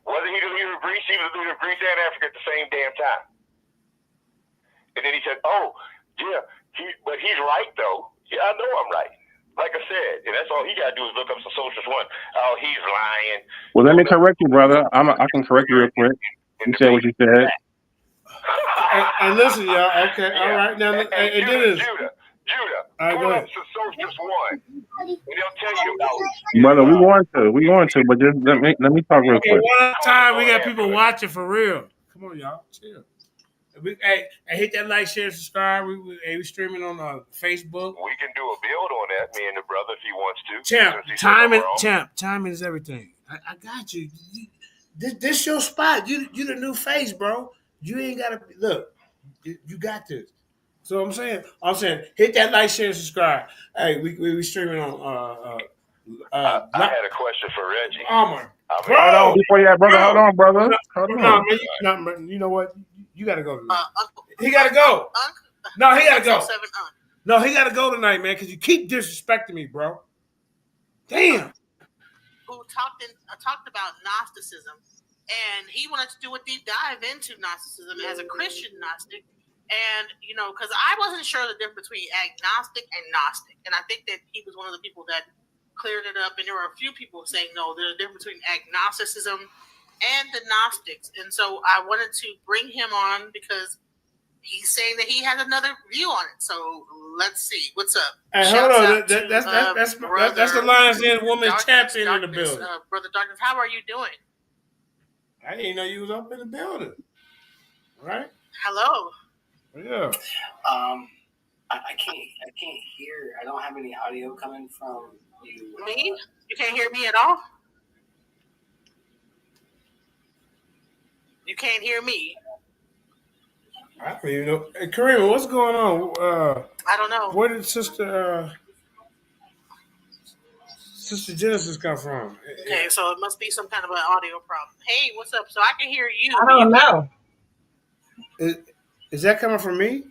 Wasn't he the leader of Greece? He was the leader of Greece and Africa at the same damn time. And then he said, oh, yeah, but he's right, though. Yeah, I know I'm right. Like I said, and that's all he got to do is look up some Sesostris one. Oh, he's lying. Well, let me correct you, brother. I can correct you real quick. You said what you said. And listen, y'all. Okay, all right. Now, Judah. Pull up Sesostris one, and they'll tell you about it. Brother, we want to, but just let me talk real quick. One time, we got people watching for real. Come on, y'all, chill. Hey, hit that like, share, subscribe. We streaming on Facebook. We can do a build on that, me and the brother, if he wants to. Timing is everything. I got you. This your spot. You the new face, bro. You ain't gotta look. You got this. So I'm saying, hit that like, share, subscribe. Hey, we streaming on I had a question for Reggie. Oh my, Hold on, before you, brother. Hold on, brother. Hold No, on. man, you know what? You got to go tonight. He got to go. No, he got to go. No, he got to go tonight, man, because you keep disrespecting me, bro. Damn. Who talked about Gnosticism, and he wanted to do a deep dive into Gnosticism as a Christian Gnostic. And, you know, because I wasn't sure the difference between agnostic and Gnostic. And I think that he was one of the people that cleared it up. And there were a few people saying, no, there's a difference between agnosticism and the Gnostics. And so I wanted to bring him on because he's saying that he has another view on it. So let's see. What's up? Hey, hold on. That's the LIONSDEN Women's Champion in the building. Brother Darkness, how are you doing? I didn't know you was up in the building. All right? Hello. Yeah. I can't hear. I don't have any audio coming from you. Me? You can't hear me at all? You can't hear me. I don't even know. Hey, Karima, what's going on? I don't know. Where did Sister Genesis come from? Okay, so it must be some kind of an audio problem. Hey, what's up? So I can hear you. I don't know. Is that coming from me?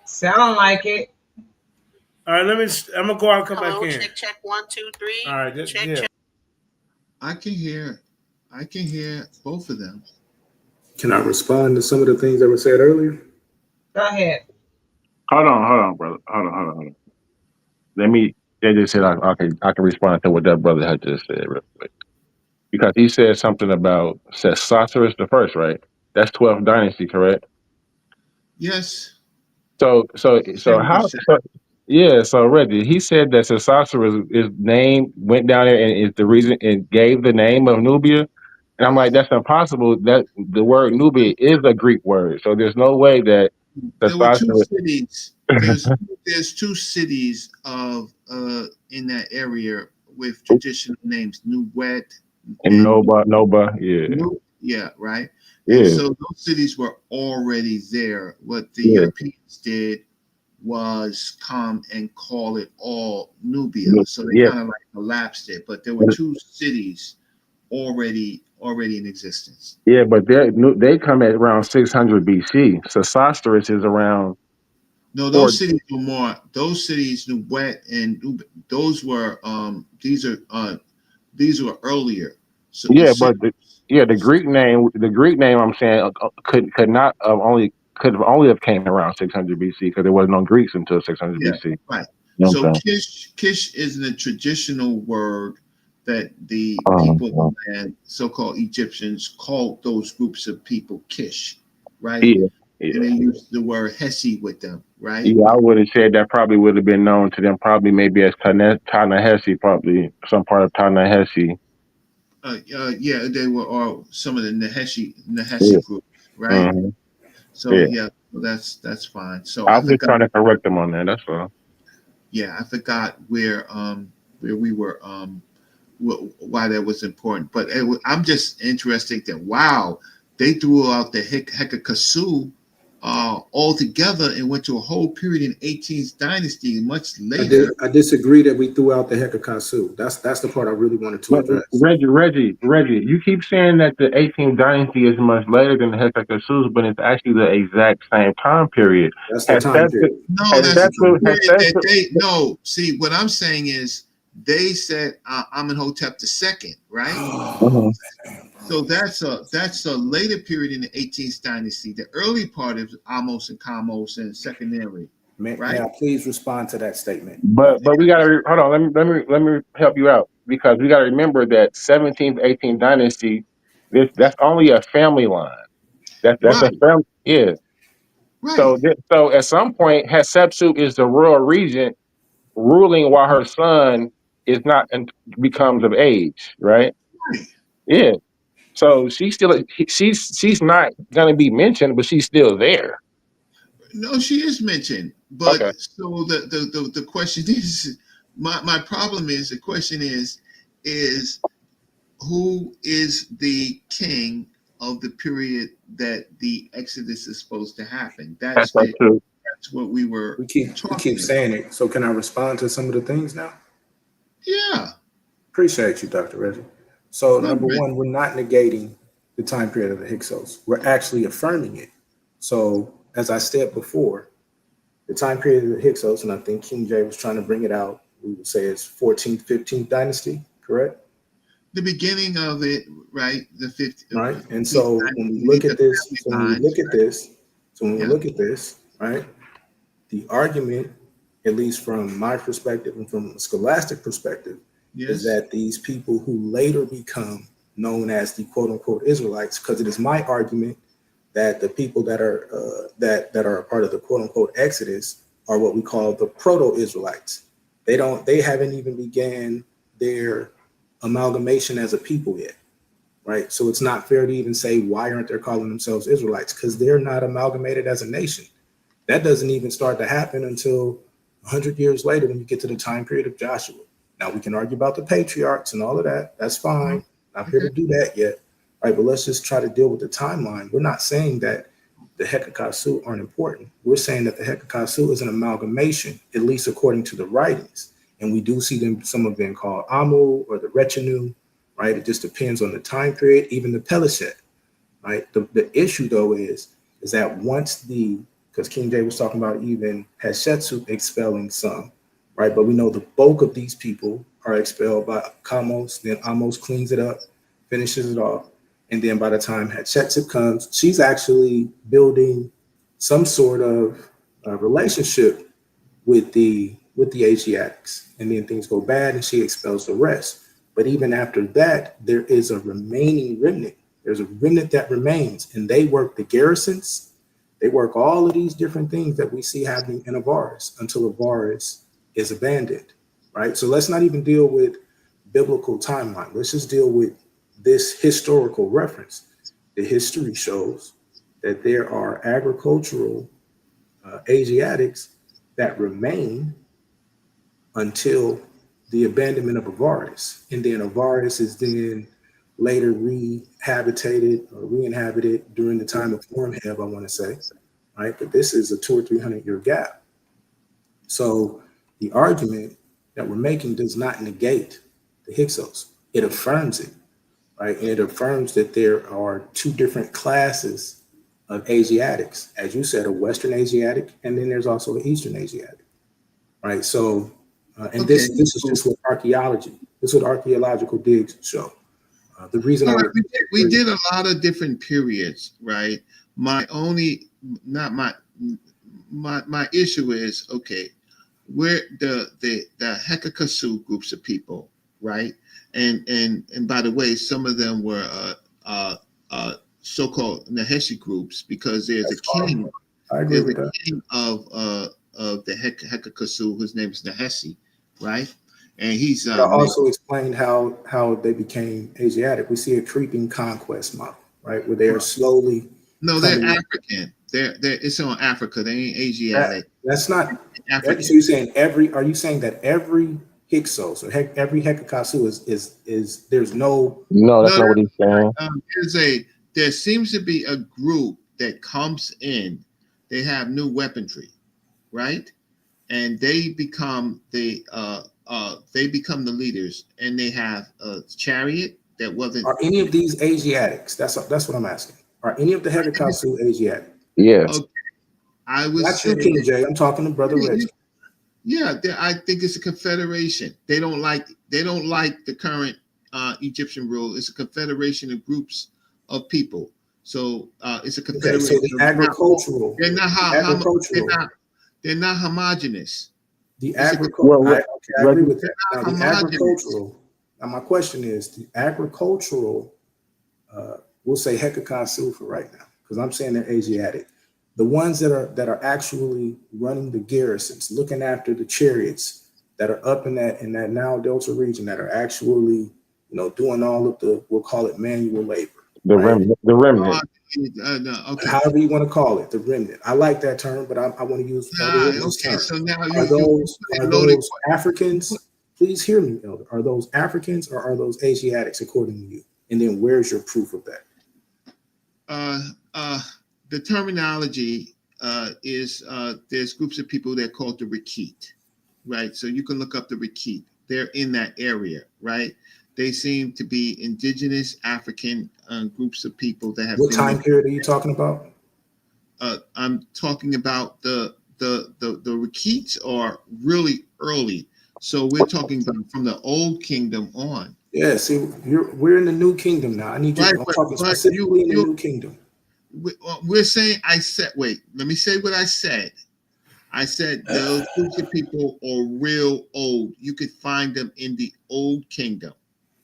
Sound like it. All right, I'm gonna go out and come Hello, back in. Check 1, 2, 3. All right, check. I can hear both of them. Can I respond to some of the things that were said earlier? Go ahead. Hold on, brother. Hold on. They just said I can respond to what that brother had just said real quick. Because he said something about Sorceress the First, right? That's 12th Dynasty, correct? Yes. So Reggie, he said that Sorceress is name went down there and is the reason and gave the name of Nubia. And I'm like, that's impossible. That the word Nubia is a Greek word, so there's no way that there were two cities. There's two cities of in that area with traditional names, Nuwet and Noba, yeah. Yeah, right. Yeah. And so those cities were already there. What the Europeans did was come and call it all Nubia. So they kind of like collapsed it. But there were two cities already in existence. Yeah, but they come at around 600 BC. So Sostheres is around. No, those cities were more. Those cities, Nuwet and those were. These were earlier. So yeah, but the Greek name I'm saying could have only came around 600 BC because there wasn't no Greeks until 600 BC. Right. You know so Kish isn't a traditional word that the people and so-called Egyptians called those groups of people Kish, right? Yeah. And they used the word Hesi with them, right? Yeah, I would have said that probably would have been known to them probably maybe as Ta-Nehesi, probably some part of Ta-Nehesi. Yeah, they were all some of the Nehesi groups, right? Mm-hmm. So that's fine. So I'm just trying to correct them on that. That's all. Yeah, I forgot where we were why that was important, but I'm just interested that they threw out the Hekakasu altogether and went to a whole period in 18th dynasty much later. I disagree that we threw out the Hekakasu. That's the part I really wanted to address. Reggie, you keep saying that the 18th dynasty is much later than the Hekakasus, but it's actually the exact same time period. That's the time period. No, that's the period no. See, what I'm saying is they said Amenhotep II, right? So that's a later period in the 18th dynasty. The early part is Amos and Kamos and secondary. May I please respond to that statement? But we gotta hold on. Let me help you out because we gotta remember that 17th, 18th dynasty. That's only a family line. That's a family. Yeah. Right. So at some point, Hatshepsut is the royal regent ruling while her son is not and becomes of age. Right. Yeah. So she's not going to be mentioned, but she's still there. No, she is mentioned, but so the question is, my problem is the question is who is the king of the period that the Exodus is supposed to happen. That's not true. That's what we were We keep saying it. So can I respond to some of the things now? Yeah. Appreciate you, Dr. Reggie. So No, number Reggie. one, we're not negating the time period of the Hyksos. We're actually affirming it. So as I said before, the time period of the Hyksos, and I think King J was trying to bring it out, we would say it's 14th, 15th dynasty, correct? The beginning of it, right? The 50th. Right. And so when we look at this, right, the argument, at least from my perspective and from a scholastic perspective, is that these people who later become known as the quote unquote Israelites, because it is my argument that the people that are that are a part of the quote unquote Exodus are what we call the proto-Israelites. They haven't even began their amalgamation as a people yet, right? So it's not fair to even say why aren't they calling themselves Israelites, because they're not amalgamated as a nation. That doesn't even start to happen until 100 years later when you get to the time period of Joshua. Now we can argue about the patriarchs and all of that. That's fine. Not here to do that yet. All right, but let's just try to deal with the timeline. We're not saying that the Hekakasu aren't important. We're saying that the Hekakasu is an amalgamation, at least according to the writings. And we do see them, some of them called Amu or the Rechenu, right? It just depends on the time period, even the Pelashet, right? The issue though is that once because King J was talking about even Hatshepsut expelling some, right? But we know the bulk of these people are expelled by Kamos, then Amos cleans it up, finishes it off. And then by the time Hatshepsut comes, she's actually building some sort of relationship with the Asiatics. And then things go bad and she expels the rest. But even after that, there is a remaining remnant. There's a remnant that remains, and they work the garrisons. They work all of these different things that we see happening in Avaris until Avaris is abandoned, right? So let's not even deal with biblical timeline. Let's just deal with this historical reference. The history shows that there are agricultural Asiatics that remain until the abandonment of Avaris. And then Avaris is then later re-inhabited during the time of Horemheb, I want to say, right? But this is a 200 or 300 year gap. So the argument that we're making does not negate the Hyksos. It affirms it, right? And it affirms that there are two different classes of Asiatics. As you said, a Western Asiatic, and then there's also an Eastern Asiatic, right? So, this is just what this is what archaeological digs show. The reason we did a lot of different periods, right? My issue is, okay, we're the Hekakasu groups of people, right? And by the way, some of them were so-called Naheshi groups, because there's a king. There's a king of the Hekakasu whose name is Naheshi, right? And he's also explained how they became Asiatic. We see a creeping conquest model, right, where they are slowly. No, they're African. They're it's on Africa. They ain't Asiatic. That's not African. So you're saying are you saying that every Hyksos or every Hekakasu is there's no? No, that's not what he's saying. There seems to be a group that comes in. They have new weaponry, right? And they become the leaders, and they have a chariot that wasn't. Are any of these Asiatics? That's what I'm asking. Are any of the Hekakasu Asiatic? Yes. Okay. I was not you, King J. I'm talking to Brother Reggie. Yeah, I think it's a confederation. They don't like the current Egyptian rule. It's a confederation of groups of people. So it's a confederation. Okay, so the agricultural. They're not homogenous. The agricultural. I agree with that. Now, the agricultural. Now, my question is the agricultural. We'll say Hekakasu for right now, because I'm saying they're Asiatic. The ones that are actually running the garrisons, looking after the chariots that are up in that Nile Delta region, that are actually, doing all of the, we'll call it manual labor. The remnant. No, okay. However you want to call it, the remnant. I like that term, but I want to use okay. So now are those Africans? Please hear me, Elder. Are those Africans or are those Asiatics according to you? And then where's your proof of that? uh, uh, the terminology is there's groups of people that call the Rakit, right? So you can look up the Rakit. They're in that area, right? They seem to be indigenous African groups of people that have What been time there. period are you talking about? I'm talking about the Rakits are really early. So we're talking about from the old kingdom on. Yeah, see, we're in the new kingdom now. I need you. Right, I'm talking but specifically in the new kingdom. we're saying I said wait, let me say what I said. I said those groups of people are real old. You could find them in the old kingdom,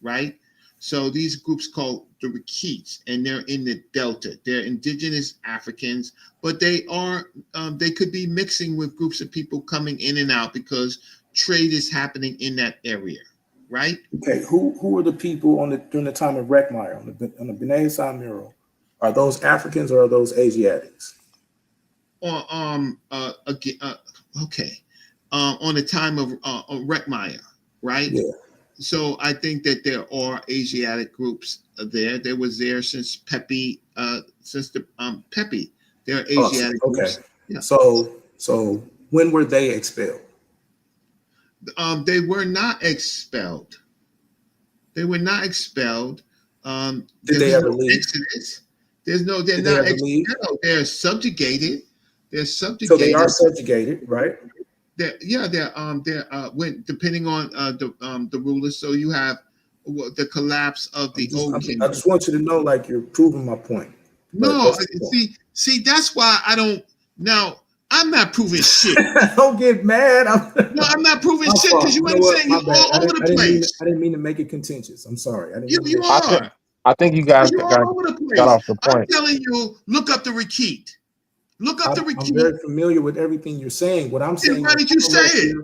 right? So these groups called the Rakits, and they're in the Delta. They're indigenous Africans, but they could be mixing with groups of people coming in and out because trade is happening in that area, right? Okay, who are the people on the during the time of Reckmeyer on the B'nai Yassan mural? Are those Africans or are those Asiatics? Or again, okay, on the time of Reckmeyer, right? Yeah. So I think that there are Asiatic groups there. There was there since Pepe, since the Pepe. There are Asiatic Okay. groups. Yeah. So when were they expelled? They were not expelled. They were not expelled. Did There they was ever no leave? exodus. There's no. They're Did they not ever leave? expelled. They're subjugated. They're So they are subjugated. subjugated, right? They're when depending on the rulers. So you have the collapse of the old I kingdom. just want you to know, like, you're proving my point. But No, let's keep going. see, that's why I don't. Now, I'm not proving shit. Don't get mad. No, I'm not proving My shit because fault. you You know ain't what? saying My you bad. all over the place. I didn't mean to make it contentious. I'm sorry. I didn't You mean to you make it. are. I think you Because guys you're got, all over the got place. off the I'm point. telling you, look up the Rakit. Look up the I'm Rakit. very familiar with everything you're saying. What I'm Then saying why is, did you say it?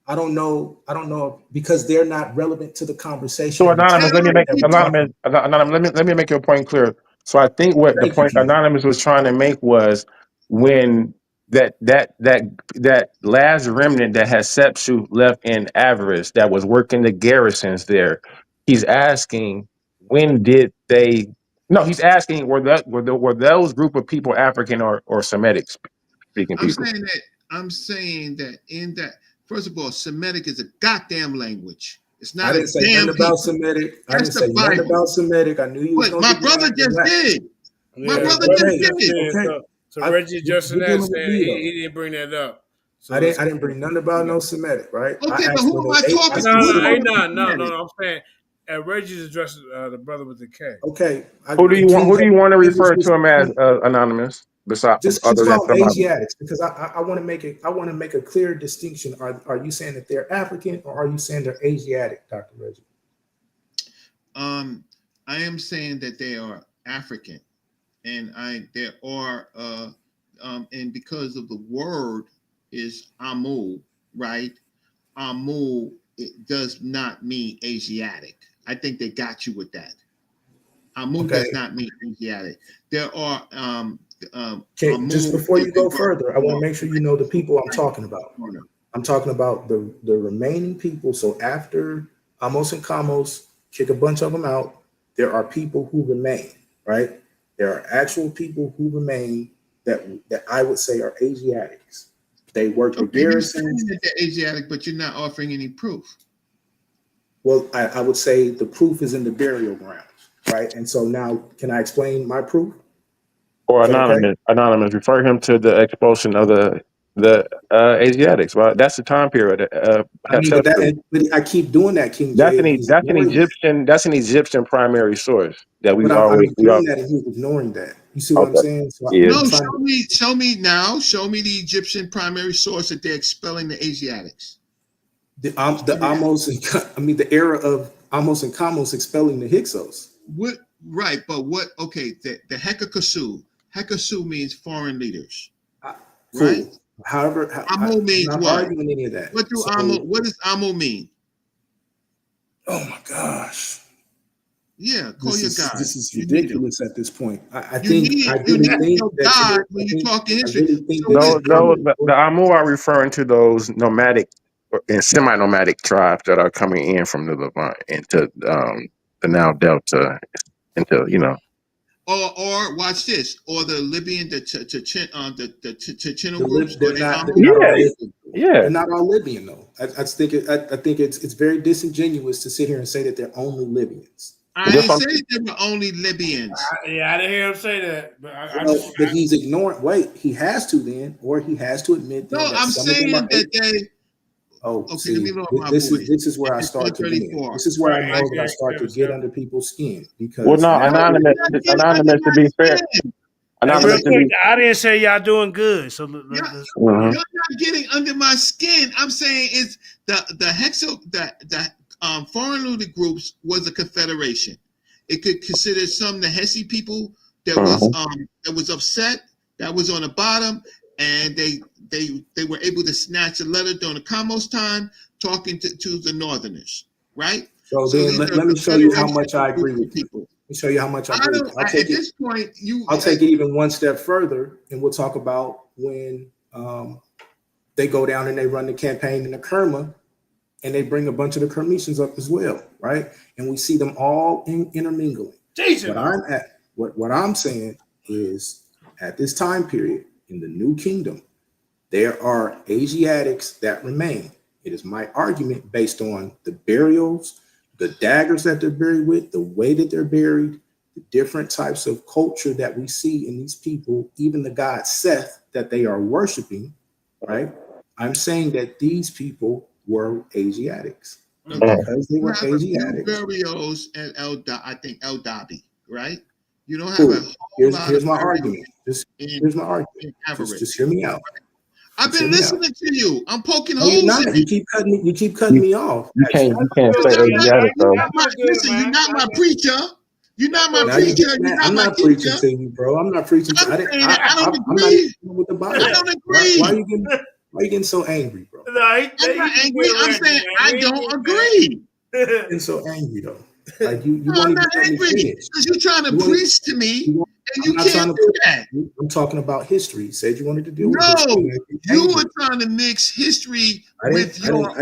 I don't know. I don't know because they're not relevant to the conversation So and the anonymous, They're let me not make that we're talking anonymous, about. anonymous. Let me make your point clear. So I think what the Thank you, point Ken. anonymous was trying to make was when that last remnant that had Sepsu left in Avarice that was working the garrisons there. He's asking when did they? No, he's asking were those group of people African or Semitic speaking I'm people? saying that I'm saying that in that first of all, Semitic is a goddamn language. It's I not a didn't say damn nothing about people. Semitic. I That's didn't say the nothing Bible. about Semitic. I knew you was But gonna my get brother mad. just Relax. did. My Yeah, brother Reggie just Okay, just did. did. okay. So Reggie just in We're that dealing with saying Bleedo. he didn't bring that up. I So didn't. let's I didn't bring nothing about no Semitic, right? I Okay, but asked who whether am I I talking to? no, Who no, all specific. hey, the no, people no, at no, it? no. I'm saying Reggie's addressing the brother with the K. Okay, Who do you want? can Who do you want to you refer to him as just anonymous? Besides, just other than call them somebody. Asiatics because I want to make it. I want to make a clear distinction. Are you saying that they're African or are you saying they're Asiatic, Dr. Reggie? I am saying that they are African, and there are and because of the word is Amu, right? Amu it does not mean Asiatic. I think they got you with that. Amu Okay. does not mean Asiatic. There are Okay. Just Amu before is you a go word further, I want to for make sure you know the people I'm talking about. I'm talking about the remaining people. So after Amos and Kamos kick a bunch of them out, there are people who remain, right? There are actual people who remain that I would say are Asiatics. They work the Okay, you're saying garrisons. that they're Asiatic, but you're not offering any proof. Well, I would say the proof is in the burial grounds, right? And so now, can I explain my proof? Or Is that okay? anonymous, refer him to the expulsion of the Asiatics. Well, that's the time period. I mean, Hatshepsut. but I keep doing that, King J, and he's ignoring that. That's an Egyptian primary source that But we I'm always we doing all that, and he's ignoring that. You see what I'm okay. saying? So Yeah. I'm No, trying to. show me now. Show me the Egyptian primary source that they're expelling the Asiatics. The Amos and I mean the era of Amos and Kamos expelling the Hyksos. What right, but what okay, the Hekasu. Hekasu means foreign leaders, right? Cool. However, Amo I'm means not what? arguing any of that. So, What does Amo mean? oh my gosh, Yeah, call your God. this is You need him. ridiculous at this point. You Really need think your that God you're. when you talk in I history. really think So that is Those you're those trying the Amu are referring to those nomadic and semi-nomadic tribes that are coming in from the Levant into the now Delta into or watch this, or the Libyan, the Chechen groups, They're or the not Yeah, all Libyan. yeah. They're not all Libyan though. I think it's very disingenuous to sit here and say that they're only Libyans. I That's ain't what saying they were only Libyans. I didn't hear him say that, but But he's ignoring. Wait, he has to then, or he has to admit then No, that I'm some of them saying are. that they. Oh, Okay, see, let me lower my this voice. is where I It's start to win. 4:34. This is where I Right, know that I yeah, start to yeah, get yeah. under people's skin because well, no, No, you're not getting under anonymous. To my be fair, skin. Hey, real anonymous to quick, be. I didn't say y'all doing good. So You're, let's Mhm. you're not getting under my skin. I'm saying it's the foreign looted groups was a confederation. It could consider some the Hesse people that was upset, that was on the bottom, and they were able to snatch a letter during the Como's time, talking to the Northerners, right? So then these are let me show you how much I confederation agree groups with of you. people. Let me show you how much I I agree. don't. I'll At take it. this point, I'll take it even one step further, and we'll talk about when they go down and they run the campaign in the Kerma, and they bring a bunch of the Kermetians up as well, right? And we see them all intermingling. Jesus. What I'm saying is, at this time period in the New Kingdom, there are Asiatics that remain. It is my argument based on the burials, the daggers that they're buried with, the way that they're buried, the different types of culture that we see in these people, even the god Seth that they are worshiping, right? I'm saying that these people were Asiatics. And because they were Asiatics. Burials at El Dhabi, right? You don't have a whole lot here's of my argument. Here's my argument. Just hear me out. I've been listening to you. I'm poking No, you're holes not. in You keep cutting me off. You can't say Asiatic though. Listen, you're not my preacher. You're not my Now you preacher. get You're mad. not I'm my not teacher. preaching to you, bro. I'm not preaching to you. I'm saying that I don't I'm not agree. even with the Bible. I don't agree. Why are you getting so angry, bro? No, I'm not angry. I'm saying I don't agree. Getting so angry though. Like you No, won't I'm even not let me angry finish. because you're trying to preach to me, and you can't do that. I'm talking about history. You said you wanted to deal with No, history. you were trying to mix history with your. I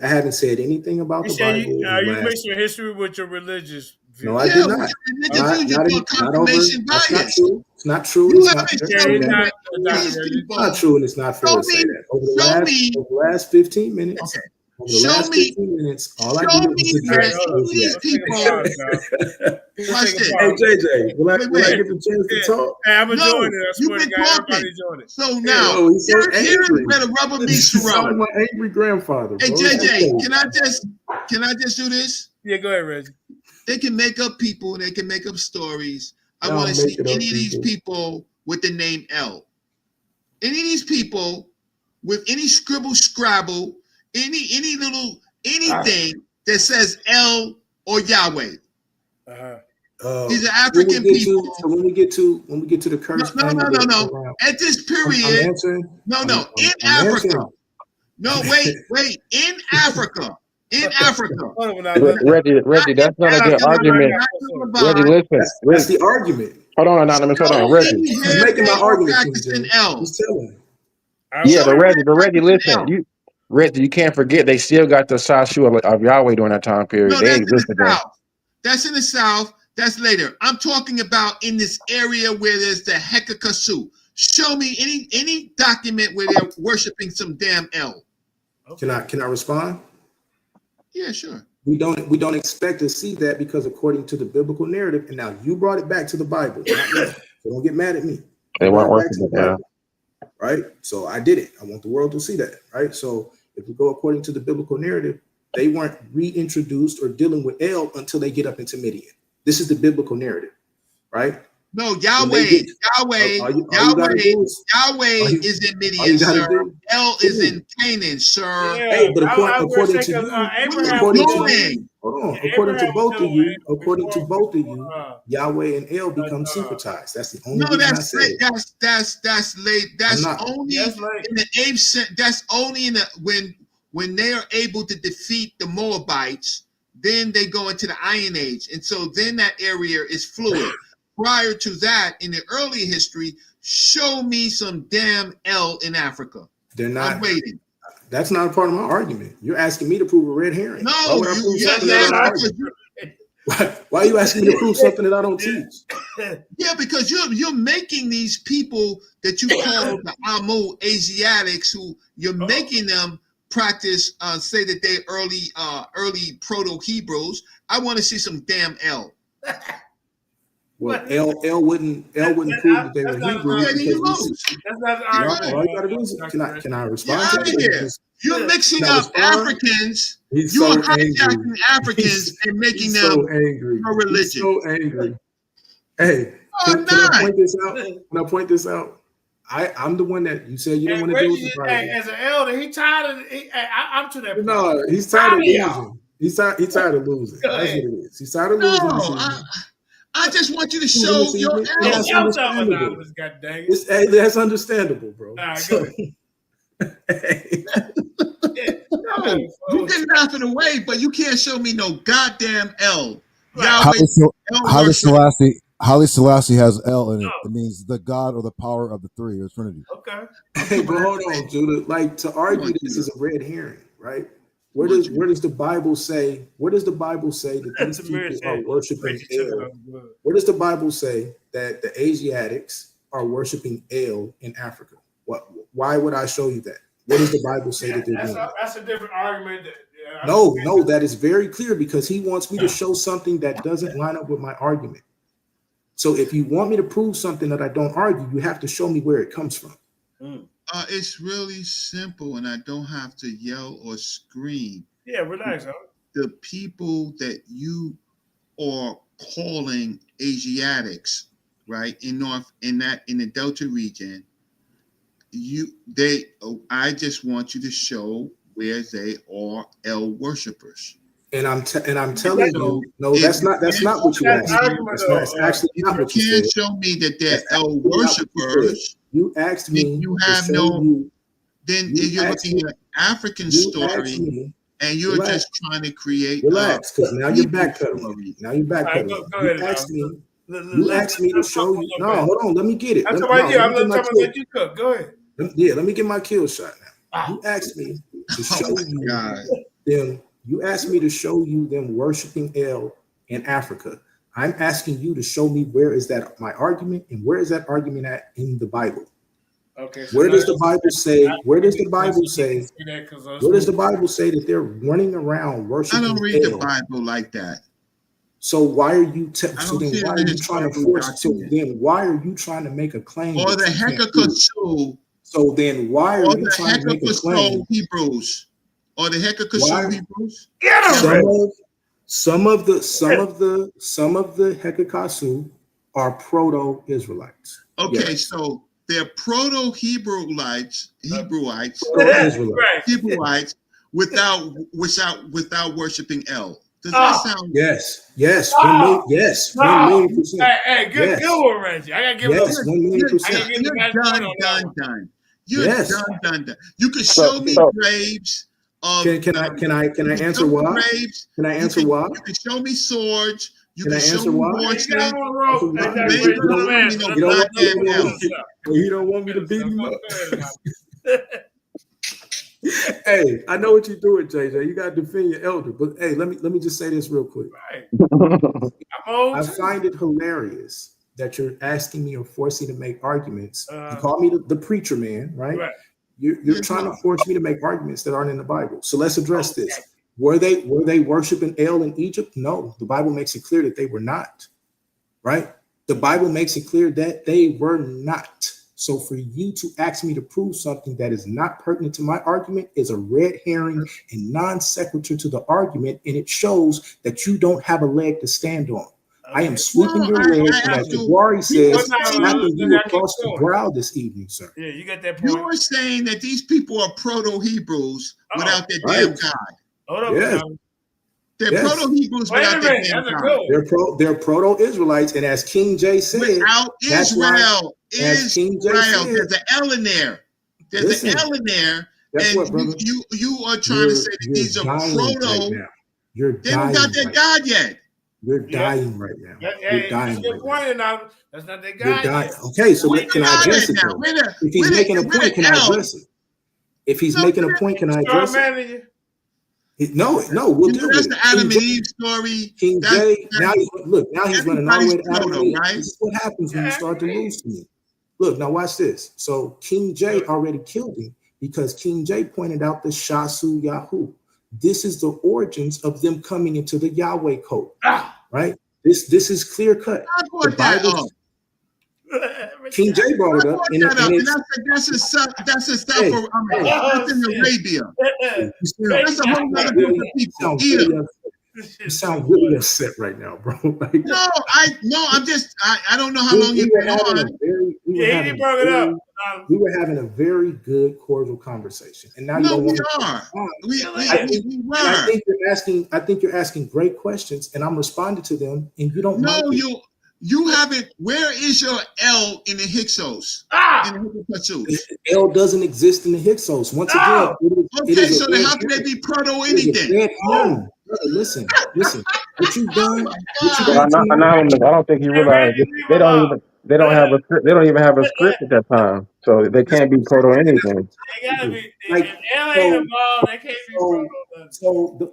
haven't said anything about You the say Bible. you mix your history with your religious view. No, I did not. You're doing confirmation That's not bias. true. It's not true. You It's not haven't fair to shown say me that. It's not true, and it's not fair to say that. Over the last 15 minutes, over the last 15 minutes, all I did was address these people. Watch this. Hey, JJ, will I get the chance to talk? Hey, I'm enjoying it. I You've swear to been God, talking. everybody's enjoying it. So now, he's so here's angry. where the rubber meets the Sound road. like my angry grandfather. Hey, Bro. JJ, can I just do this? Yeah, go ahead, Reggie. They can make up people. They can make up stories. I Y'all want to see make it up any of these people. people with the name L. Any of these people with any scribble scrabble, any little anything that says L or Yahweh. These are African people. When we get to the curse. No. At this period, I'm answering. In Africa. No, wait. In Africa. Reggie, that's not a good argument. Reggie, listen. That's the argument. Hold on, Anonymous. Hold on, Reggie. He's making my argument. He's telling me. Yeah, but Reggie, listen. Reggie, you can't forget they still got the Sashu of Yahweh during that time period. No, they that's existed in the then. South. That's in the South. That's later. I'm talking about in this area where there's the Hekakasu. Show me any document where they're worshiping some damn L. Can I respond? Yeah, sure. We don't expect to see that because according to the biblical narrative, and now you brought it back to the Bible, not me, so don't get mad at me. They weren't worshiping, right? So I did it. I want the world to see that, right? So if we go according to the biblical narrative, they weren't reintroduced or dealing with El until they get up into Midian. This is the biblical narrative, right? No, Yahweh is in Midian, sir. El is in Canaan, sir. Yeah, hey, but according to you, according to both of you, Yahweh and El become syncretized. That's the only reason I say it. That's late. That's only in the 8th. That's only in the when they are able to defeat the Moabites. Then they go into the Iron Age, and so then that area is fluid. Prior to that, in the early history, show me some damn L in Africa. They're not. I'm waiting. That's not a part of my argument. You're asking me to prove a red herring. No, why are you asking me to prove something that I don't teach? Yeah, because you're making these people that you call the Amo Asiatics, who you're making them practice, say that they early Proto-Hebrews. I want to see some damn L. Well, L wouldn't prove that they were Hebrews Yeah, then you because lose. That's not the You argument. all you gotta do is can I You're respond out to of it? here. You're mixing Can I up respond? Africans. He's You're so hijacking angry. Africans and making He's them so angry. pro religion. He's so angry. Hey, Oh, can I nice. point this out? Can I point this out? I'm the one that you said you don't want to deal with the Bible. As an elder, he tired of. I'm to that point. No, he's tired of losing. He's tired of losing. Go That's ahead. what it is. He's tired of losing. No, this evening. I just want you to Losing show this your evening. L. That's understandable. God dang it. Hey, that's understandable, bro. All right, So, go hey. No, you can laugh it away, but you can't show me no goddamn L. Haile Selassie has L in it. It means the God or the power of the power of the three, or Trinity. Hey, but hold on, Judah. Like, to argue this is a red herring, right? Where does the Bible say? Where does the Bible say that these people are worshiping El? Where does the Bible say that the Asiatics are worshiping El in Africa? Why would I show you that? What does the Bible say that they're doing? That's a different argument. No, that is very clear because he wants me to show something that doesn't line up with my argument. So if you want me to prove something that I don't argue, you have to show me where it comes from. It's really simple, and I don't have to yell or scream. Yeah, relax. The people that you are calling Asiatics, right, in the Delta region, I just want you to show where they are El worshipers. And I'm telling you, no, that's not what you asked me. That's actually not what you said. You can't show me that they're El worshipers. You asked me. You have no. Then you're looking at an African story, and you're just trying to create. Relax, because now you're backpedaling. Now you're backpedaling. You asked me to show you. No, hold on. Let me get it. I'm talking about you. Go ahead. Yeah, let me get my kill shot now. You asked me to show you them. You asked me to show you them worshiping El in Africa. I'm asking you to show me where is that my argument and where is that argument at in the Bible? Okay. So where does the Bible say? Where does the Bible say? Where does the Bible say that they're running around worshiping El? I don't read the Bible like that. So why are you? Why are you trying to force? So then why are you trying to make a claim? Or the Hekakasu. So then why are you trying to make a claim? Hebrews. Or the Hekakasu Hebrews. Some of the Hekakasu are proto-Israelites. Okay, yes. So they're proto-Hebrewites, without worshiping El. Does that sound? Yes. 1,000,000%. Hey, good one, Reggie. I gotta give it 1,000,000%. Done. You're done. You can show me graves. Can I answer why? Can I answer why? You can show me swords. You can show me horses. You don't want me to beat him up. Hey, I know what you're doing, JJ. You got to defend your elder. But hey, let me just say this real quick. I find it hilarious that you're asking me or forcing me to make arguments. You call me the preacher man, right? You're trying to force me to make arguments that aren't in the Bible. So let's address this. Were they worshiping El in Egypt? No, the Bible makes it clear that they were not. Right? The Bible makes it clear that they were not. So for you to ask me to prove something that is not pertinent to my argument is a red herring and non sequitur to the argument, and it shows that you don't have a leg to stand on. I am sweeping your leg, and as Jawari says, slapping you across the brow this evening, sir. Yeah, you got that point. You are saying that these people are proto-Hebrews without their damn God. Hold on. Yes. They're proto-Hebrews without their damn God. They're proto-Israelites, and as King J said, without Israel, there's an L in there. There's an L in there. And you are trying to say that these are proto. They don't got their God yet. You're dying right now. You're dying right now. That's not their God. You're dying. Okay, so can I address it now? If he's making a point, can I address it? If he's making a point, can I address it? No, we'll deal That's with the it. Adam and Eve story. King J, now he's running all the way to Adam Proto, and Eve. right? This is what happens when you start to lose to me. Look, now watch this. So King J already killed him because King J pointed out the Shasu Yahu. This is the origins of them coming into the Yahweh code, right? This is clear cut. The Bible. King J brought it up, and that's in Arabia. That's a whole other group of people. You sound really upset right now, bro. Like, I don't know how long you've been on. We were having a very good, cordial conversation, and now you don't want to. We were. I think you're asking great questions, and I'm responding to them, and you don't. No, you haven't. Where is your L in the Hyksos? L doesn't exist in the Hyksos. Once again, so then how can they be proto anything? Listen. What you done? Anonymous. I don't think you realize they don't have a script. They don't even have a script at that time, so they can't be proto anything. They gotta be. If L ain't involved, they can't be proto.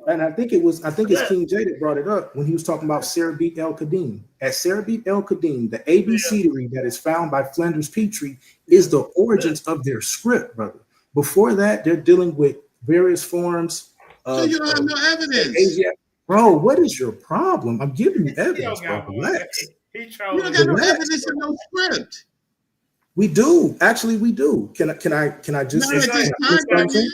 And I think it's King J that brought it up when he was talking about Serabit El Kadim. At Serabit El Kadim, the ABCdery that is found by Flanders Petrie is the origins of their script, brother. Before that, they're dealing with various forms. So you don't have no evidence. Bro, what is your problem? I'm giving you evidence, bro. Relax. You don't got no evidence and no script. We do. Actually, we do. Can I just finish what I'm saying?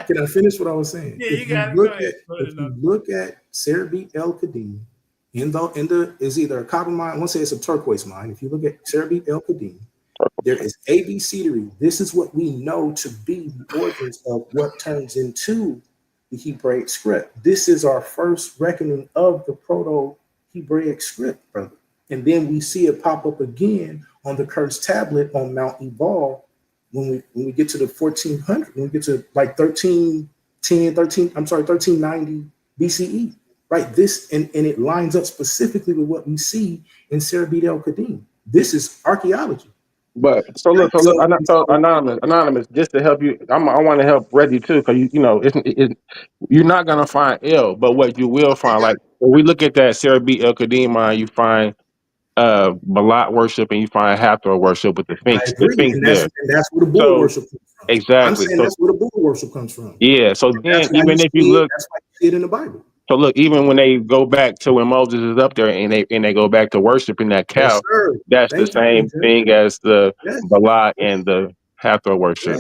Can I finish what I was saying? Yeah, if you look at Serabit El Kadim, in the is either a copper mine, I won't say it's a turquoise mine. If you look at Serabit El Kadim, there is ABCdery. This is what we know to be the origins of what turns into the Hebraic script. This is our first reckoning of the Proto-Hebraic script, brother. And then we see it pop up again on the cursed tablet on Mount Ebal when we get to the 1400, when we get to like 1390 BCE, right? This and it lines up specifically with what we see in Serabit El Kadim. This is archaeology. But so anonymous, just to help you, I want to help Reggie too, because you're not gonna find L, but what you will find, like when we look at that Serabit El Kadim, you find Malat worship and you find Hathor worship with the Sphinx. I agree, and that's where the Buddha worship comes from. Exactly. I'm saying that's where the Buddha worship comes from. Yeah. So then, even if you look, that's why you see it in the Bible. So look, even when they go back to when Moses is up there and they go back to worshiping that cow, that's the same thing as the Balat and the Hathor worship.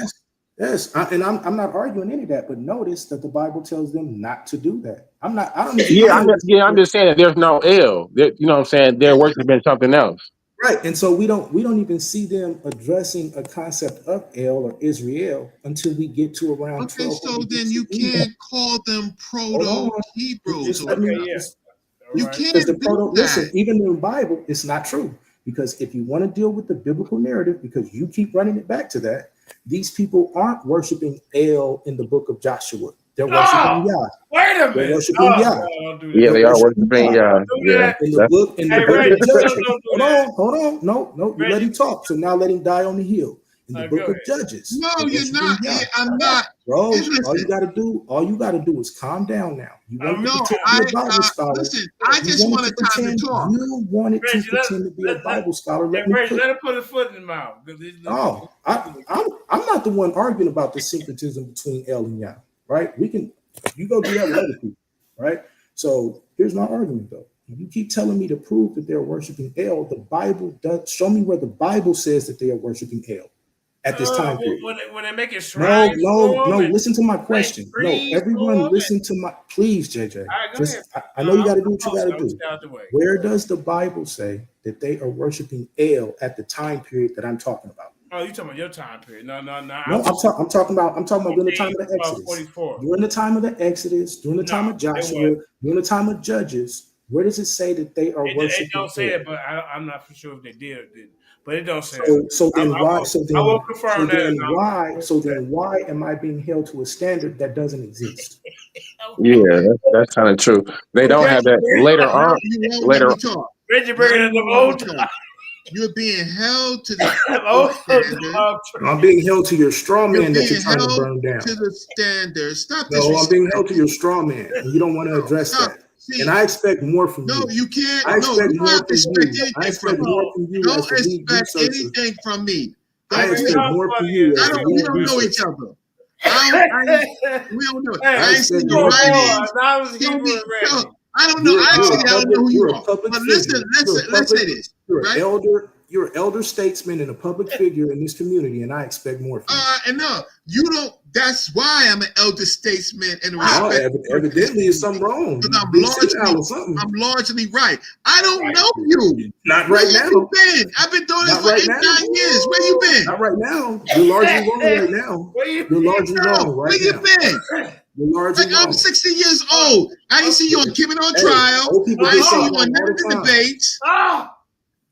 Yes. I'm not arguing any of that, but notice that the Bible tells them not to do that. I'm just saying that there's no L. You know what I'm saying? They're worshiping something else. Right. And so we don't even see them addressing a concept of El or Israel until we get to around 12. So then you can't call them Proto-Hebrews. You can't do that. Listen, even in the Bible, it's not true. Because if you want to deal with the biblical narrative, because you keep running it back to that, these people aren't worshiping El in the book of Joshua. They're worshiping Yah. Wait a minute. They're worshiping Yah. Yeah, they are worshiping Yah. Yeah. In the book of Judges. Hold on. No, you let him talk. So now let him die on the hill. In the book of Judges. No, you're not. I'm not. Bro, all you gotta do is calm down now. You want to pretend to be a Bible scholar. Listen, I just wanted time to talk. You wanted to pretend to be a Bible scholar. Let him put his foot in his mouth. No, I'm not the one arguing about the syncretism between El and Yah. Right? You go do that with other people, right? So here's my argument though. If you keep telling me to prove that they're worshiping El, the Bible does show me where the Bible says that they are worshiping El at this time period. When they make it shrines. No, listen to my question. Everyone listen to my please, JJ. I know you gotta do what you gotta do. Where does the Bible say that they are worshiping El at the time period that I'm talking about? Oh, you talking about your time period? No. No, I'm talking about during the time of the Exodus. During the time of the Exodus, during the time of Joshua, during the time of Judges. Where does it say that they are worshiping? It don't say it, but I'm not for sure if they did or didn't. But it don't say it. So then why? I will confirm that. So then why am I being held to a standard that doesn't exist? Yeah, that's kind of true. They don't have that later on. Reggie bringing in the old time. You're being held to the Donald Trump. I'm being held to your straw You're man that you're being trying to held burn down. to the standard. Stop No, I'm being held to disrespecting. your straw man, and you don't want to address Stop. that. See, And I expect more from no, you. you can't. I No, expect you don't more have to from expect you. I anything expect from me. more from you Don't as the lead expect researcher. anything from me. I Don't expect we? more from you as I the don't. We lead don't know each researcher. other. We don't know. Hey, I ain't seen expect your more from you. writings. That was Show Hebrew me. and Reggie. I don't know. I actually I don't know who you You're a are. public But figure. let's say this. You're Right? an elder. You're an elder statesman and a public figure in this community, and I expect more from you. And no, you don't. That's why I'm an elder statesman and a No, respect. evidently, there's something wrong. Because I'm largely right. I don't know you. Not Where right now. you been? I've been doing this Not for right 8, now. 9 years. Where you been? Not right now. You're largely wrong right now. You're largely wrong right Where you now. been? You're largely Like wrong. I'm 60 years old. I ain't see you on Kim and on Hey, trial. old people I get ain't see you something on wrong none all of the the time. debates.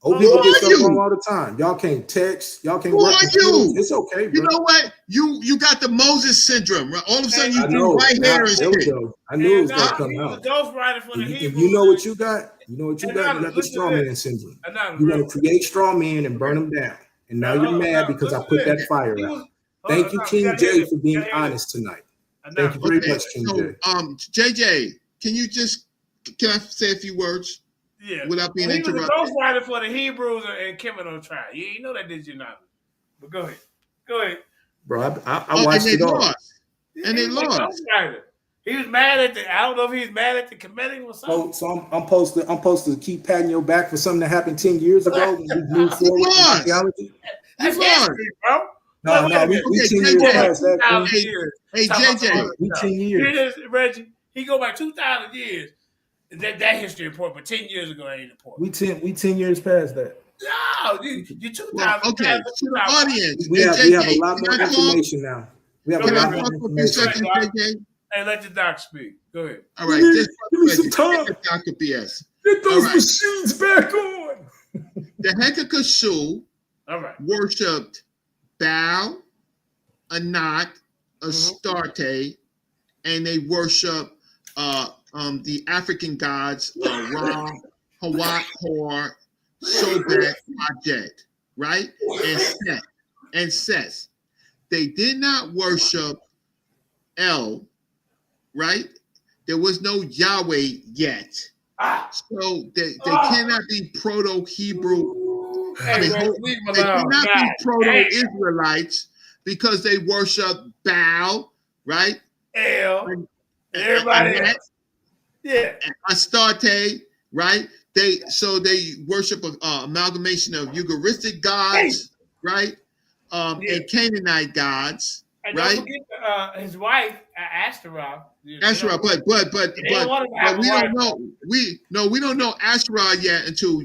Old people Who get are something wrong you? all the time. Y'all can't text. Y'all can't Who work are computers. you? It's okay, bro. You know what? You got the Moses syndrome. Right? All of a sudden you I grew know. white hair and There we shit. go. I knew it was gonna He come was a out. ghostwriter for the And Hebrews. you know what you got? You know what you Hey, got? You Nana, got the listen straw to man this. syndrome. Nana, You real want to create straw men and burn them down. And now No, you're no, mad no, because I listen put to that this. fire He out. was- Thank you, no, King gotta hear J, this. for being Gotta hear this. honest tonight. Nana, Thank you very Okay, much, King so J. JJ, can I say a few words? Yeah. Without being He was a interrupted. ghostwriter for the Hebrews and Kimmel on trial. You know that, did you not? But go ahead. Go ahead. Bro, I And watched they it all. lost. And they He was a lost. ghostwriter. He was mad at the. I don't know if he's mad at the committee or something. So I'm supposed to keep patting your back for something that happened 10 years ago when we moved forward in lost. archaeology. That's lost. history, bro. No, Wait a we minute. 10 Okay, years JJ. past that. 2,000 King. years. Hey, Talking about some JJ. other We stuff. 10 years. Here it is, Reggie. He go back 2,000 years. That history important, but 10 years ago ain't important. We 10 years past that. No, you 2,000. Well, okay, to the audience. We have JJ, a lot more can I talk? information now. We have a Can I lot more talk for a few information. seconds, JJ? Hey, let the doc speak. Go ahead. All right, Give me some time. Dr. BS. Get those All right. machines back on. The Hekakashu All right. worshipped Baal, Anat, Astarte, and they worship the African gods Ra, Hawat, Hor, Sobek, Ajet, right? And Seth. They did not worship El, right? There was no Yahweh yet. So they cannot be Proto-Hebrew. Hey, They cannot be Proto-Israelites because they worship Baal, right? Everybody else. Yeah. Astarte, right? They worship an amalgamation of Eucharistic gods, right? And Canaanite gods, and right? Don't forget his wife, Ashtaroth. Asherah, but we don't know. We don't know Asherah yet until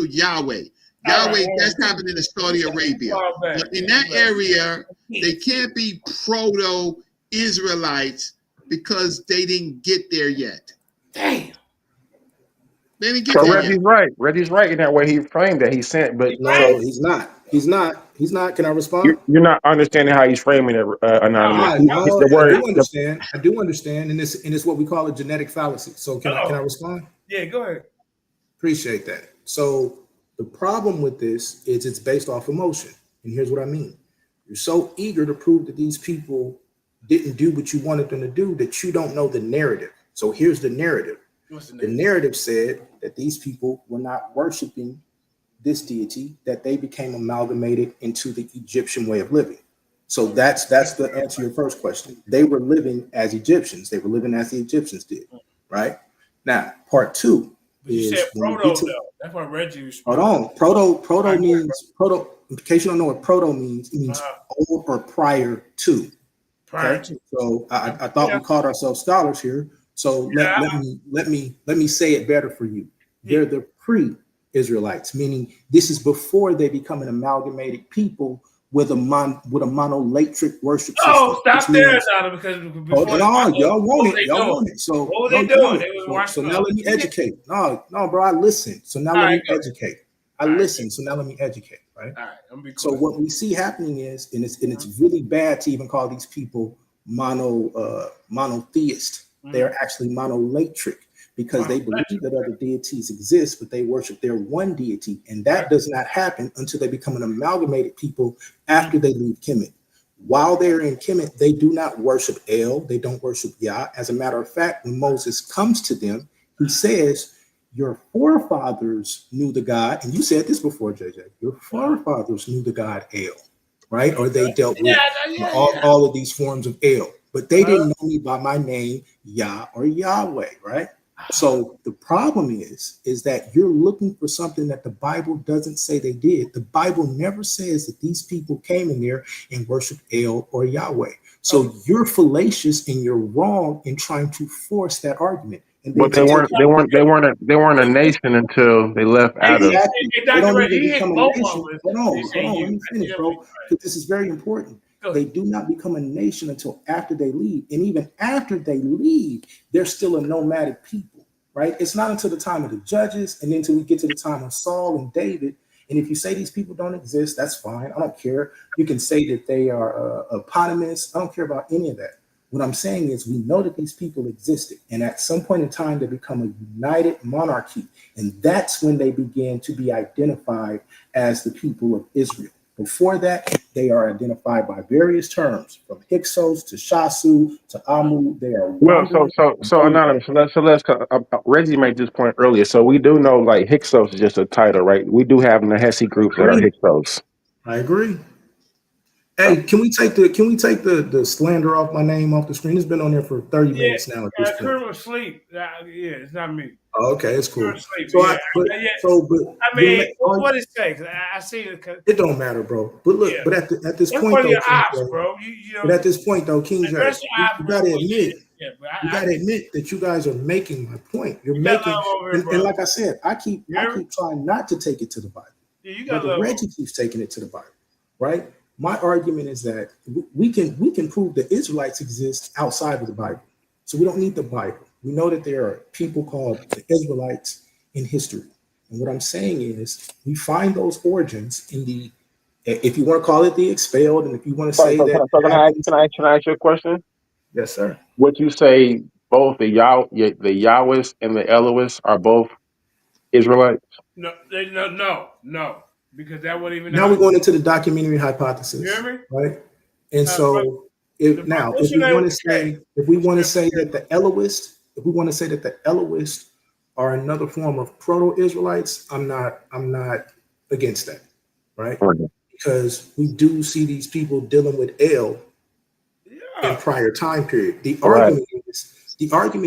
Yahweh. Yahweh, that's happened in Saudi Arabia. But in that area, they can't be proto-Israelites because they didn't get there yet. Damn. They didn't get So there Reggie's yet. right. Reggie's right in that way he framed that. He sent, but No, he's not. He's not. He's not. Can I respond? you're not understanding how he's framing it, anonymous. No, The I word, do understand. I do understand, and it's what we call a genetic fallacy. So can I respond? Yeah, go ahead. Appreciate that. So the problem with this is it's based off emotion, and here's what I mean. You're so eager to prove that these people didn't do what you wanted them to do that you don't know the narrative. So here's the narrative. The narrative said that these people were not worshiping this deity, that they became amalgamated into the Egyptian way of living. So that's the answer to your first question. They were living as Egyptians. They were living as the Egyptians did, right? Now, part two is... You said proto, though. That's what Reggie was... Hold on. Proto means... Proto. In case you don't know what proto means, it means old or prior to. Prior to. So I thought we called ourselves scholars here. So let me say it better for you. They're the pre-Israelites, meaning this is before they become an amalgamated people with a monolithic worship system. Oh, stop there, Donna, because before y'all want it. So what were they doing? So now let me educate. No, bro, I listen. So now let me educate. So now let me educate. Right. All right. I'm be so what we see happening is, and it's really bad to even call these people monotheist. They're actually monolithic because they believe that other deities exist, but they worship their one deity. And that does not happen until they become an amalgamated people after they leave Kemet. While they're in Kemet, they do not worship El, they don't worship Yah. As a matter of fact, when Moses comes to them, he says, your forefathers knew the God, and you said this before, JJ, your forefathers knew the God El, right? Or they dealt with all of these forms of El, but they didn't know me by my name, Yah or Yahweh, right? So the problem is that you're looking for something that the Bible doesn't say they did. The Bible never says that these people came in there and worshiped El or Yahweh. So you're fallacious and you're wrong in trying to force that argument. And But they weren't a nation until they left Adam. Exactly. They don't even become a nation. Hold on, let me finish, bro. Because this is very important. They do not become a nation until after they leave. And even after they leave, they're still a nomadic people, right? It's not until the time of the judges and then until we get to the time of Saul and David. And if you say these people don't exist, that's fine. I don't care. You can say that they are eponymous. I don't care about any of that. What I'm saying is we know that these people existed. And at some point in time, they become a united monarchy. And that's when they begin to be identified as the people of Israel. Before that, they are identified by various terms, from Hyksos to Shasu to Amu. They are so anonymous. So let's Reggie made this point earlier. So we do know like Hyksos is just a title, right? We do have Nahesi groups that are Hyksos. I agree. Hey, can we take the slander off my name off the screen? It's been on there for 30 minutes now. At this point. Colonel Sleep. Yeah, it's not me. Oh, okay, it's cool. So, what it say? I see it. It don't matter, bro. But look, but at this point, though, bro. But at this point, though, King James, you gotta admit that you guys are making my point. You're making, and like I said, I keep trying not to take it to the Bible. But Reggie keeps taking it to the Bible, right? My argument is that we can prove the Israelites exist outside of the Bible, so we don't need the Bible. We know that there are people called the Israelites in history, and what I'm saying is we find those origins in the, if you want to call it the expelled, and if you want to say that. Can I ask you a question? Yes, sir. Would you say both the Yahwehs and the Elohists are both Israelites? No. Because that wouldn't even. Now we're going into the documentary hypothesis. You hear me? Right? And so if we want to say that the Elohists are another form of proto-Israelites, I'm not against that, right? Because we do see these people dealing with El in prior time period. The argument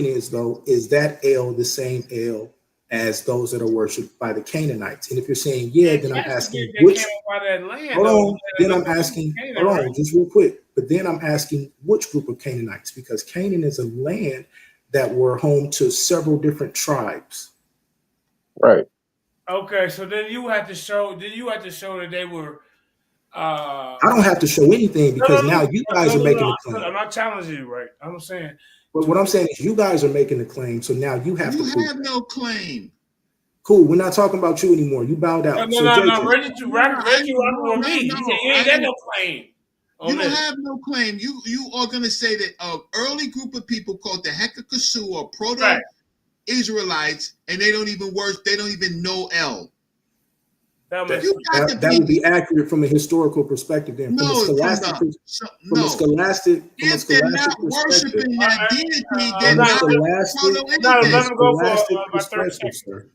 is though, is that El the same El as those that are worshipped by the Canaanites? And if you're saying then I'm asking which. Hold on, just real quick. But then I'm asking which group of Canaanites, because Canaan is a land that were home to several different tribes. Right. Okay, so then you have to show. That they were. I don't have to show anything because now you guys are making a claim. I'm not challenging you, right? I'm saying. But what I'm saying is you guys are making a claim, so now you have to. You have no claim. Cool. We're not talking about you anymore. You bowed out. No. Reggie with me. You ain't got no claim. You don't have no claim. You are going to say that an early group of people called the Hekakasu or proto-Israelites, and they don't even work. They don't even know El. That would be accurate from a historical perspective. Then, from a scholastic perspective. If they're not worshiping that deity, they're not proto-Israelites, sir.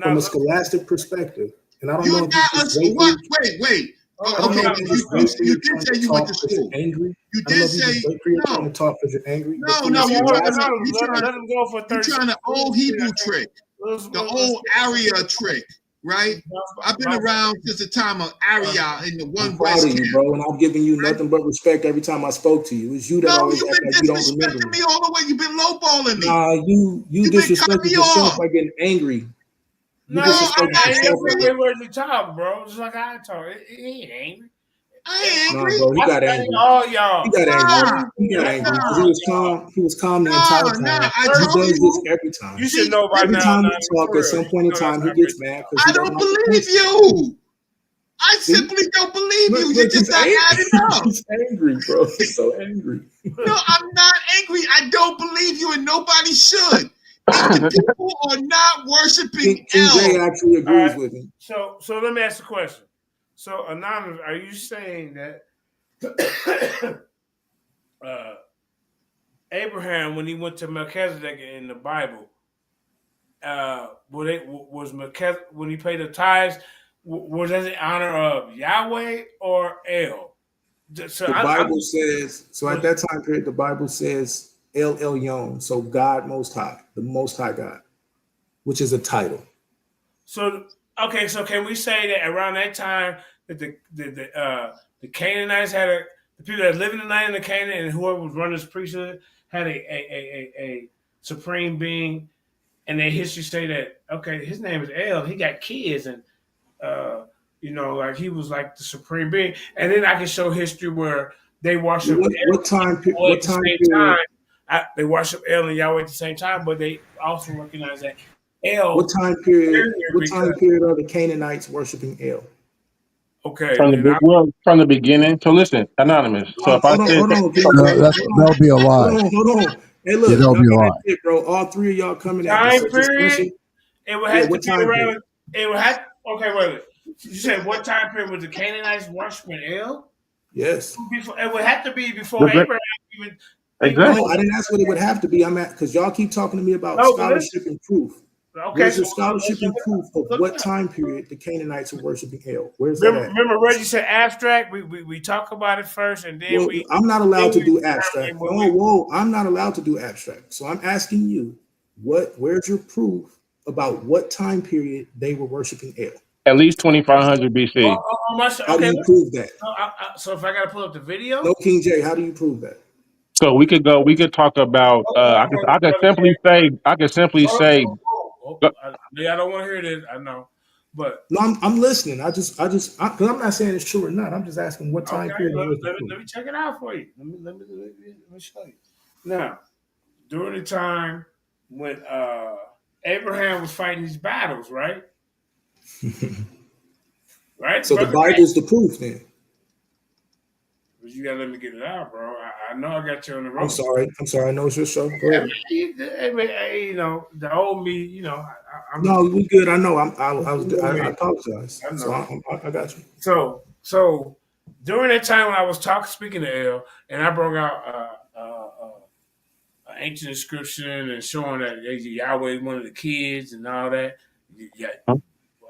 From a scholastic perspective, and I don't know. Wait. Okay, you did say you went to school. Angry. You did say no. To talk because you're angry. No. You're trying to old Hebrew trick, the old Arya trick, right? I've been around since the time of Arya in the one West camp, bro. And I'm giving you nothing but respect every time I spoke to you. It's you that always act like you don't remember me. All the way. You've been lowballing me. Nah, you disrespected yourself by getting angry. I'm not angry with the child, bro. Just like I told you. He ain't angry. I ain't angry. Bro, he got angry. All y'all. He got angry. He was calm the entire time. He does this every time. You should know by every now. Every time we talk, at some point in time, he gets mad. I don't believe you. I simply don't believe you. You're just not adding up. He's angry, bro. He's so angry. No, I'm not angry. I don't believe you, and nobody should. The people are not worshiping King J El. actually agrees All right. with him. So let me ask a question. So Anonymous, are you saying that Abraham, when he went to Melchizedek in the Bible, was Melchizedek, when he paid the tithes, was that in honor of Yahweh or El? So The Bible says, so at that time period, the Bible says El Elyon, so God Most High, the Most High God, which is a title. So okay, so can we say that around that time that the Canaanites had the people that lived in the land of Canaan and whoever was running this priesthood had a supreme being, and their history say that okay, his name is El, he got kids, and like he was like the supreme being, and then I can show history where they worship What time at the same period? time. They worship El and Yahweh at the same time, but they also recognize that El What time period? What because time period are the Canaanites worshiping El? okay, From and from the beginning. So listen, anonymous. So if I said, Hold on, King No, J. that'll be a lie. Hold on. Hey, Yeah, look, that'll y'all be a got that lie. shit, bro. All three of y'all coming at time such period, expression. it would Yeah, have to what be time around. period? It would have. Okay, wait. You said what time period was the Canaanites worshiping El? Yes. Before, it would have to be before the Abraham even No, exactly. I didn't ask what it would have to be. I'm at because y'all keep talking to me about no. But listen. scholarship and proof. Okay, Where's so your scholarship and proof of look what it up. time period the Canaanites are worshiping El? Where's that at? Remember, Reggie said abstract. We talk about it first, and then Well, we I'm not allowed to do determine abstract. what No, we. whoa, I'm not allowed to do abstract. So I'm asking you, where's your proof about what time period they were worshiping El? At least 2500 BC. How do Okay, you prove that? so if I gotta pull up the video, No, King J, how do you prove that? So we could talk about. I could simply say. I don't want to hear this. I know, but No, I'm listening. Because I'm not saying it's true or not. I'm just asking what time okay, period. let me check it out for you. Let me show you. Now, during the time when Abraham was fighting these battles, right? Right, So the brother. Bible's the proof then. But you gotta let me get it out, bro. I know I got you on the I'm road. sorry. I know it's your show. Go I ahead. mean, the old me, I'm No, we good. I know. I I apologize. So know. I got you. So during that time when I was speaking to El, and I brought out an ancient inscription and showing that Yahweh is one of the kids and all that. Yeah,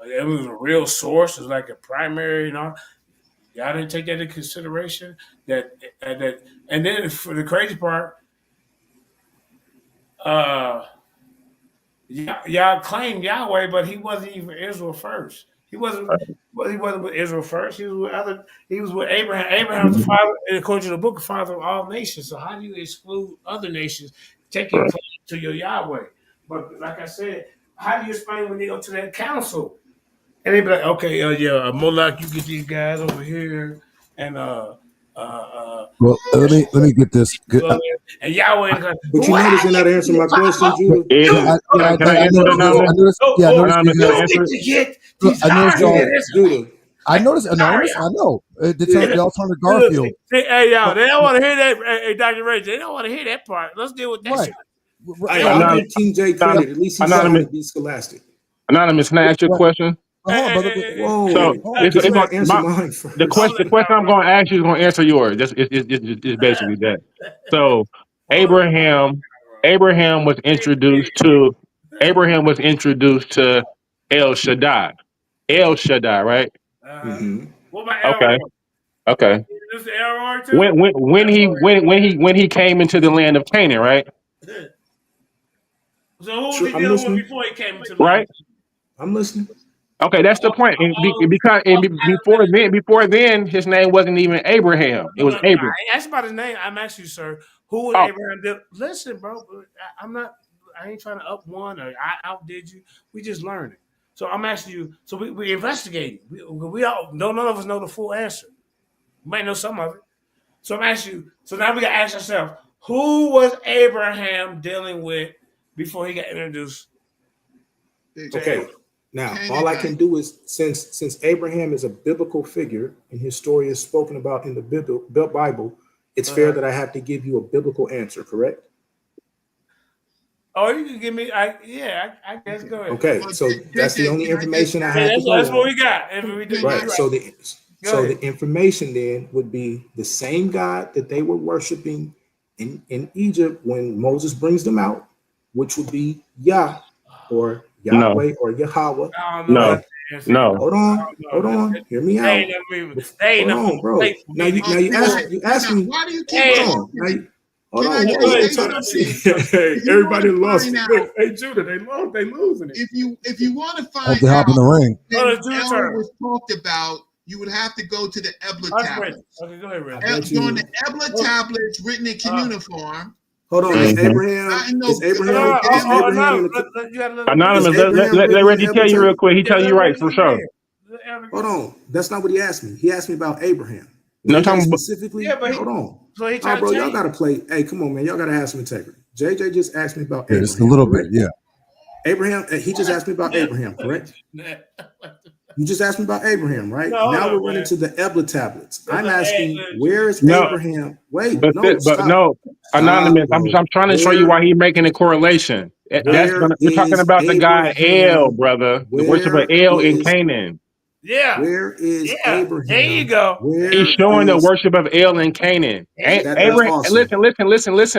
it was a real source. It was like a primary, Y'all didn't take that into consideration. And then for the crazy part, y'all claimed Yahweh, but he wasn't even Israel first. He wasn't. Well, he wasn't with Israel first. He was with other. He was with Abraham. Abraham's the father, according to the book, father of all nations. So how do you exclude other nations taking claim to your Yahweh? But like I said, how do you explain when they go to that council and they be like, okay, Moloch, you get these guys over here, and Well, let me get this. and Yahweh, like, But you what notice you're happened? not answering my question, Judah. Is can I answer that, anonymous? I noticed. Yeah, I noticed. Anonymous, can I You answer think it? you get Look, these I noticed hard-headed y'all. Judah, Judah. I like noticed anonymous. I know. Y'all turn to Garfield. Hey, y'all, they don't want to hear that, hey, Dr. Ray. They don't want to hear that part. Let's deal with that Right. shit. Hey, Hey, I'll Anon- give King J anon- credit. At least he's trying Anonymous, to be scholastic. anonymous, can I ask you a Right. question? Hold on, brother. Whoa. So Hold on. Could it's you going answer mine the first? question I'm going to ask you is going to answer yours. It's basically that. So Abraham was introduced to El Shaddai. El Shaddai, right? Mm-hmm. What about Okay. Elroy? Okay. Is this Elroy too? When he came into the land of Canaan, right? So who was Sure, he I'm dealing with listening. before he came into the land? Right? I'm listening. Okay, that's the point. Before then, his name wasn't even Abraham. It No, was I Abram. ain't asking about his name. I'm asking you, sir. Who was Oh, Abraham? Listen, bro. I'm not. I ain't trying to up one or I outdid you. We just learning. So I'm asking you. So we investigating. We all. No, none of us know the full answer. We might know some of it. So I'm asking you. So now we got to ask ourselves: who was Abraham dealing with before he got introduced to Okay. Abram? Now, all I can do is since Abraham is a biblical figure and his story is spoken about in the Bible, it's fair that I have to give you a biblical answer, correct? Oh, you can give me. I guess go ahead. Okay, Well, so that's the only can I just information I Yeah, have to that's go what on. we got. If we do, Can I- you're Right. right. So Go ahead. the information then would be the same God that they were worshiping in Egypt when Moses brings them out, which would be Yah or No, Yahweh or Yahweh, I don't know right? about the answer. no. Hold I on, don't hold know. on, hear me They ain't out. never even. They ain't Hold never on, bro. played for Now me to you get ask going. me. Why do you keep Hold Hey, on. talking? Hold Can on. I go just Whoa, ahead, say Judah. see, something? hey, If you want everybody to lost find it. out, Look, hey Judah, they losing it. if you want to Hope find they hop in out the ring. Oh, when it's Judah L turn. was talked about, you would have to go to the Ebla That's Reggie. tablets. Okay, go ahead, I Reggie. bet During you. the Ebla Oh, tablets written in cuneiform, Hold on, right? is Mhm. Not Abraham? in Is no no, no, Abraham? no. Is Oh, Abraham no. in the? You gotta let him Is Anonymous, again. Abraham let written in the Reggie tell Ebla you real tablets? quick. He Yeah, tell you right for let him sure. again. Let him Hold again. on, that's not what he asked me. He asked me about Abraham. No, I'm JJ talking about, Yeah, specifically. but Hold on. so he Oh, trying to bro, y'all change. gotta play. Hey, come on, man. Y'all gotta have some integrity. JJ just asked me about Yeah, just a Abraham, little bit. correct? Yeah. Abraham. He just asked me about Abraham, correct? You just asked me about Abraham, right? No, hold Now on, we're running man. to the Ebla tablets. It's I'm an ad asking, lib, where is no, Abraham? Wait, but no, but stop, no, stop, Anonymous. bro. I'm trying to show you why he making a correlation. That's Where gonna. We're talking is about the god El, Abraham? brother. The worship of Where El in is Canaan. Yeah, where is yeah. There you Abraham? go. There He's you Where go. showing the is worship of El in Canaan. There you that's go. Abraham, awesome.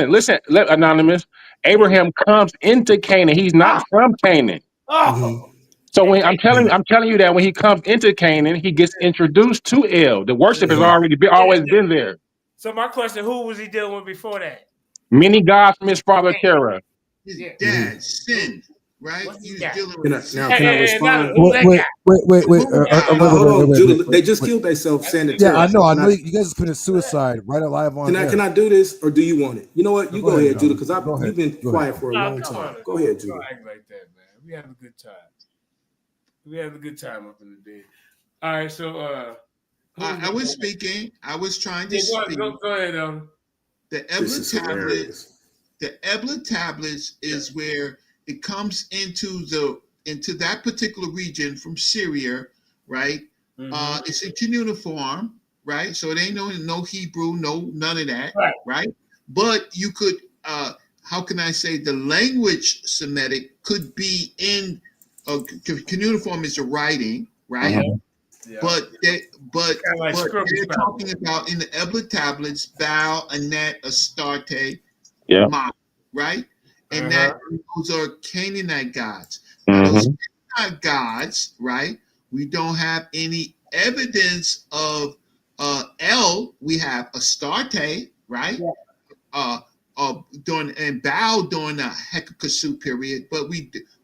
listen, Anonymous. Abraham comes into Canaan. He's not Oh, from Canaan. Hmm. oh. So Hey, when hey, I'm telling you that when he comes into Canaan, he gets introduced to El. The worship has so, always been there. so my question: who was he dealing with before that? Many gods from his father Hey, Terah. his yeah. Hmm. dad Who? sinned, right? What's He this was guy? dealing with his sin. Can I Now, respond? who's that guy? Wait. Who guy? Hold on, Judah. They Wait. just killed themselves That's saying the the Yeah, I terror. question. know. I Can know I you guys committed suicide right live on can air. I do this or do you want it? You know what? No, You go go ahead, ahead, Judah, John. because Go ahead. you've been Go ahead. quiet for a No, long come time. on. Go ahead, Don't Judah. act like that, man. We having a good time. We having a good time up in the bed. All right, so who's I was next? speaking. I was trying to Yeah, speak. go ahead. The This Ebla is tablets. hilarious. The Ebla tablets is where it comes into that particular region from Syria, right? Mm-hmm. It's in cuneiform, right? So it ain't no Hebrew, none of that, Right. right? But you could how can I say the language Semitic could be in cuneiform is the writing, right? Yeah. Yeah. But they but Kind of like but scribble they're scrabble. talking about in the Ebla tablets Baal, Anet, Astarte, Yeah. Ma, right? And Uh-huh. that those are Canaanite gods. Now those Mm-hmm. Canaanite gods, right? We don't have any evidence of El. We have Astarte, right? Yeah. Uh, during and Baal during the Hekakasu period,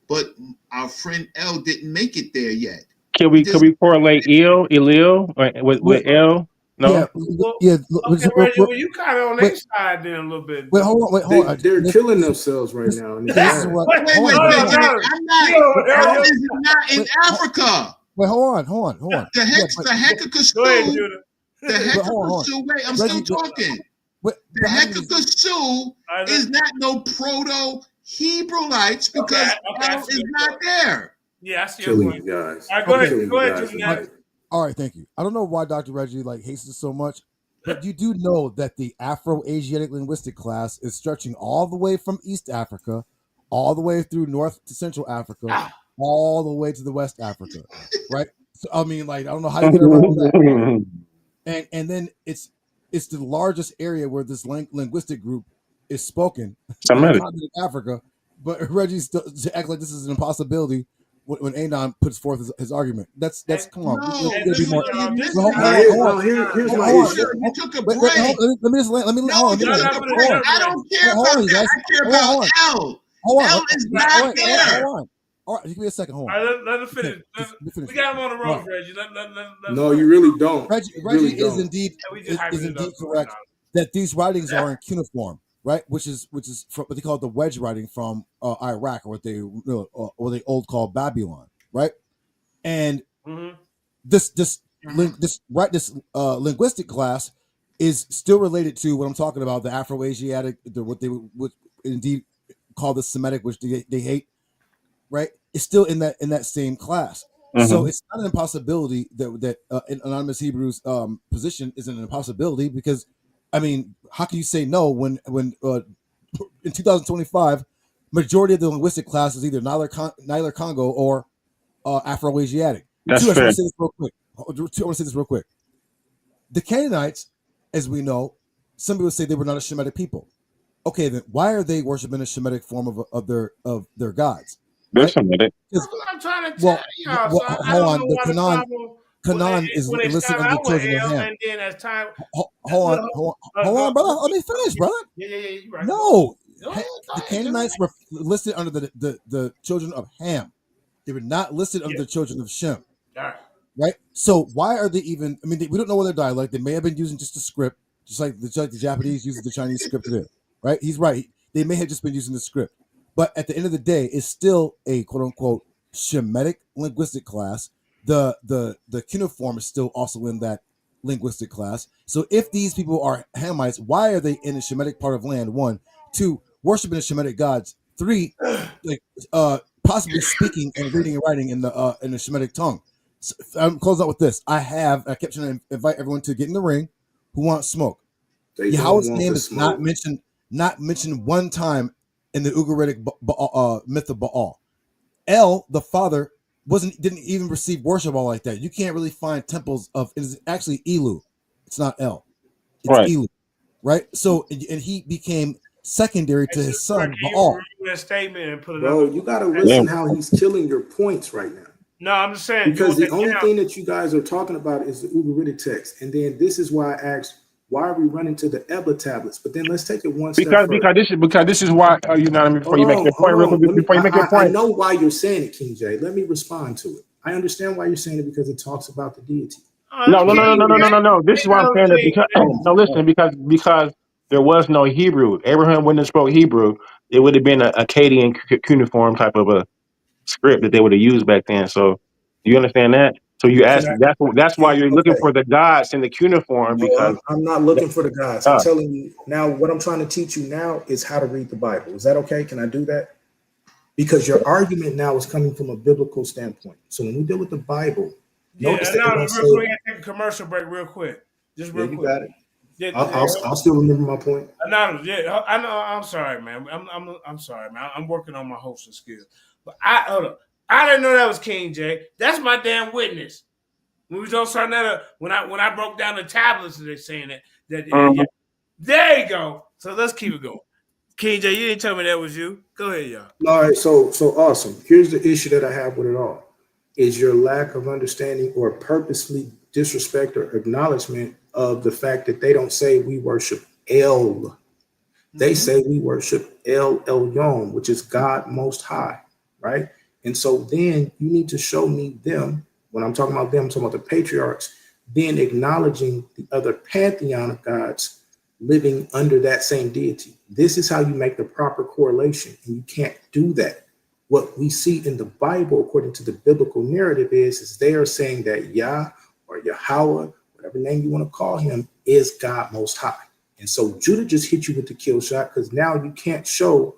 but our friend El didn't make it there yet. He Could just we correlate Elil with Wait. El? Yeah. No. Well, Yeah. okay, Reggie. Well, you kind of on Wait. their side then a little bit. Wait. Hold on. Wait. Hold on. They're killing themselves right This, now in this yeah. This is chat. what. Wait, Hold wait, on. no, Hold on. no. I'm not. You El know, is not in Wait. Africa. Wait. Hold on. The Yeah. hex, But the go ahead, Hekakasu, Judah. the but hold on. Hekakasu. Wait, I'm still Reggie. talking. Wait. The But how did this? Hekakasu All right, is not no proto Hebrewites okay, because I El see is your not point. there. Yeah, I see your Killing point. you guys. All right, Okay. Killing you go ahead, guys Judah. Now. tonight. All right. Thank you. I don't know why Dr. Reggie hates it so much, but you do know that the Afro-Asiatic linguistic class is stretching all the way from East Africa, all the way through North to Central Africa, Ah, all the way to the West Africa, right? So I mean, I don't know how you get around that, right? And then it's the largest area where this linguistic group is spoken on the Semitic. continent of Africa. But Reggie still to act like this is an impossibility when Anon puts forth his argument. That's and, come on, No, and we gotta be listen, more. you y'all, this listen. Well, is hold on, Here's my hold on. issue. Judah, you took a Wait, break. let me just let me No, hold on. you y'all took not a gonna break. Hold on. judge I Reggie. don't care Hold about on, you that. guys. I care Hold on, about hold on. L. Hold on. L is All not right, there. hold on. All right, give me a second. Hold All on. right, let him Okay, finish. just let me finish We it. got him on the All right. ropes, Reggie. Let him No, go. you really don't. You Reggie really is don't. indeed Yeah, we just hyping it up. correct that these writings are in cuneiform, right? Which is from what they call the wedge writing from Iraq, or what they old called Babylon, right? And Mm-hmm. this linguistic class is still related to what I'm talking about, the Afro-Asiatic, what they would indeed call the Semitic, which they hate, right? It's still in that same class. So Mm-hmm. it's not an impossibility that an anonymous Hebrew's position isn't an impossibility, because I mean, how can you say no when in 2025 majority of the linguistic class is either Niger Congo or Afro-Asiatic. That's Two, I just fair. want to say this real quick. I want to say this real quick. The Canaanites, as we know, some people say they were not a Shemitic people. Okay, then why are they worshiping a Shemitic form of their gods? There's Right? some of it. That's what I'm trying to tell y'all. So I Hold don't on. know The why the problem Canaan is when they listed start under the out with children of L, Ham. and then as time. Hold on, brother. Let me finish, brother. Yeah, you're right. No, Go ahead, the Canaanites were listed under the children of Ham. They were not listed under the children of Shem. All right. Right? So why are they even? I mean, we don't know what their dialect. They may have been using just a script, just like the Japanese uses the Chinese script today. Right? He's right. They may have just been using the script, but at the end of the day, it's still a quote unquote Shemitic linguistic class. The cuneiform is still also in that linguistic class. So if these people are Hamites, why are they in a Shemitic part of land? One, two, worshiping the Shemitic gods. Three, like possibly speaking and reading and writing in the Shemitic tongue. So, I'm close out with this. I kept trying to invite everyone to get in the ring who wants smoke. They Yahweh's don't want name the is smoke. not mentioned one time in the Ugaritic myth of Baal. El, the father, didn't even receive worship all like that. You can't really find temples it's actually Elu. It's not El. It's Right. Elu. Right? So and he became secondary to his son Baal. That statement and put it Bro, up. you got to listen how he's killing your points right now. No, I'm just saying. Because the only thing that you guys are talking about is the Ugaritic text. And then this is why I asked, why are we running to the Ebla tablets? But then let's take it one step further. Because this is why you know what I mean. Before you make your point, real quick, before you make your point, I know why you're saying it, King J. Let me respond to it. I understand why you're saying it because it talks about the deity. No. This is why I'm saying that because no, listen, because there was no Hebrew. Abraham wouldn't have spoke Hebrew. It would have been a Akkadian cuneiform type of a script that they would have used back then. So you understand that? So you ask that's why you're looking for the gods in the cuneiform because I'm not looking for the gods. I'm telling you now. What I'm trying to teach you now is how to read the Bible. Is that okay? Can I do that? Because your argument now is coming from a biblical standpoint. So when we deal with the Bible, notice that real quick, we're gonna take a commercial break real quick. Just real quick. You got it. I'll still remember my point. Anonymous, I know. I'm sorry, man. I'm sorry, man. I'm working on my hosting skills. But hold up. I didn't know that was King J. That's my damn witness. When we don't start that when I broke down the tablets, they're saying that yeah. There you go. So let's keep it going. King J, you didn't tell me that was you. Go ahead, y'all. All right, so awesome. Here's the issue that I have with it all: is your lack of understanding or purposely disrespect or acknowledgement of the fact that they don't say we worship El. They say we worship El Elyon, which is God Most High, right? And so then you need to show me them. When I'm talking about them, I'm talking about the patriarchs, then acknowledging the other pantheon of gods living under that same deity. This is how you make the proper correlation, and you can't do that. What we see in the Bible, according to the biblical narrative, is they are saying that Yah or Yahweh, whatever name you want to call him, is God Most High. And so Judah just hit you with the kill shot because now you can't show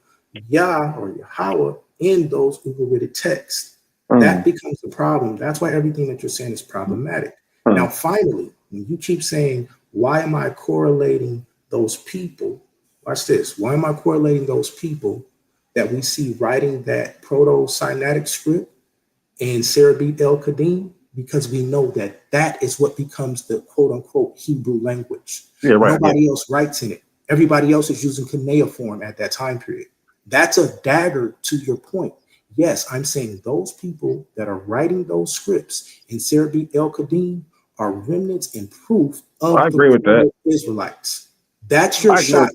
Yah or Yahweh in those Ugaritic texts. That becomes the problem. That's why everything that you're saying is problematic. Now, finally, when you keep saying, why am I correlating those people? Watch this. Why am I correlating those people that we see writing that Proto-Sinaitic script in Serabit El Kadim? Because we know that that is what becomes the quote-unquote Hebrew language. Yeah, right. Nobody else writes in it. Everybody else is using cuneiform at that time period. That's a dagger to your point. Yes, I'm saying those people that are writing those scripts in Serabit El Kadim are remnants and proof of the Israelites. That's your shot,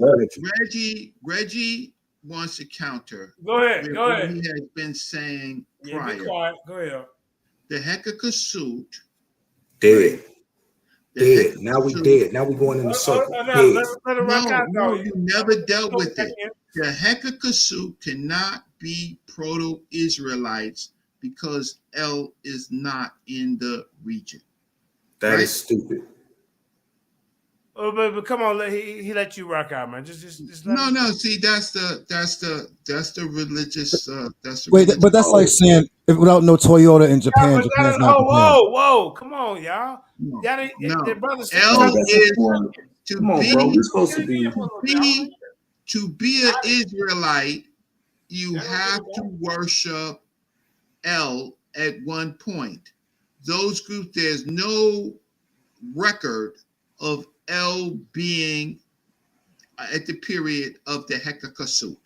Reggie wants to counter. Go ahead. He has been saying prior. Be quiet. Go ahead. The Hekakasut. Dead. Dead. Now we dead. Now we going in the circle. No, you never dealt with it. The Hekakasut cannot be Proto-Israelites because El is not in the region. That is stupid. Oh, but come on, he let you rock out, man. Just let no. See, that's the religious. But that's like saying without no Toyota in Japan, Japan's not Japan. Whoa, come on, y'all. No. El is to be an Israelite you have to worship El at one point. Those groups, there's no record of El being at the period of the Hekakasut.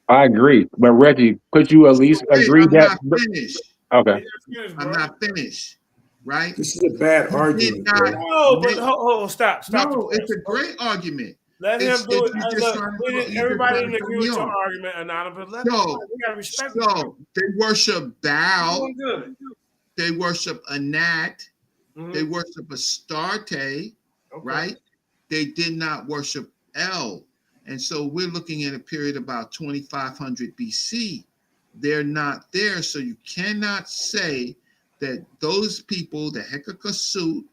I agree, but Reggie, could you at least Wait, agree I'm that? not finished. Okay. I'm not finished. Right? This is a bad You did argument, not. bro. No, but stop the No, press. it's a great argument. Let him do it. You're just Look, trying to everybody didn't agree throw me with your off. argument, Anonymous. Let him, So, we gotta respect so they worship Baal. him. Good. They worship Anat. Mhm. They worship Astarte. Okay. Right? They did not worship El. And so we're looking at a period about 2500 BC. They're not there. So you cannot say that those people, the Hekakasut,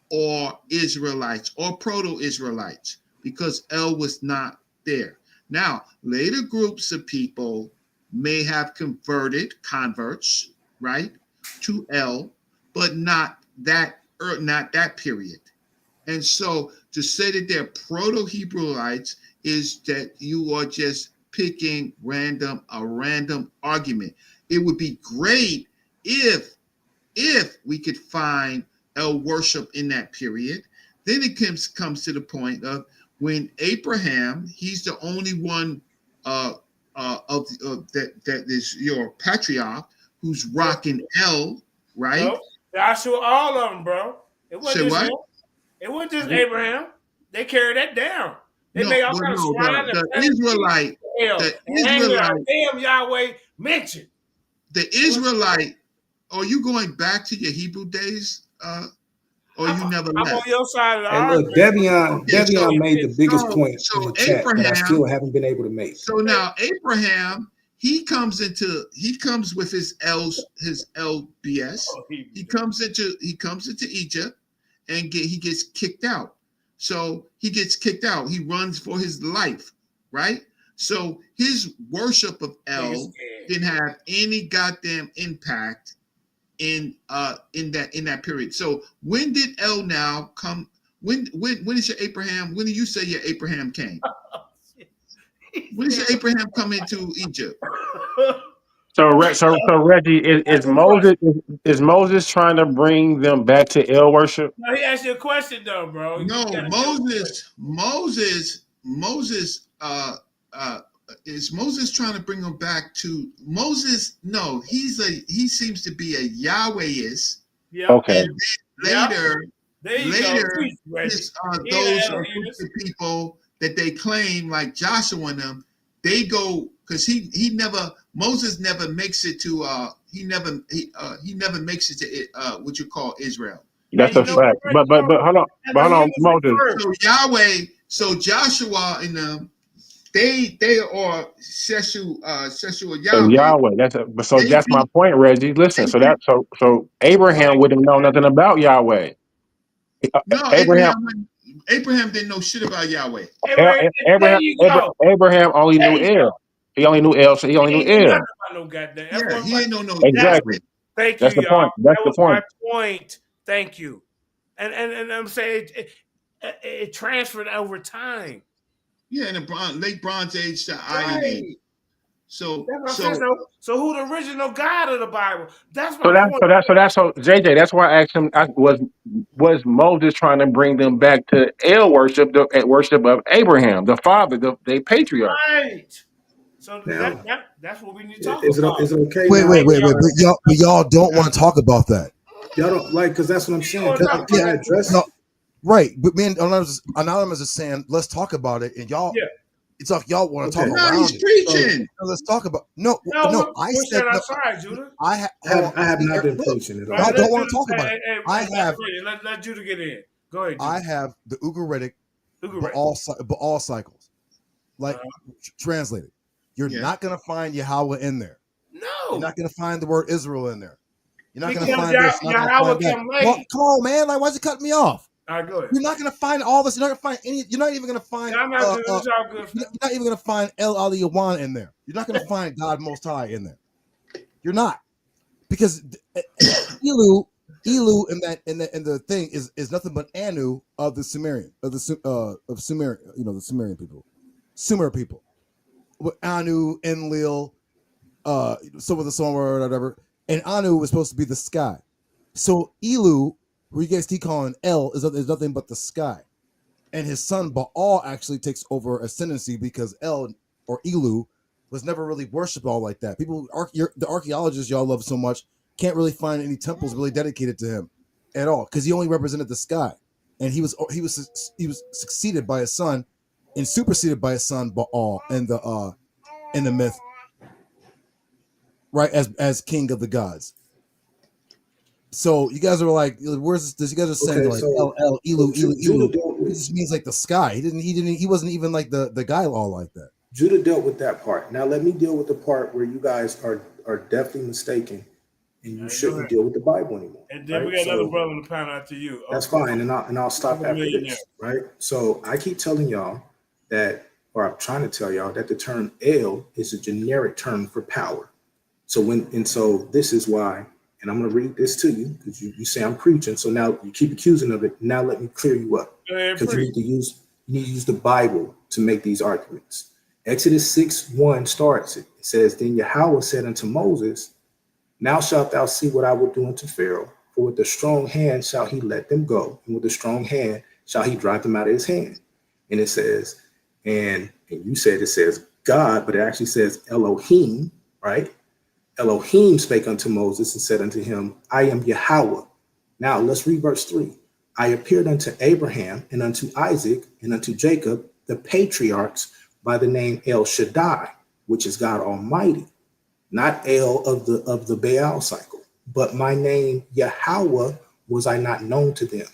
or Israelites or proto-Israelites, because El was not there. Now, later groups of people may have converts, right, to El, but not that period. And so to say that they're proto-Hebrewites is that you are just picking a random argument. It would be great if we could find El worship in that period. Then it comes to the point of when Abraham, he's the only one that is your patriarch who's rocking El, right? No, Joshua, all of them, bro. It wasn't Say just what? him. It wasn't just Abraham. They carried that down. They No, made all well, kinds of no, shrines and the Israelite, damn Yahweh mentioned. the Israelite. Are you going back to your Hebrew days, or you never I'm left? on your side of the Hey, look, argument. Devion made the biggest point in the chat that I Abraham still haven't been able to make. So now Abraham, he comes with his LBS. He comes into Egypt, and he gets kicked out. So he gets kicked out. He runs for his life, right? So his worship of El didn't have any goddamn impact in that period. So when did El now come? When is your Abraham? When do you say your Abraham came? When did your Abraham come into Egypt? So Reggie, is Moses trying to bring them back to El worship? No, he asked you a question though, bro. No, Moses. Is Moses trying to bring them back to Moses? No, he seems to be a Yahwehist. Yeah. Okay. And later, those groups of people that they claim, like Joshua and them, they go because Moses never makes it to he never makes it to what you call Israel. That's a fact. But hold on, Moses. So Joshua and them, they are Sheshu Yahweh. That's my point, Reggie. Listen, so Abraham wouldn't know nothing about Yahweh. No, Abraham didn't know shit about Yahweh. Abraham only knew El. He only knew El, so he only knew El. Yeah, he ain't no. Exactly. Thank That's you, the y'all. point. That's the was my point. point. Thank you. And I'm saying it transferred over time. Yeah, in the late Bronze Age to Iron Age. So who the original God of the Bible? That's my point. So JJ. That's why I asked him. Was Moses trying to bring them back to El worship, the worship of Abraham, the father, the patriarch? Right. So Now, that's what we need to talk about. Is it okay? Wait. But y'all don't want to talk about that. Y'all don't because that's what I'm saying. Can I address? No, right. But me and Anonymous is saying let's talk about it, and y'all. Yeah. It's like y'all want to talk around it. Preaching. So let's talk about I said I'm sorry, Judah. I have not been preaching at all. I don't want to talk about it. Let Judah get in. Go ahead, Judah. I have the Ugaritic, but all cycles, like translated. You're not going to find Yahweh in there. No, you're not going to find the word Israel in there. You're not going to find this. Yahweh come late. Well, come on, man! Like, why'd you cut me off? All right, go ahead. You're not going to find all this. You're not going to find any. You're not even going to find. You're not even going to find El Aliyawan in there. You're not going to find God Most High in there. You're not, because Elu in the thing is nothing but Anu of the Sumerian of Sumer, the Sumerian people, Sumer people. with Anu, Enlil, some of the song or whatever, and Anu was supposed to be the sky. So Elu, who you guys keep calling El, is nothing but the sky, and his son Baal actually takes over ascendancy because El or Elu was never really worshipped all like that. People, the archaeologists y'all love so much, can't really find any temples really dedicated to him at all because he only represented the sky, and he was succeeded by his son and superseded by his son Baal in the myth, right, as king of the gods. So you guys are like, where's this? You guys are saying Okay, like so El Elu Judah Elu. dealt It with just means like the sky. He wasn't even like the guy all like that. Judah dealt with that part. Now let me deal with the part where you guys are definitely mistaken, and you shouldn't deal with the Bible anymore. And then we Right? got another So brother in the panel after you. that's fine, and I'll stop after millionaire. this. Right? So I keep telling y'all that, or I'm trying to tell y'all that the term El is a generic term for power. So so this is why, and I'm going to read this to you because you say I'm preaching. So now you keep accusing of it. Now let me clear you up because you need to use the Bible to make these arguments. Exodus 6:1 starts it. It says, "Then Yahweh said unto Moses, Now shalt thou see what I will do unto Pharaoh. For with a strong hand shall he let them go, and with a strong hand shall he drive them out of his hand." And it says, and you said it says God, but it actually says Elohim, right? Elohim spake unto Moses and said unto him, I am Yahweh. Now let's read verse 3. I appeared unto Abraham and unto Isaac and unto Jacob, the patriarchs, by the name El Shaddai, which is God Almighty, not El of the Baal cycle, but my name Yahweh was I not known to them.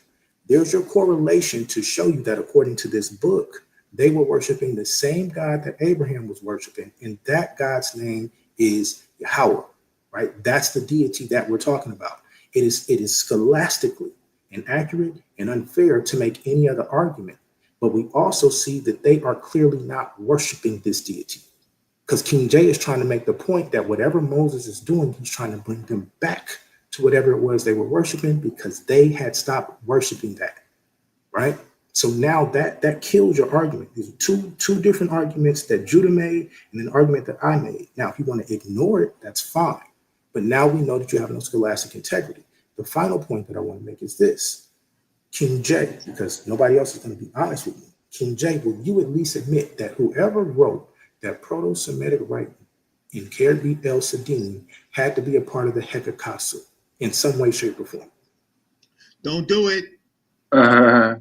There's your correlation to show you that according to this book, they were worshiping the same God that Abraham was worshiping, and that God's name is Yahweh, right? That's the deity that we're talking about. It is scholastically inaccurate and unfair to make any other argument, but we also see that they are clearly not worshiping this deity. Because King J is trying to make the point that whatever Moses is doing, he's trying to bring them back to whatever it was they were worshiping because they had stopped worshiping that, right? So now that kills your argument. These are two different arguments that Judah made and an argument that I made. Now, if you want to ignore it, that's fine. But now we know that you have no scholastic integrity. The final point that I want to make is this. King J, because nobody else is going to be honest with me. King J, will you at least admit that whoever wrote that Proto-Semitic writing in Kerbit El Sadim had to be a part of the Hekakasu in some way, shape, or form? Don't do it. I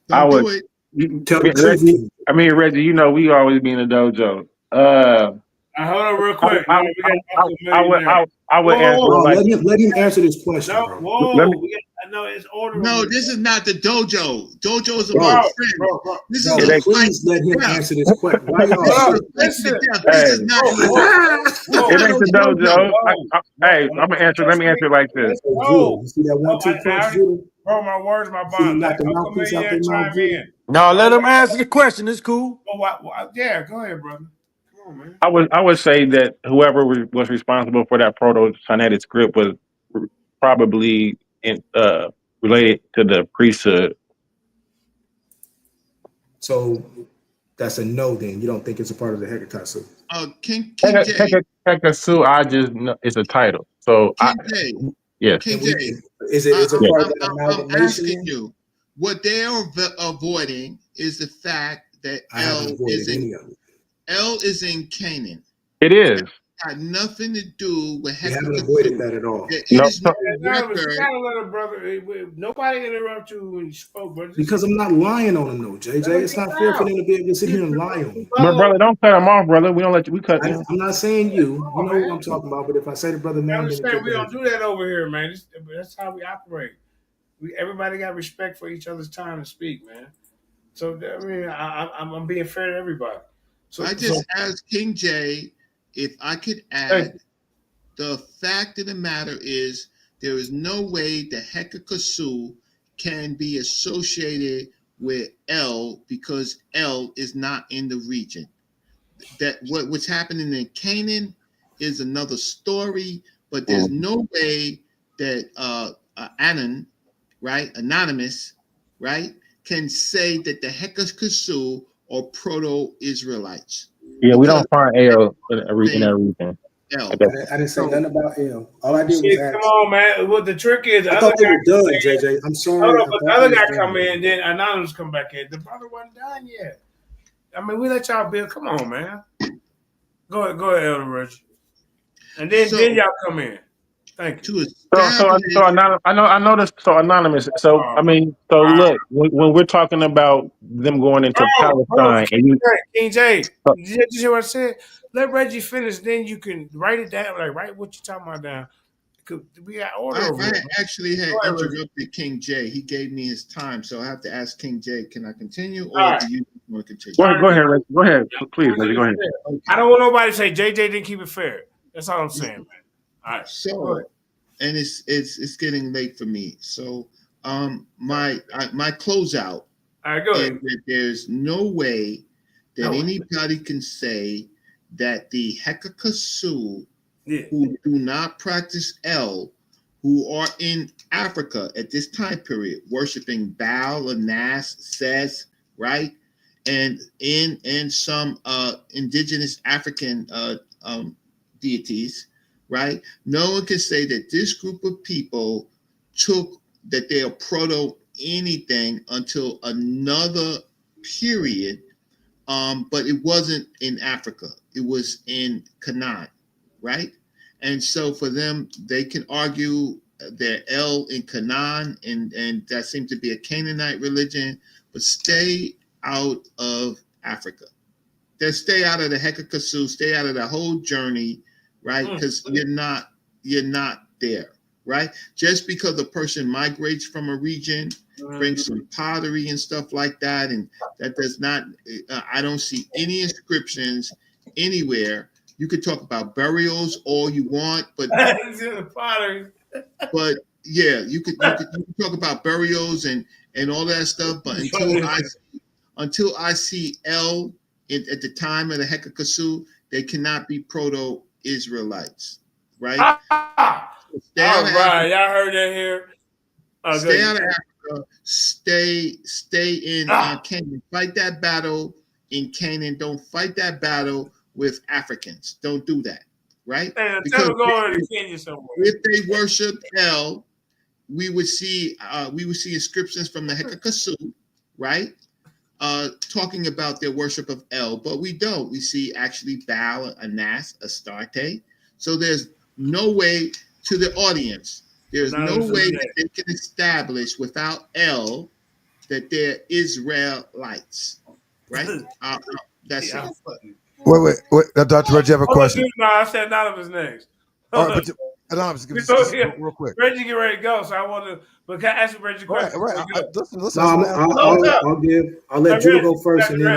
Don't would. do it. Tell the truth, Reggie, King. Reggie, we always be in the dojo. Hold on real quick. No, we got Uncle Millionaire. I would answer it Bro, like let him answer this question, No, bro. let me. we got, I know it's order. No, this is not the dojo. Dojo is Bro, about friends. This is It a ain't. fight please let him to death. answer this question. Why y'all This is so a fight to Listen. the death. Hey, This is not. it ain't the dojo. Hey, I'm gonna answer. Let me answer it like this. Let's Hey, Judah, go. you see that 1-2 punch, Judah? Bro, my words, my See him bond. knock Let the Uncle mouthpiece out Millionaire their mouth, chime Judah? in. No, let him answer the question. It's cool. Yeah, go ahead, brother. Come on, man. I would say that whoever was responsible for that proto-Sinaitic script was probably related to the priesthood. So that's a no then. You don't think it's a part of the Hekatasu? King J. Hekasu, I just know it's a title. So King J. yes. King And J. is it a part of that I'm amalgamation asking then? you, what they are avoiding is the fact that I haven't avoided any of it. El is in Canaan. It is. Had nothing to do with We haven't avoided Hekatasu. that at all. It No, is no No, but you record. gotta let a brother. Nobody interrupt you when you spoke, brother. Because I'm not lying on him, though, JJ. It's not fair for them to be able to sit here and lie on me. but brother, don't cut him off, brother. We don't let you. We cut. I'm not saying you. You know who I'm talking about. But if I say the brother I name, then it understand could we be. don't do that over here, man. That's how we operate. Everybody got respect for each other's time to speak, man. So I mean, I'm being fair to everybody. So I just asked King J if I could add the fact of the matter is there is no way the Hekakasu can be associated with El because El is not in the region. That what's happening in Canaan is another story, but there's no way that Anon, right, anonymous, right, can say that the Hekakasu are proto-Israelites. Yeah, we because don't find L in that saying region. L. I didn't say So nothing about L. All I did was Shit, come ask. on, man. What the trick is, the I other thought they guy were come done, in. JJ. I'm Hold sorry. on, I but the thought they other was guy come done. in, then Anonymous come back in. The brother wasn't done yet. I mean, we let y'all build. Come on, man. Go ahead, Elder Reggie. And then so y'all come in. Thank you. to So establish anonymous. I know this. So anonymous. So I mean, so look, when we're talking about them going into Hold on, Palestine, and you, King J. Did you hear what I said? Let Reggie finish, then you can write it down. Like write what you're talking about down. We got order over I here. actually had Go ahead, Reggie. interrupted King J. He gave me his time, so I have to ask King J, can I continue All or right. do you want to continue? go ahead, Reggie. Go ahead, please, Reggie. Go ahead. Okay. I don't want nobody to say JJ didn't keep it fair. That's all I'm saying, man. All right. Go ahead. So, and it's getting late for me. So, my closeout All right, go is ahead. that there's no way that No way. anybody can say that the Hekakasu Yeah. who do not practice El, who are in Africa at this time period, worshiping Baal and Nas, Ses, right? And in some indigenous African deities, right? No one can say that this group of people took that they are proto anything until another period. But it wasn't in Africa. It was in Canaan, right? And so for them, they can argue their El in Canaan, and that seems to be a Canaanite religion, but stay out of Africa. Just stay out of the Hekakasu, stay out of the whole journey, right? Because you're not there, right? Just because a person migrates from a region, brings some pottery and stuff like that, and that does not. I don't see any inscriptions anywhere. You could talk about burials all you want, but pottery. But yeah, you could talk about burials and all that stuff, but until I see El at the time of the Hekakasu, they cannot be proto-Israelites, right? Stay All out of right, Africa. y'all heard that here. Stay out of Africa. Stay in Canaan. Fight that battle in Canaan. Don't fight that battle with Africans. Don't do that, right? Hey, Because tell them go to Kenya somewhere. if they worship El, we would see inscriptions from the Hekakasu, right? Talking about their worship of El, but we don't. We see actually Baal, Anas, Astarte. So there's no way to the audience. There's no way that they can establish without El that they're Israelites, right? That's it. Wait. Dr. Reggie, I have a question. No, I said Anonymous next. All right, but Anonymous, real quick. Reggie get ready to go, so I want to. But can I ask you Reggie a question? Right. Listen. No, I'll let Judah go first, and then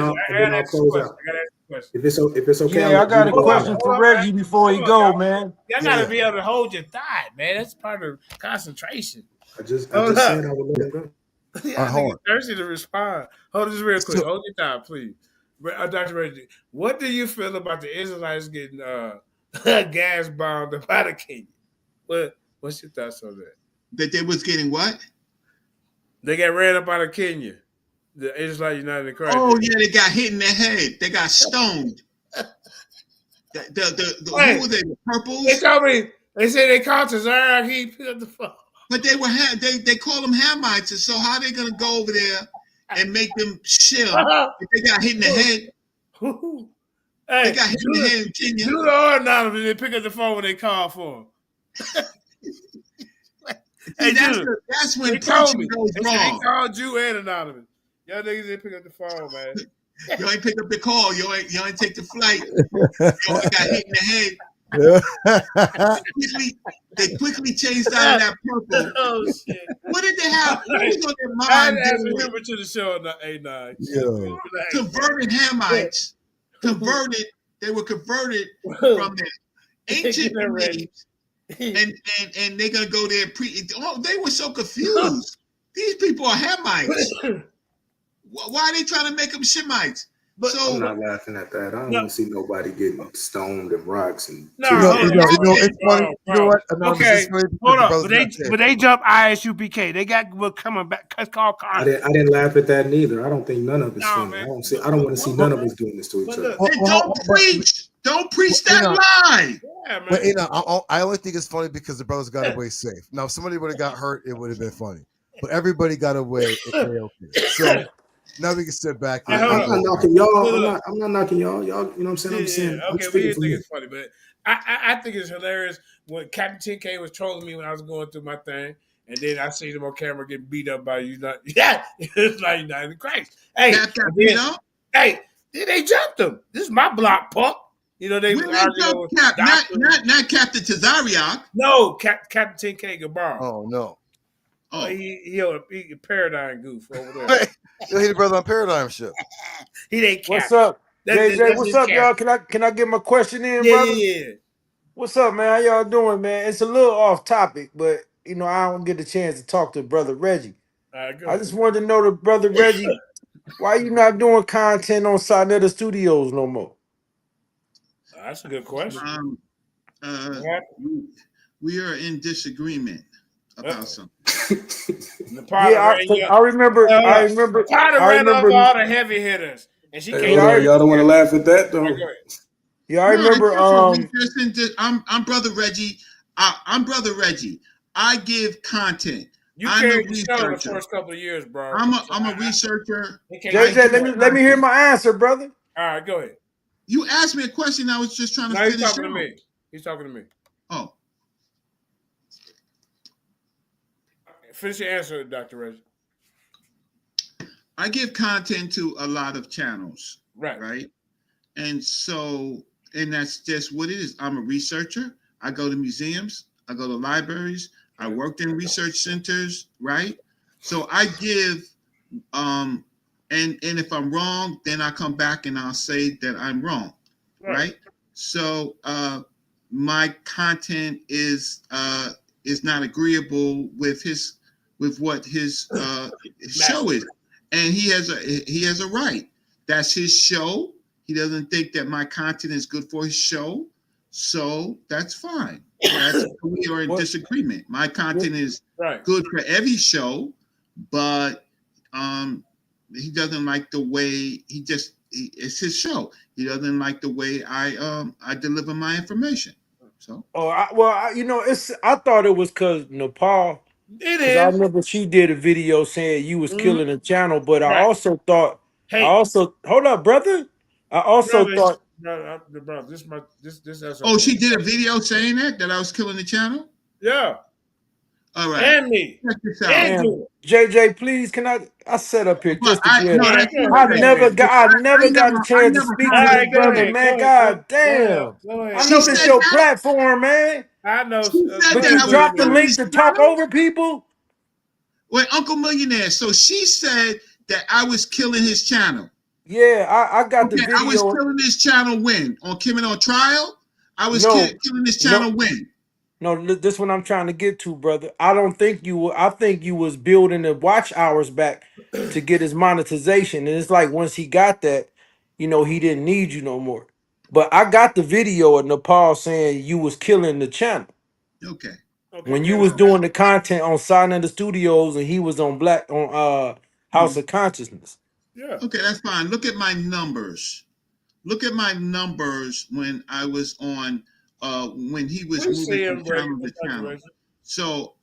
I'll close out. If it's okay, I'll Yeah, I let got Judah a go question last. for Reggie before he go, man. Y'all gotta be able to hold your thought, man. That's part of concentration. I just said I would let him go. I think it's thirsty to respond. Hold this real quick. Hold your thought, please. Dr. Reggie, what do you feel about the Israelites getting gas bombed by the Kenya? What's your thoughts on that? That they was getting what? They got ran up out of Kenya. The Israelite United in Christ. Oh yeah, they got hit in the head. They got stoned. Who were they? The purples? They told me. They said they called Tazara. He picked up the phone. But they were they call them Hamites, and so how they gonna go over there and make them chill if they got hit in the head? Hey, they got hit in the head in Kenya. Judah or Anonymous, they pick up the phone when they call for him. Hey, that's when preaching goes wrong. They called you and Anonymous. Y'all niggas didn't pick up the phone, man. You ain't pick up the call. You ain't take the flight. You got hit in the head. They quickly changed out of that purple. Oh shit! What did they have? What was on their mind? I to the show A9. Converted Hamites. They were converted from their ancient beliefs, and they're gonna go there. They were so confused. These people are Hamites. Why are they trying to make them Shemites? But I'm not laughing at that. I don't no, want to see nobody getting stoned and rocks and no, titties. hold on. It's funny. Bro, You know bro. what? Anonymous, Okay, it's funny because hold the up. brother's not there. But they jumped ISUPK. They got what coming back. It's called I Congress. didn't laugh at that neither. I don't think none of it's No, funny. man. I don't want to see none of us doing this to each But other. look, And don't preach that Enoch, lie. yeah, man. but I only think it's funny because the brothers got away safe. Now, if somebody would have got hurt, it would have been funny. But everybody got away okay. So now we can sit back Hey, and hold I'm up. not knocking Look, y'all. look. I'm not knocking y'all. Y'all, you know what I'm saying? I'm saying I'm Okay, we speaking didn't for think me. it's funny, but I think it's hilarious when Captain 10K was trolling me when I was going through my thing, and then I seen him on camera getting beat up by you. Yeah, it's like United Christ. Hey, Cap got beat up. Hey, then they jumped him. This is my block, punk. You know they When was they arguing jump over Cap, doctor. not Captain Tazariak. No, Captain 10K Gabar. Oh no. Oh, he a paradigm goof over there. You'll hit a brother on Paradigm Ship. He ain't What's captain. up, JJ? That's What's his up, y'all? captain. Can I get my question in, Yeah, brother? yeah, yeah. What's up, man? How y'all doing, man? It's a little off topic, but I don't get the chance to talk to brother Reggie. All right, go I ahead. just wanted to know to brother Reggie, why you not doing content on Sinetta Studios no more? That's a good question. We are in disagreement about something. Yeah, I remember. I remember. Potter I ran over remember. all the heavy hitters, and she Hey, can't. hold on. Y'all don't want to laugh at that though. Yeah, I No, remember. we just I'm brother Reggie. I'm brother Reggie. I give content. You I'm a carried the show the researcher. first couple of years, bro. I'm a researcher. JJ, let me hear my answer, brother. All right, go ahead. You asked me a question. I was just trying to No, he's finish talking to out. me. He's talking to me. Oh, Finish your answer, Dr. Reggie. I give content to a lot of channels. Right. And so, and that's just what it is. I'm a researcher. I go to museums. I go to libraries. I worked in research centers, right? So I give, and if I'm wrong, then I come back and I'll say that I'm wrong, right? So my content is not agreeable with what his show is, and he has a right. That's his show. He doesn't think that my content is good for his show, so that's fine. We are in disagreement. My content is good for every show, but he doesn't like the way it's his show. He doesn't like the way I deliver my information. So I thought it was because Nepal. It Because I is. remember she did a video saying you was killing the channel, but I Right. also thought. Hey. Hold up, brother. I also thought. Brother, this. Oh, she did a video saying that I was killing the channel. Yeah. All right. And me. Check this out. Damn, JJ, please, can I set up here just to get? No, that's I never got a chance to speak to this brother, ahead, man. go God ahead, damn. go ahead. I know this your platform, man. I know. She said But that you I was dropped the killing link his to talk channel? over people. Wait, Uncle Millionaire. So she said that I was killing his channel. Yeah, I got the Okay, I was video. killing his channel when? On Kim and on trial? I was killing his channel when? No, this is what I'm trying to get to, brother. I don't think you were. I think you was building the watch hours back to get his monetization, and it's like once he got that, he didn't need you no more. But I got the video of Nepal saying you was killing the channel Okay. when you was doing the content on Silent the Studios, and he was on House of Consciousness. Yeah. Okay, that's fine. Look at my numbers. Look at my numbers when I was on when he was moving from channel to channel. So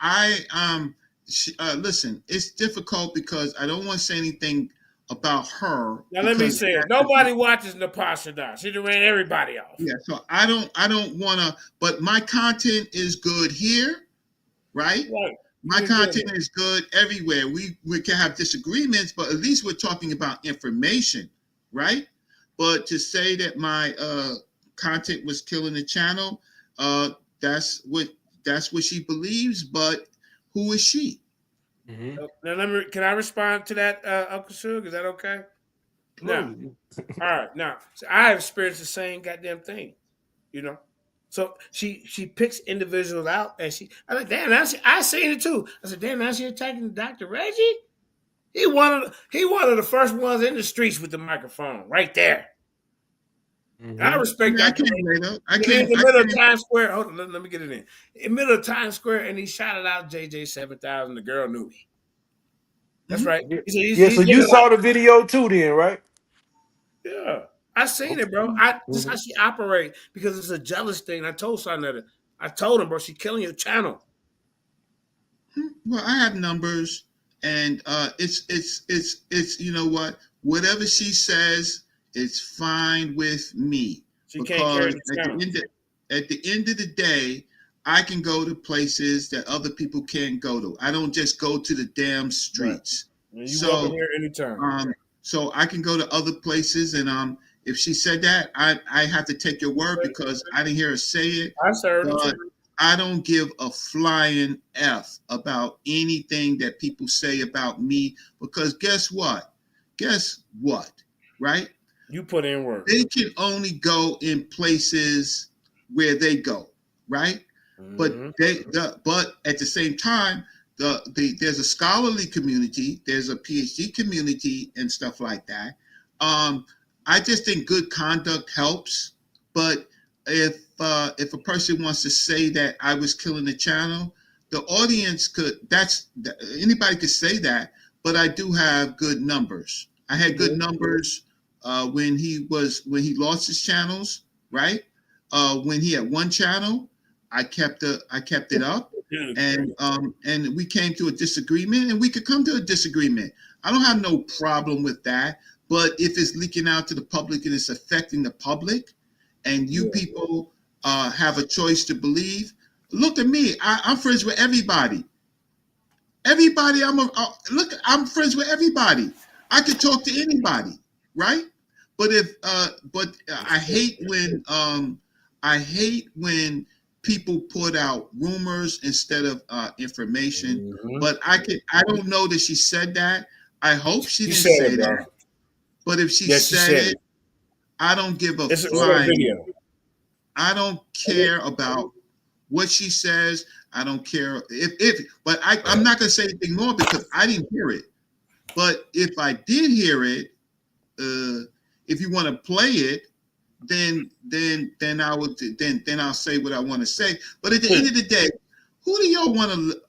listen, it's difficult because I don't want to say anything about her. Now let me say it. Nobody watches Napashada. She done ran everybody off. Yeah, so I don't wanna, but my content is good here, right? My content is good everywhere. We can have disagreements, but at least we're talking about information, right? But to say that my content was killing the channel, that's what she believes. But who is she? Now can I respond to that, Uncle Suge? Is that okay? No. All right. Now, so I have experienced the same goddamn thing. So she picks individuals out, and I like, damn. I seen it too. I said, damn. Now she attacking Dr. Reggie. He one of the first ones in the streets with the microphone right there. I respect I Dr. can't Ray. wait up. I When in can't. the I middle of can't. Times Square, hold on, let me get it in. In the middle of Times Square, and he shouted out JJ 7000. The girl knew me. That's right. Yeah, so He's you looking like, saw the video too, then, right? yeah. I seen it, bro. This how she operate because it's a jealous thing. I told Sonetta. I told him, bro, she killing your channel. Well, I have numbers, and it's you know what? Whatever she says, it's fine with me She can't carry because the channel. at the end of the day, I can go to places that other people can't go to. I don't just go to the damn streets. Right. You welcome So here anytime. so I can go to other places, and if she said that, I have to take your word because I didn't hear her say it. I heard it But too. I don't give a flying F about anything that people say about me because guess what? Guess what? Right? You put in work. They can only go in places where they go, right? Mm-hmm. But at the same time, there's a scholarly community, there's a PhD community and stuff like that. I just think good conduct helps, but if a person wants to say that I was killing the channel, the audience anybody could say that, but I do have good numbers. I had good numbers when he lost his channels, right? When he had one channel, I kept it up, and we came to a disagreement, and we could come to a disagreement. I don't have no problem with that, but if it's leaking out to the public and it's affecting the public, and you people have a choice to believe, look at me. I'm friends with everybody. Everybody, I'm friends with everybody. I could talk to anybody, right? But I hate when people put out rumors instead of information. Mm-hmm. But I don't know that she said that. I hope she didn't said say it, that. But if she yes, said it, I don't give a it's flying. video. I don't care about what she says. I don't care but I'm not going to say anything more because I didn't hear it. But if I did hear it, if you want to play it, then I'll say what I want to say. But at the end of the day, who do y'all want to?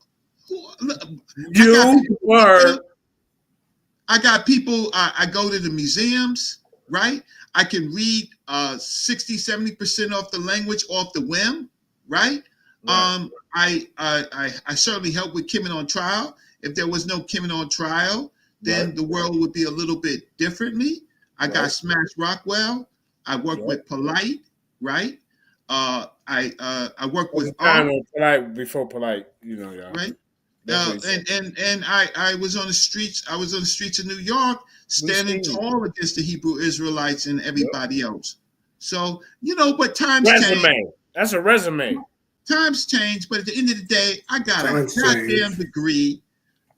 I got people. I go to the museums, right? I can read 60-70% off the language off the whim, right? I certainly help with Kimmon on Trial. If there was no Kimmon on Trial, then the world would be a little bit differently. I got Smash Rockwell. I work with Polite, right? I work with Polite before Polite, y'all. Right. And I was on the streets. I was on the streets of New York, standing tall against the Hebrew Israelites and everybody else. So but times change. That's a resume. Times change, but at the end of the day, I got a goddamn degree.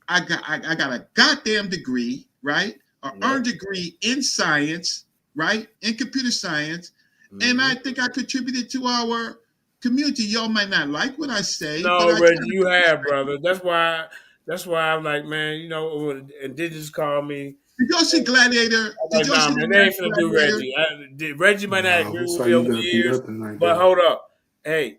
I got a goddamn degree, right? An earned degree in science, right? In computer science, and I think I contributed to our community. Y'all might not like what I say. No, but Reggie, you have, brother. That's why I'm like, man, when Indigenous call me. Did y'all see Gladiator? Did y'all see man, they ain't finna do Reggie. Reggie might not agree with me over the years, but hold up. Hey,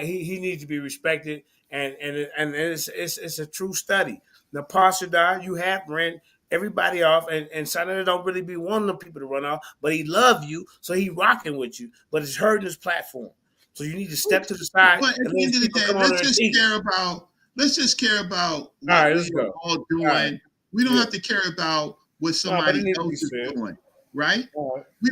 he needs to be respected, and it's a true study. Now, Pastor, you have ran everybody off, and Senator don't really be wanting them people to run off, but he love you, so he rocking with you, but it's hurting his platform. So you need to step to the side. But at the end of the day, let's just care about what we're all doing. Right. We don't have to care about what somebody else is doing, right? We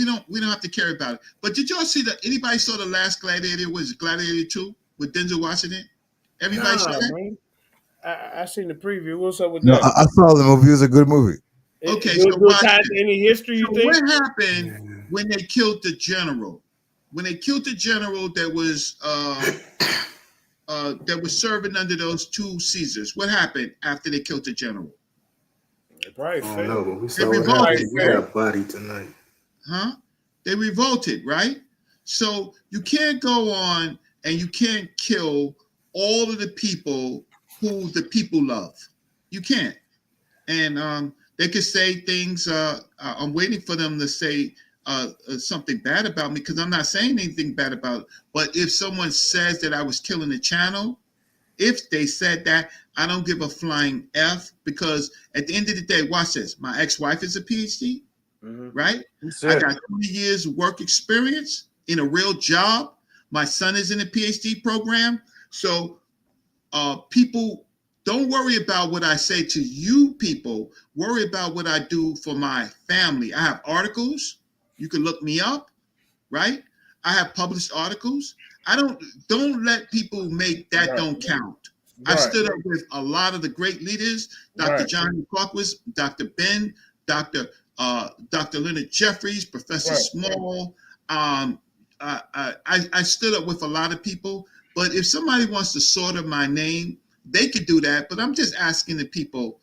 don't have to care about it. But did y'all see that? Anybody saw the last Gladiator? Was Gladiator 2 with Denzel Washington? Everybody saw that? Man. I seen the preview. What's up with that? I saw the movie. It was a good movie. Okay, so watch any history you think? What happened when they killed the general? When they killed the general that was serving under those two Caesars, what happened after they killed the general? They probably failed. No, but we saw what happened. We got body tonight. Huh? They revolted, right? So you can't go on and you can't kill all of the people who the people love. You can't. and they could say things. I'm waiting for them to say something bad about me because I'm not saying anything bad about it. But if someone says that I was killing the channel, if they said that, I don't give a flying F, because at the end of the day, watch this. My ex-wife is a PhD, right? I got 20 years work experience in a real job. My son is in a PhD program. So people, don't worry about what I say to you people. Worry about what I do for my family. I have articles. You can look me up, right? I have published articles. Don't let people make that don't count. I've stood up with a lot of the great leaders, Dr. John Clarkwas, Dr. Ben, Dr. Leonard Jeffries, Professor Small. I stood up with a lot of people, but if somebody wants to sort of my name, they could do that. But I'm just asking the people,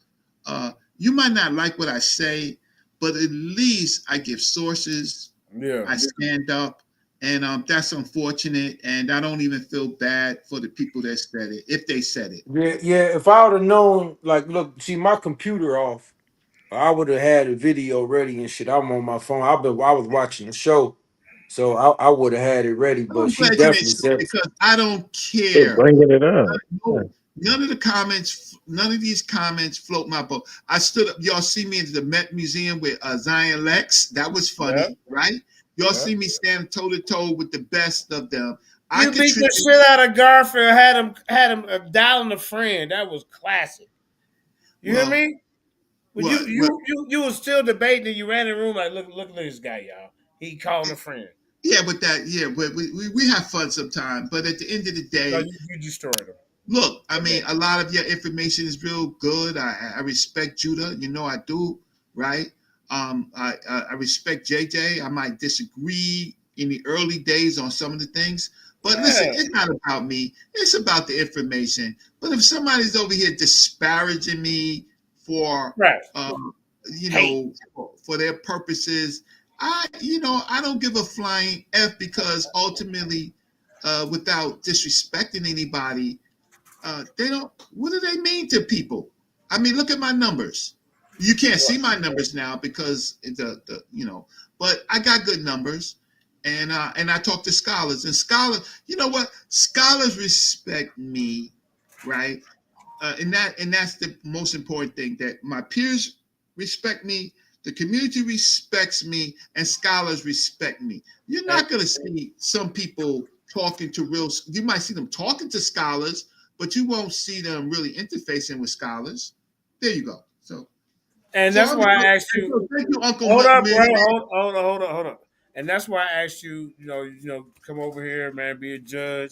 you might not like what I say, but at least I give sources. Yeah. I stand up, and that's unfortunate, and I don't even feel bad for the people that said it, if they said it. Yeah, yeah. If I would have known, like, look, see my computer off, I would have had a video ready and shit. I'm on my phone. I was watching the show, so I would have had it ready. But I'm she glad you didn't definitely show it said, because I don't They're care. bringing it up. None of the comments, none of these comments float my boat. I stood up. Y'all see me in the Met Museum with Zion Lex. That was funny, right? Y'all see me stand toe to toe with the best of them. You beat the shit out of Garfield. Had him dialing a friend. That was classic. You hear me? But you was still debating, and you ran in the room like, look at this guy, y'all. He calling a friend. Yeah, but we have fun sometimes. But at the end of the day, no, you destroyed him. Look, I mean, a lot of your information is real good. I respect Judah. You know I do, right? I respect JJ. I might disagree in the early days on some of the things, but listen, it's not about me. It's about the information. But if somebody's over here disparaging me for, for their purposes, I don't give a flying F, because ultimately, without disrespecting anybody, they don't. What do they mean to people? I mean, look at my numbers. You can't see my numbers now because but I got good numbers, and I talk to scholars, and you know what? Scholars respect me, right? And that's the most important thing, that my peers respect me, the community respects me, and scholars respect me. You're not going to see some people talking to you might see them talking to scholars, but you won't see them really interfacing with scholars. There you go. And that's why I asked you. Thank you, Uncle. Hold up, bro. Hold up. And that's why I asked you. Come over here, man. Be a judge.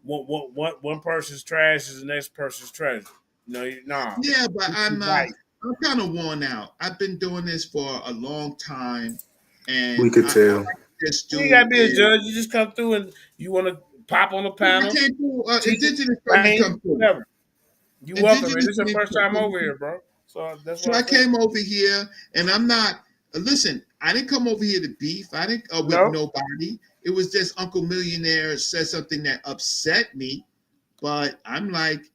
One person's trash is the next person's treasure. Nah. Yeah, but I'm kind of worn out. I've been doing this for a long time, and we could tell. You gotta be a judge. You just come through and you want to pop on the panel. I came through, indigenous person come through. Whatever. You welcome. This is your first time over here, bro. So that's why I came over here, and I'm not. Listen, I didn't come over here to beef. I didn't with nobody. It was just Uncle Millionaire said something that upset me, but I'm like,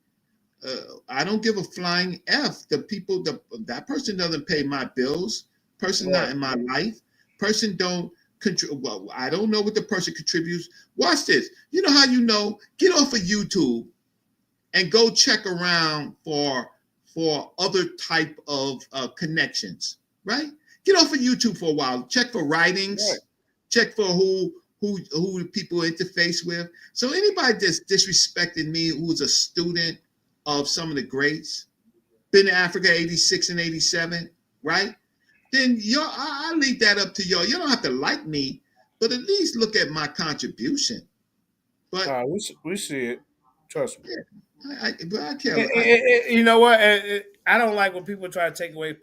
I don't give a flying F. The people, that person doesn't pay my bills. Person not in my life. Person don't contribute. Well, I don't know what the person contributes. Watch this. You know how you know? Get off of YouTube and go check around for other type of connections, right? Get off of YouTube for a while. Check for writings. Right. Check for who people interface with. So anybody that's disrespecting me, who's a student of some of the greats, been to Africa 86 and 87, right? Then I leave that up to y'all. You don't have to like me, but at least look at my contribution. But we see it. Trust me. But I can't. You know what? I don't like when people try to take away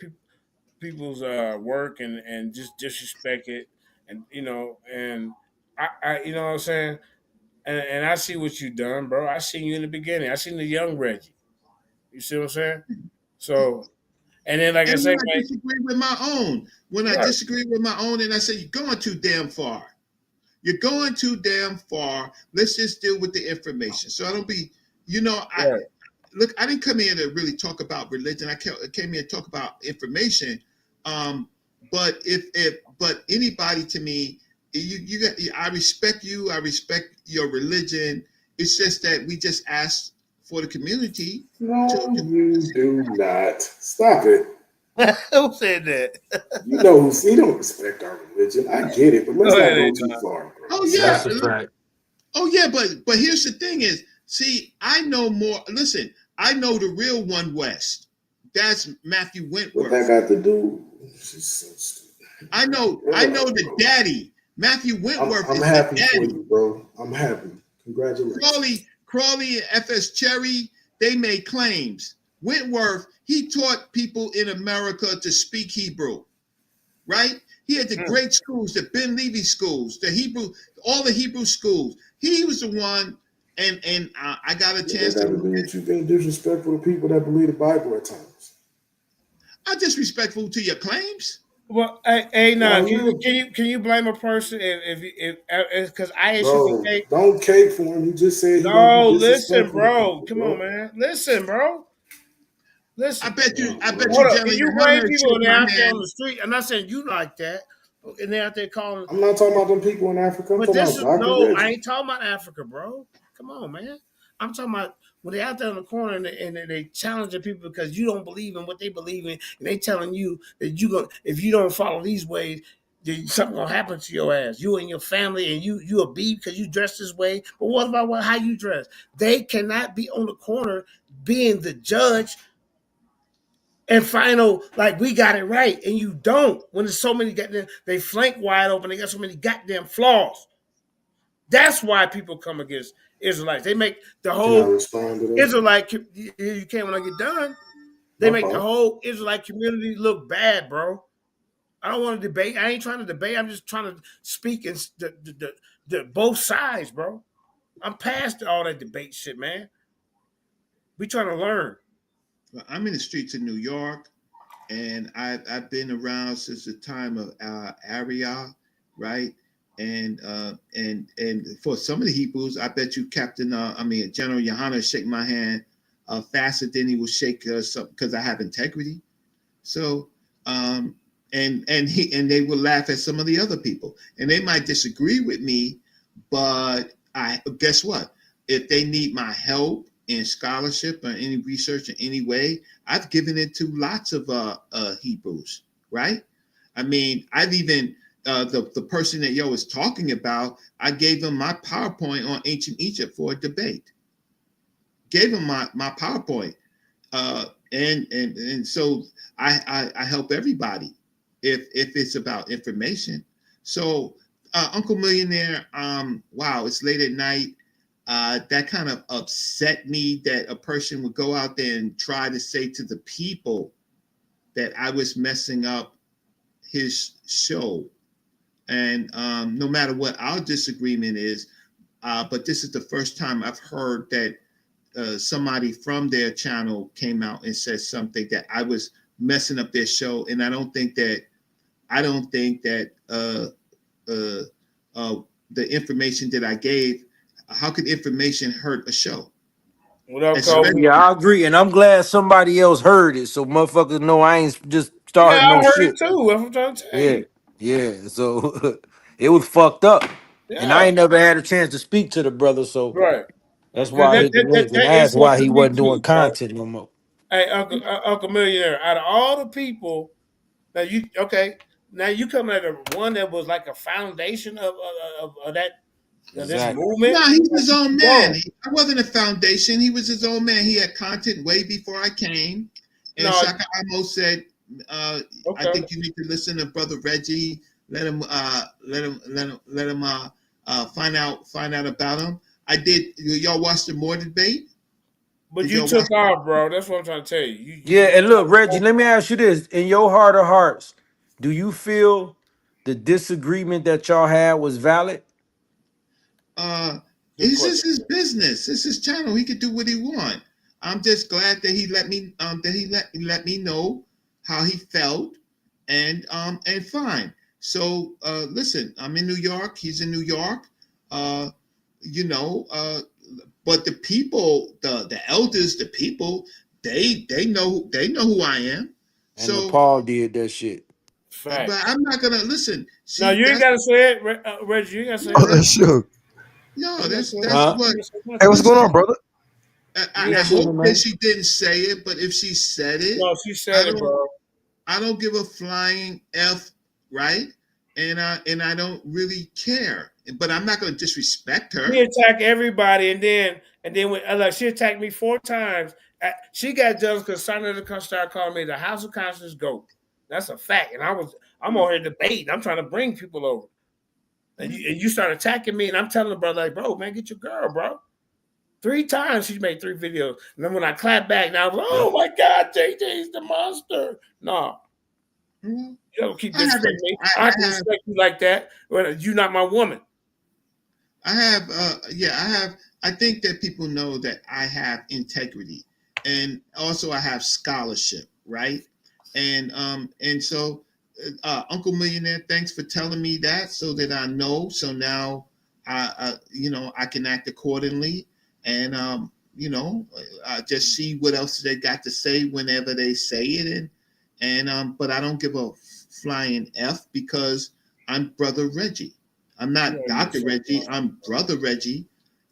people's work and just disrespect it, and and I you know what I'm saying. And I see what you done, bro. I seen you in the beginning. I seen the young Reggie. You see what I'm saying? So, and then like I say, I disagree with my own. When I disagree with my own, and I say you're going too damn far. You're going too damn far. Let's just deal with the information. So I don't be, look, I didn't come here to really talk about religion. I came here to talk about information. But but anybody to me, you got. I respect you. I respect your religion. It's just that we just ask for the community. No, you do not. Stop it. Who said that? You know, he don't respect our religion. I get it, but let's Go not ahead, go Adrian. too far, bro. Oh yeah. That's a fact. Oh yeah, but here's the thing is, see, I know more. Listen, I know the real One West. That's Matthew What Wentworth. that got to do? I know the daddy. Matthew Wentworth I'm is happy the daddy. for you, bro. I'm happy. Congratulations. Crawley, FS Cherry, they made claims. Wentworth, he taught people in America to speak Hebrew, right? He had the great schools, the Ben Levy schools, all the Hebrew schools. He was the one, and I got a chance That got to do with you being disrespectful to people that believe the Bible at times. I'm disrespectful to your claims. Well, hey, now can you blame a person if because I ate you for cake? Don't cake for him. He just said he gonna No, be listen, disrespectful to bro. people, Come on, man. Listen, bro. Listen. I bet you, Hold up. gentlemen, You you're blame gonna people shake when they're my out there on hand. the street. I'm not saying you like that, and they're out there calling. I'm not talking about them people in Africa. I'm But talking this about is Dr. no. I Reggie. ain't talking about Africa, bro. Come on, man. I'm talking about when they're out there in the corner and they challenging people because you don't believe in what they believe in, and they telling you that if you don't follow these ways, then something gonna happen to your ass, you and your family, and you a beat because you dress this way. But what about how you dress? They cannot be on the corner being the judge and final like we got it right, and you don't. When there's so many goddamn, they flank wide open, they got so many goddamn flaws. That's why people come against Israelites. They make the Can I whole respond to that? Israelite. You can't when I get done. They make the whole Israelite community look bad, bro. I don't want to debate. I ain't trying to debate. I'm just trying to speak in the both sides, bro. I'm past all that debate shit, man. We trying to learn. I'm in the streets of New York, and I've been around since the time of Ariah, right? And for some of the Hebrews, I bet you General Yohana shake my hand faster than he will shake because I have integrity. So and they will laugh at some of the other people, and they might disagree with me, but guess what? If they need my help in scholarship or any research in any way, I've given it to lots of Hebrews, right? I mean, I've even the person that yo is talking about, I gave them my PowerPoint on ancient Egypt for a debate. Gave them my PowerPoint, and so I help everybody if it's about information. So Uncle Millionaire, wow, it's late at night. That kind of upset me that a person would go out there and try to say to the people that I was messing up his show. And no matter what our disagreement is, but this is the first time I've heard that somebody from their channel came out and said something that I was messing up their show. And I don't think that the information that I gave, how could information hurt a show? Yeah, I agree, and I'm glad somebody else heard it, so motherfuckers know I ain't just starting Yeah, I no heard it shit. too. That's what I'm trying to tell Yeah, you. yeah. So it was fucked up, and I Yeah, ain't never had a chance to speak to the brother, so right. that's Because why I hit the link and that asked why he insulted me wasn't doing too, bro. content no more. Hey, Uncle Millionaire, out of all the people that now you come at one that was like a foundation of that this Exactly. movement. No, he's his Like, own come man. on. I wasn't a foundation. He was his own man. He had content way before I came. And No, Shaka Amo said, I okay. think you need to listen to Brother Reggie. Let him find out about him. I did. Y'all watch the more debate? But Did you y'all watch? took off, bro. That's what I'm trying to tell you. Yeah, and look, Reggie, let me ask you this: in your heart of hearts, do you feel the disagreement that y'all had was valid? Good It's question. just his business. It's his channel. He could do what he want. I'm just glad that he let me let me know how he felt, and fine. So listen, I'm in New York. He's in New York. Uh, you know, but the people, the elders, the people, they know who I am. And So, Nepal did that shit. but Facts. I'm not gonna listen. No, See, you ain't that's gotta say it, Reggie. You ain't gotta say Oh, it. that's true. no, You ain't gotta say it. that's Huh? You what. ain't gotta say Hey, nothing. what's going Listen, on, brother? You ain't I gotta say hope nothing, that man. she didn't say it, but if she said it, No, she I said it, don't. bro. I don't give a flying f, right? And I don't really care. But I'm not gonna disrespect She her. attacked everybody, and then when like she attacked me 4 times. She got jealous because Sonya started calling me the House of Conscience goat. That's a fact. And I'm on here debating. I'm trying to bring people over, and you start attacking me, and I'm telling the brother like, bro, man, get your girl, bro. 3 times she made 3 videos, and then when I clap back, now I was like, oh my God, JJ's the monster. No, Well, you don't keep I haven't. disrespecting me. I can respect you like that. But you're not my woman. I have, yeah, I have. I think that people know that I have integrity, and also I have scholarship, right? And so, Uncle Millionaire, thanks for telling me that, so that I know. So now, I can act accordingly, and I just see what else they got to say whenever they say it, but I don't give a flying f because I'm Brother Reggie. I'm You not know, you're Dr. so Reggie. I'm Brother Reggie.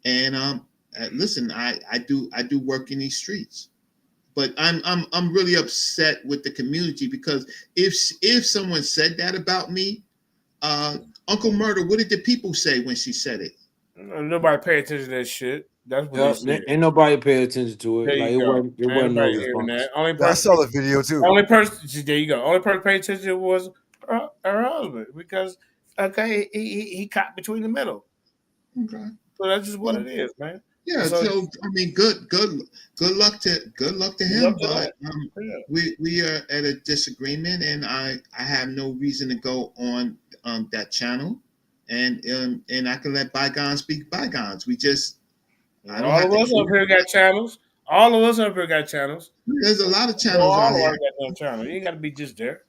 And listen, I do work in these streets. But I'm really upset with the community because if someone said that about me, Uncle Murder, what did the people say when she said it? nobody pay attention to that shit. That's what they Yeah, said. ain't nobody pay attention to There it. Like you go. it Ain't wasn't no nobody hearing that. response. Yeah, I saw the video too. Only person. There you go. Only person paid attention was her husband because okay, he caught between the middle. Okay. So that's just what Well, it is, man. yeah, So so I mean, good luck to good luck him. to that. But Yeah. we are at a disagreement, and I have no reason to go on that channel, and I can let bygones be bygones. I don't All have of to us hate up here got everybody. channels. All of us up here got channels. There's a So lot of go channels all out of here. our goddamn channel. You ain't got to be just there.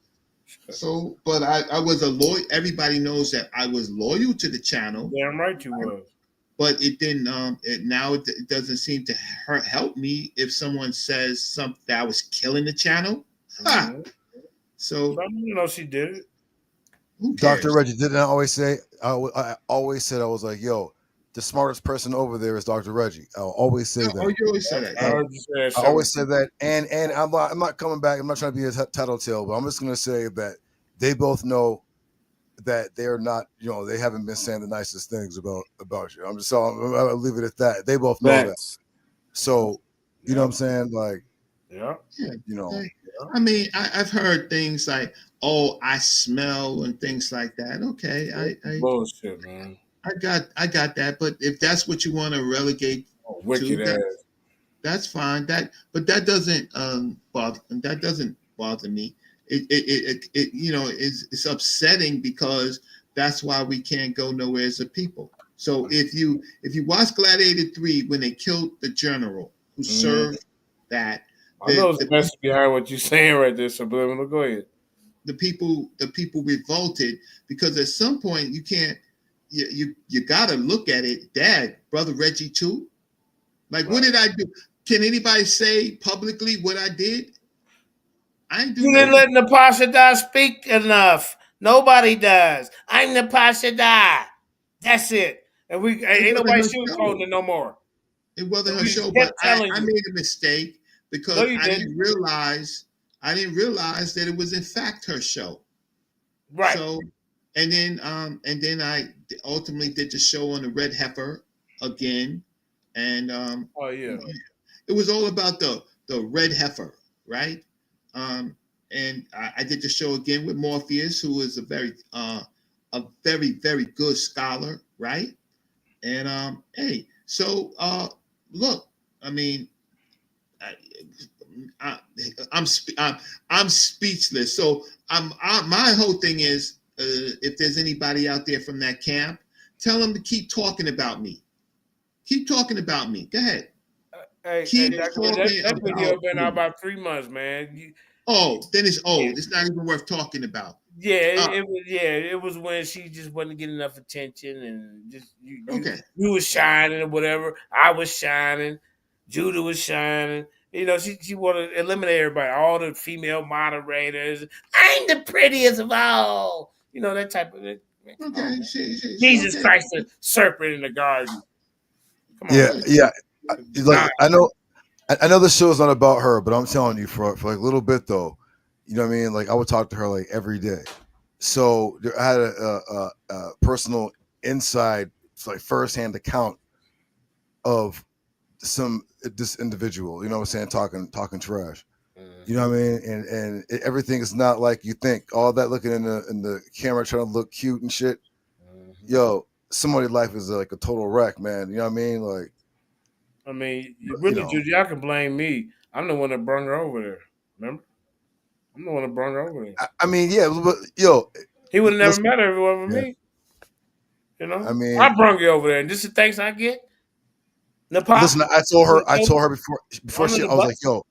Sure. So, but I was a loyal. Everybody knows that I was loyal to the channel, Damn right you was. but it didn't. It doesn't seem to help me if someone says something that I was killing the channel. Ha! Mm-hmm. So You know she did it. who Dr. cares? Reggie didn't I always say, I always said, I was like, yo, the smartest person over there is Dr. Reggie. I'll always say Oh, that. you always say that. I Yeah. heard you say that I several always times. said that, and I'm not coming back. I'm not trying to be a tattletale, but I'm just gonna say that they both know that they're not, they haven't been saying the nicest things about you. I'll leave it at that. They both know that. Facts. So, you know what Yeah. I'm saying? Like, Yeah. Yeah. you know, I mean, I've heard things like, "Oh, I smell" and things like that. Okay, Bullshit, man. I got that. But if that's what you want to relegate Oh, to, wicked ass. that's fine. That doesn't bother me. It's upsetting because that's why we can't go nowhere as a people. So if you watch Gladiator 3 when they killed the general who Mm-hmm. served that, I know the it's the a message behind what you're saying right there, subliminal. Go ahead. the people revolted because at some point you can't you got to look at it. Dad, Brother Reggie too. Like, what Right. did I do? Can anybody say publicly what I did? I didn't do You didn't nothing. let the Pasha speak enough. Nobody does. I'm the Pasha. That's it. And we It ain't wasn't nobody her sugarcoating show. it no more. It wasn't And her we just show. But kept I, telling I you. made a mistake No, because you didn't. I didn't realize that it was in fact her show. Right. So, and then I ultimately did the show on the Red Heifer again, and Oh yeah. it was all about the Red Heifer, right? Um, and I did the show again with Morpheus, who is a very very good scholar, right? And hey, so look, I mean, I, I, I'm speechless. So my whole thing is, if there's anybody out there from that camp, tell them to keep talking about me. Keep talking about me. Go ahead. Hey, Keep Dr. Red, talking that about video been out me. about 3 months, man. Oh, then it's Yeah. old. It's not even worth talking about. Yeah, Uh, it was when she just wasn't getting enough attention, and just okay. you was shining or whatever. I was shining, Judah was shining. You know, she wanted to eliminate everybody, all the female moderators. I'm the prettiest of all. You know that type of thing. Man, come on, Okay. man. She Jesus okay. Christ, the serpent in the garden. Come on, Yeah, man. Right. yeah. Like Nah, I know the show's not about her, but I'm telling you, for like a little bit though, you know what I mean. Like I would talk to her like every day. So I had a personal inside, like firsthand account of this individual. You know what I'm saying? Talking trash. You know what I mean? Everything is not like you think. All that looking in the camera trying to look cute and shit. Yo, somebody's life is like a total wreck, man. You know what I mean? Like, I mean, you really, know, Judy, y'all can blame me. I'm the one that brought her over there. Remember? I'm the one that brought her over there. I mean, yeah, but yo, He would have never listen, met her if it wasn't for yeah, me. You I know, mean, I brought you over there, and this is the thanks I get. Napa, listen, I told her before under she, the I was like, bus. yo,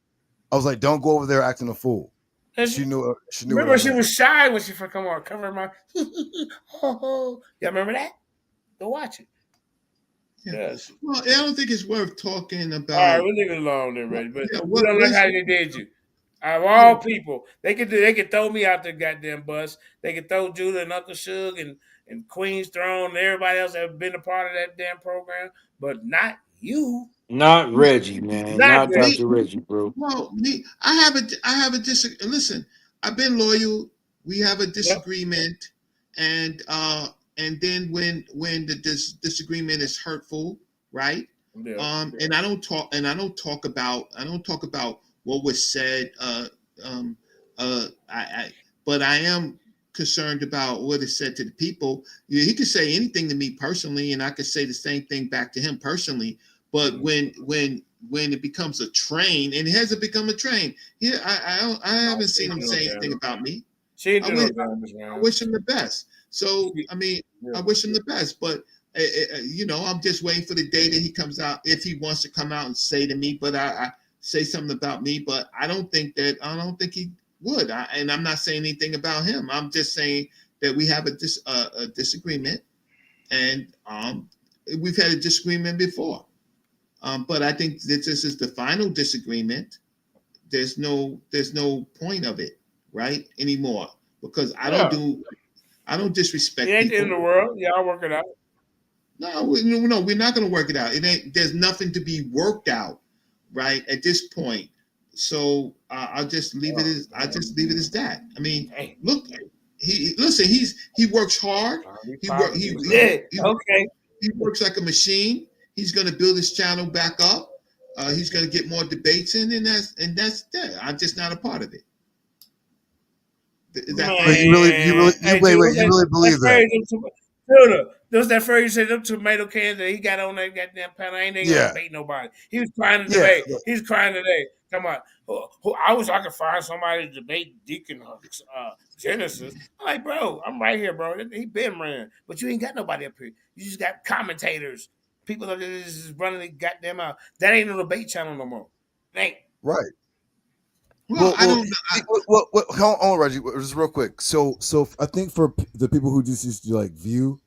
I was like, don't go over there acting a fool. And She knew what I remember, she meant. was shy when she first come on, cover my. Y'all remember that? Go watch it. Yeah. Yes. Well, I don't think it's worth talking All right, about we'll leave it alone then, what Reggie. But yeah, we don't like what's how they did you. Out of yeah, all people, they could throw me out the goddamn bus. They could throw Judah and Uncle Suge and Queen's Throne and everybody else that have been a part of that damn program, but not you. Not me, Reggie, man. Not Not me Dr. Reggie, bro. well, me I have a listen, I've been loyal. We have a Yep. disagreement, and and then when the disagreement is hurtful, right? Yeah. And I don't talk about what was said I but I am concerned about what is said to the people. He could say anything to me personally, and I could say the same thing back to him personally. But when it becomes a train, and it hasn't become a train, yeah, I haven't She seen ain't him do no say anything damage. about me. She ain't I do wish no damage, I man. wish him the best. So I mean, Yeah. I wish him the best, but you know, I'm just waiting for the day that he comes out, if he wants to come out and say to me, but I say something about me. But I don't think he would. And I'm not saying anything about him. I'm just saying that we have a disagreement, and we've had a disagreement before. But I think that this is the final disagreement. There's no point of it, right, anymore, because Yeah. I don't It disrespect ain't the end people. of the world. Y'all work it out. No, we're not going to work it out. It ain't. There's nothing to be worked out, right, at this point. So I'll just leave it as that. I mean, Dang. look, he works hard. Be He work positive. Yeah. Okay. he works like a machine. He's going to build his channel back up. He's going to get more debates in, and that's that. I'm just not a part of it. Is that But fine? Man, hey, dude, wait, you really that believe that? phrase, Judah, there's that phrase you said, them tomato cans that he got on that goddamn panel. Ain't they gonna Yeah, debate nobody? He was crying to yeah. debate. He's crying today. Come on. I wish I could find somebody to debate Deacon Genesis. I'm like, bro, I'm right here, bro. He been ran, but you ain't got nobody up here. You just got commentators. People that is running the goddamn out. That ain't no debate channel no more. It ain't. Right. Well, I don't. Hold on, Reggie, just real quick. So I think for the people who just used to like view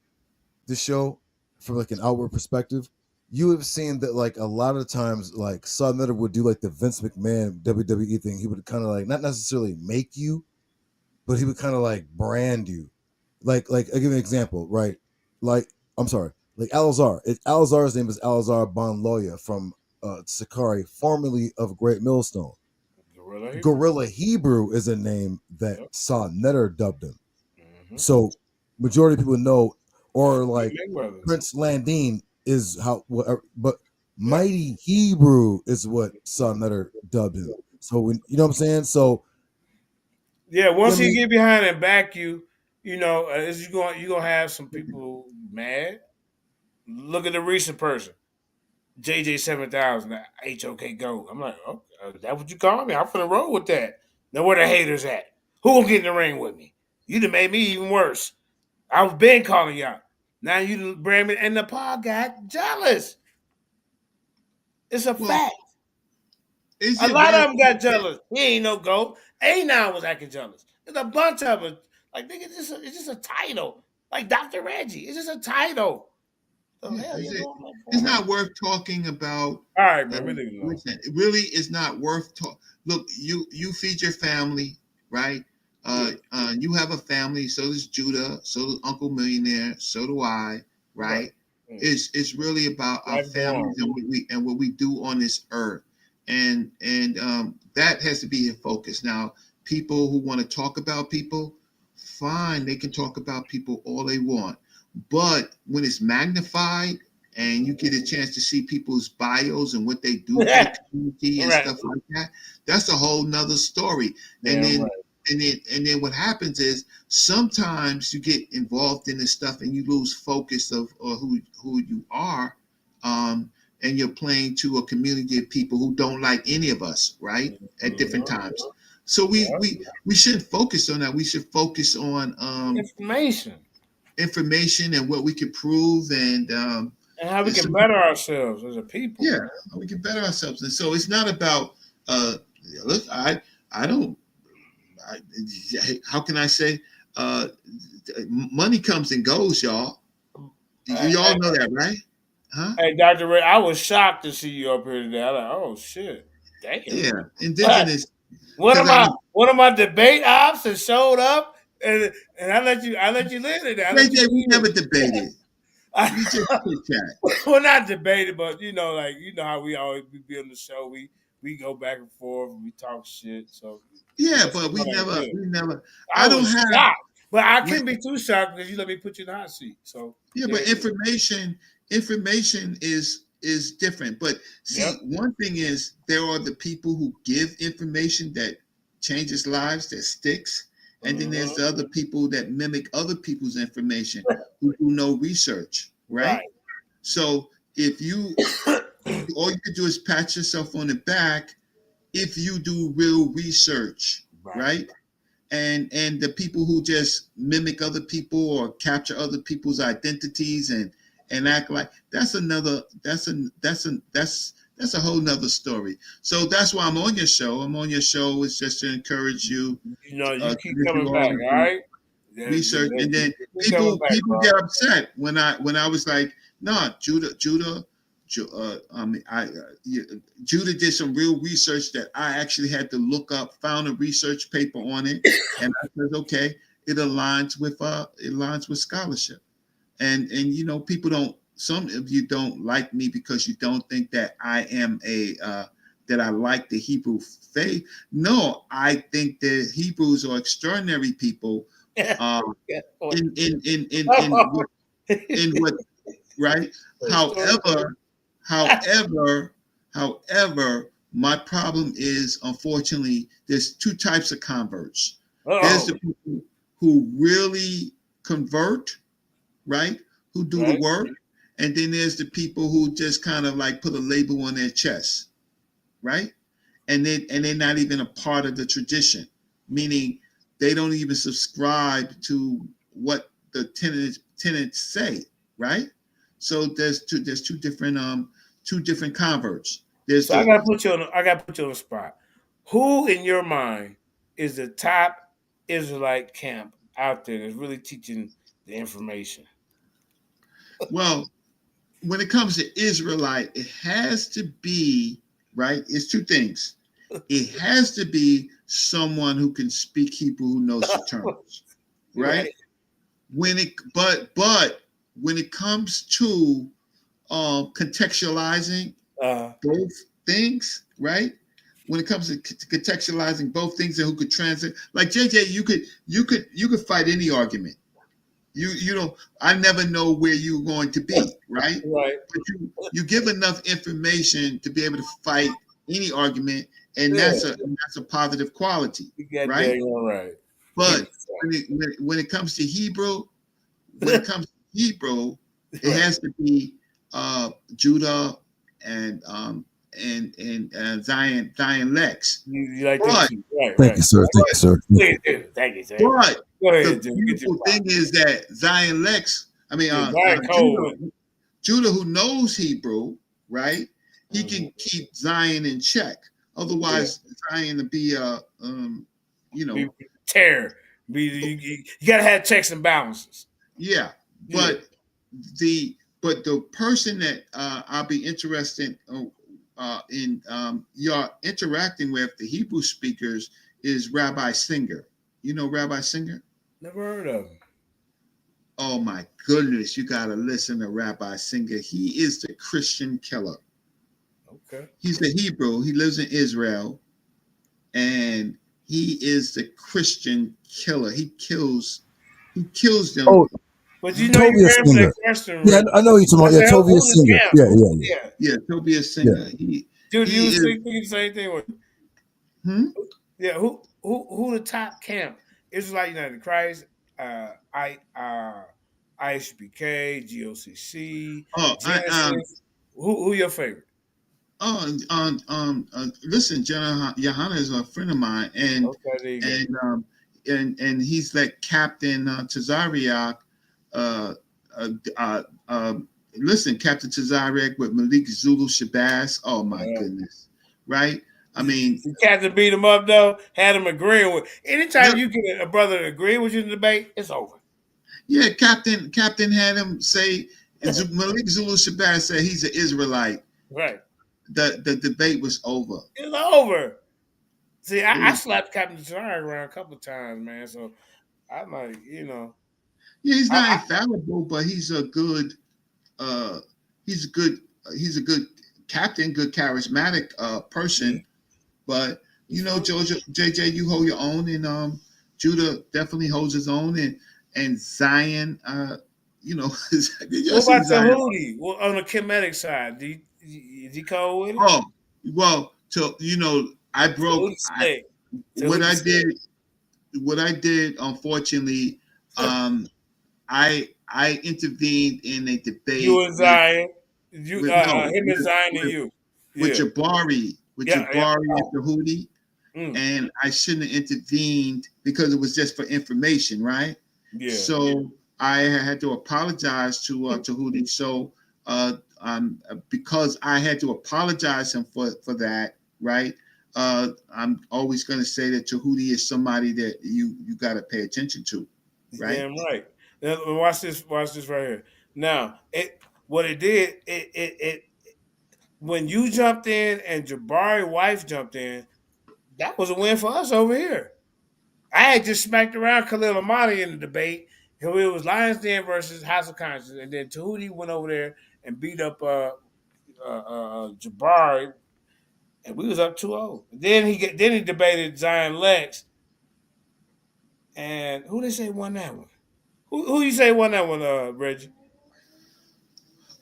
the show from like an outward perspective, you have seen that like a lot of times, like Saw Nutter would do like the Vince McMahon WWE thing. He would kind of like not necessarily make you, but he would kind of like brand you. Like I'll give you an example, right? Like I'm sorry, like Alazar. Alazar's name is Alazar Bonloya from Sakari, formerly of Great Millstone. Gorilla Hebrew. Gorilla Hebrew is a name that Yep. Saw Netter dubbed him. Mm-hmm. So majority of people know, or like Mayweather. Prince Landine is how whatever, but Yep. Mighty Hebrew is what Saw Netter dubbed him. So when you know what I'm saying? So Yeah, I once he mean, get behind and back you, you know, is you gonna have some people mad. Look at the recent person, JJ 7000, HOK Gold. I'm like, oh, that what you call me? I'm finna roll with that. Now where the haters at? Who gonna get in the ring with me? You done made me even worse. I was been calling y'all. Now you done brand me, and the pod got jealous. It's a Well, fact. is A it lot of worth? them got jealous. He ain't no goat. A9 was acting jealous. There's a bunch of them. Like, nigga, it's just a title. Like Dr. Reggie, it's just a title. The Yeah, hell you doing that it's for, man? not worth talking about. All right, man. We leave it alone. Listen, it really is not worth talk. Look, you feed your family, right? You have a family. So does Judah. So does Uncle Millionaire. So do I, right? It's really about our families and what we do on this earth, and that has to be your focus. Now, people who want to talk about people, fine, they can talk about people all they want, but when it's magnified and you get a chance to see people's bios and what they do for the community and stuff like that, that's a whole nother story. And then what happens is sometimes you get involved in this stuff and you lose focus of who you are, and you're playing to a community of people who don't like any of us, right? At different times. So we shouldn't focus on that. We should focus on information and what we can prove and how we can better ourselves as a people. Yeah, how we can better ourselves. And so it's not about look, how can I say money comes and goes, y'all. Y'all know that, right? Huh? Hey, Dr. Ray, I was shocked to see you up here today. I'm like, oh shit. Damn. Yeah, indigenous. One of my debate ops that showed up and I let you live in that. We never debated. We just chit chat. Well, not debated, but you know how we always be on the show. We go back and forth and we talk shit. So yeah, but we never. I don't have shocked, but I can't be too shocked because you let me put you in the hot seat. So yeah, but information is different. But see, one thing is there are the people who give information that changes lives, that sticks. And then there's the other people that mimic other people's information who do no research, right? So if you, all you could do is pat yourself on the back if you do real research, right? And the people who just mimic other people or capture other people's identities and act like that's a whole nother story. So that's why I'm on your show. I'm on your show is just to encourage you. You know, you keep coming back, all right? Research, and then people get upset when I was like, no, Judah did some real research that I actually had to look up, found a research paper on it, and I said, okay, it aligns with scholarship, and you know, people don't. Some of you don't like me because you don't think that I am that I like the Hebrew faith. No, I think the Hebrews are extraordinary people. In what, right? However, my problem is, unfortunately, there's two types of converts. There's the people who really convert, right? Who do the work. And then there's the people who just kind of like put a label on their chest, right? And they're not even a part of the tradition, meaning they don't even subscribe to what the tenants say, right? So there's two different converts. I gotta put you on the spot. Who in your mind is the top Israelite camp out there that's really teaching the information? Well, when it comes to Israelite, it has to be, right? It's two things. It has to be someone who can speak Hebrew, who knows the terms, right? But when it comes to contextualizing both things, right? When it comes to contextualizing both things and who could translate, like JJ, you could fight any argument. You don't. I never know where you're going to be, right? Right. But you give enough information to be able to fight any argument, and that's a positive quality, right? Right. But when it comes to Hebrew, it has to be Judah and Zion Lex. You like that? Thank you, sir. Thank you, sir. Thank you, sir. But Go ahead, the beautiful thing is that Zion Lex, Judah, who knows Hebrew, right? He can keep Zion in check. Otherwise, Zion to be tear. You got to have checks and balances. Yeah, Yeah. but the person that I'll be interested in y'all interacting with, the Hebrew speakers, is Rabbi Singer. You know Rabbi Singer? Never heard of him. Oh my goodness, you gotta listen to Rabbi Singer. He is the Christian killer. Okay. He's a Hebrew. He lives in Israel, and he is the Christian killer. He kills them. Oh, But you know you Tobias ran for that Singer. question, Yeah, Rich. I know you're talking I about. Yeah, said, who Tobias the Singer. camp? Yeah, yeah, yeah. Yeah. Yeah, Tobias Yeah. Singer. Dude, He you was is. thinking the same thing with Hmm? yeah, who the top camp? Israelite United Christ, ISBK, GOCC, Oh, Genesis. Who your favorite? listen, Jenna Johanna is a friend of mine, Okay, there you go. and he's like Captain Tazariak. Uh, uh, uh, listen, Captain Tazariak with Malik Zulu Shabazz. Oh my goodness, right? I mean, The captain beat him up though, had him agreeing with. yep, Anytime you get a brother to agree with you in the debate, it's over. yeah. Captain had him say Malik Zulu Shabazz said he's an Israelite. Right. The debate was over. It's over. See, It I was. slapped Captain Tazariak around a couple of times, man. So I'm like, Yeah, he's not I infallible, but uh he's a good he's a good captain, good charismatic yeah, person. But he's fun. Jojo JJ, you hold your own, and Judah definitely holds his own, and Zion, you What see about Zion. Tahuti? Well, on the Kemetic side, is he cold with it? Oh, well, so I broke Tahuti slick. what Tahuti I slick. did unfortunately, I intervened in a You debate and Zion. You with no him and Zion and you. with Yeah. Jabari, Yeah. and Tahuti, Mm, and I shouldn't have intervened because it was just for information, right? yeah. So I had to apologize to Tahuti. So because I had to apologize him for that, right? I'm always going to say that Tahuti is somebody that you got to pay attention to, He's right? damn right. Now, watch this. Watch this right here. Now, what it did. It when you jumped in and Jabari wife jumped in, that was a win for us over here. I had just smacked around Khalil Amani in the debate. It was Lions Den versus House of Conscience, and then Tahuti went over there and beat up Jabari, and we was up 2-0. Then he debated Zion Lex, and who they say won that one? Who you say won that one, Reggie?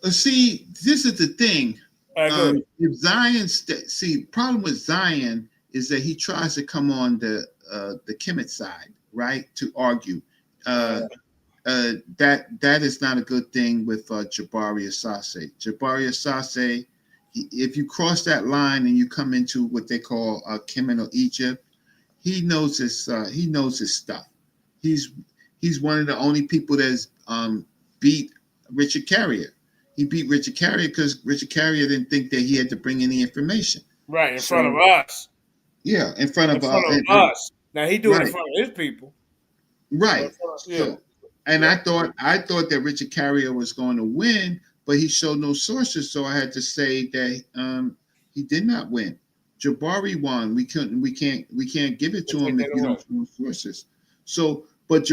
See, this is the thing. All right, go ahead. If problem with Zion is that he tries to come on the Kemet side, right, to argue. That is not a good thing with Jabari Asase. Jabari Asase, if you cross that line and you come into what they call Kemet or Egypt, he knows his stuff. He's he's one of the only people that's beat Richard Carrier. He beat Richard Carrier because Richard Carrier didn't think that he had to bring any information. Right in front of So us. yeah, in front In of front of and us. Now he do it in right, front of his people. right. Yeah. So and Yeah. I thought that Richard Carrier was going to win, but he showed no sources, so I had to say that he did not win. Jabari won. We can't give it They to take him if that you away. don't show sources. So, but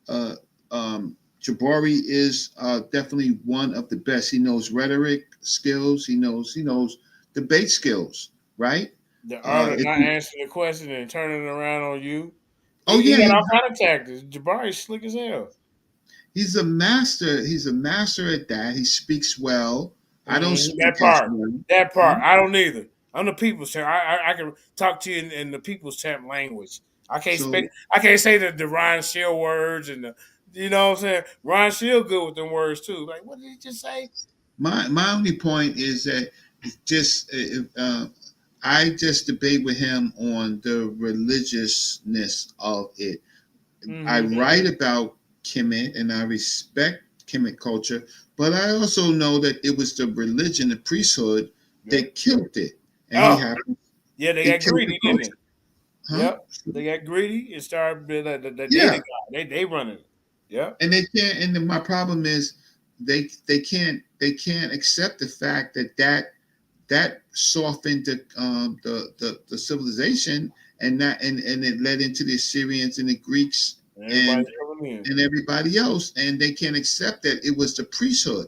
uh, Jabari is definitely one of the best. He knows rhetoric skills. He knows debate skills. Right? The art of If not you, answering the question and turning it around on you. oh He yeah, got all kind of tactics. Jabari's slick as hell. he's a master. He's a master at that. He speaks well. I don't That speak as part. well. That Huh? part. I don't either. I'm the people's champ. I can talk to you in the people's champ language. I can't speak. So I can't say the Ryan Shield words and the. You know what I'm saying? Ryan Shield good with them words too. Like what did he just say? my only point is that just I just debate with him on the religiousness of it. I Mm-hmm. write about Kemet and I respect Kemet culture, but I also know that it was the religion, the priesthood Yeah. that killed it, and Oh, yeah, they he got killed the greedy, didn't culture. they? huh? Yep. They got greedy and started being the data Yeah, guy. They running it. Yep. and they can't. And then my problem is they can't accept the fact that softened the civilization, and it led into the Assyrians and the Greeks and Everybody's coming in. and everybody else, and they can't accept that it was the priesthood,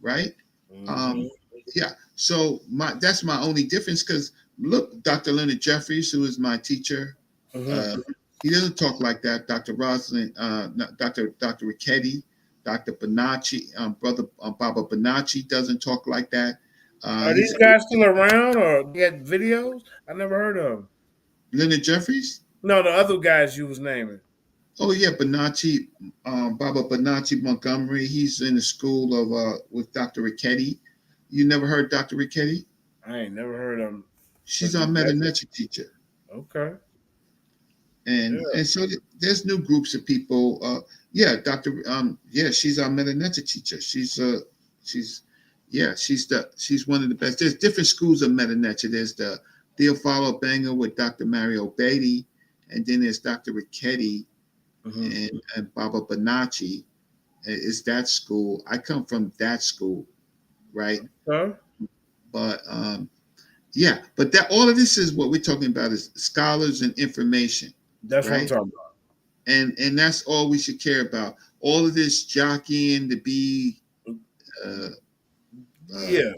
right? Mm-hmm. Um, yeah. So that's my only difference. Because look, Dr. Leonard Jeffries, who is my teacher, Mm-hmm. uh, he doesn't talk like that. Dr. Rosalind, Dr. Ricchetti, Dr. Bonacci, brother Baba Bonacci doesn't talk like that. Are these He's guys still around or they got videos? I never heard of them. Leonard Jeffries. No, the other guys you was naming. Oh yeah, Bonacci, Baba Bonacci Montgomery. He's in the school of with Dr. Ricchetti. You never heard Dr. Ricchetti? I ain't never heard of them. But She's our metanetric teacher. okay. Yeah. And so there's new groups of people. Yeah, Dr. Yeah, she's our metanetic teacher. She's she's one of the best. There's different schools of metanetic. There's the Theophilo Banger with Dr. Mario Beatty, and then there's Dr. Ricchetti Mm-hmm. and Baba Bonacci. Is that school? I come from that school, right? Huh? But yeah, but that all of this is what we're talking about is scholars and information, That's what I'm right? talking about. And that's all we should care about. All of this jockeying to be, Yeah. A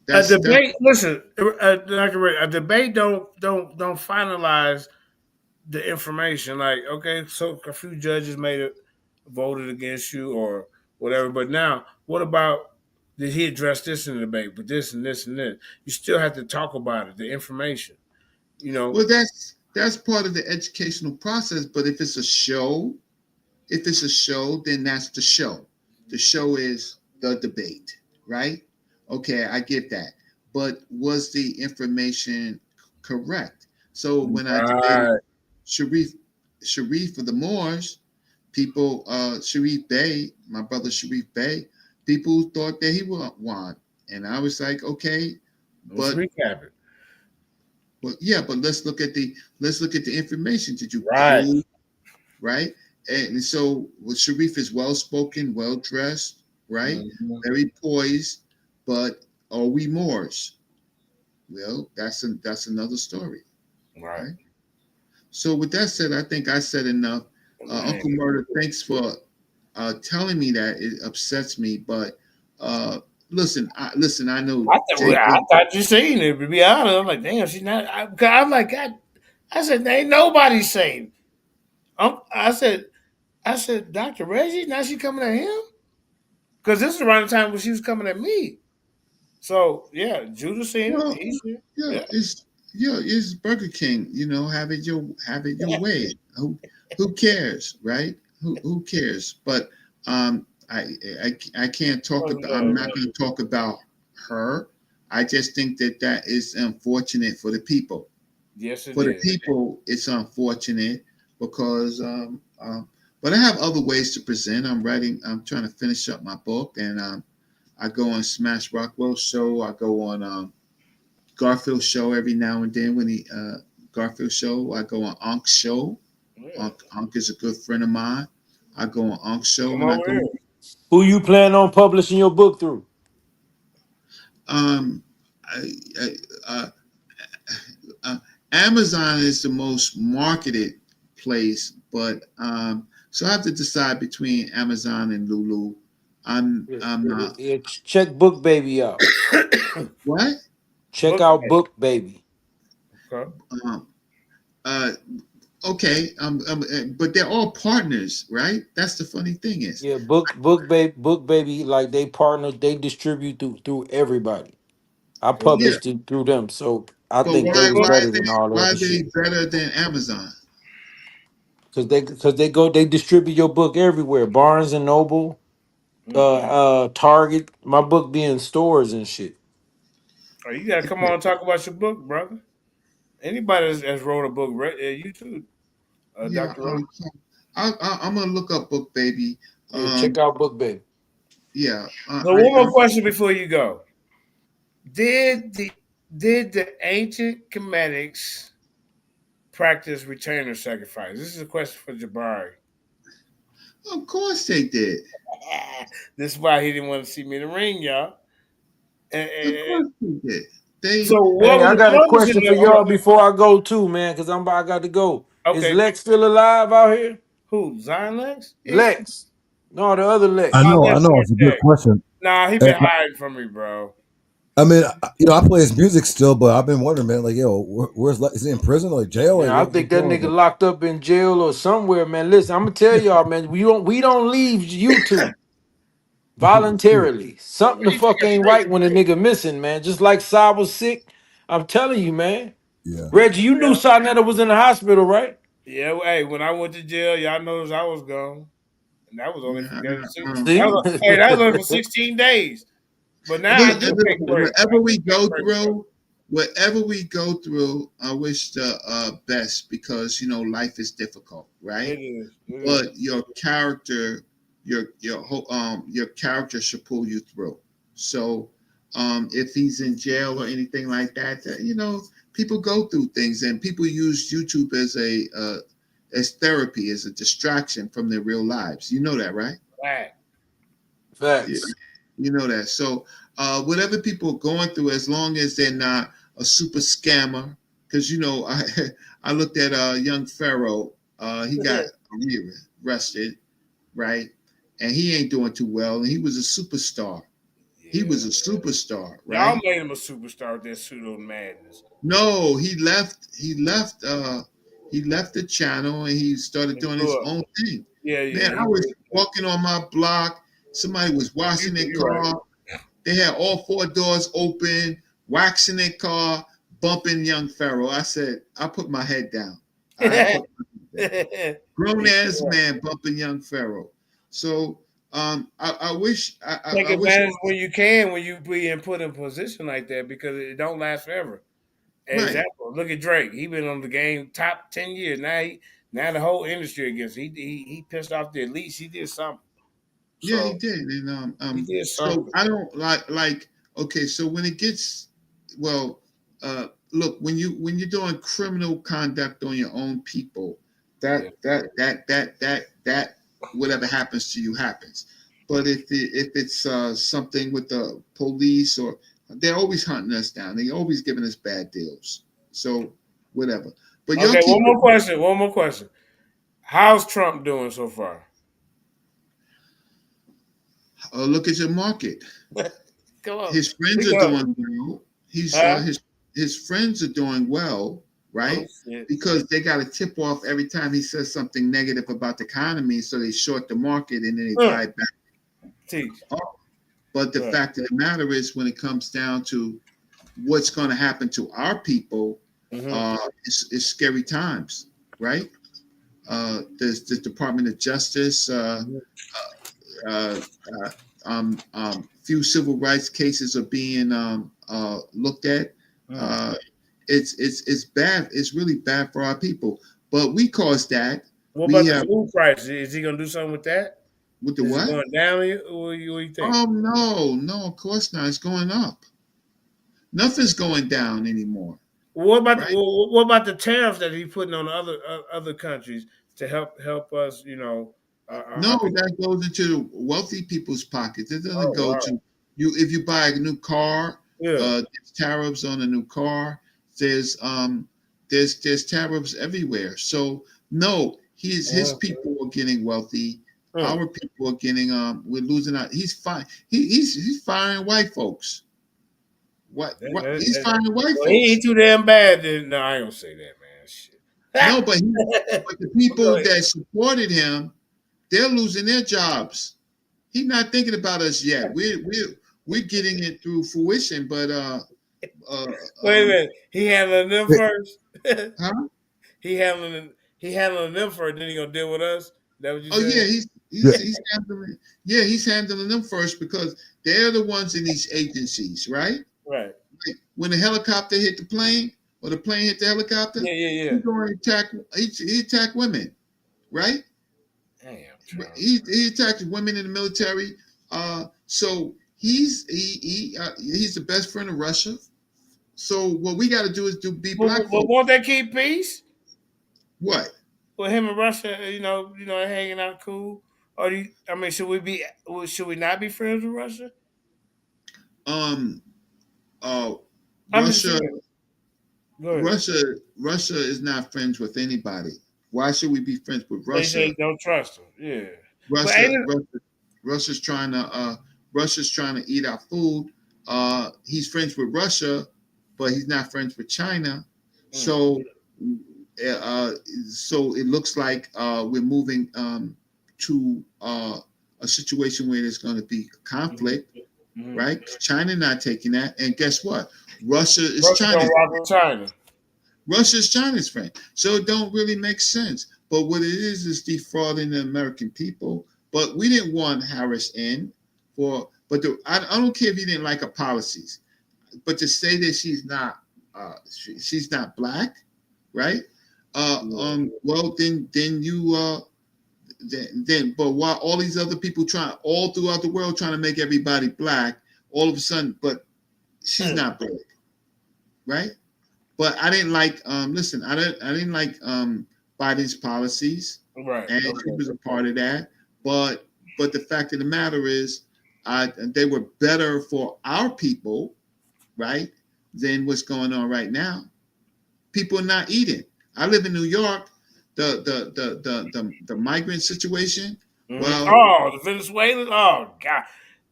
that's debate. Listen, Dr. Ray, a debate don't finalize the information. Like, okay, so a few judges made it voted against you or whatever, but now what about did he address this in the debate? But this and this and this, you still have to talk about it. The information, you know. well, that's part of the educational process. But if it's a show, then that's the show. The show is the debate, right? Okay, I get that. But was the information correct? So when I debated Right. Sharif Sharif of the Moors, people Sharif Bey, my brother Sharif Bey, people thought that he would won. And I was like, okay, Let's but recap it. yeah, but let's look at the information. Did you Right. prove right? And so well, Sharif is well spoken, well dressed, right? Mm-hmm. Very poised, but are we Moors? Well, that's another story, Right. right? So with that said, I think I said enough. Uncle Murder, thanks for telling me that. It upsets me, but listen, I know I Jacob. thought you seen it. To be honest, I'm like, damn, she's not. I'm like, God. I said, ain't nobody saying. I said, Dr. Reggie. Now she coming at him because this is around the time when she was coming at me. So yeah, Judah seen it. Well, He seen it. yeah, Yeah. it's Burger King. Have it your way. Who cares, right? Who cares? But I can't talk about. I'm not going to talk about her. I just think that is unfortunate for the people. Yes, it For the is. people, it's unfortunate because but I have other ways to present. I'm trying to finish up my book, and I go on Smash Rockwell show. I go on Garfield show every now and then when he Garfield show. I go on Ank's show. Yeah. Ank is a good friend of mine. I go on Ank's show Come and I over go here. Who you plan on publishing your book through? um I, I, uh, Amazon is the most marketed place, but so I have to decide between Amazon and Lulu. I'm not Yeah, check Book Baby out. what? Check Book out bag. Book Baby. Okay. Um, uh, okay, but they're all partners, right? That's the funny thing is, Yeah, Book Baby. Like they partner, they distribute through everybody. I yeah. published it through them, so I But think they What was book? better than all the why other are they shit. better than Amazon? Because they distribute your book everywhere. Barnes and Noble, Mm-mm. Target. My book be in stores and shit. Oh, you gotta come on and talk about your book, brother. Anybody has wrote a book, you too, Yeah, Dr. Ray. I'm gonna look up Book Baby. Yeah, check out Book Baby. Yeah, So one more question before you go. Did the did the ancient Comedics practice retainer sacrifice? This is a question for Jabari. Of course they did. This is why he didn't want to see me in the ring, y'all. Of course they did. So Hey, I got a what was in question the for y'all before I go too, man, because I got to go. Is okay? Lex still alive out here? Who? Zion Lex? Yeah, Lex. No, the other I Lex. know, I Lex know. is It's a good dead. question. Nah, he been hiding from me, bro. I mean, I play his music still, but I've been wondering, man. Like, yo, where's is he in prison or like jail? Man, Like, I think what's that going on? nigga locked up in jail or somewhere, man. Listen, I'm gonna tell y'all, man, we don't leave YouTube voluntarily. Something the fuck ain't right when a nigga missing, man. Just like Sai was sick. I'm telling you, man. Yeah. Reggie, you knew Yeah. Sarnetta was in the hospital, right? Yeah, well, hey, when I went to jail, y'all noticed I was gone, and that was only for See? that was only for 16 days. But now I do take breaks. I Whatever do we take go breaks. through, I wish the best because life is difficult, right? It is. But your character, your character should pull you through. So, if he's in jail or anything like that, people go through things, and people use YouTube as therapy, as a distraction from their real lives. You know that, right? Right. Yeah, Facts. you know that. So, whatever people are going through, as long as they're not a super scammer, because I looked at young Pharaoh. He got arrested, right? And he ain't doing too well. And he was a superstar. He was a superstar, Y'all right? made him a superstar with that pseudo madness. No, he left. He left the channel and he started doing his own thing. Yeah. Man, I was walking on my block. Somebody was washing their car. Right. They had all four doors open, waxing their car, bumping young Pharaoh. I put my head down. Grown ass man bumping young Pharaoh. So I wish Take I wish advantage when you can, when you being put in a position like that, because it don't last forever. right. Example, look at Drake. He been on the game top 10 years. Now the whole industry against him. He pissed off the elites. He did something. Yeah, he So did. And he did so something. I don't like okay, so when it gets well, look, when you're doing criminal conduct on your own people, Yeah. that whatever happens to you happens. But if it's something with the police, or they're always hunting us down, they're always giving us bad deals. So whatever. But y'all Okay, keep one more question. How's Trump doing so far? look at your market. Come on. His friends We are go. doing well. He's Huh? his friends are doing well, Oh right? shit. Because they got a tip off every time he says something negative about the economy, so they short the market and then they buy it back. Teach. But the Right. fact of the matter is, when it comes down to what's going to happen to our people, it's scary times, right? There's the Department of Justice. Uh, Few civil rights cases are being looked at. It's bad. It's really bad for our people. But we caused that. What We about the have food prices? Is he gonna do something with that? with the Is it what? going down? What do you think? Oh no, of course not. It's going up. Nothing's going down anymore, right? What about the tariffs that he's putting on other countries to help us? No, our people. that goes into the wealthy people's pockets. It doesn't Oh go wow. to you. If you buy a new car, Yeah. there's tariffs on a new car. There's um, there's tariffs everywhere. So no, his people are getting wealthy. Our people are getting we're losing out. He's fine. He's firing white folks. What he's firing white Well, he folks. ain't too damn bad. Then no, I ain't gonna say that, man. Shit. No, but the people Go ahead. that supported him, they're losing their jobs. He's not thinking about us yet. We're getting it through fruition, but uh Wait a minute. He handling them first. huh? He handling them first. Then he gonna deal with us. That what you Oh yeah, saying? he's handling them first because they're the ones in these agencies, right? Right. Like when the helicopter hit the plane or the plane hit the helicopter, Yeah. he's going to attack. He attacked women, right? Damn. He attacked women in the military. So he's the best friend of Russia. So what we got to do is be But black folks. won't they keep peace? What? Well, him and Russia, hanging out cool. Or should we not be friends with Russia? Um. I'm just Russia. saying. Go ahead. Russia is not friends with anybody. Why should we be friends with They say Russia? don't trust them. Yeah. But Russia, ain't it? Russia, Russia's trying to Russia's trying to eat our food. He's friends with Russia, but he's not friends with China. Mm, So, uh, so it looks like we're moving to a situation where there's going to be conflict, mm-hmm. right? China not taking that, and guess what? Russia is Russia don't China's. rock with China. Russia's China's friend. So it don't really make sense. But what it is defrauding the American people. But we didn't want Harris in I don't care if you didn't like her policies, but to say that she's not black, right? Well then you but while all these other people all throughout the world trying to make everybody black, all of a sudden, but she's not black, right? But I didn't like. Listen, I didn't like Biden's policies, Right. and she was a part of that. But the fact of the matter is, they were better for our people, right, than what's going on right now. People are not eating. I live in New York. The migrant situation. Mm-hmm. Well, Oh, the Venezuelans. Oh God.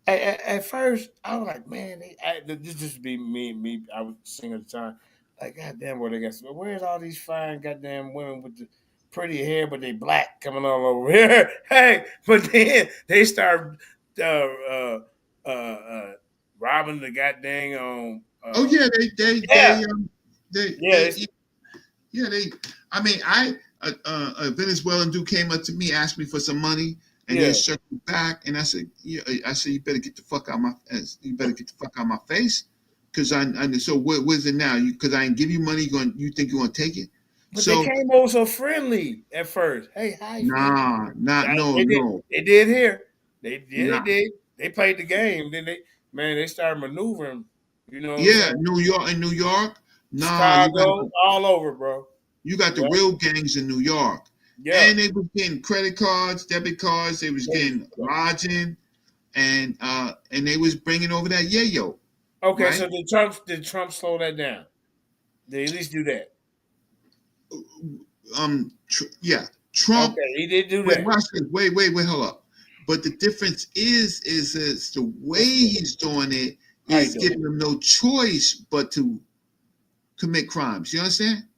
At first, I was like, man, this just be me. I was singing at the time, like, goddamn, what they got? Where's all these fine goddamn women with the pretty hair, but they black coming all over here? Hey, but then they start robbing the goddamn oh yeah, yeah, they yeah, I mean, a Venezuelan dude came up to me, asked me for some money, and yeah. then circled back, and I said, yeah, you better get the fuck out my face, because so what is it now? Because I ain't give you money, you think you're gonna take it? But they So came over so friendly at first. Hey, how you feeling? no, They did here. They nah. did. They played the game. Then they started maneuvering. You know what I'm Yeah, saying? New York, nah, Chicago, all over, bro. you got the Yeah, real gangs in New York, yeah. and they was getting credit cards, debit cards, they was There you getting go. lodging, and they was bringing over that yayo, Okay, right? so did Trump slow that down? Did he at least do that? Yeah, Trump. Okay, he did do Wait, that. watch this. Wait, hold up. But the difference is the way What's the difference? he's doing it How you is doing? giving them no choice but to commit crimes. You understand?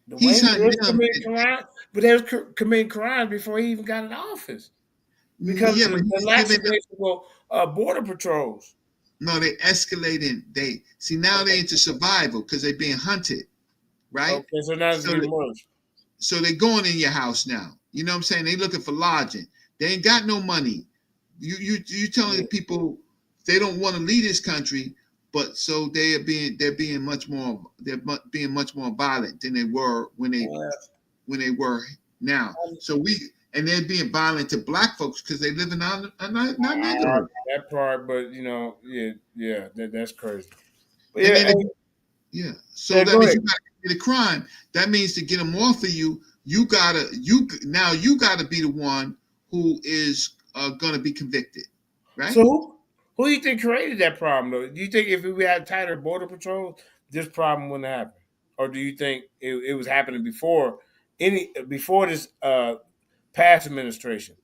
The way He's he hunting is them. committing crime, but they was committing crime before he even got in office because Yeah, but the he's giving them. lackadaisical border patrols. No, they escalating. They see now Okay, they into survival because they're being hunted, right? okay, so now it's So getting worse. so they going in your house now. You know what I'm saying? They looking for lodging. They ain't got no money. You telling the Yeah. people they don't want to leave this country, but so they're being much more being much more violent than they were when they were now. So and they're being violent to black folks because they live in our neighborhood. That part, but that's crazy. But And yeah, then yeah, so yeah, that go means ahead. you got to commit a crime. That means to get them off of you, you gotta be the one who is gonna be convicted, right? So who do you think created that problem though? Do you think if we had tighter border patrols, this problem wouldn't happen, or do you think it was happening before this past administration?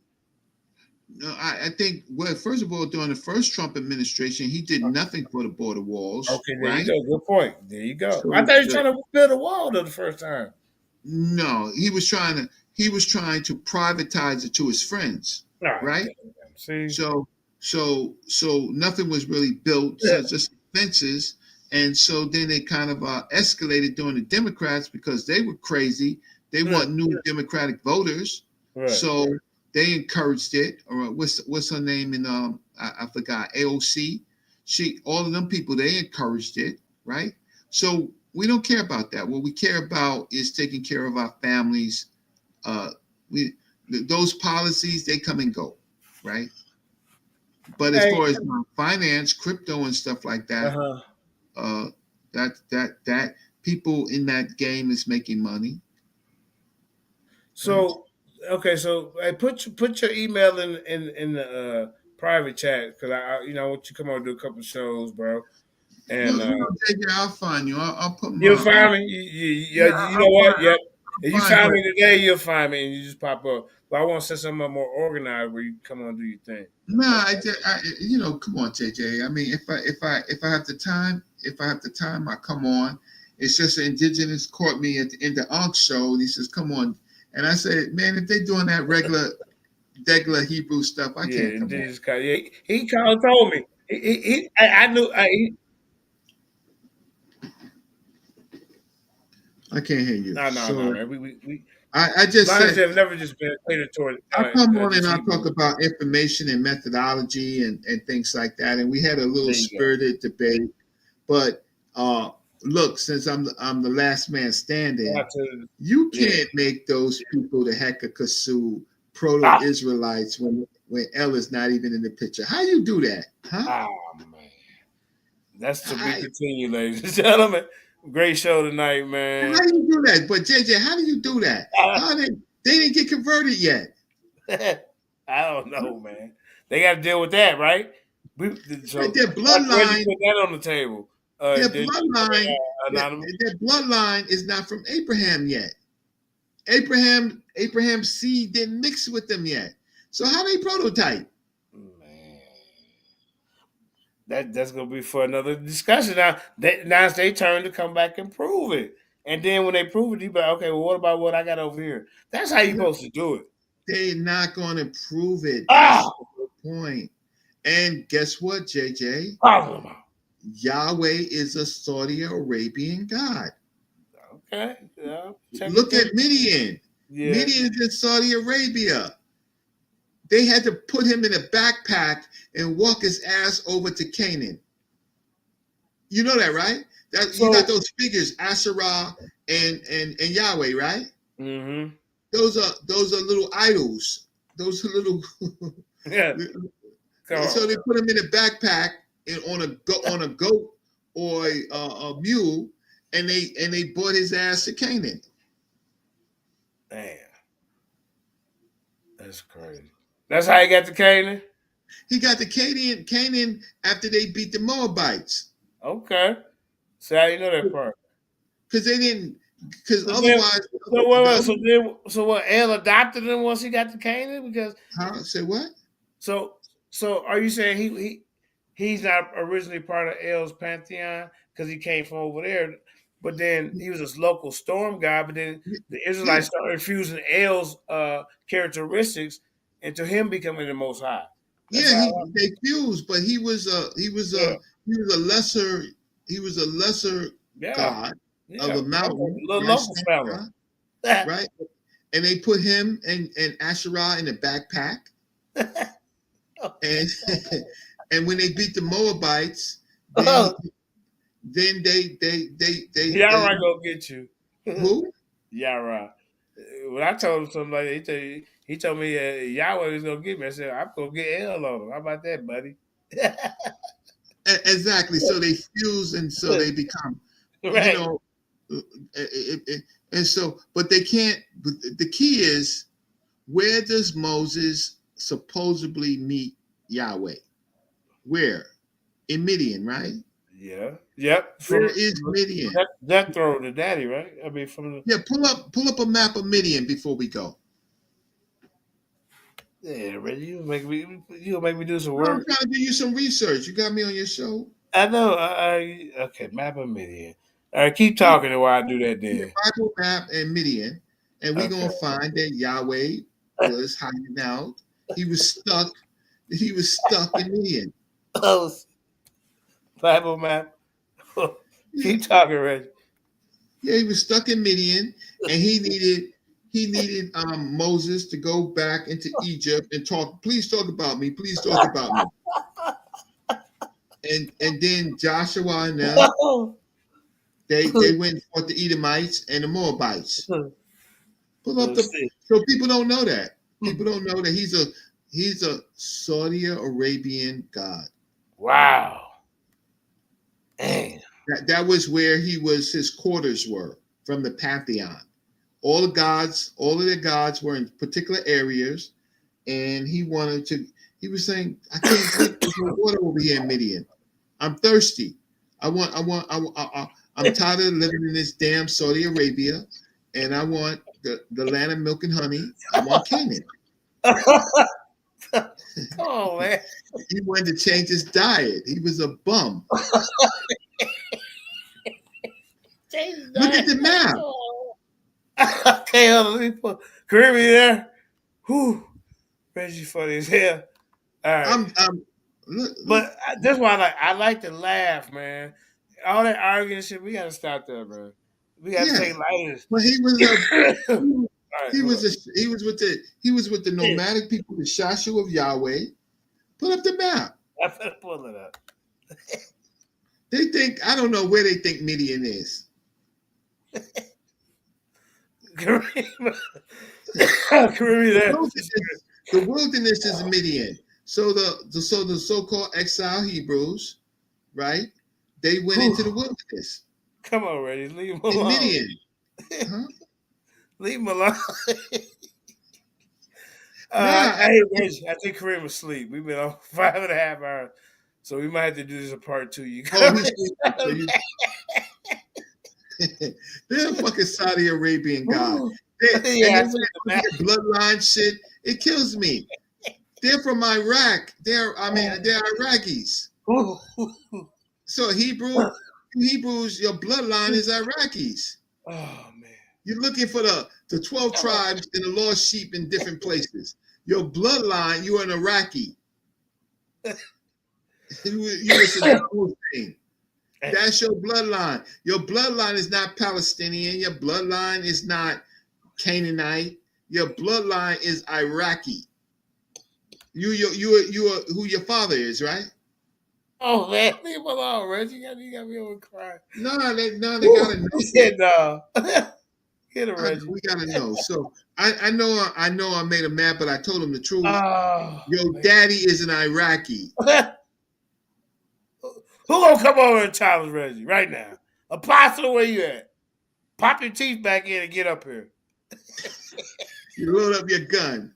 No, I think well, first of all, during the first Trump administration, he did nothing for the border walls, Okay, there you right? go. Good point. There you go. I So thought he was trying to build a wall though the first time. no, he was trying to privatize it to his friends, Ah, right? damn. See, So so nothing was really built, yeah, so just fences. And so then they kind of escalated during the Democrats because they were crazy. They yeah, want new Democratic voters, right. so they encouraged it. Or what's her name in I forgot AOC. All of them people they encouraged it, right? So we don't care about that. What we care about is taking care of our families. We those policies they come and go, right? But as Hey, far as finance, crypto, and stuff like that, uh-huh. uh, that people in that game is making money. So okay, so hey, put your email in the private chat because I want you to come on and do a couple shows, bro. And JJ, I'll find you. I'll put my you'll find me. You know what? Yep. If you find find you. me today, you'll find me, and you just pop up. But I want to set something up more organized where you can come on and do your thing. Nah, come on, JJ. I mean, if I have the time, I come on. It's just an indigenous caught me at the end of Ankh show, and he says, "Come on," and I said, "Man, if they doing that regular Hebrew stuff, I Yeah, can't come on. indigenous guy. Yeah, he kind of told me. I knew. I can't hear you." No, So man. We I just Lions said have never just been catered toward I'll come on and just I'll talk Hebrew. about information and methodology and things like that. And we had a little There you go. spirited debate. But look, since I'm the last man standing, you Yeah. can't make those people the Hekakasu Ah, proto-Israelites when El is not even in the picture. How you do that? Huh? man. That's to be How continued, ladies and gentlemen. Great show tonight, man. you do that? But JJ, how do you do that? How they didn't get converted yet? I don't know, man. They got to deal with that, right? So Their Dr. Reggie bloodline put that on the table. Their Did you, bloodline, Anonymous? their bloodline is not from Abraham yet. Abraham's seed didn't mix with them yet. So how they prototype? Man, that's gonna be for another discussion. Now it's their turn to come back and prove it. And then when they prove it, you be like, okay, well, what about what I got over here? That's how you supposed to do it. They're not going to prove it. That's Ah, the whole point. And guess what, JJ? oh, Yahweh is a Saudi Arabian god. okay, yeah, check Look it. at Midian. Yeah. Midian's in Saudi Arabia. They had to put him in a backpack and walk his ass over to Canaan. You know that, right? You got those figures, Asherah and Yahweh, right? Mm-hmm. Those are little idols. Those are little. Yeah. So they put him in a backpack and on a goat or a mule, and they brought his ass to Canaan. Damn, that's crazy. That's how he got to Canaan. He got to Canaan after they beat the Moabites. Okay, so how you know that part? Because they didn't. Because So otherwise, so what? El adopted him once he got to Canaan because. Say what? So are you saying he's not originally part of El's pantheon because he came from over there, but then he was this local storm guy, but then the Israelites started infusing El's characteristics into him becoming the Most High. That's They fused, but he was a lesser god of a mountain, little right? local fella. Right? And they put him and Asherah in a backpack. And and when they beat the Moabites, then they Yara gonna get you. Who? Yara. When I told him something like that, he told me Yahweh was gonna get me. I said, I'm gonna get L on him. How about that, buddy? Exactly. So they fuse and so they become, right. And so, but they can't. But the key is, where does Moses supposedly meet Yahweh? Where? In Midian, right? Yeah. Yep. Where is Midian? That throw to daddy, right? I mean, from the pull up a map of Midian before we go. Yeah, Reggie, you make me do some I'm work. trying to do you some research. You got me on your show. I know. Okay, map of Midian. All right, keep talking while I do that. Then Bible map and Midian, and we're gonna find that Yahweh was hiding out. He was stuck. He was stuck in Midian. Oh, Bible map. Keep talking, Reggie. Yeah, he was stuck in Midian, and he needed Moses to go back into Egypt and talk. Please talk about me. Please talk about me. And then Joshua and them, they went and fought the Edomites and the Moabites. Pull up so people don't know that. People don't know that he's a Saudi Arabian god. Wow. Dang. That was where his quarters were from the pantheon. all of their gods were in particular areas, and he was saying, I can't drink no water over here in Midian. I'm thirsty. I'm tired of living in this damn Saudi Arabia, and I want the land of milk and honey. I want Canaan. Come on, man. He wanted to change his diet. He was a bum. Look at the map. Okay, hold on, let me put Caribbean there. Whew. Reggie funny as hell. All right. But that's why I like to laugh, man. All that arguing shit, we gotta stop that, bro. We gotta take lighters. But he was right, he was with the nomadic people, the Shashu of Yahweh. Put up the map. I better pull it up. They think, I don't know where they think Midian is. Caribbean. The wilderness is Midian. So the so-called exile Hebrews, right? They went into the wilderness. Come on, Reggie, leave him alone. Midian. Huh? Leave him alone. Hey, Reggie, I think Kareem was asleep. We've been on 5.5 hours, so we might have to do this a part 2. You They're a fucking Saudi Arabian god. Bloodline shit. It kills me. They're from Iraq. They're Iraqis. So Hebrews, your bloodline is Iraqis. Oh man. You're looking for the 12 tribes and the lost sheep in different places. Your bloodline, you're an Iraqi. You're a thing. That's your bloodline. Your bloodline is not Palestinian. Your bloodline is not Canaanite. Your bloodline is Iraqi. You are who your father is, right? Oh man, leave him alone, Reggie. You got me over crying. No, they gotta know. He said no. Get him, Reggie. We gotta know. So I know I made a map, but I told him the truth. Your daddy is an Iraqi. Who gonna come over and challenge Reggie right now? Apostle, where you at? Pop your teeth back in and get up here. You load up your gun.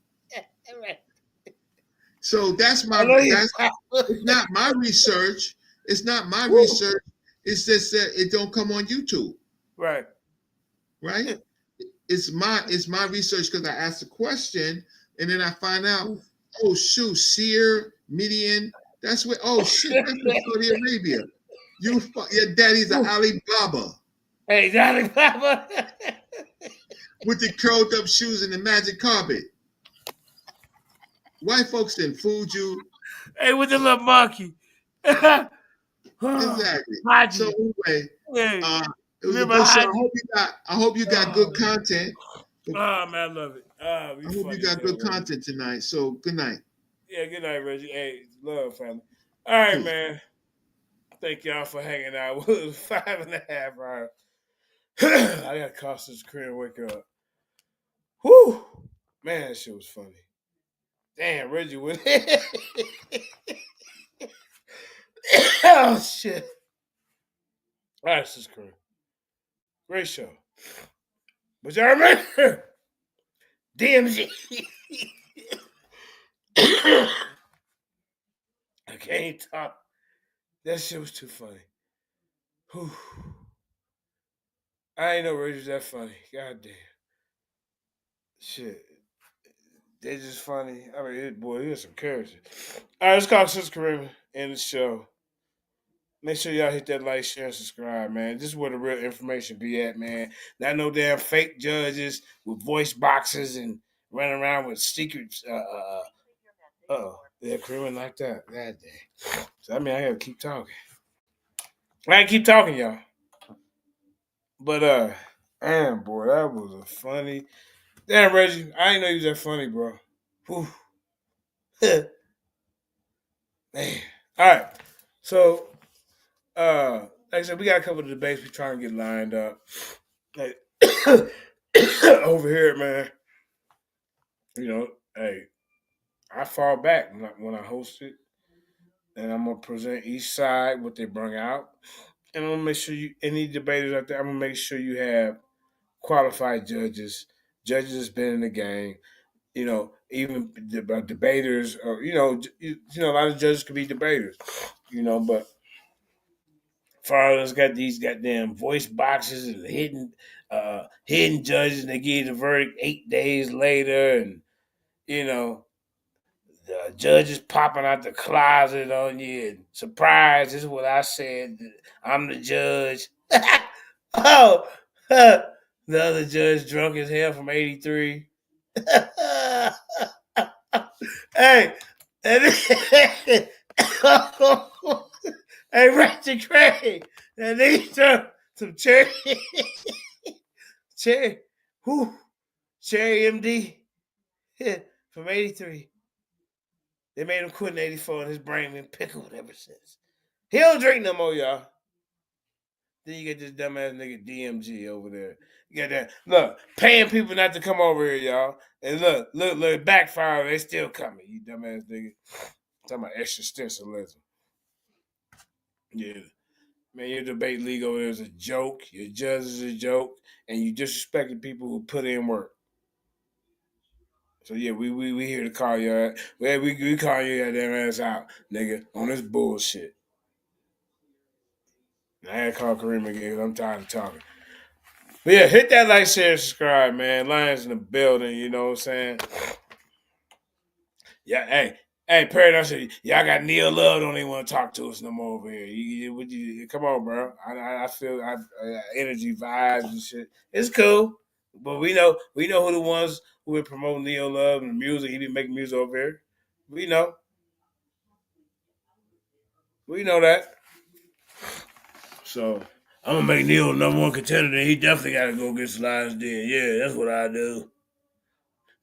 So that's it's not my research. It's not my research. It's just that it don't come on YouTube. Right. Right? It's my research because I asked a question and then I find out, oh shoot, Seir, Midian, that's where, oh shit, that's in Saudi Arabia. Your daddy's an Alibaba. Hey, Alibaba. With the curled up shoes and the magic carpet. White folks didn't fool you. Hey, with the little monkey. Exactly. So anyway, it was a good show. I hope you got good content. Oh man, I love it. I hope you got good content tonight. So good night. Yeah, good night, Reggie. Hey, love family. All right, man. Thank y'all for hanging out. It was 5.5 hours. I got Costa's career to wake up. Whew. Man, that shit was funny. Damn, Reggie went. Oh shit. All right, this is great. Great show. But y'all remember DMZ. I can't talk. That shit was too funny. Whew. I ain't know Reggie was that funny. God damn. Shit. They just funny. I mean, there's some characters. All right, let's call Sister Kareem in the show. Make sure y'all hit that like, share, and subscribe, man. This is where the real information be at, man. Not no damn fake judges with voice boxes and running around with secrets. Yeah, Kareem like that. God damn. So I mean, I gotta keep talking. I gotta keep talking, y'all. But damn, boy, that was a funny. Damn, Reggie, I didn't know you was that funny, bro. Whew. Man. All right. So, like I said, we got a couple of debates we're trying to get lined up. Like, over here, man. You know, hey, I fall back when I host it, and I'm gonna present each side what they bring out, and I'm gonna make sure any debaters out there, I'm gonna make sure you have qualified judges. Judges has been in the game. Even debaters, or a lot of judges could be debaters. But Florida's got these goddamn voice boxes and hidden judges, and they give the verdict 8 days later, and the judges popping out the closet on you, and surprise, this is what I said. I'm the judge. Oh, the other judge drunk as hell from '83. Hey, hey, Ratchet Craig, and these some cherry, cherry, whoo, cherry MD from '83. They made him quit in '84, and his brain been pickled ever since. He don't drink no more, y'all. Then you get this dumbass nigga DMG over there. You got that. Look, paying people not to come over here, y'all. And look, backfire, they still coming, you dumbass nigga. Talking about existentialism. Yeah. Man, your debate league over there is a joke. Your judge is a joke. And you disrespecting people who put in work. So yeah, we here to call your ass. We call your damn ass out, nigga, on this bullshit. I had to call Kareem again because I'm tired of talking. But yeah, hit that like, share, subscribe, man. Lions in the building, you know what I'm saying? Yeah, hey, Paradise, y'all got Neil Love, don't even want to talk to us no more over here. Come on, bro. I feel energy, vibes, and shit. It's cool, but we know who the ones who would promote Neil Love and the music. He be making music over here. We know that. So I'm gonna make Neil number one contender. Then he definitely got to go against LIONSDEN. Yeah, that's what I do.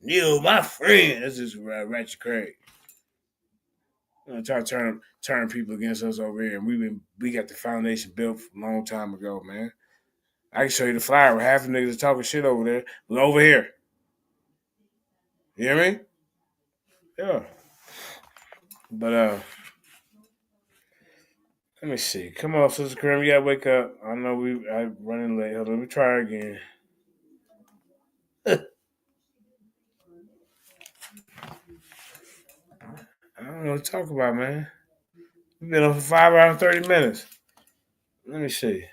Neil, my friend. That's just Ratchet Craig. Try to turn people against us over here, and we got the foundation built a long time ago, man. I can show you the flyer where half the niggas are talking shit over there, but over here. You hear me? Yeah. But let me see. Come on, Sister Kareem, we gotta wake up. I know I'm running late. Hold on, let me try again. I don't know what to talk about, man. We've been on for 5 hours and 30 minutes. Let me see.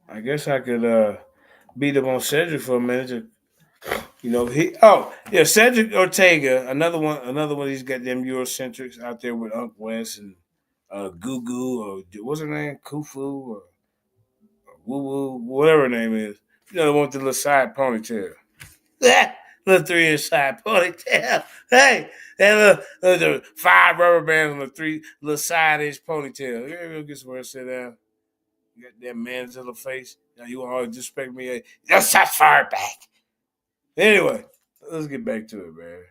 I guess I could beat up on Cedric for a minute. Cedric Ortega, another one of these goddamn Eurocentrics out there with Unc West and Gugu, or what's her name? Kufu or Woo Woo, whatever her name is. The one with the little side ponytail. Little 3-inch side ponytail. Hey, that little 5 rubber bands on the 3 little side-inch ponytail. You ever get somewhere to sit down? You got that man's little face. Now you want to always disrespect me. That's shots fired back. Anyway, let's get back to it, man.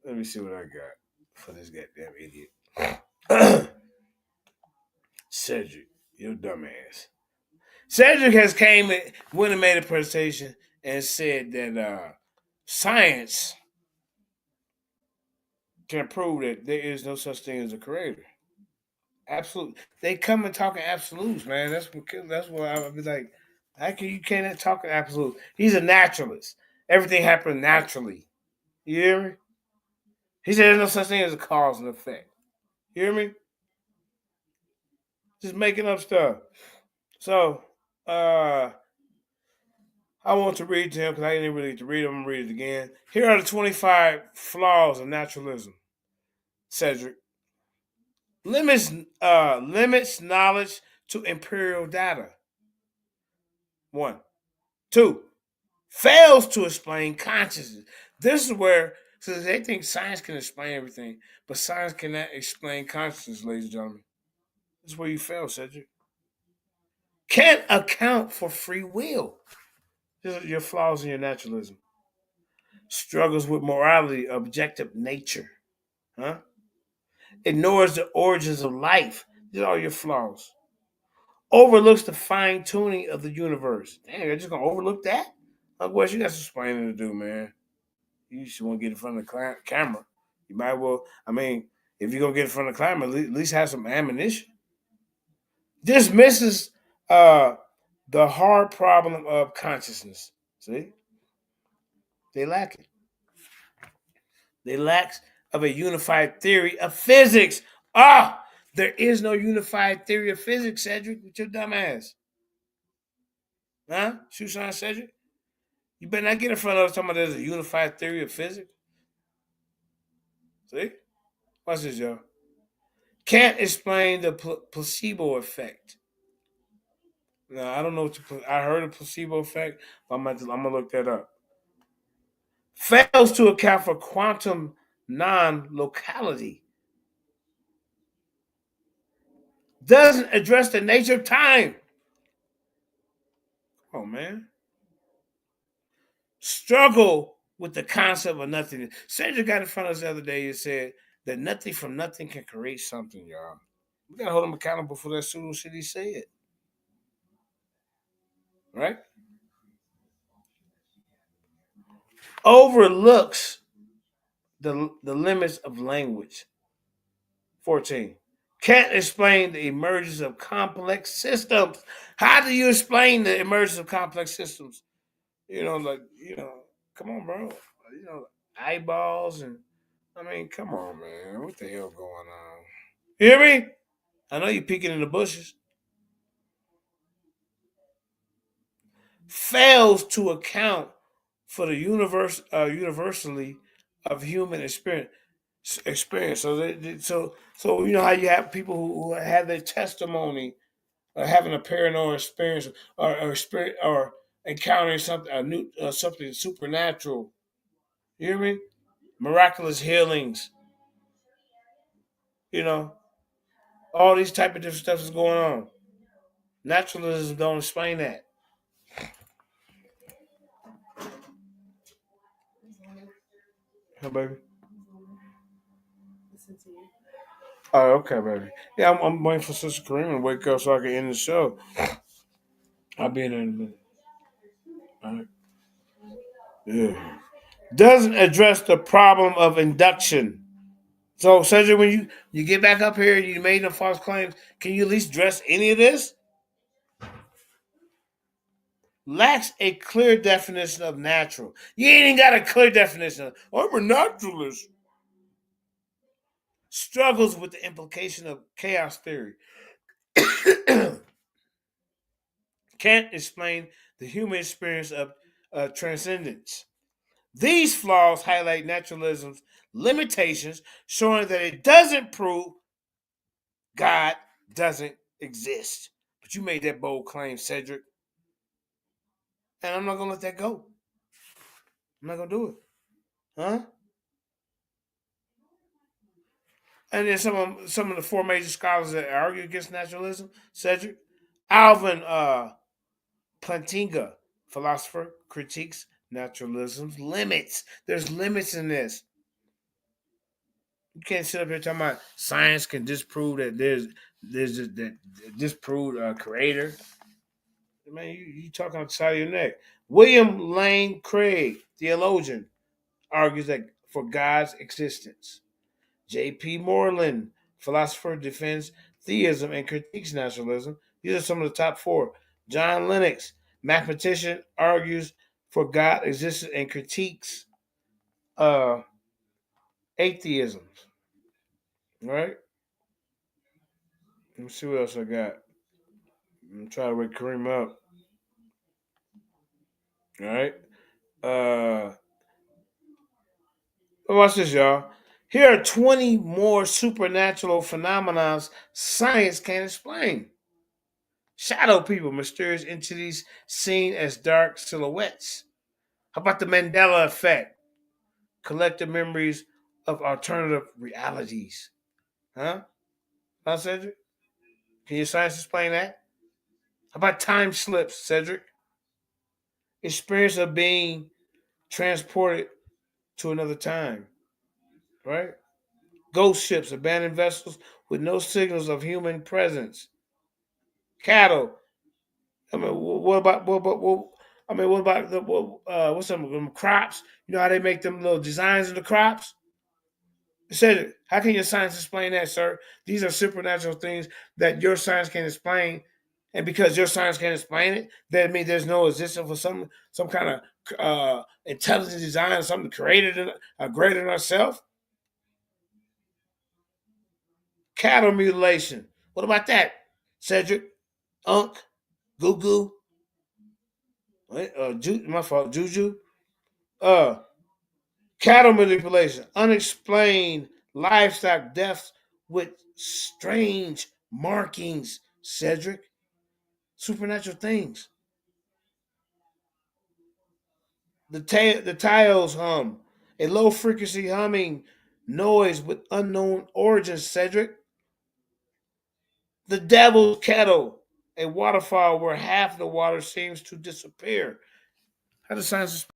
Let me see what I got for this goddamn idiot. Cedric, you dumbass. Cedric went and made a presentation and said that science can prove that there is no such thing as a creator. Absolute. They come and talking absolutes, man. That's what I would be like. How can you can't talk in absolute? He's a naturalist. Everything happened naturally. You hear me? He said there's no such thing as a cause and effect. You hear me? Just making up stuff. So, I want to read to him because I didn't really get to read them. I'm going to read it again. Here are the 25 flaws of naturalism. Cedric. Limits knowledge to imperial data. 1. 2. Fails to explain consciousness. This is where, so they think science can explain everything, but science cannot explain consciousness, ladies and gentlemen. This is where you fail, Cedric. Can't account for free will. These are your flaws in your naturalism. Struggles with morality, objective nature. Huh? Ignores the origins of life. These are all your flaws. Overlooks the fine tuning of the universe. Dang, you're just gonna overlook that? Otherwise, you got some explaining to do, man. You just want to get in front of the camera. You might well. I mean, if you're gonna get in front of the camera, at least have some ammunition. This misses the hard problem of consciousness. See, they lack it. They lack of a unified theory of physics. Ah, there is no unified theory of physics, Cedric, with your dumb ass. Huh? Shoeshine Cedric? You better not get in front of us talking about there's a unified theory of physics. See? Watch this, y'all. Can't explain the placebo effect. Now, I don't know what I heard of placebo effect, but I'm gonna look that up. Fails to account for quantum non-locality. Doesn't address the nature of time. Oh man. Struggle with the concept of nothing. Sandra got in front of us the other day and said that nothing from nothing can create something, y'all. We gotta hold him accountable for that pseudo shit he said. Right? Overlooks the limits of language. 14. Can't explain the emergence of complex systems. How do you explain the emergence of complex systems? Come on, bro. Eyeballs and come on, man. What the hell going on? You hear me? I know you're peeking in the bushes. Fails to account for the universally of human experience. So you know how you have people who have their testimony of having a paranormal experience or encountering something supernatural. You hear me? Miraculous healings. You know, all these type of different stuff is going on. Naturalism don't explain that. Hey, baby. Oh, okay, baby. Yeah, I'm waiting for Sister Kareem to wake up so I can end the show. I'll be in there in a minute. All right. Yeah. Doesn't address the problem of induction. So, Cedric, when you get back up here and you made the false claims, can you at least address any of this? Lacks a clear definition of natural. You ain't even got a clear definition. I'm a naturalist. Struggles with the implication of chaos theory. Can't explain the human experience of transcendence. These flaws highlight naturalism's limitations, showing that it doesn't prove God doesn't exist. But you made that bold claim, Cedric. And I'm not going to let that go. I'm not going to do it. Huh? And then some of the four major scholars that argue against naturalism, Cedric, Alvin Plantinga, philosopher, critiques naturalism's limits. There's limits in this. You can't sit up here talking about science can disprove that there's that disproved creator. Man, you talking on the side of your neck. William Lane Craig, theologian, argues that for God's existence. J.P. Moreland, philosopher, defends theism and critiques naturalism. These are some of the top four. John Lennox, mathematician, argues for God existence and critiques atheism. All right? Let me see what else I got. I'm trying to wake Kareem up. All right? Watch this, y'all. Here are 20 more supernatural phenomena science can't explain. Shadow people, mysterious entities seen as dark silhouettes. How about the Mandela effect? Collective memories of alternative realities. Huh? Huh, Cedric? Can your science explain that? How about time slips, Cedric? Experience of being transported to another time. Right? Ghost ships, abandoned vessels with no signals of human presence. Cattle. What about what's some of them crops? You know how they make them little designs in the crops? Cedric, how can your science explain that, sir? These are supernatural things that your science can explain, and because your science can't explain it, that means there's no existence for some kind of intelligent design, something created in, greater than ourselves. Cattle mutilation. What about that, Cedric? Unk, Goo Goo, my fault, Juju. Uh, Cattle manipulation, unexplained livestock deaths with strange markings, Cedric. Supernatural things. The tiles hum, a low frequency humming noise with unknown origins, Cedric. The devil's kettle, a waterfall where half the water seems to disappear. How does science